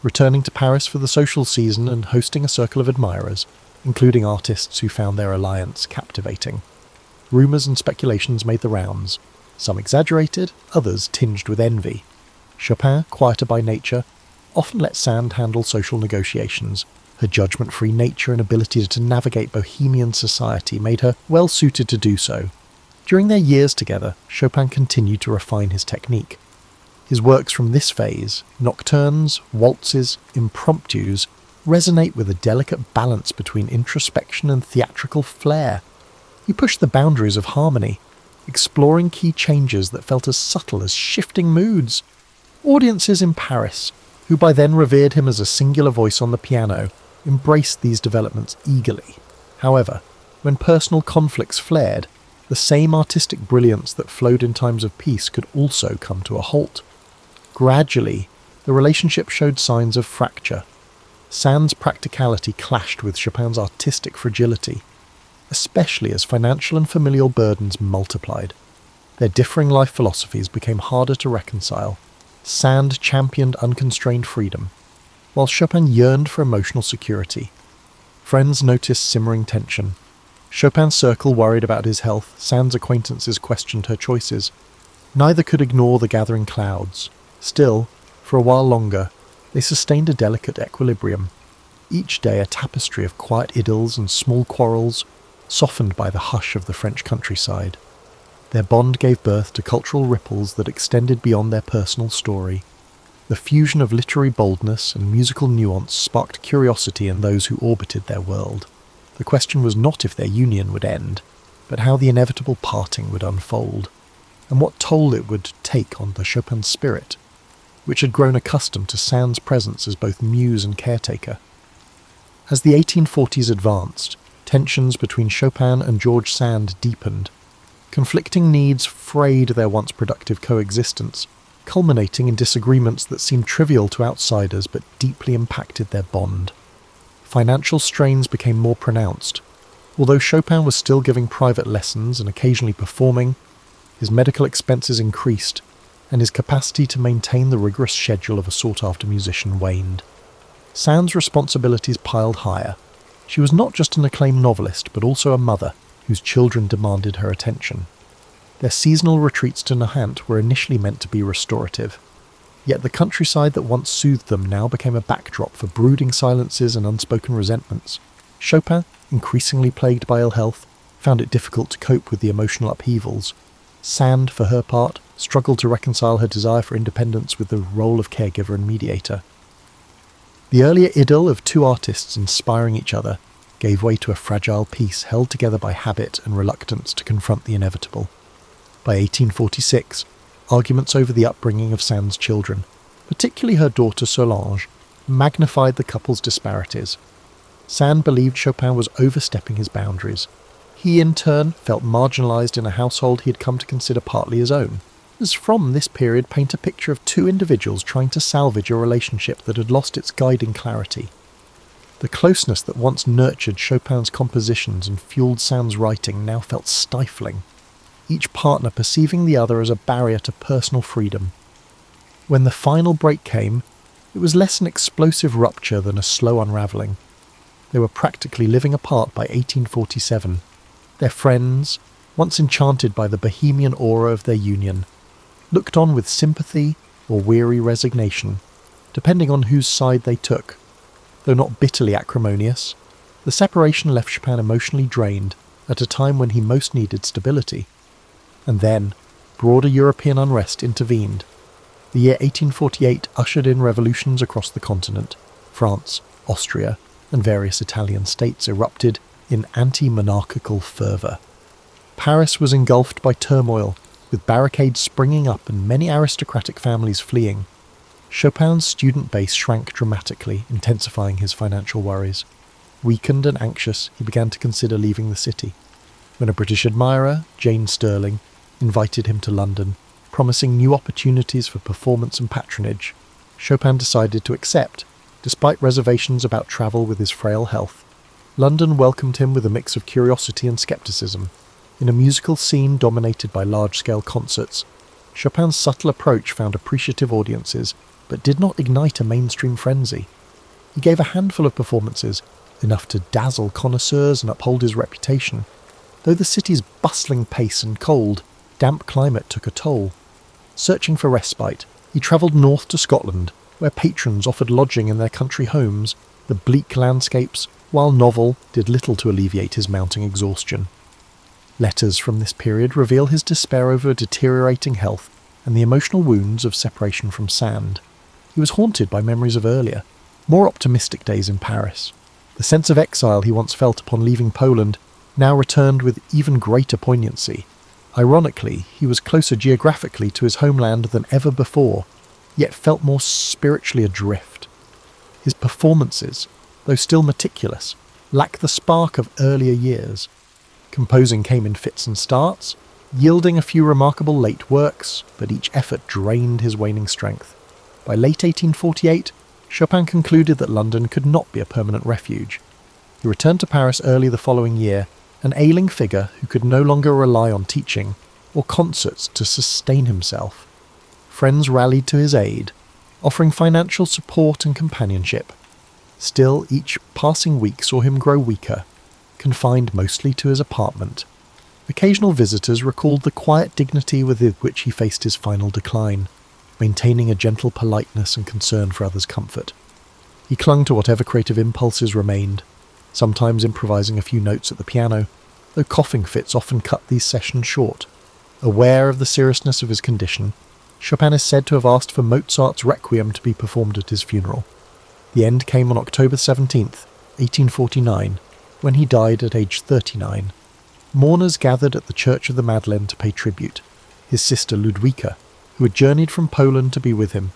returning to Paris for the social season and hosting a circle of admirers. including artists who found their alliance captivating. Rumours and speculations made the rounds, some exaggerated, others tinged with envy. Chopin, quieter by nature, often let Sand handle social negotiations. Her judgment-free nature and ability to navigate bohemian society made her well suited to do so. During their years together, Chopin continued to refine his technique. His works from this phase, nocturnes, waltzes, impromptus, resonate with a delicate balance between introspection and theatrical flair. He pushed the boundaries of harmony, exploring key changes that felt as subtle as shifting moods. Audiences in Paris, who by then revered him as a singular voice on the piano, embraced these developments eagerly. However, when personal conflicts flared, the same artistic brilliance that flowed in times of peace could also come to a halt. Gradually, the relationship showed signs of fracture. Sand's practicality clashed with Chopin's artistic fragility, especially as financial and familial burdens multiplied. Their differing life philosophies became harder to reconcile. Sand championed unconstrained freedom, while Chopin yearned for emotional security. Friends noticed simmering tension. Chopin's circle worried about his health, Sand's acquaintances questioned her choices. Neither could ignore the gathering clouds. Still, for a while longer, they sustained a delicate equilibrium. Each day a tapestry of quiet idylls and small quarrels, softened by the hush of the French countryside. Their bond gave birth to cultural ripples that extended beyond their personal story. The fusion of literary boldness and musical nuance sparked curiosity in those who orbited their world. The question was not if their union would end, but how the inevitable parting would unfold, and what toll it would take on the Chopin spirit, which had grown accustomed to Sand's presence as both muse and caretaker. As the 1840s advanced, tensions between Chopin and George Sand deepened. Conflicting needs frayed their once productive coexistence, culminating in disagreements that seemed trivial to outsiders but deeply impacted their bond. Financial strains became more pronounced. Although Chopin was still giving private lessons and occasionally performing, his medical expenses increased, and his capacity to maintain the rigorous schedule of a sought-after musician waned. Sand's responsibilities piled higher. She was not just an acclaimed novelist, but also a mother, whose children demanded her attention. Their seasonal retreats to Nahant were initially meant to be restorative, yet the countryside that once soothed them now became a backdrop for brooding silences and unspoken resentments. Chopin, increasingly plagued by ill health, found it difficult to cope with the emotional upheavals. Sand, for her part, struggled to reconcile her desire for independence with the role of caregiver and mediator. The earlier idyll of two artists inspiring each other gave way to a fragile piece held together by habit and reluctance to confront the inevitable. By 1846, arguments over the upbringing of Sand's children, particularly her daughter Solange, magnified the couple's disparities. Sand believed Chopin was overstepping his boundaries. He, in turn, felt marginalised in a household he had come to consider partly his own. As from this period paint a picture of two individuals trying to salvage a relationship that had lost its guiding clarity. The closeness that once nurtured Chopin's compositions and fueled Sand's writing now felt stifling, each partner perceiving the other as a barrier to personal freedom. When the final break came, it was less an explosive rupture than a slow unravelling. They were practically living apart by 1847. Their friends, once enchanted by the bohemian aura of their union, looked on with sympathy or weary resignation, depending on whose side they took. Though not bitterly acrimonious, the separation left Chopin emotionally drained at a time when he most needed stability. And then, broader European unrest intervened. The year 1848 ushered in revolutions across the continent. France, Austria, and various Italian states erupted in anti-monarchical fervour. Paris was engulfed by turmoil, with barricades springing up and many aristocratic families fleeing. Chopin's student base shrank dramatically, intensifying his financial worries. Weakened and anxious, he began to consider leaving the city, when a British admirer, Jane Stirling, invited him to London, promising new opportunities for performance and patronage. Chopin decided to accept, despite reservations about travel with his frail health. London welcomed him with a mix of curiosity and scepticism. In a musical scene dominated by large-scale concerts, Chopin's subtle approach found appreciative audiences, but did not ignite a mainstream frenzy. He gave a handful of performances, enough to dazzle connoisseurs and uphold his reputation. Though the city's bustling pace and cold, damp climate took a toll. Searching for respite, he travelled north to Scotland, where patrons offered lodging in their country homes. The bleak landscapes, while novel, did little to alleviate his mounting exhaustion. Letters from this period reveal his despair over deteriorating health and the emotional wounds of separation from Sand. He was haunted by memories of earlier, more optimistic days in Paris. The sense of exile he once felt upon leaving Poland now returned with even greater poignancy. Ironically, he was closer geographically to his homeland than ever before, yet felt more spiritually adrift. His performances, though still meticulous, lack the spark of earlier years. Composing came in fits and starts, yielding a few remarkable late works, but each effort drained his waning strength. By late 1848, Chopin concluded that London could not be a permanent refuge. He returned to Paris early the following year, an ailing figure who could no longer rely on teaching or concerts to sustain himself. Friends rallied to his aid, offering financial support and companionship. Still, each passing week saw him grow weaker, confined mostly to his apartment. Occasional visitors recalled the quiet dignity with which he faced his final decline, maintaining a gentle politeness and concern for others' comfort. He clung to whatever creative impulses remained, sometimes improvising a few notes at the piano, though coughing fits often cut these sessions short. Aware of the seriousness of his condition, Chopin is said to have asked for Mozart's Requiem to be performed at his funeral. The end came on October 17th, 1849, when he died at age 39. Mourners gathered at the Church of the Madeleine to pay tribute. His sister Ludwika, who had journeyed from Poland to be with him,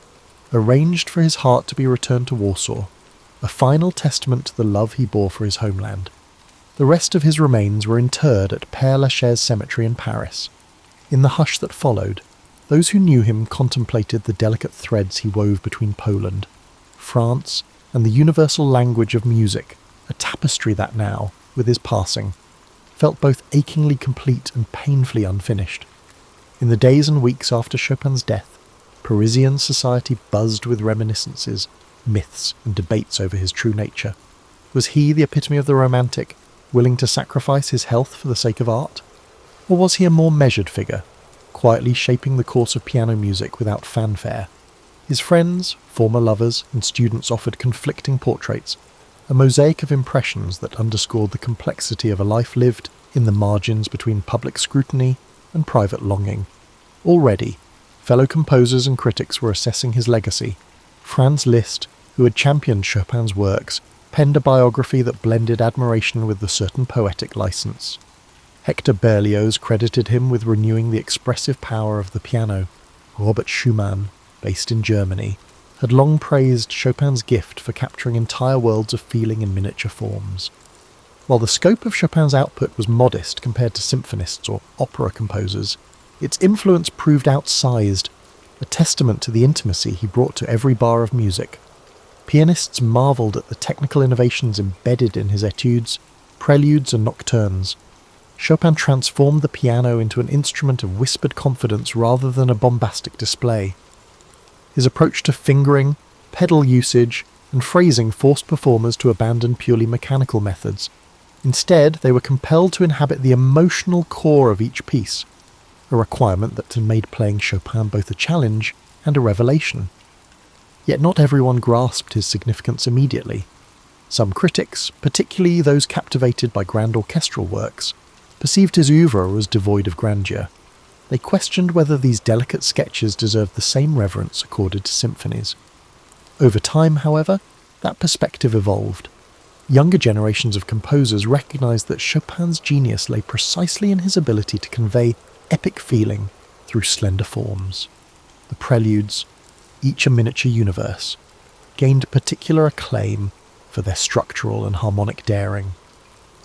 arranged for his heart to be returned to Warsaw, a final testament to the love he bore for his homeland. The rest of his remains were interred at Père Lachaise Cemetery in Paris. In the hush that followed, those who knew him contemplated the delicate threads he wove between Poland, France, and the universal language of music, a tapestry that now, with his passing, felt both achingly complete and painfully unfinished. In the days and weeks after Chopin's death, Parisian society buzzed with reminiscences, myths, and debates over his true nature. Was he the epitome of the romantic, willing to sacrifice his health for the sake of art? Or was he a more measured figure, quietly shaping the course of piano music without fanfare? His friends, former lovers, and students offered conflicting portraits, a mosaic of impressions that underscored the complexity of a life lived in the margins between public scrutiny and private longing. Already, fellow composers and critics were assessing his legacy. Franz Liszt, who had championed Chopin's works, penned a biography that blended admiration with a certain poetic license. Hector Berlioz credited him with renewing the expressive power of the piano. Robert Schumann, based in Germany, had long praised Chopin's gift for capturing entire worlds of feeling in miniature forms. While the scope of Chopin's output was modest compared to symphonists or opera composers, its influence proved outsized, a testament to the intimacy he brought to every bar of music. Pianists marvelled at the technical innovations embedded in his etudes, preludes and nocturnes. Chopin transformed the piano into an instrument of whispered confidence rather than a bombastic display. His approach to fingering, pedal usage, and phrasing forced performers to abandon purely mechanical methods. Instead, they were compelled to inhabit the emotional core of each piece, a requirement that had made playing Chopin both a challenge and a revelation. Yet not everyone grasped his significance immediately. Some critics, particularly those captivated by grand orchestral works, perceived his oeuvre as devoid of grandeur. They questioned whether these delicate sketches deserved the same reverence accorded to symphonies. Over time, however, that perspective evolved. Younger generations of composers recognized that Chopin's genius lay precisely in his ability to convey epic feeling through slender forms. The preludes, each a miniature universe, gained particular acclaim for their structural and harmonic daring.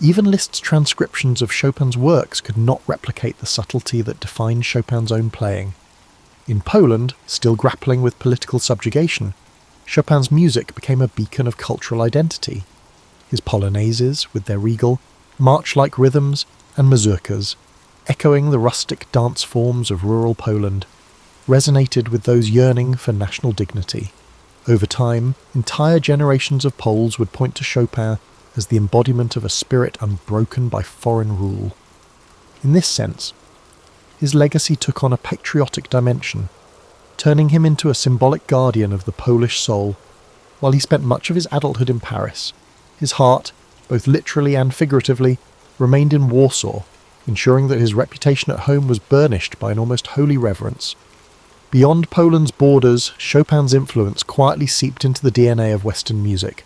Even Liszt's transcriptions of Chopin's works could not replicate the subtlety that defined Chopin's own playing. In Poland, still grappling with political subjugation, Chopin's music became a beacon of cultural identity. His polonaises, with their regal, march-like rhythms, and mazurkas, echoing the rustic dance forms of rural Poland, resonated with those yearning for national dignity. Over time, entire generations of Poles would point to Chopin as the embodiment of a spirit unbroken by foreign rule. In this sense, his legacy took on a patriotic dimension, turning him into a symbolic guardian of the Polish soul. While he spent much of his adulthood in Paris, his heart, both literally and figuratively, remained in Warsaw, ensuring that his reputation at home was burnished by an almost holy reverence. Beyond Poland's borders, Chopin's influence quietly seeped into the DNA of Western music.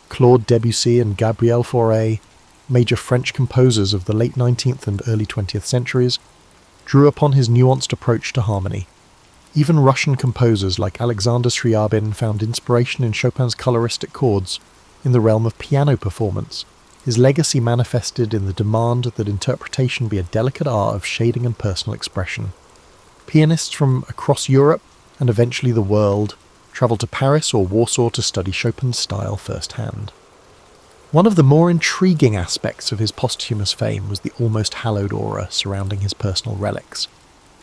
Claude Debussy and Gabriel Fauré, major French composers of the late 19th and early 20th centuries, drew upon his nuanced approach to harmony. Even Russian composers like Alexander Scriabin found inspiration in Chopin's coloristic chords. In the realm of piano performance, his legacy manifested in the demand that interpretation be a delicate art of shading and personal expression. Pianists from across Europe, and eventually the world, travelled to Paris or Warsaw to study Chopin's style firsthand. One of the more intriguing aspects of his posthumous fame was the almost hallowed aura surrounding his personal relics.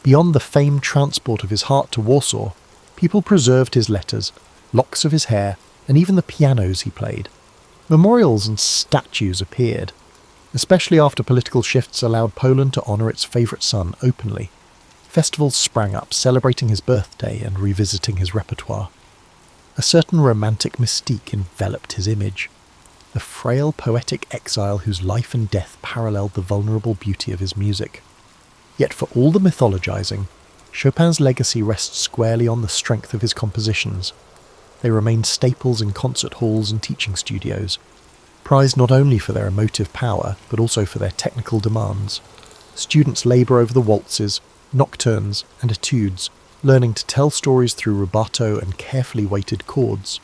Beyond the famed transport of his heart to Warsaw, people preserved his letters, locks of his hair, and even the pianos he played. Memorials and statues appeared, especially after political shifts allowed Poland to honour its favourite son openly. Festivals sprang up celebrating his birthday and revisiting his repertoire. A certain romantic mystique enveloped his image, the frail poetic exile whose life and death paralleled the vulnerable beauty of his music. Yet for all the mythologizing, Chopin's legacy rests squarely on the strength of his compositions. They remain staples in concert halls and teaching studios, prized not only for their emotive power, but also for their technical demands. Students labour over the waltzes, nocturnes, and etudes, learning to tell stories through rubato and carefully weighted chords.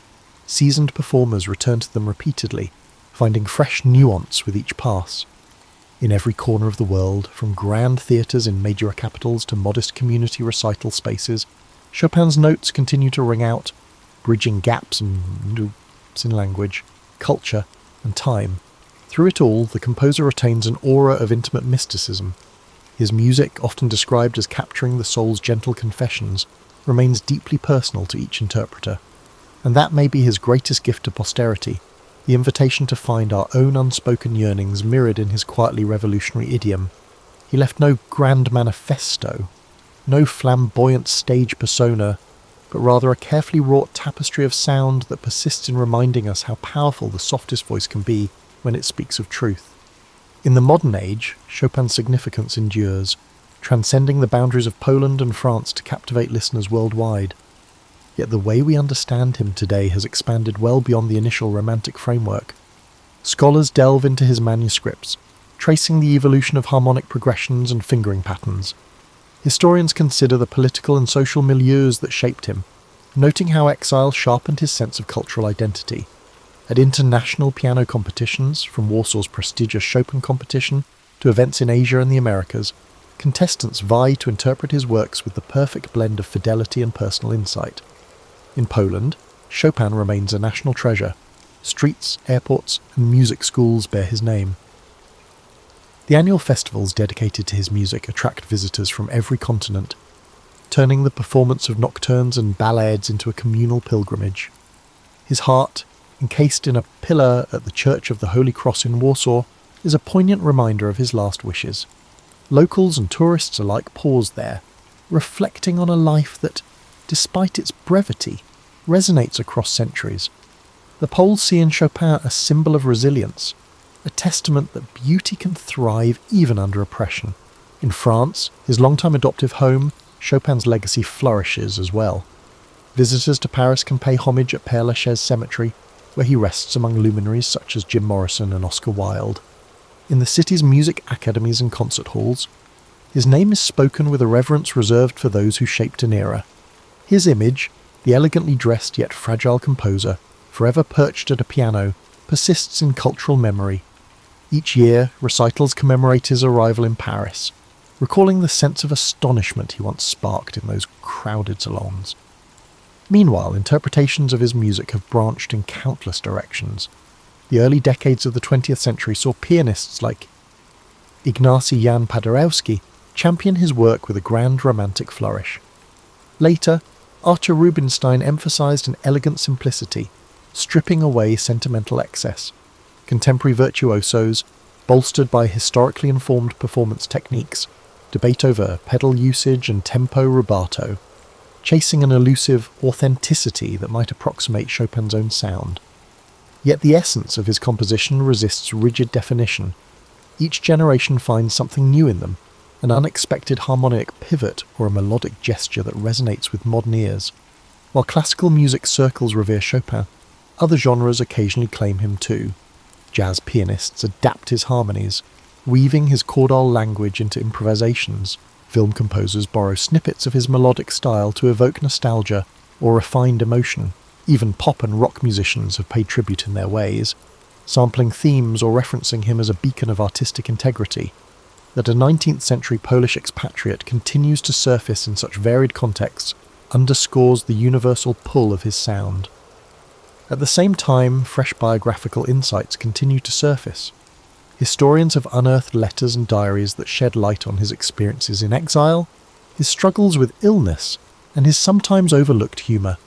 Seasoned performers return to them repeatedly, finding fresh nuance with each pass. In every corner of the world, from grand theatres in major capitals to modest community recital spaces, Chopin's notes continue to ring out, bridging gaps in language, culture, and time. Through it all, the composer retains an aura of intimate mysticism. His music, often described as capturing the soul's gentle confessions, remains deeply personal to each interpreter. And that may be his greatest gift to posterity, the invitation to find our own unspoken yearnings mirrored in his quietly revolutionary idiom. He left no grand manifesto, no flamboyant stage persona, but rather a carefully wrought tapestry of sound that persists in reminding us how powerful the softest voice can be when it speaks of truth. In the modern age, Chopin's significance endures, transcending the boundaries of Poland and France to captivate listeners worldwide. Yet the way we understand him today has expanded well beyond the initial romantic framework. Scholars delve into his manuscripts, tracing the evolution of harmonic progressions and fingering patterns. Historians consider the political and social milieus that shaped him, noting how exile sharpened his sense of cultural identity. At international piano competitions, from Warsaw's prestigious Chopin competition to events in Asia and the Americas, contestants vie to interpret his works with the perfect blend of fidelity and personal insight. In Poland, Chopin remains a national treasure. Streets, airports, and music schools bear his name. The annual festivals dedicated to his music attract visitors from every continent, turning the performance of nocturnes and ballades into a communal pilgrimage. His heart, encased in a pillar at the Church of the Holy Cross in Warsaw, is a poignant reminder of his last wishes. Locals and tourists alike pause there, reflecting on a life that, despite its brevity, resonates across centuries. The Poles see in Chopin a symbol of resilience, a testament that beauty can thrive even under oppression. In France, his longtime adoptive home, Chopin's legacy flourishes as well. Visitors to Paris can pay homage at Père Lachaise Cemetery, where he rests among luminaries such as Jim Morrison and Oscar Wilde. In the city's music academies and concert halls, his name is spoken with a reverence reserved for those who shaped an era. His image, the elegantly dressed yet fragile composer, forever perched at a piano, persists in cultural memory. Each year, recitals commemorate his arrival in Paris, recalling the sense of astonishment he once sparked in those crowded salons. Meanwhile, interpretations of his music have branched in countless directions. The early decades of the 20th century saw pianists like Ignacy Jan Paderewski champion his work with a grand romantic flourish. Later, Archer Rubinstein emphasized an elegant simplicity, stripping away sentimental excess. contemporary virtuosos, bolstered by historically informed performance techniques, debate over pedal usage and tempo rubato, chasing an elusive authenticity that might approximate Chopin's own sound. Yet the essence of his composition resists rigid definition. Each generation finds something new in them, an unexpected harmonic pivot or a melodic gesture that resonates with modern ears. While classical music circles revere Chopin, other genres occasionally claim him too. Jazz pianists adapt his harmonies, weaving his chordal language into improvisations. Film composers borrow snippets of his melodic style to evoke nostalgia or refined emotion. Even pop and rock musicians have paid tribute in their ways, sampling themes or referencing him as a beacon of artistic integrity. That a 19th century Polish expatriate continues to surface in such varied contexts underscores the universal pull of his sound. At the same time, fresh biographical insights continue to surface. Historians have unearthed letters and diaries that shed light on his experiences in exile, his struggles with illness, and his sometimes overlooked humour.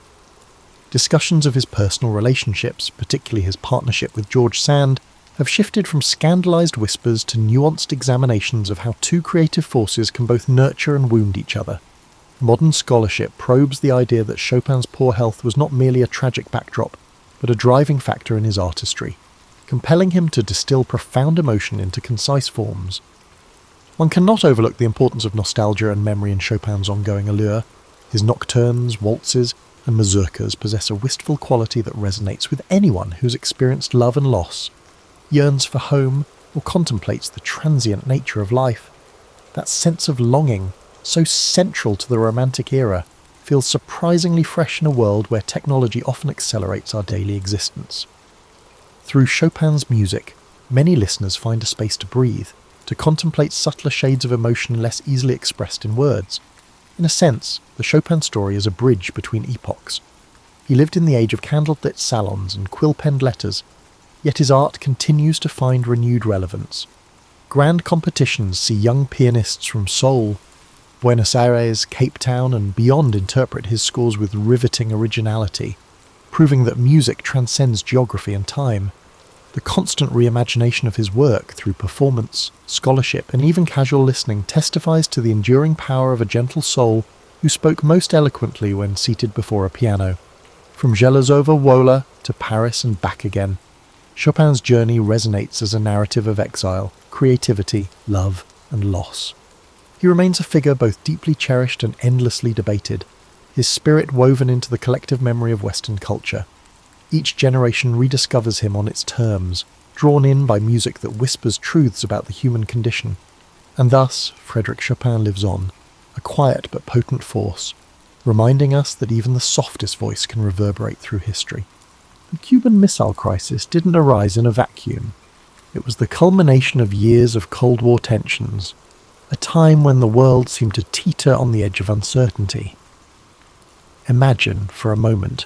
Discussions of his personal relationships, particularly his partnership with George Sand, have shifted from scandalised whispers to nuanced examinations of how two creative forces can both nurture and wound each other. Modern scholarship probes the idea that Chopin's poor health was not merely a tragic backdrop, but a driving factor in his artistry, compelling him to distill profound emotion into concise forms. One cannot overlook the importance of nostalgia and memory in Chopin's ongoing allure. His nocturnes, waltzes, and mazurkas possess a wistful quality that resonates with anyone who's experienced love and loss, yearns for home, or contemplates the transient nature of life. That sense of longing, so central to the Romantic era, feels surprisingly fresh in a world where technology often accelerates our daily existence. Through Chopin's music, many listeners find a space to breathe, to contemplate subtler shades of emotion less easily expressed in words. In a sense, the Chopin story is a bridge between epochs. He lived in the age of candlelit salons and quill-penned letters, yet his art continues to find renewed relevance. Grand competitions see young pianists from Seoul, Buenos Aires, Cape Town, and beyond interpret his scores with riveting originality, proving that music transcends geography and time. The constant reimagination of his work through performance, scholarship, and even casual listening testifies to the enduring power of a gentle soul who spoke most eloquently when seated before a piano. From Zhelezova Wola to Paris and back again, Chopin's journey resonates as a narrative of exile, creativity, love, and loss. He remains a figure both deeply cherished and endlessly debated, his spirit woven into the collective memory of Western culture. Each generation rediscovers him on its terms, drawn in by music that whispers truths about the human condition. And thus, Frederic Chopin lives on, a quiet but potent force, reminding us that even the softest voice can reverberate through history. The Cuban Missile Crisis didn't arise in a vacuum. It was the culmination of years of Cold War tensions, a time when the world seemed to teeter on the edge of uncertainty. Imagine, for a moment,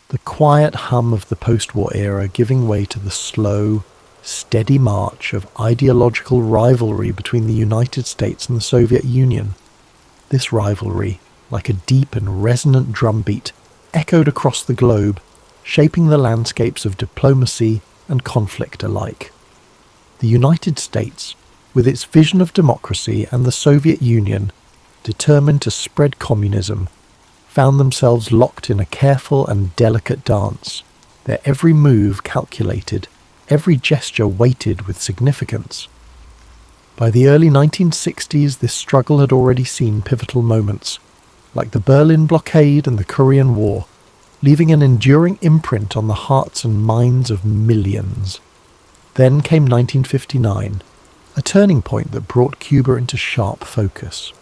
the quiet hum of the post-war era giving way to the slow, steady march of ideological rivalry between the United States and the Soviet Union. This rivalry, like a deep and resonant drumbeat, echoed across the globe, shaping the landscapes of diplomacy and conflict alike. The United States, with its vision of democracy, and the Soviet Union, determined to spread communism, found themselves locked in a careful and delicate dance, their every move calculated, every gesture weighted with significance. By the early 1960s, this struggle had already seen pivotal moments, like the Berlin blockade and the Korean War, leaving an enduring imprint on the hearts and minds of millions. Then came 1959, a turning point that brought Cuba into sharp focus.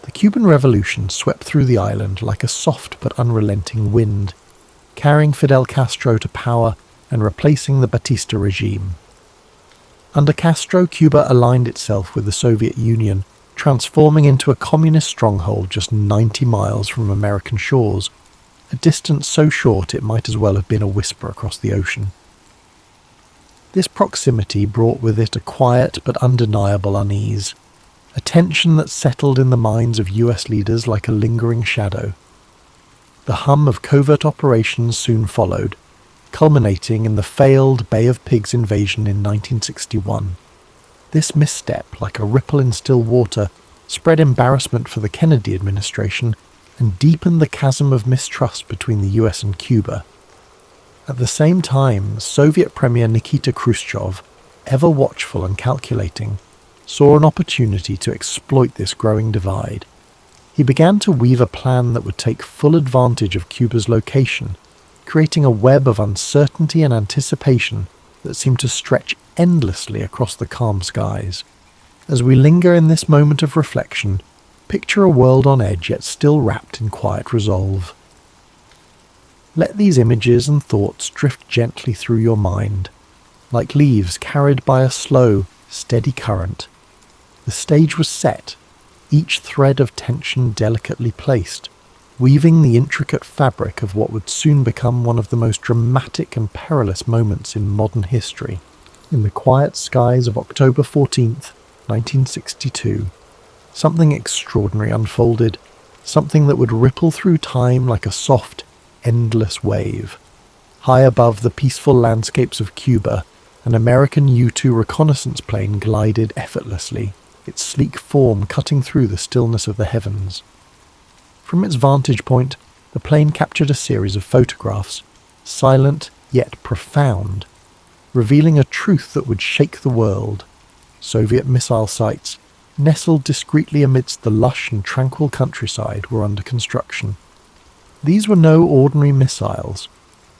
The Cuban Revolution swept through the island like a soft but unrelenting wind, carrying Fidel Castro to power and replacing the Batista regime. Under Castro, Cuba aligned itself with the Soviet Union, transforming into a communist stronghold just 90 miles from American shores, a distance so short it might as well have been a whisper across the ocean. This proximity brought with it a quiet but undeniable unease, a tension that settled in the minds of US leaders like a lingering shadow. The hum of covert operations soon followed, culminating in the failed Bay of Pigs invasion in 1961. This misstep, like a ripple in still water, spread embarrassment for the Kennedy administration and deepened the chasm of mistrust between the US and Cuba. At the same time, Soviet Premier Nikita Khrushchev, ever watchful and calculating, saw an opportunity to exploit this growing divide. He began to weave a plan that would take full advantage of Cuba's location, creating a web of uncertainty and anticipation that seemed to stretch endlessly across the calm skies. As we linger in this moment of reflection, picture a world on edge yet still wrapped in quiet resolve. Let these images and thoughts drift gently through your mind, like leaves carried by a slow, steady current. The stage was set, each thread of tension delicately placed, weaving the intricate fabric of what would soon become one of the most dramatic and perilous moments in modern history. In the quiet skies of October 14th, 1962, something extraordinary unfolded, something that would ripple through time like a soft, endless wave. High above the peaceful landscapes of Cuba, an American U-2 reconnaissance plane glided effortlessly, its sleek form cutting through the stillness of the heavens. From its vantage point, the plane captured a series of photographs, silent yet profound, revealing a truth that would shake the world. Soviet missile sites, nestled discreetly amidst the lush and tranquil countryside, were under construction. These were no ordinary missiles.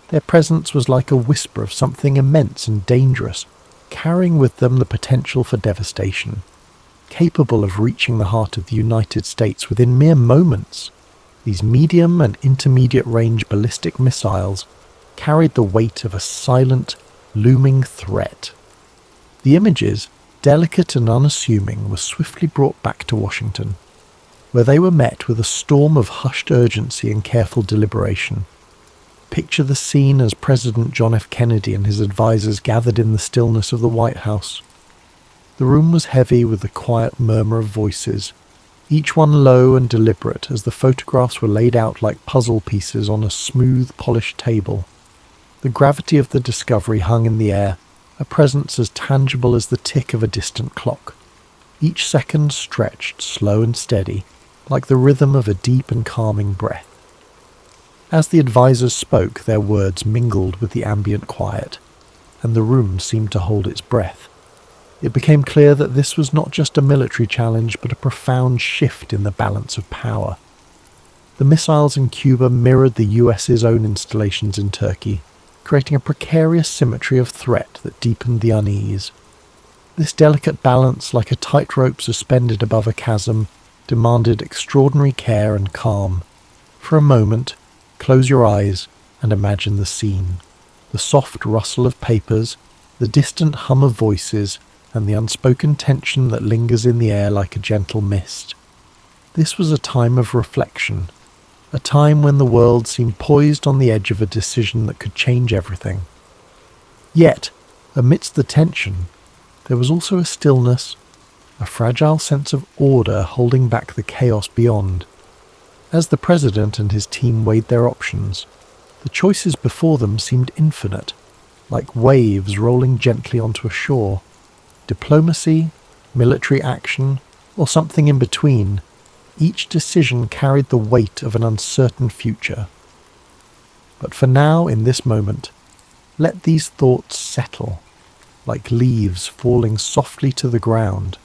Their presence was like a whisper of something immense and dangerous, carrying with them the potential for devastation, capable of reaching the heart of the United States within mere moments. These medium and intermediate range ballistic missiles carried the weight of a silent, looming threat. The images, delicate and unassuming, were swiftly brought back to Washington, where they were met with a storm of hushed urgency and careful deliberation. Picture the scene as President John F. Kennedy and his advisors gathered in the stillness of the White House. The room was heavy with the quiet murmur of voices, each one low and deliberate as the photographs were laid out like puzzle pieces on a smooth, polished table. The gravity of the discovery hung in the air, a presence as tangible as the tick of a distant clock. Each second stretched slow and steady, like the rhythm of a deep and calming breath. As the advisors spoke, their words mingled with the ambient quiet, and the room seemed to hold its breath. It became clear that this was not just a military challenge, but a profound shift in the balance of power. The missiles in Cuba mirrored the US's own installations in Turkey, creating a precarious symmetry of threat that deepened the unease. This delicate balance, like a tightrope suspended above a chasm, demanded extraordinary care and calm. For a moment, close your eyes and imagine the scene. The soft rustle of papers, the distant hum of voices, and the unspoken tension that lingers in the air like a gentle mist. This was a time of reflection, a time when the world seemed poised on the edge of a decision that could change everything. Yet, amidst the tension, there was also a stillness, a fragile sense of order holding back the chaos beyond. As the president and his team weighed their options, the choices before them seemed infinite, like waves rolling gently onto a shore. Diplomacy, military action, or something in between, each decision carried the weight of an uncertain future. But for now, in this moment, let these thoughts settle, like leaves falling softly to the ground,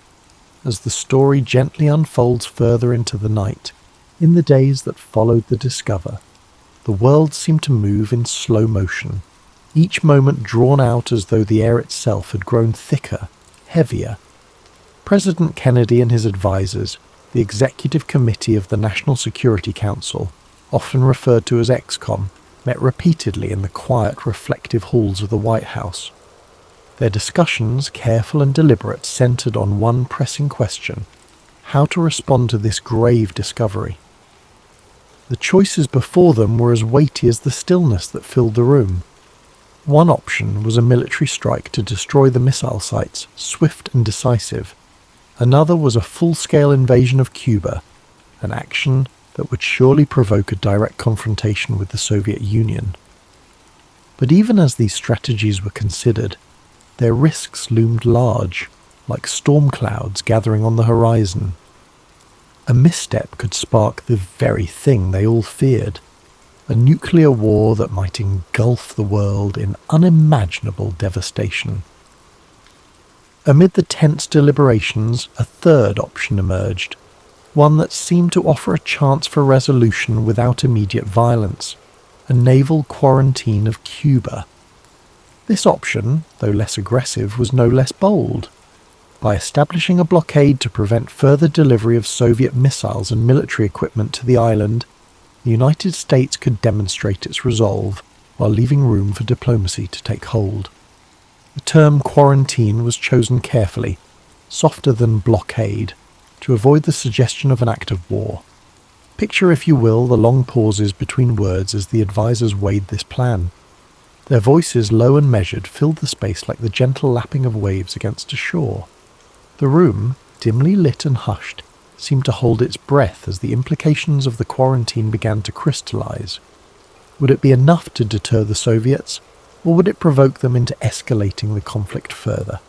as the story gently unfolds further into the night. In the days that followed the discover, the world seemed to move in slow motion, each moment drawn out as though the air itself had grown thicker, heavier. President Kennedy and his advisors, the Executive Committee of the National Security Council, often referred to as ExComm, met repeatedly in the quiet, reflective halls of the White House. Their discussions, careful and deliberate, centered on one pressing question: how to respond to this grave discovery. The choices before them were as weighty as the stillness that filled the room. One option was a military strike to destroy the missile sites, swift and decisive. Another was a full-scale invasion of Cuba, an action that would surely provoke a direct confrontation with the Soviet Union. But even as these strategies were considered, their risks loomed large, like storm clouds gathering on the horizon. A misstep could spark the very thing they all feared, a nuclear war that might engulf the world in unimaginable devastation. Amid the tense deliberations, a third option emerged, one that seemed to offer a chance for resolution without immediate violence: a naval quarantine of Cuba. This option, though less aggressive, was no less bold. By establishing a blockade to prevent further delivery of Soviet missiles and military equipment to the island, the United States could demonstrate its resolve while leaving room for diplomacy to take hold. The term quarantine was chosen carefully, softer than blockade, to avoid the suggestion of an act of war. Picture, if you will, the long pauses between words as the advisors weighed this plan. Their voices, low and measured, filled the space like the gentle lapping of waves against a shore. The room, dimly lit and hushed, seemed to hold its breath as the implications of the quarantine began to crystallize. Would it be enough to deter the Soviets, or would it provoke them into escalating the conflict further?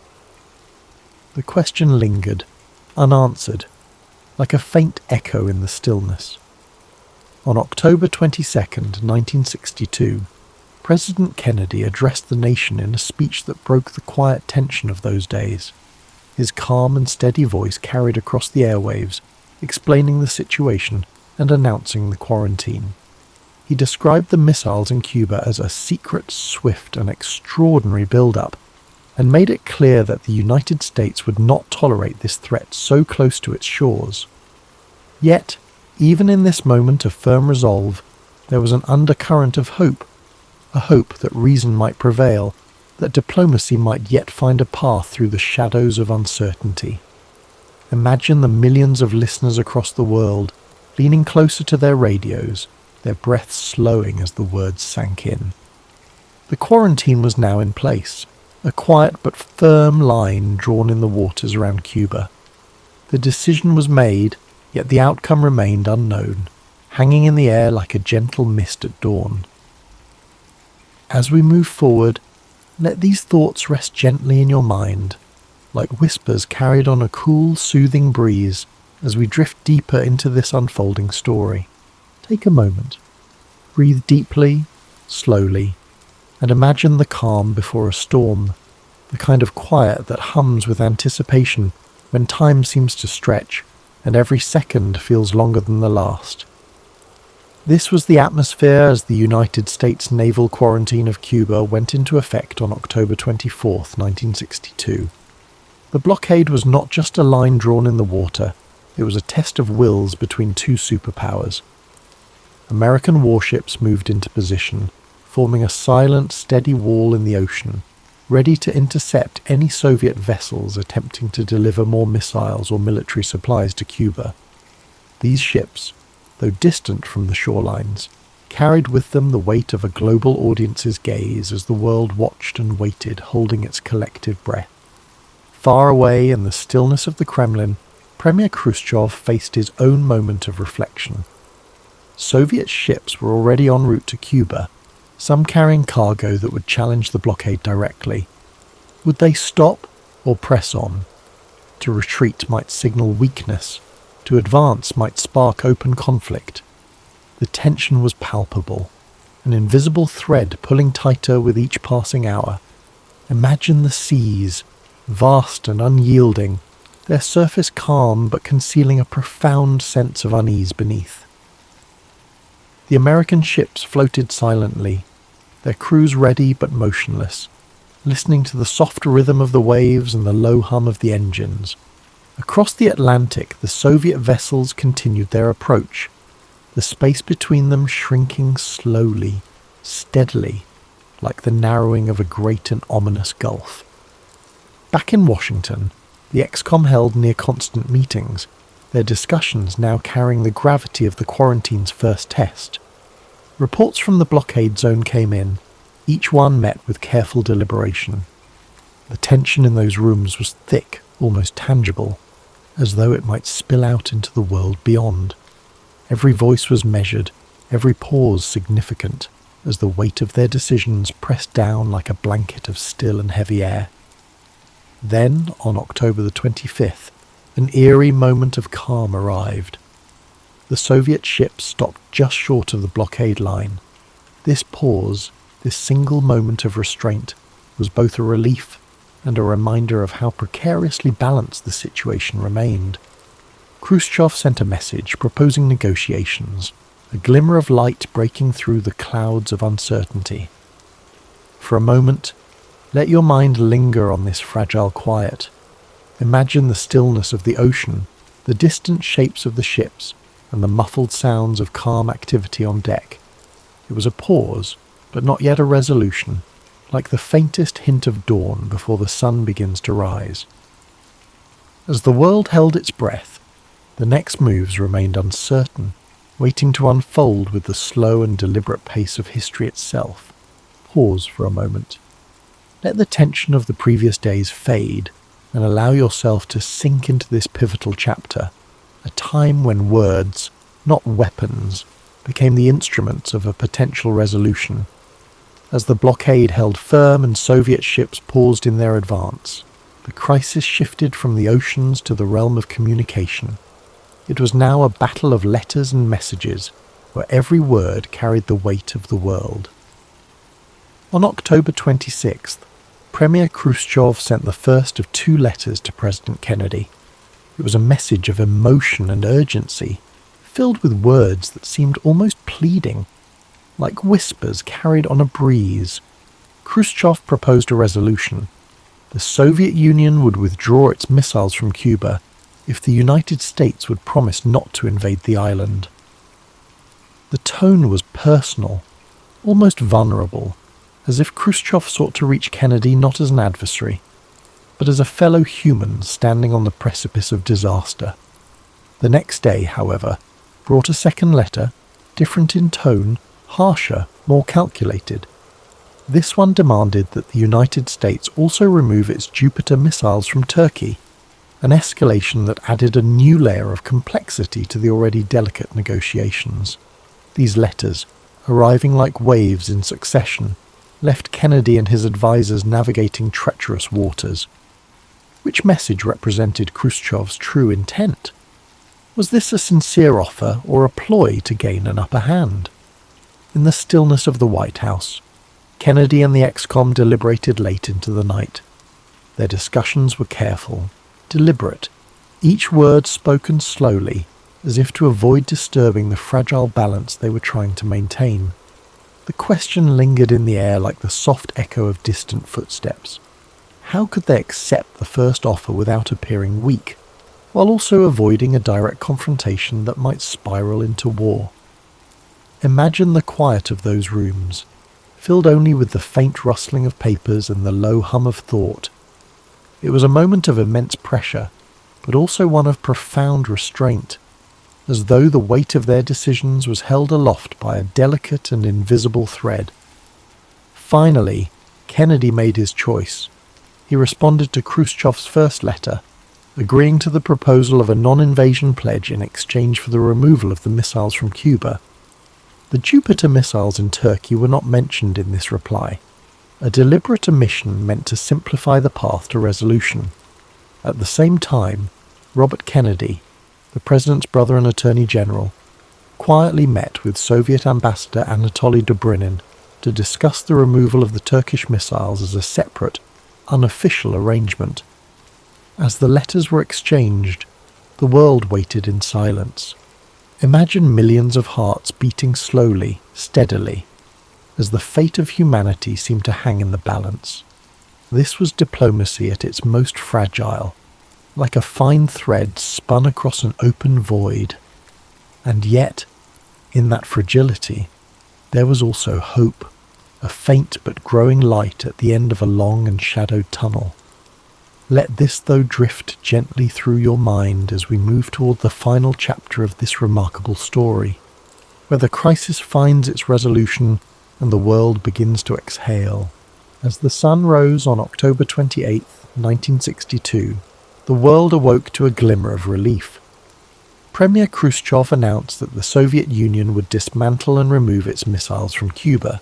The question lingered, unanswered, like a faint echo in the stillness. On October 22nd, 1962, President Kennedy addressed the nation in a speech that broke the quiet tension of those days. His calm and steady voice carried across the airwaves, explaining the situation and announcing the quarantine. He described the missiles in Cuba as a secret, swift, and extraordinary build-up, and made it clear that the United States would not tolerate this threat so close to its shores. Yet, even in this moment of firm resolve, there was an undercurrent of hope, a hope that reason might prevail, that diplomacy might yet find a path through the shadows of uncertainty. Imagine the millions of listeners across the world, leaning closer to their radios, their breaths slowing as the words sank in. The quarantine was now in place, a quiet but firm line drawn in the waters around Cuba. The decision was made, yet the outcome remained unknown, hanging in the air like a gentle mist at dawn. As we move forward, let these thoughts rest gently in your mind, like whispers carried on a cool, soothing breeze as we drift deeper into this unfolding story. Take a moment, breathe deeply, slowly, and imagine the calm before a storm, the kind of quiet that hums with anticipation when time seems to stretch and every second feels longer than the last. This was the atmosphere as the United States naval quarantine of Cuba went into effect on October 24, 1962. The blockade was not just a line drawn in the water, it was a test of wills between two superpowers. American warships moved into position, forming a silent, steady wall in the ocean, ready to intercept any Soviet vessels attempting to deliver more missiles or military supplies to Cuba. These ships, though distant from the shorelines, carried with them the weight of a global audience's gaze as the world watched and waited, holding its collective breath. Far away in the stillness of the Kremlin, Premier Khrushchev faced his own moment of reflection. Soviet ships were already en route to Cuba, some carrying cargo that would challenge the blockade directly. Would they stop or press on? To retreat might signal weakness. To advance might spark open conflict. The tension was palpable, an invisible thread pulling tighter with each passing hour. Imagine the seas, vast and unyielding, their surface calm but concealing a profound sense of unease beneath. The American ships floated silently, their crews ready but motionless, listening to the soft rhythm of the waves and the low hum of the engines. Across the Atlantic, the Soviet vessels continued their approach, the space between them shrinking slowly, steadily, like the narrowing of a great and ominous gulf. Back in Washington, the ExComm held near-constant meetings, their discussions now carrying the gravity of the quarantine's first test. Reports from the blockade zone came in, each one met with careful deliberation. The tension in those rooms was thick, almost tangible, as though it might spill out into the world beyond. Every voice was measured, every pause significant. as the weight of their decisions pressed down like a blanket of still and heavy air. Then, on October the 25th, an eerie moment of calm arrived. The Soviet ships stopped just short of the blockade line. This pause, this single moment of restraint, was both a relief and a reminder of how precariously balanced the situation remained. Khrushchev sent a message proposing negotiations, a glimmer of light breaking through the clouds of uncertainty. For a moment, let your mind linger on this fragile quiet. Imagine the stillness of the ocean, the distant shapes of the ships, and the muffled sounds of calm activity on deck. It was a pause, but not yet a resolution, like the faintest hint of dawn before the sun begins to rise. As the world held its breath, the next moves remained uncertain, waiting to unfold with the slow and deliberate pace of history itself. Pause for a moment. Let the tension of the previous days fade, and allow yourself to sink into this pivotal chapter, a time when words, not weapons, became the instruments of a potential resolution. As the blockade held firm and Soviet ships paused in their advance, the crisis shifted from the oceans to the realm of communication. It was now a battle of letters and messages, where every word carried the weight of the world. On October 26th, Premier Khrushchev sent the first of 2 letters to President Kennedy. It was a message of emotion and urgency, filled with words that seemed almost pleading, like whispers carried on a breeze. Khrushchev proposed a resolution. The Soviet Union would withdraw its missiles from Cuba if the United States would promise not to invade the island. The tone was personal, almost vulnerable, as if Khrushchev sought to reach Kennedy not as an adversary, but as a fellow human standing on the precipice of disaster. The next day, however, brought a second letter, different in tone, harsher, more calculated. This one demanded that the United States also remove its Jupiter missiles from Turkey, an escalation that added a new layer of complexity to the already delicate negotiations. These letters, arriving like waves in succession, left Kennedy and his advisers navigating treacherous waters. Which message represented Khrushchev's true intent? Was this a sincere offer or a ploy to gain an upper hand? In the stillness of the White House, Kennedy and the ex-com deliberated late into the night. Their discussions were careful, deliberate, each word spoken slowly, as if to avoid disturbing the fragile balance they were trying to maintain. The question lingered in the air like the soft echo of distant footsteps. How could they accept the first offer without appearing weak, while also avoiding a direct confrontation that might spiral into war? Imagine the quiet of those rooms, filled only with the faint rustling of papers and the low hum of thought. It was a moment of immense pressure, but also one of profound restraint, as though the weight of their decisions was held aloft by a delicate and invisible thread. Finally, Kennedy made his choice. He responded to Khrushchev's first letter, agreeing to the proposal of a non-invasion pledge in exchange for the removal of the missiles from Cuba. The Jupiter missiles in Turkey were not mentioned in this reply, a deliberate omission meant to simplify the path to resolution. At the same time, Robert Kennedy, the President's brother and Attorney General, quietly met with Soviet Ambassador Anatoly Dobrynin to discuss the removal of the Turkish missiles as a separate, unofficial arrangement. As the letters were exchanged, the world waited in silence. Imagine millions of hearts beating slowly, steadily, as the fate of humanity seemed to hang in the balance. This was diplomacy at its most fragile, like a fine thread spun across an open void. And yet, in that fragility, there was also hope, a faint but growing light at the end of a long and shadowed tunnel. Let this, though, drift gently through your mind as we move toward the final chapter of this remarkable story, where the crisis finds its resolution and the world begins to exhale. As the sun rose on October 28, 1962, the world awoke to a glimmer of relief. Premier Khrushchev announced that the Soviet Union would dismantle and remove its missiles from Cuba,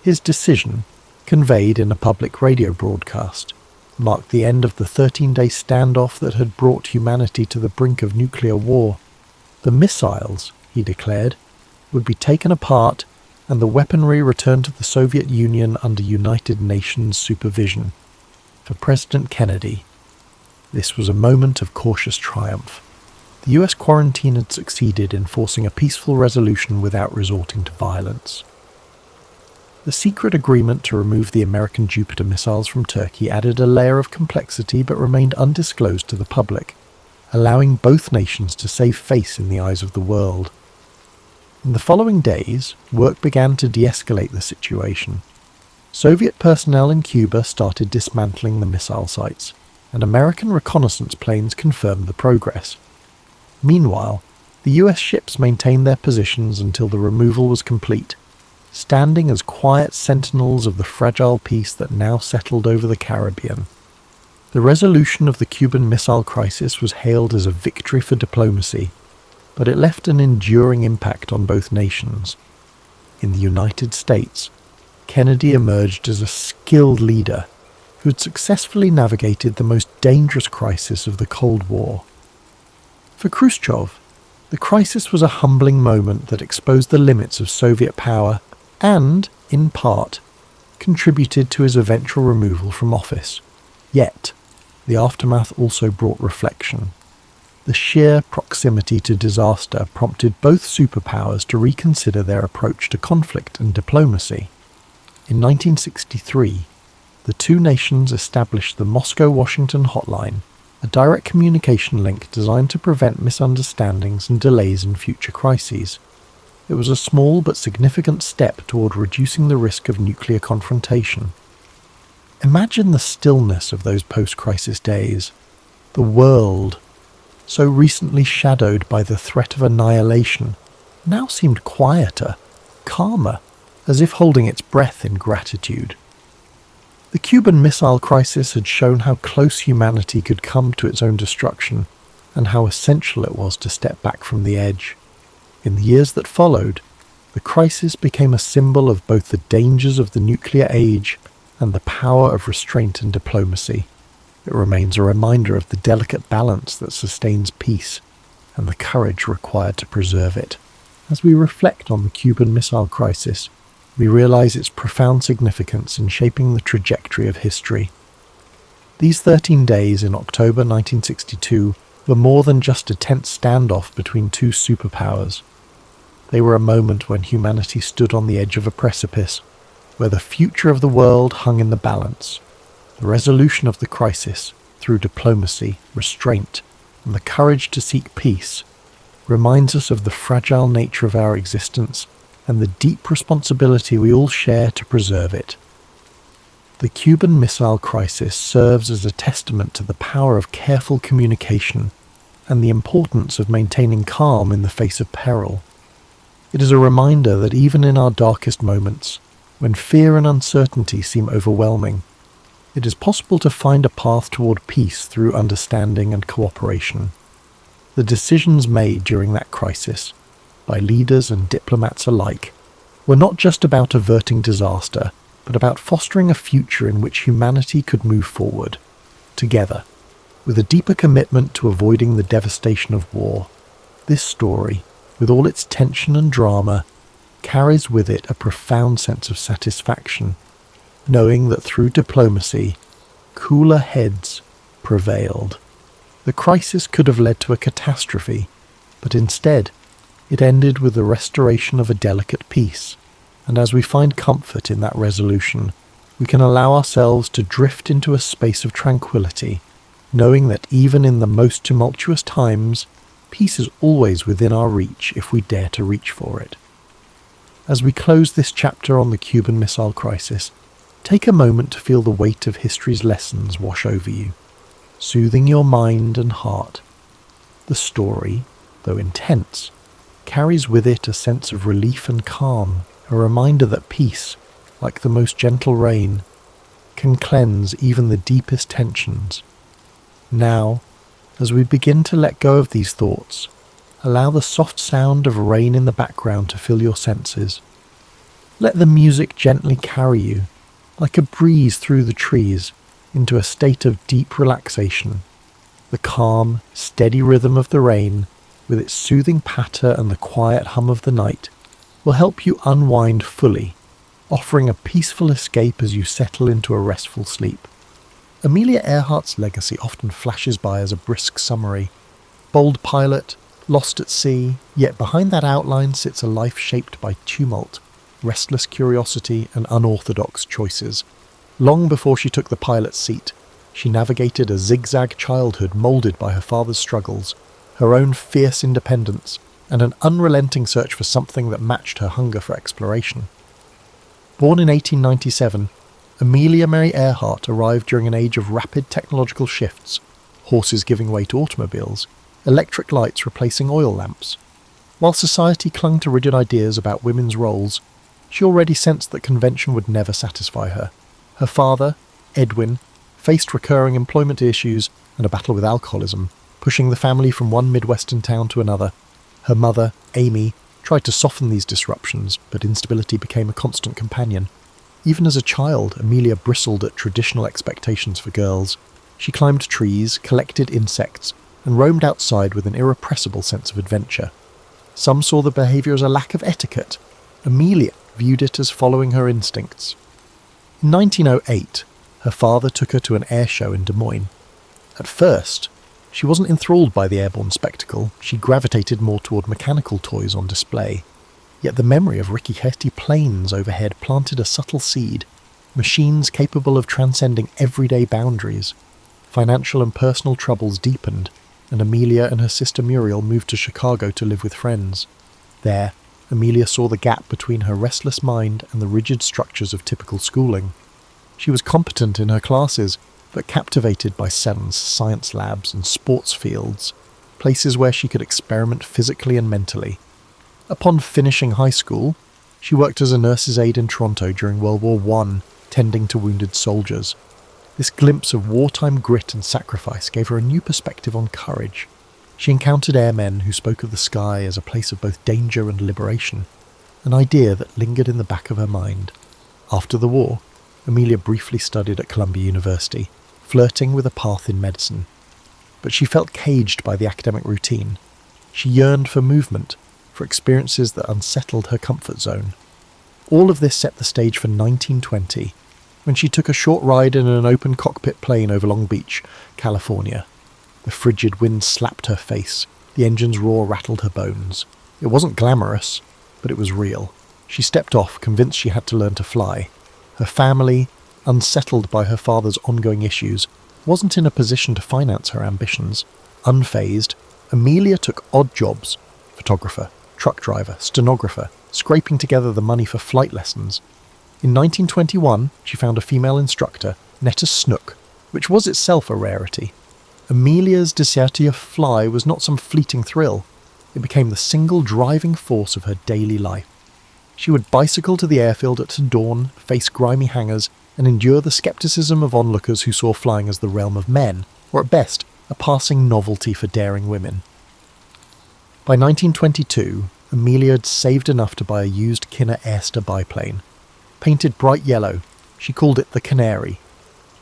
His decision, conveyed in a public radio broadcast, marked the end of the 13-day standoff that had brought humanity to the brink of nuclear war. The missiles, he declared, would be taken apart and the weaponry returned to the Soviet Union under United Nations supervision. For President Kennedy, this was a moment of cautious triumph. The US quarantine had succeeded in forcing a peaceful resolution without resorting to violence. The secret agreement to remove the American Jupiter missiles from Turkey added a layer of complexity but remained undisclosed to the public, allowing both nations to save face in the eyes of the world. In the following days, work began to de-escalate the situation. Soviet personnel in Cuba started dismantling the missile sites, and American reconnaissance planes confirmed the progress. Meanwhile, the US ships maintained their positions until the removal was complete, standing as quiet sentinels of the fragile peace that now settled over the Caribbean. The resolution of the Cuban Missile Crisis was hailed as a victory for diplomacy, but it left an enduring impact on both nations. In the United States, Kennedy emerged as a skilled leader who had successfully navigated the most dangerous crisis of the Cold War. For Khrushchev, the crisis was a humbling moment that exposed the limits of Soviet power and, in part, contributed to his eventual removal from office. Yet, the aftermath also brought reflection. The sheer proximity to disaster prompted both superpowers to reconsider their approach to conflict and diplomacy. In 1963, the two nations established the Moscow-Washington Hotline, a direct communication link designed to prevent misunderstandings and delays in future crises. It was a small but significant step toward reducing the risk of nuclear confrontation. Imagine the stillness of those post-crisis days. The world, so recently shadowed by the threat of annihilation, now seemed quieter, calmer, as if holding its breath in gratitude. The Cuban Missile Crisis had shown how close humanity could come to its own destruction, and how essential it was to step back from the edge. In the years that followed, the crisis became a symbol of both the dangers of the nuclear age and the power of restraint and diplomacy. It remains a reminder of the delicate balance that sustains peace and the courage required to preserve it. As we reflect on the Cuban Missile Crisis, we realize its profound significance in shaping the trajectory of history. These 13 days in October 1962 were more than just a tense standoff between two superpowers. They were a moment when humanity stood on the edge of a precipice, where the future of the world hung in the balance. The resolution of the crisis, through diplomacy, restraint, and the courage to seek peace, reminds us of the fragile nature of our existence and the deep responsibility we all share to preserve it. The Cuban Missile Crisis serves as a testament to the power of careful communication and the importance of maintaining calm in the face of peril. It is a reminder that even in our darkest moments, when fear and uncertainty seem overwhelming, it is possible to find a path toward peace through understanding and cooperation. The decisions made during that crisis, by leaders and diplomats alike, were not just about averting disaster, but about fostering a future in which humanity could move forward, together, with a deeper commitment to avoiding the devastation of war. This story, with all its tension and drama, carries with it a profound sense of satisfaction, knowing that through diplomacy, cooler heads prevailed. The crisis could have led to a catastrophe, but instead, it ended with the restoration of a delicate peace, and as we find comfort in that resolution, we can allow ourselves to drift into a space of tranquility, knowing that even in the most tumultuous times, peace is always within our reach if we dare to reach for it. As we close this chapter on the Cuban Missile Crisis, take a moment to feel the weight of history's lessons wash over you, soothing your mind and heart. The story, though intense, carries with it a sense of relief and calm, a reminder that peace, like the most gentle rain, can cleanse even the deepest tensions. Now, as we begin to let go of these thoughts, allow the soft sound of rain in the background to fill your senses. Let the music gently carry you, like a breeze through the trees, into a state of deep relaxation. The calm, steady rhythm of the rain, with its soothing patter and the quiet hum of the night, will help you unwind fully, offering a peaceful escape as you settle into a restful sleep. Amelia Earhart's legacy often flashes by as a brisk summary. Bold pilot, lost at sea, yet behind that outline sits a life shaped by tumult, restless curiosity and unorthodox choices. Long before she took the pilot's seat, she navigated a zigzag childhood moulded by her father's struggles, her own fierce independence, and an unrelenting search for something that matched her hunger for exploration. Born in 1897, Amelia Mary Earhart arrived during an age of rapid technological shifts, horses giving way to automobiles, electric lights replacing oil lamps. While society clung to rigid ideas about women's roles, she already sensed that convention would never satisfy her. Her father, Edwin, faced recurring employment issues and a battle with alcoholism, pushing the family from one Midwestern town to another. Her mother, Amy, tried to soften these disruptions, but instability became a constant companion. Even as a child, Amelia bristled at traditional expectations for girls. She climbed trees, collected insects, and roamed outside with an irrepressible sense of adventure. Some saw the behaviour as a lack of etiquette. Amelia viewed it as following her instincts. In 1908, her father took her to an air show in Des Moines. At first, she wasn't enthralled by the airborne spectacle. She gravitated more toward mechanical toys on display. Yet the memory of rickety planes overhead planted a subtle seed, machines capable of transcending everyday boundaries. Financial and personal troubles deepened, and Amelia and her sister Muriel moved to Chicago to live with friends. There, Amelia saw the gap between her restless mind and the rigid structures of typical schooling. She was competent in her classes, but captivated by Sellen's science labs and sports fields, places where she could experiment physically and mentally. Upon finishing high school, she worked as a nurse's aide in Toronto during World War I, tending to wounded soldiers. This glimpse of wartime grit and sacrifice gave her a new perspective on courage. She encountered airmen who spoke of the sky as a place of both danger and liberation, an idea that lingered in the back of her mind. After the war, Amelia briefly studied at Columbia University, flirting with a path in medicine. But she felt caged by the academic routine. She yearned for movement, for experiences that unsettled her comfort zone. All of this set the stage for 1920, when she took a short ride in an open cockpit plane over Long Beach, California. The frigid wind slapped her face, the engine's roar rattled her bones. It wasn't glamorous, but it was real. She stepped off, convinced she had to learn to fly. Her family, unsettled by her father's ongoing issues, wasn't in a position to finance her ambitions. Unfazed, Amelia took odd jobs: photographer, truck driver, stenographer, scraping together the money for flight lessons. In 1921, she found a female instructor, Netta Snook, which was itself a rarity. Amelia's desire to fly was not some fleeting thrill. It became the single driving force of her daily life. She would bicycle to the airfield at dawn, face grimy hangars, and endure the skepticism of onlookers who saw flying as the realm of men, or at best, a passing novelty for daring women. By 1922, Amelia had saved enough to buy a used Kinner Airster biplane. Painted bright yellow, she called it the Canary.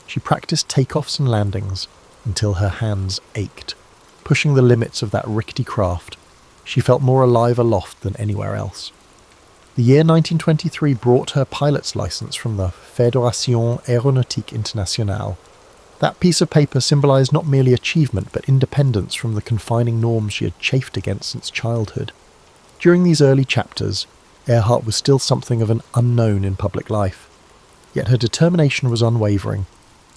She practiced takeoffs and landings until her hands ached. Pushing the limits of that rickety craft, she felt more alive aloft than anywhere else. The year 1923 brought her pilot's license from the Fédération Aéronautique Internationale. That piece of paper symbolised not merely achievement but independence from the confining norms she had chafed against since childhood. During these early chapters, Earhart was still something of an unknown in public life. Yet her determination was unwavering.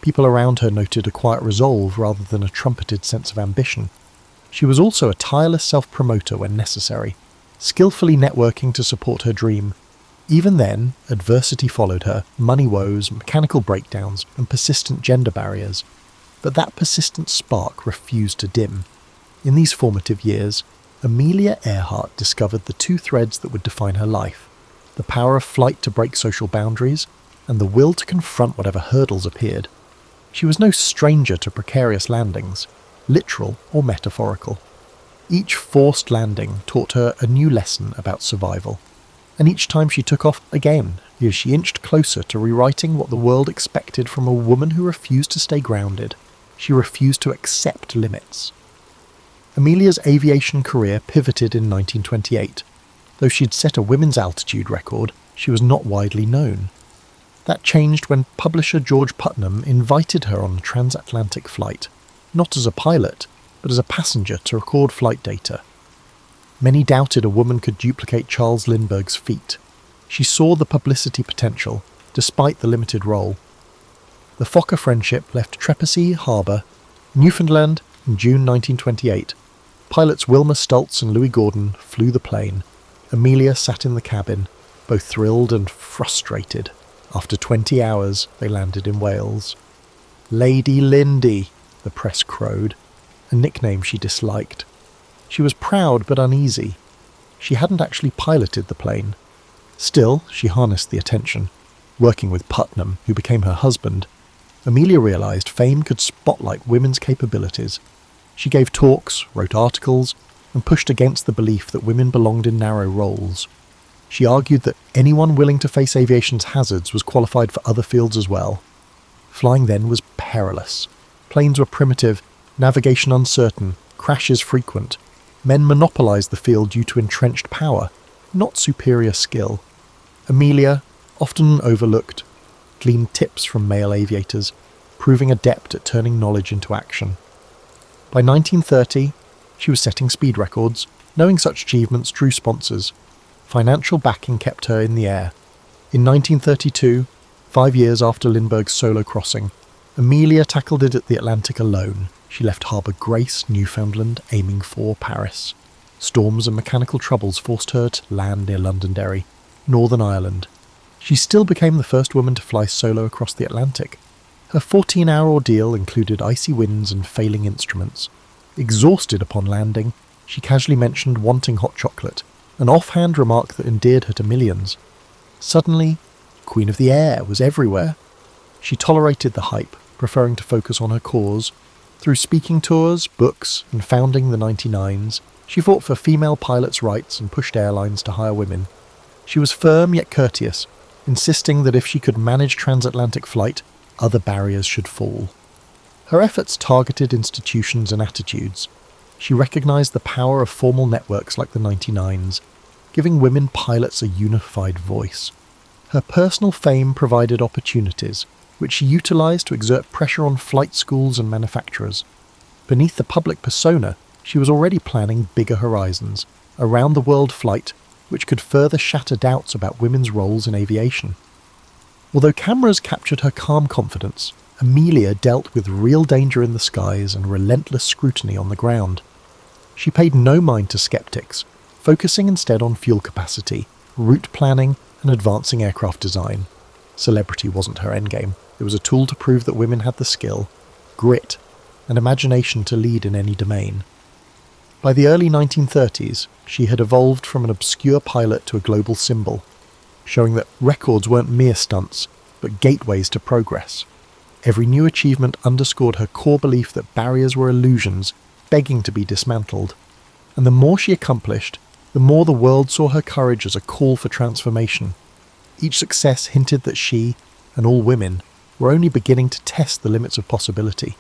People around her noted a quiet resolve rather than a trumpeted sense of ambition. She was also a tireless self-promoter when necessary, skillfully networking to support her dream. Even then, adversity followed her: money woes, mechanical breakdowns, and persistent gender barriers. But that persistent spark refused to dim. In these formative years, Amelia Earhart discovered the two threads that would define her life: the power of flight to break social boundaries, and the will to confront whatever hurdles appeared. She was no stranger to precarious landings, literal or metaphorical. Each forced landing taught her a new lesson about survival. And each time she took off again, as she inched closer to rewriting what the world expected from a woman who refused to stay grounded. She refused to accept limits. Amelia's aviation career pivoted in 1928. Though she'd set a women's altitude record, she was not widely known. That changed when publisher George Putnam invited her on a transatlantic flight, not as a pilot, but as a passenger to record flight data. Many doubted a woman could duplicate Charles Lindbergh's feat. She saw the publicity potential, despite the limited role. The Fokker friendship left Trepassey Harbour, Newfoundland, in June 1928. Pilots Wilma Stultz and Louis Gordon flew the plane. Amelia sat in the cabin, both thrilled and frustrated. After 20 hours, they landed in Wales. Lady Lindy, the press crowed, a nickname she disliked. She was proud but uneasy. She hadn't actually piloted the plane. Still, she harnessed the attention. Working with Putnam, who became her husband, Amelia realised fame could spotlight women's capabilities. She gave talks, wrote articles, and pushed against the belief that women belonged in narrow roles. She argued that anyone willing to face aviation's hazards was qualified for other fields as well. Flying then was perilous. Planes were primitive, navigation uncertain, crashes frequent. Men monopolised the field due to entrenched power, not superior skill. Amelia, often overlooked, gleaned tips from male aviators, proving adept at turning knowledge into action. By 1930, she was setting speed records. Knowing such achievements drew sponsors. Financial backing kept her in the air. In 1932, 5 years after Lindbergh's solo crossing, Amelia tackled it at the Atlantic alone. She left Harbour Grace, Newfoundland, aiming for Paris. Storms and mechanical troubles forced her to land near Londonderry, Northern Ireland. She still became the first woman to fly solo across the Atlantic. Her 14-hour ordeal included icy winds and failing instruments. Exhausted upon landing, she casually mentioned wanting hot chocolate, an offhand remark that endeared her to millions. Suddenly, Queen of the Air was everywhere. She tolerated the hype, preferring to focus on her cause. Through speaking tours, books, and founding the 99s, she fought for female pilots' rights and pushed airlines to hire women. She was firm yet courteous, insisting that if she could manage transatlantic flight, other barriers should fall. Her efforts targeted institutions and attitudes. She recognised the power of formal networks like the 99s, giving women pilots a unified voice. Her personal fame provided opportunities, which she utilised to exert pressure on flight schools and manufacturers. Beneath the public persona, she was already planning bigger horizons, a round-the-world flight which could further shatter doubts about women's roles in aviation. Although cameras captured her calm confidence, Amelia dealt with real danger in the skies and relentless scrutiny on the ground. She paid no mind to skeptics, focusing instead on fuel capacity, route planning, and advancing aircraft design. Celebrity wasn't her endgame. It was a tool to prove that women had the skill, grit, and imagination to lead in any domain. By the early 1930s, she had evolved from an obscure pilot to a global symbol, showing that records weren't mere stunts, but gateways to progress. Every new achievement underscored her core belief that barriers were illusions, begging to be dismantled. And the more she accomplished, the more the world saw her courage as a call for transformation. Each success hinted that she, and all women, were only beginning to test the limits of possibility.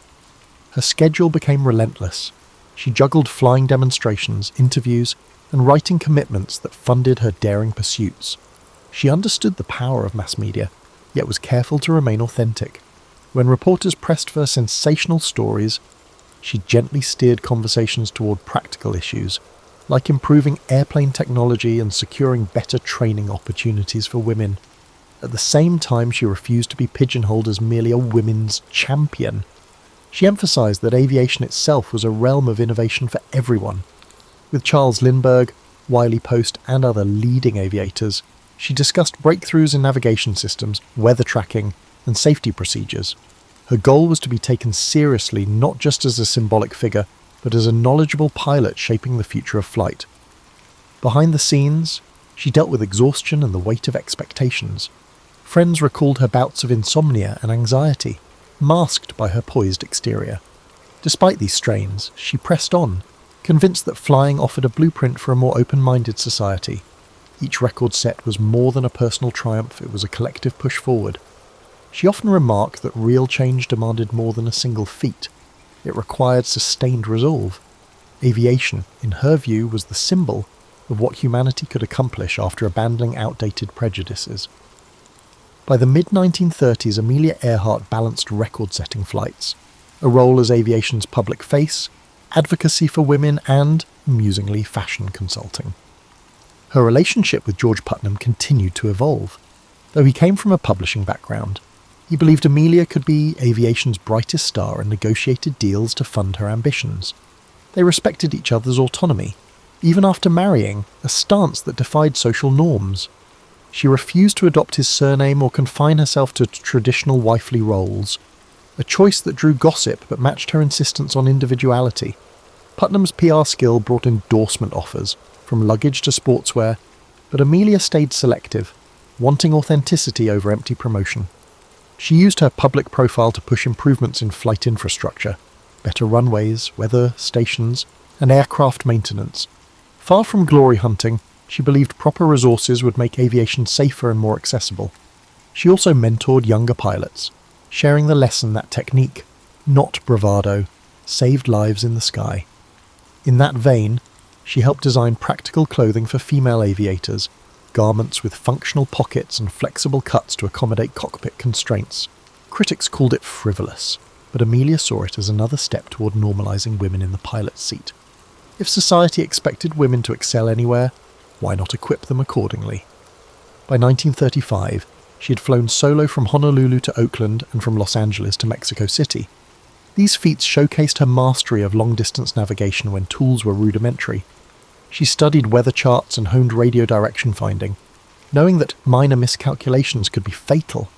Her schedule became relentless. She juggled flying demonstrations, interviews, and writing commitments that funded her daring pursuits. She understood the power of mass media, yet was careful to remain authentic. When reporters pressed for sensational stories, she gently steered conversations toward practical issues, like improving airplane technology and securing better training opportunities for women. At the same time, she refused to be pigeonholed as merely a women's champion. She emphasized that aviation itself was a realm of innovation for everyone. With Charles Lindbergh, Wiley Post, and other leading aviators, she discussed breakthroughs in navigation systems, weather tracking, and safety procedures. Her goal was to be taken seriously not just as a symbolic figure, but as a knowledgeable pilot shaping the future of flight. Behind the scenes, she dealt with exhaustion and the weight of expectations. Friends recalled her bouts of insomnia and anxiety, masked by her poised exterior. Despite these strains, she pressed on, convinced that flying offered a blueprint for a more open-minded society. Each record set was more than a personal triumph, it was a collective push forward. She often remarked that real change demanded more than a single feat. It required sustained resolve. Aviation, in her view, was the symbol of what humanity could accomplish after abandoning outdated prejudices. By the mid-1930s, Amelia Earhart balanced record-setting flights, a role as aviation's public face, advocacy for women, and, amusingly, fashion consulting. Her relationship with George Putnam continued to evolve. Though he came from a publishing background, he believed Amelia could be aviation's brightest star and negotiated deals to fund her ambitions. They respected each other's autonomy, even after marrying, a stance that defied social norms. She refused to adopt his surname or confine herself to traditional wifely roles, a choice that drew gossip but matched her insistence on individuality. Putnam's PR skill brought endorsement offers, from luggage to sportswear, but Amelia stayed selective, wanting authenticity over empty promotion. She used her public profile to push improvements in flight infrastructure, better runways, weather stations, and aircraft maintenance. Far from glory hunting, she believed proper resources would make aviation safer and more accessible. She also mentored younger pilots, sharing the lesson that technique, not bravado, saved lives in the sky. In that vein, she helped design practical clothing for female aviators, garments with functional pockets and flexible cuts to accommodate cockpit constraints. Critics called it frivolous, but Amelia saw it as another step toward normalizing women in the pilot's seat. If society expected women to excel anywhere, why not equip them accordingly? By 1935, she had flown solo from Honolulu to Oakland and from Los Angeles to Mexico City. These feats showcased her mastery of long-distance navigation when tools were rudimentary. She studied weather charts and honed radio direction finding, knowing that minor miscalculations could be fatal.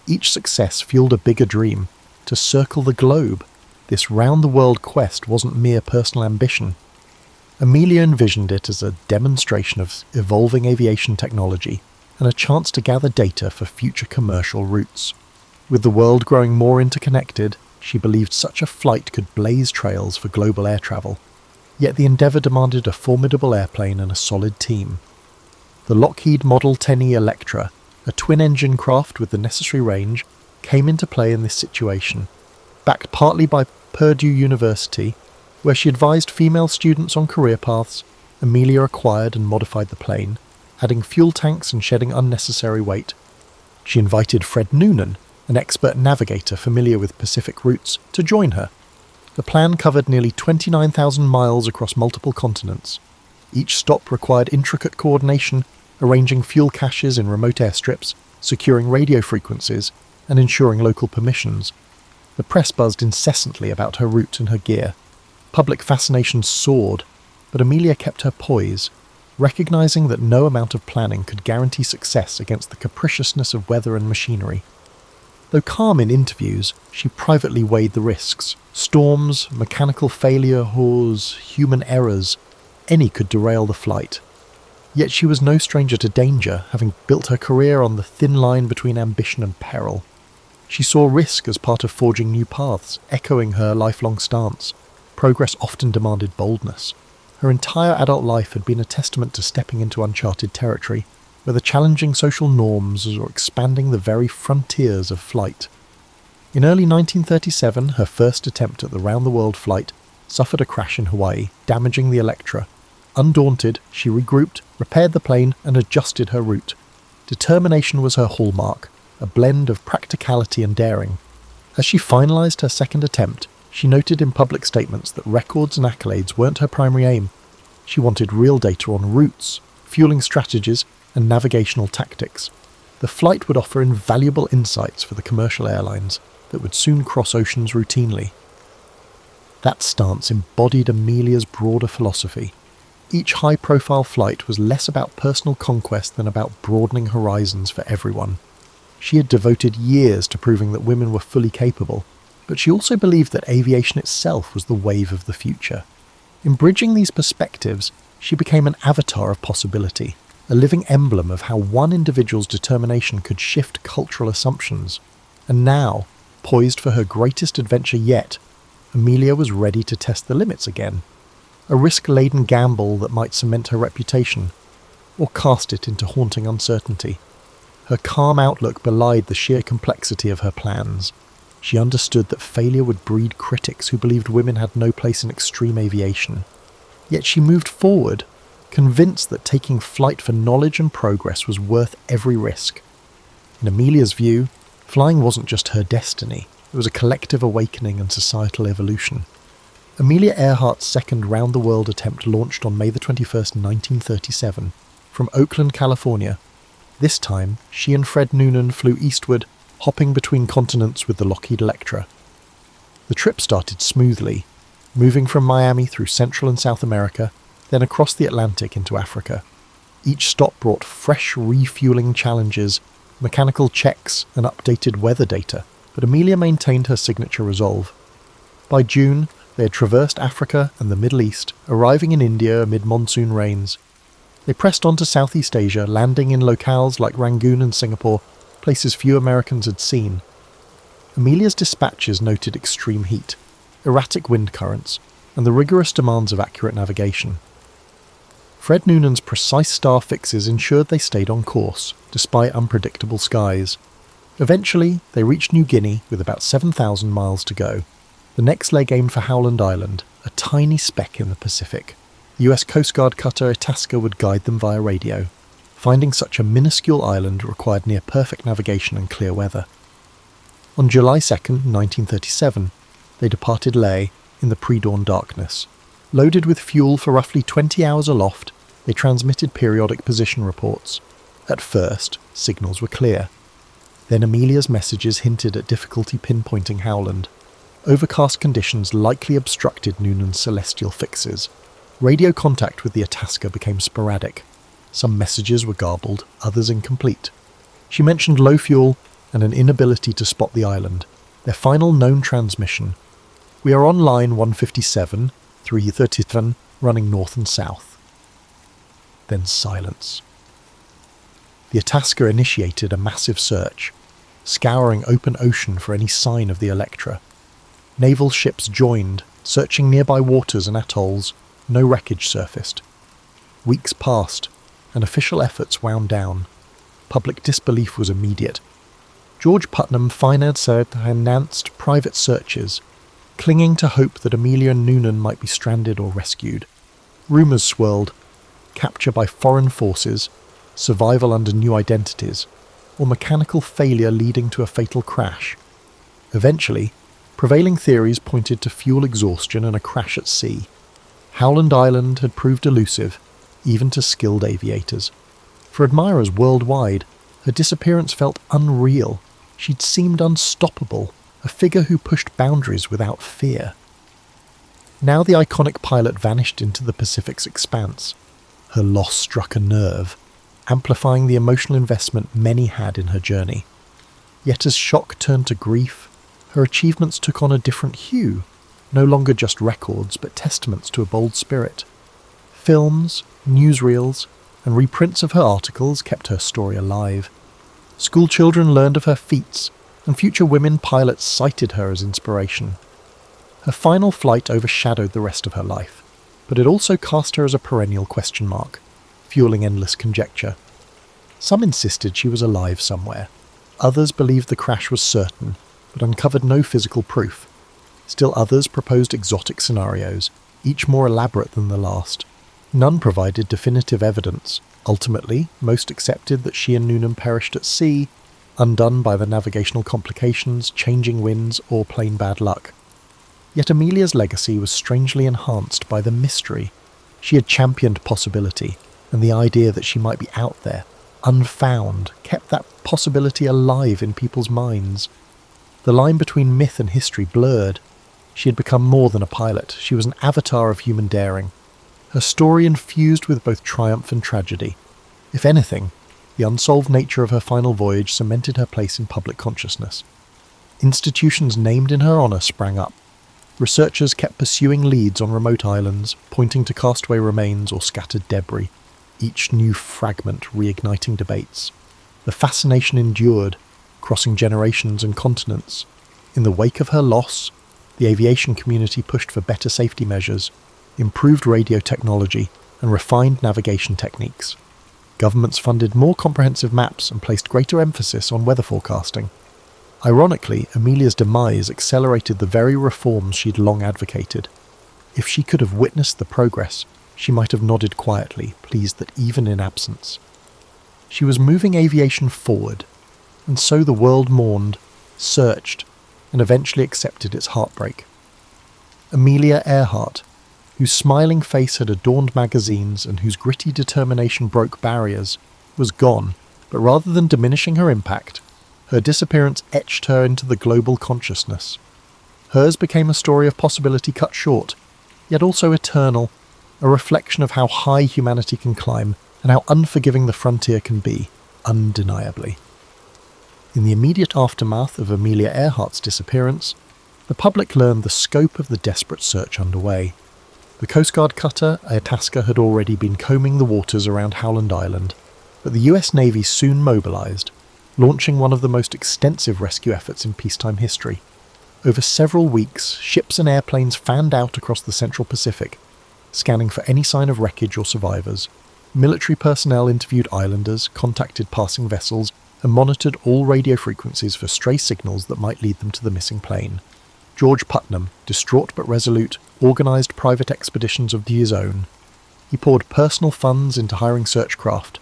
Each success fueled a bigger dream, to circle the globe. This round-the-world quest wasn't mere personal ambition. Amelia envisioned it as a demonstration of evolving aviation technology and a chance to gather data for future commercial routes. With the world growing more interconnected, she believed such a flight could blaze trails for global air travel. Yet the endeavour demanded a formidable airplane and a solid team. The Lockheed Model 10E Electra, a twin-engine craft with the necessary range, came into play in this situation. Backed partly by Purdue University, where she advised female students on career paths, Amelia acquired and modified the plane, adding fuel tanks and shedding unnecessary weight. She invited Fred Noonan, an expert navigator familiar with Pacific routes, to join her. The plan covered nearly 29,000 miles across multiple continents. Each stop required intricate coordination, arranging fuel caches in remote airstrips, securing radio frequencies, and ensuring local permissions. The press buzzed incessantly about her route and her gear. Public fascination soared, but Amelia kept her poise, recognizing that no amount of planning could guarantee success against the capriciousness of weather and machinery. Though calm in interviews, she privately weighed the risks. Storms, mechanical failures, human errors, any could derail the flight. Yet she was no stranger to danger, having built her career on the thin line between ambition and peril. She saw risk as part of forging new paths, echoing her lifelong stance. Progress often demanded boldness. Her entire adult life had been a testament to stepping into uncharted territory, whether challenging social norms or expanding the very frontiers of flight. In early 1937, her first attempt at the round-the-world flight suffered a crash in Hawaii, damaging the Electra. Undaunted, she regrouped, repaired the plane, and adjusted her route. Determination was her hallmark, a blend of practicality and daring. As she finalized her second attempt, she noted in public statements that records and accolades weren't her primary aim. She wanted real data on routes, fueling strategies, and navigational tactics. The flight would offer invaluable insights for the commercial airlines that would soon cross oceans routinely. That stance embodied Amelia's broader philosophy. Each high-profile flight was less about personal conquest than about broadening horizons for everyone. She had devoted years to proving that women were fully capable, but she also believed that aviation itself was the wave of the future. In bridging these perspectives, she became an avatar of possibility, a living emblem of how one individual's determination could shift cultural assumptions. And now, poised for her greatest adventure yet, Amelia was ready to test the limits again. A risk-laden gamble that might cement her reputation. or cast it into haunting uncertainty. Her calm outlook belied the sheer complexity of her plans. She understood that failure would breed critics who believed women had no place in extreme aviation. Yet she moved forward, convinced that taking flight for knowledge and progress was worth every risk. In Amelia's view, flying wasn't just her destiny, it was a collective awakening and societal evolution. Amelia Earhart's second round-the-world attempt launched on May 21st, 1937, from Oakland, California. This time, she and Fred Noonan flew eastward, hopping between continents with the Lockheed Electra. The trip started smoothly, moving from Miami through Central and South America, then across the Atlantic into Africa. Each stop brought fresh refueling challenges, mechanical checks, and updated weather data, but Amelia maintained her signature resolve. By June, they had traversed Africa and the Middle East, arriving in India amid monsoon rains. They pressed on to Southeast Asia, landing in locales like Rangoon and Singapore, places few Americans had seen. Amelia's dispatches noted extreme heat, erratic wind currents, and the rigorous demands of accurate navigation. Fred Noonan's precise star fixes ensured they stayed on course, despite unpredictable skies. Eventually, they reached New Guinea with about 7,000 miles to go. The next leg aimed for Howland Island, a tiny speck in the Pacific. The US Coast Guard cutter Itasca would guide them via radio. Finding such a minuscule island required near-perfect navigation and clear weather. On July 2nd, 1937, they departed Lae in the pre-dawn darkness. Loaded with fuel for roughly 20 hours aloft, they transmitted periodic position reports. At first, signals were clear. Then Amelia's messages hinted at difficulty pinpointing Howland. Overcast conditions likely obstructed Noonan's celestial fixes. Radio contact with the Itasca became sporadic. Some messages were garbled, others incomplete. She mentioned low fuel and an inability to spot the island. Their final known transmission: "We are on line 157, 337, running north and south." Then silence. The Itasca initiated a massive search, scouring open ocean for any sign of the Electra. Naval ships joined, searching nearby waters and atolls. No wreckage surfaced. Weeks passed, and official efforts wound down. Public disbelief was immediate. George Putnam financed private searches, clinging to hope that Amelia and Noonan might be stranded or rescued. Rumours swirled: capture by foreign forces, survival under new identities, or mechanical failure leading to a fatal crash. Eventually, prevailing theories pointed to fuel exhaustion and a crash at sea. Howland Island had proved elusive, even to skilled aviators. For admirers worldwide, her disappearance felt unreal. She'd seemed unstoppable, a figure who pushed boundaries without fear. Now the iconic pilot vanished into the Pacific's expanse. Her loss struck a nerve, amplifying the emotional investment many had in her journey. Yet as shock turned to grief, her achievements took on a different hue, no longer just records but testaments to a bold spirit. Films, newsreels, and reprints of her articles kept her story alive. School children learned of her feats, and future women pilots cited her as inspiration. Her final flight overshadowed the rest of her life, but it also cast her as a perennial question mark, fueling endless conjecture. Some insisted she was alive somewhere. Others believed the crash was certain, but uncovered no physical proof. Still others proposed exotic scenarios, each more elaborate than the last. None provided definitive evidence. Ultimately, most accepted that she and Noonan perished at sea, undone by the navigational complications, changing winds, or plain bad luck. Yet Amelia's legacy was strangely enhanced by the mystery. She had championed possibility, and the idea that she might be out there, unfound, kept that possibility alive in people's minds. The line between myth and history blurred. She had become more than a pilot. She was an avatar of human daring. Her story infused with both triumph and tragedy. If anything, the unsolved nature of her final voyage cemented her place in public consciousness. Institutions named in her honour sprang up. Researchers kept pursuing leads on remote islands, pointing to castaway remains or scattered debris, each new fragment reigniting debates. The fascination endured, crossing generations and continents. In the wake of her loss, the aviation community pushed for better safety measures, improved radio technology, and refined navigation techniques. governments funded more comprehensive maps and placed greater emphasis on weather forecasting. Ironically, Amelia's demise accelerated the very reforms she'd long advocated. If she could have witnessed the progress, she might have nodded quietly, pleased that even in absence. She was moving aviation forward, and so the world mourned, searched, and eventually accepted its heartbreak. Amelia Earhart, whose smiling face had adorned magazines and whose gritty determination broke barriers, was gone, but rather than diminishing her impact, her disappearance etched her into the global consciousness. Hers became a story of possibility cut short, yet also eternal, a reflection of how high humanity can climb and how unforgiving the frontier can be, undeniably. In the immediate aftermath of Amelia Earhart's disappearance, the public learned the scope of the desperate search underway. The Coast Guard cutter Itasca had already been combing the waters around Howland Island, but the US Navy soon mobilised, launching one of the most extensive rescue efforts in peacetime history. Over several weeks, ships and airplanes fanned out across the Central Pacific, scanning for any sign of wreckage or survivors. Military personnel interviewed islanders, contacted passing vessels, and monitored all radio frequencies for stray signals that might lead them to the missing plane. George Putnam, distraught but resolute, organised private expeditions of his own. He poured personal funds into hiring search craft,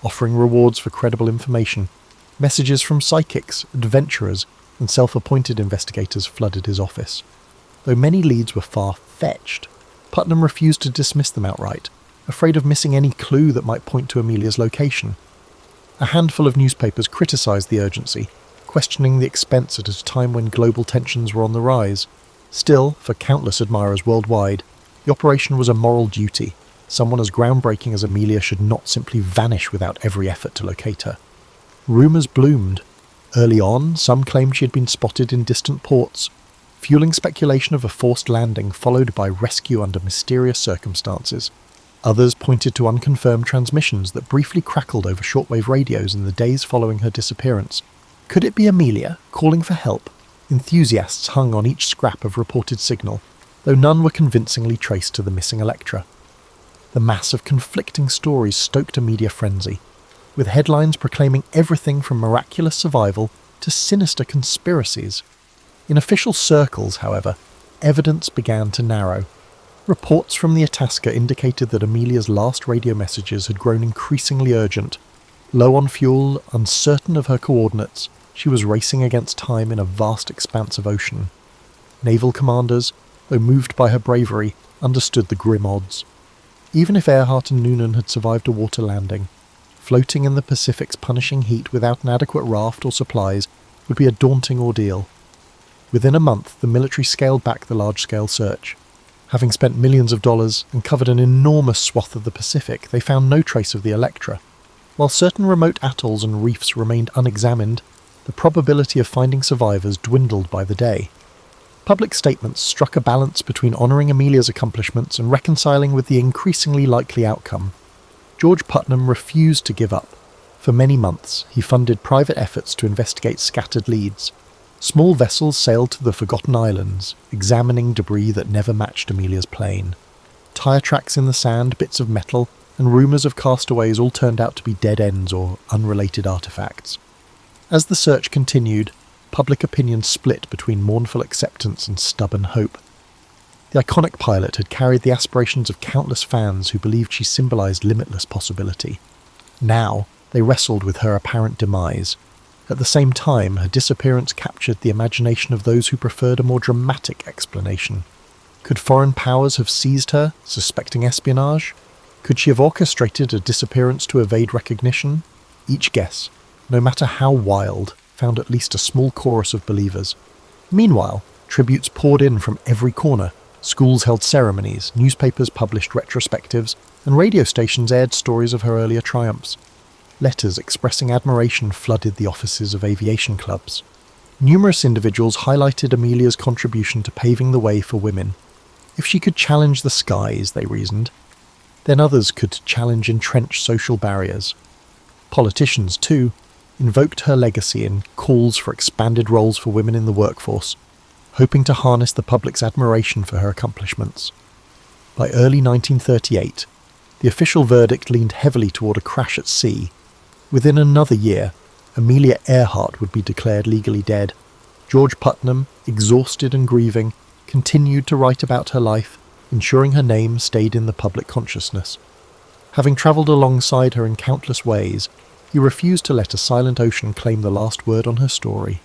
offering rewards for credible information. Messages from psychics, adventurers, and self-appointed investigators flooded his office. Though many leads were far-fetched, Putnam refused to dismiss them outright, afraid of missing any clue that might point to Amelia's location. A handful of newspapers criticised the urgency, questioning the expense at a time when global tensions were on the rise. Still, for countless admirers worldwide, the operation was a moral duty. Someone as groundbreaking as Amelia should not simply vanish without every effort to locate her. Rumours bloomed. Early on, some claimed she had been spotted in distant ports, fueling speculation of a forced landing followed by rescue under mysterious circumstances. Others pointed to unconfirmed transmissions that briefly crackled over shortwave radios in the days following her disappearance. Could it be Amelia, calling for help? Enthusiasts hung on each scrap of reported signal, though none were convincingly traced to the missing Electra. The mass of conflicting stories stoked a media frenzy, with headlines proclaiming everything from miraculous survival to sinister conspiracies. In official circles, however, evidence began to narrow. Reports from the Itasca indicated that Amelia's last radio messages had grown increasingly urgent. Low on fuel, uncertain of her coordinates, she was racing against time in a vast expanse of ocean. Naval commanders, though moved by her bravery, understood the grim odds. Even if Earhart and Noonan had survived a water landing, floating in the Pacific's punishing heat without an adequate raft or supplies would be a daunting ordeal. Within a month, the military scaled back the large-scale search. Having spent millions of dollars and covered an enormous swath of the Pacific, they found no trace of the Electra. While certain remote atolls and reefs remained unexamined, the probability of finding survivors dwindled by the day. Public statements struck a balance between honouring Amelia's accomplishments and reconciling with the increasingly likely outcome. George Putnam refused to give up. For many months, he funded private efforts to investigate scattered leads. Small vessels sailed to the Forgotten Islands, examining debris that never matched Amelia's plane. Tyre tracks in the sand, bits of metal, and rumours of castaways all turned out to be dead ends or unrelated artefacts. As the search continued, public opinion split between mournful acceptance and stubborn hope. The iconic pilot had carried the aspirations of countless fans who believed she symbolised limitless possibility. Now, they wrestled with her apparent demise. At the same time, her disappearance captured the imagination of those who preferred a more dramatic explanation. Could foreign powers have seized her, suspecting espionage? Could she have orchestrated a disappearance to evade recognition? Each guess, no matter how wild, found at least a small chorus of believers. Meanwhile, tributes poured in from every corner. Schools held ceremonies, newspapers published retrospectives, and radio stations aired stories of her earlier triumphs. Letters expressing admiration flooded the offices of aviation clubs. Numerous individuals highlighted Amelia's contribution to paving the way for women. If she could challenge the skies, they reasoned, then others could challenge entrenched social barriers. Politicians, too, invoked her legacy in calls for expanded roles for women in the workforce, hoping to harness the public's admiration for her accomplishments. By early 1938, The official verdict leaned heavily toward a crash at sea. Within another year, Amelia Earhart would be declared legally dead. George Putnam, exhausted and grieving, continued to write about her life, ensuring her name stayed in the public consciousness. Having travelled alongside her in countless ways, he refused to let a silent ocean claim the last word on her story.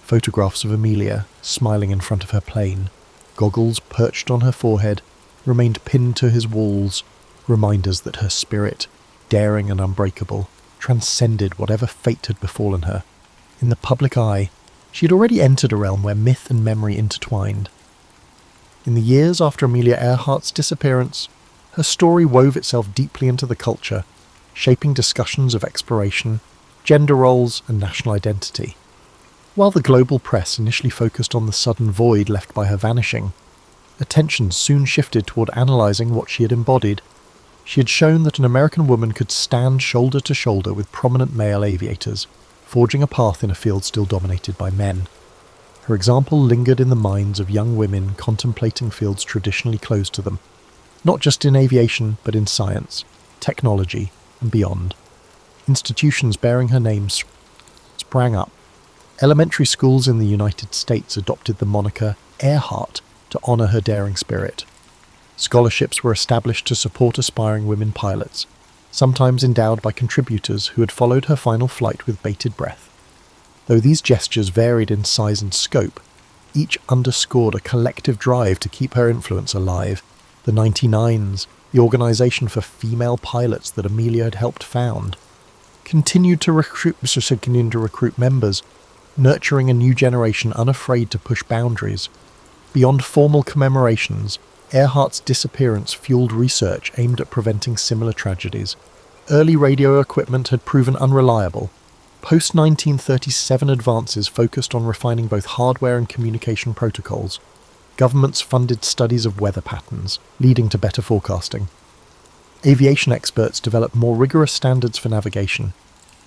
Photographs of Amelia, smiling in front of her plane, goggles perched on her forehead, remained pinned to his walls, reminders that her spirit, daring and unbreakable, transcended whatever fate had befallen her. In the public eye, she had already entered a realm where myth and memory intertwined. In the years after Amelia Earhart's disappearance, her story wove itself deeply into the culture, shaping discussions of exploration, gender roles, and national identity. While the global press initially focused on the sudden void left by her vanishing, attention soon shifted toward analysing what she had embodied. She had shown that an American woman could stand shoulder to shoulder with prominent male aviators, forging a path in a field still dominated by men. Her example lingered in the minds of young women contemplating fields traditionally closed to them, not just in aviation but in science, technology, and beyond. Institutions bearing her name sprang up. Elementary schools in the United States adopted the moniker Earhart to honour her daring spirit. Scholarships were established to support aspiring women pilots, sometimes endowed by contributors who had followed her final flight with bated breath. Though these gestures varied in size and scope, each underscored a collective drive to keep her influence alive. The 99s, the organisation for female pilots that Amelia had helped found, continued to recruit members, nurturing a new generation unafraid to push boundaries. Beyond formal commemorations, Earhart's disappearance fueled research aimed at preventing similar tragedies. Early radio equipment had proven unreliable. Post-1937 advances focused on refining both hardware and communication protocols. Governments funded studies of weather patterns, leading to better forecasting. Aviation experts developed more rigorous standards for navigation,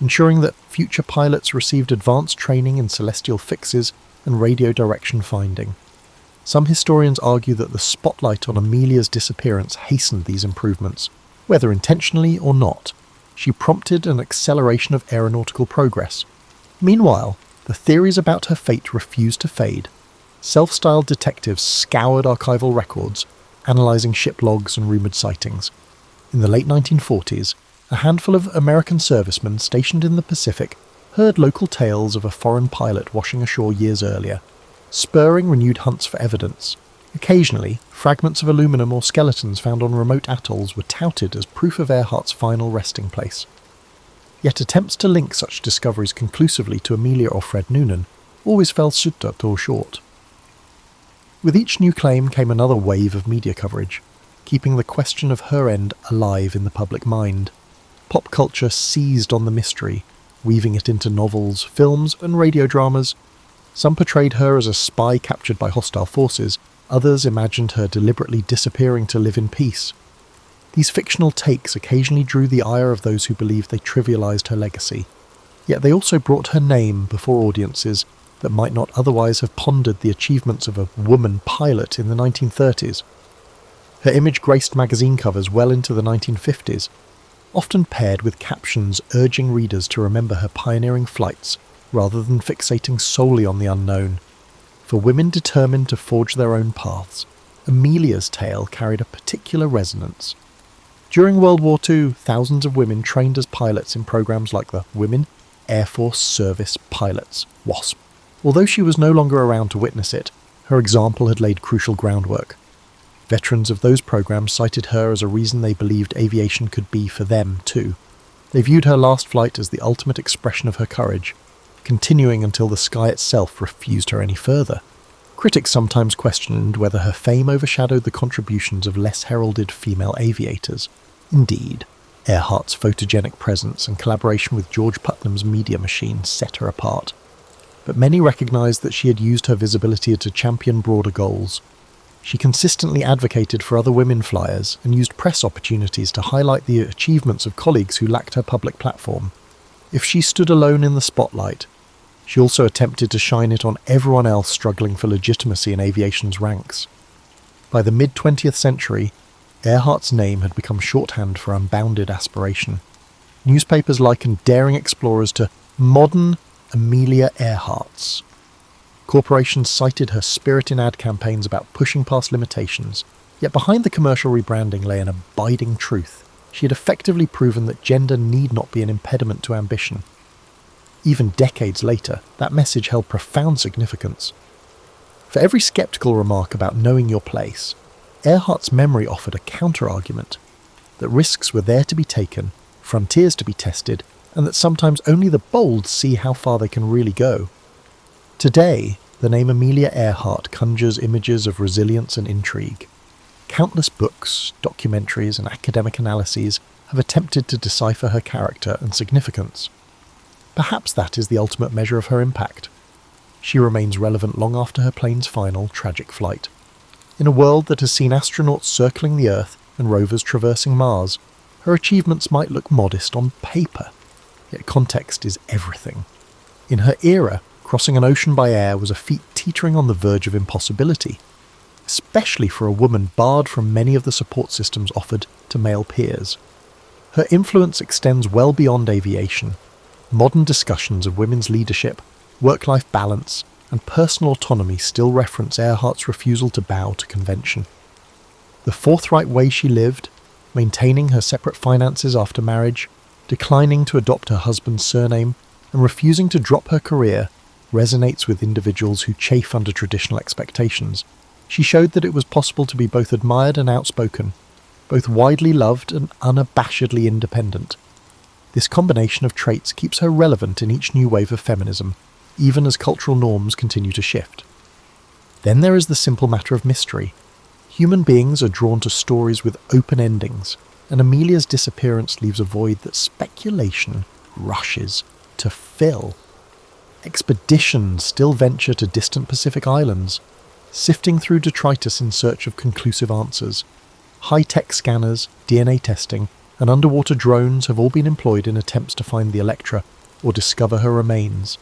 ensuring that future pilots received advanced training in celestial fixes and radio direction finding. Some historians argue that the spotlight on Amelia's disappearance hastened these improvements, whether intentionally or not. She prompted an acceleration of aeronautical progress. Meanwhile, the theories about her fate refused to fade. Self-styled detectives scoured archival records, analysing ship logs and rumoured sightings. In the late 1940s, a handful of American servicemen stationed in the Pacific heard local tales of a foreign pilot washing ashore years earlier, spurring renewed hunts for evidence. Occasionally, fragments of aluminum or skeletons found on remote atolls were touted as proof of Earhart's final resting place. Yet attempts to link such discoveries conclusively to Amelia or Fred Noonan always fell short. With each new claim came another wave of media coverage, keeping the question of her end alive in the public mind. Pop culture seized on the mystery, weaving it into novels, films, and radio dramas. Some portrayed her as a spy captured by hostile forces, others imagined her deliberately disappearing to live in peace. These fictional takes occasionally drew the ire of those who believed they trivialized her legacy, yet they also brought her name before audiences that might not otherwise have pondered the achievements of a woman pilot in the 1930s. Her image graced magazine covers well into the 1950s, often paired with captions urging readers to remember her pioneering flights rather than fixating solely on the unknown. For women determined to forge their own paths, Amelia's tale carried a particular resonance. During World War II, thousands of women trained as pilots in programs like the Women Air Force Service Pilots, WASP. Although she was no longer around to witness it, her example had laid crucial groundwork. Veterans of those programs cited her as a reason they believed aviation could be for them too. They viewed her last flight as the ultimate expression of her courage, continuing until the sky itself refused her any further. Critics sometimes questioned whether her fame overshadowed the contributions of less heralded female aviators. Indeed, Earhart's photogenic presence and collaboration with George Putnam's media machine set her apart. But many recognised that she had used her visibility to champion broader goals. She consistently advocated for other women flyers and used press opportunities to highlight the achievements of colleagues who lacked her public platform. If she stood alone in the spotlight, she also attempted to shine it on everyone else struggling for legitimacy in aviation's ranks. By the mid-20th century, Earhart's name had become shorthand for unbounded aspiration. Newspapers likened daring explorers to modern Amelia Earharts. Corporations cited her spirit in ad campaigns about pushing past limitations, yet behind the commercial rebranding lay an abiding truth. She had effectively proven that gender need not be an impediment to ambition. Even decades later, that message held profound significance. For every sceptical remark about knowing your place, Earhart's memory offered a counter-argument, that risks were there to be taken, frontiers to be tested, and that sometimes only the bold see how far they can really go. Today, the name Amelia Earhart conjures images of resilience and intrigue. Countless books, documentaries, and academic analyses have attempted to decipher her character and significance. Perhaps that is the ultimate measure of her impact. She remains relevant long after her plane's final, tragic flight. In a world that has seen astronauts circling the Earth and rovers traversing Mars, her achievements might look modest on paper, yet context is everything. In her era, crossing an ocean by air was a feat teetering on the verge of impossibility, especially for a woman barred from many of the support systems offered to male peers. Her influence extends well beyond aviation. Modern discussions of women's leadership, work-life balance, and personal autonomy still reference Earhart's refusal to bow to convention. The forthright way she lived, maintaining her separate finances after marriage, declining to adopt her husband's surname, and refusing to drop her career, resonates with individuals who chafe under traditional expectations. She showed that it was possible to be both admired and outspoken, both widely loved and unabashedly independent. This combination of traits keeps her relevant in each new wave of feminism, even as cultural norms continue to shift. Then there is the simple matter of mystery. Human beings are drawn to stories with open endings, and Amelia's disappearance leaves a void that speculation rushes to fill. Expeditions still venture to distant Pacific islands, sifting through detritus in search of conclusive answers. High-tech scanners, DNA testing, and underwater drones have all been employed in attempts to find the Electra or discover her remains.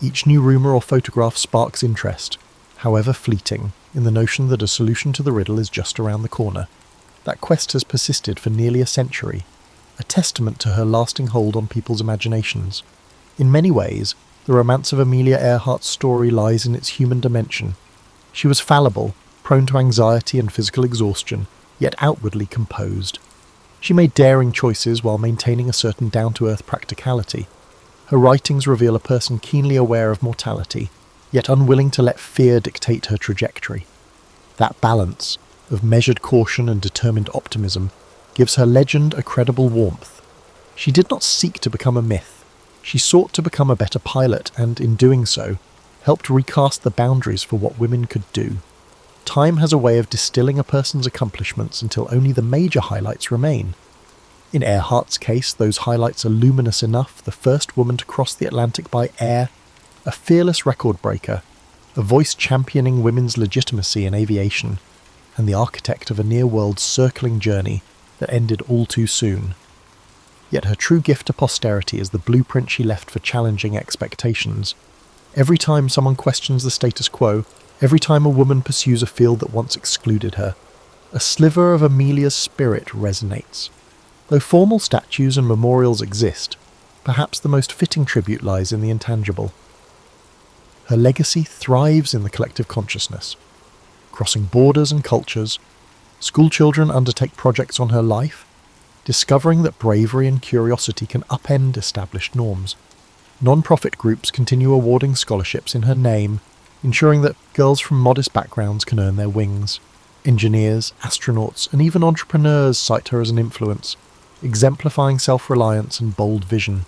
Each new rumour or photograph sparks interest, however fleeting, in the notion that a solution to the riddle is just around the corner. That quest has persisted for nearly a century, a testament to her lasting hold on people's imaginations. In many ways, the romance of Amelia Earhart's story lies in its human dimension. She was fallible, prone to anxiety and physical exhaustion, yet outwardly composed. She made daring choices while maintaining a certain down-to-earth practicality. Her writings reveal a person keenly aware of mortality, yet unwilling to let fear dictate her trajectory. That balance of measured caution and determined optimism gives her legend a credible warmth. She did not seek to become a myth. She sought to become a better pilot and, in doing so, helped recast the boundaries for what women could do. Time has a way of distilling a person's accomplishments until only the major highlights remain. In Earhart's case, those highlights are luminous enough: the first woman to cross the Atlantic by air, a fearless record breaker, a voice championing women's legitimacy in aviation, and the architect of a near-world circling journey that ended all too soon. Yet her true gift to posterity is the blueprint she left for challenging expectations. Every time someone questions the status quo, every time a woman pursues a field that once excluded her, a sliver of Amelia's spirit resonates. Though formal statues and memorials exist, perhaps the most fitting tribute lies in the intangible. Her legacy thrives in the collective consciousness. Crossing borders and cultures, schoolchildren undertake projects on her life, discovering that bravery and curiosity can upend established norms. Non-profit groups continue awarding scholarships in her name, ensuring that girls from modest backgrounds can earn their wings. Engineers, astronauts, and even entrepreneurs cite her as an influence, exemplifying self-reliance and bold vision.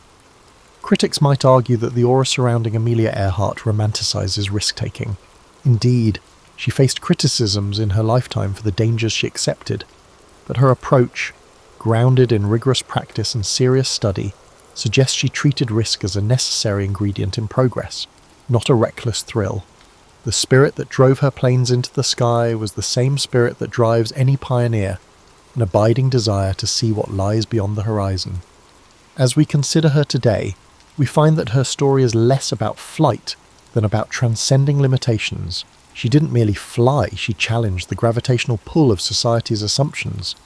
Critics might argue that the aura surrounding Amelia Earhart romanticizes risk-taking. Indeed, she faced criticisms in her lifetime for the dangers she accepted, but her approach, grounded in rigorous practice and serious study, suggests she treated risk as a necessary ingredient in progress, not a reckless thrill. The spirit that drove her planes into the sky was the same spirit that drives any pioneer, an abiding desire to see what lies beyond the horizon. As we consider her today, we find that her story is less about flight than about transcending limitations. She didn't merely fly, she challenged the gravitational pull of society's assumptions.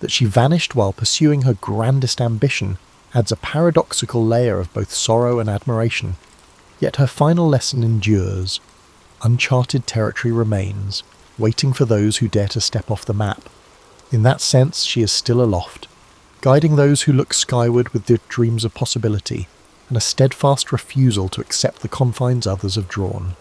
That she vanished while pursuing her grandest ambition adds a paradoxical layer of both sorrow and admiration. Yet her final lesson endures. Uncharted territory remains, waiting for those who dare to step off the map. In that sense, she is still aloft, guiding those who look skyward with their dreams of possibility, and a steadfast refusal to accept the confines others have drawn.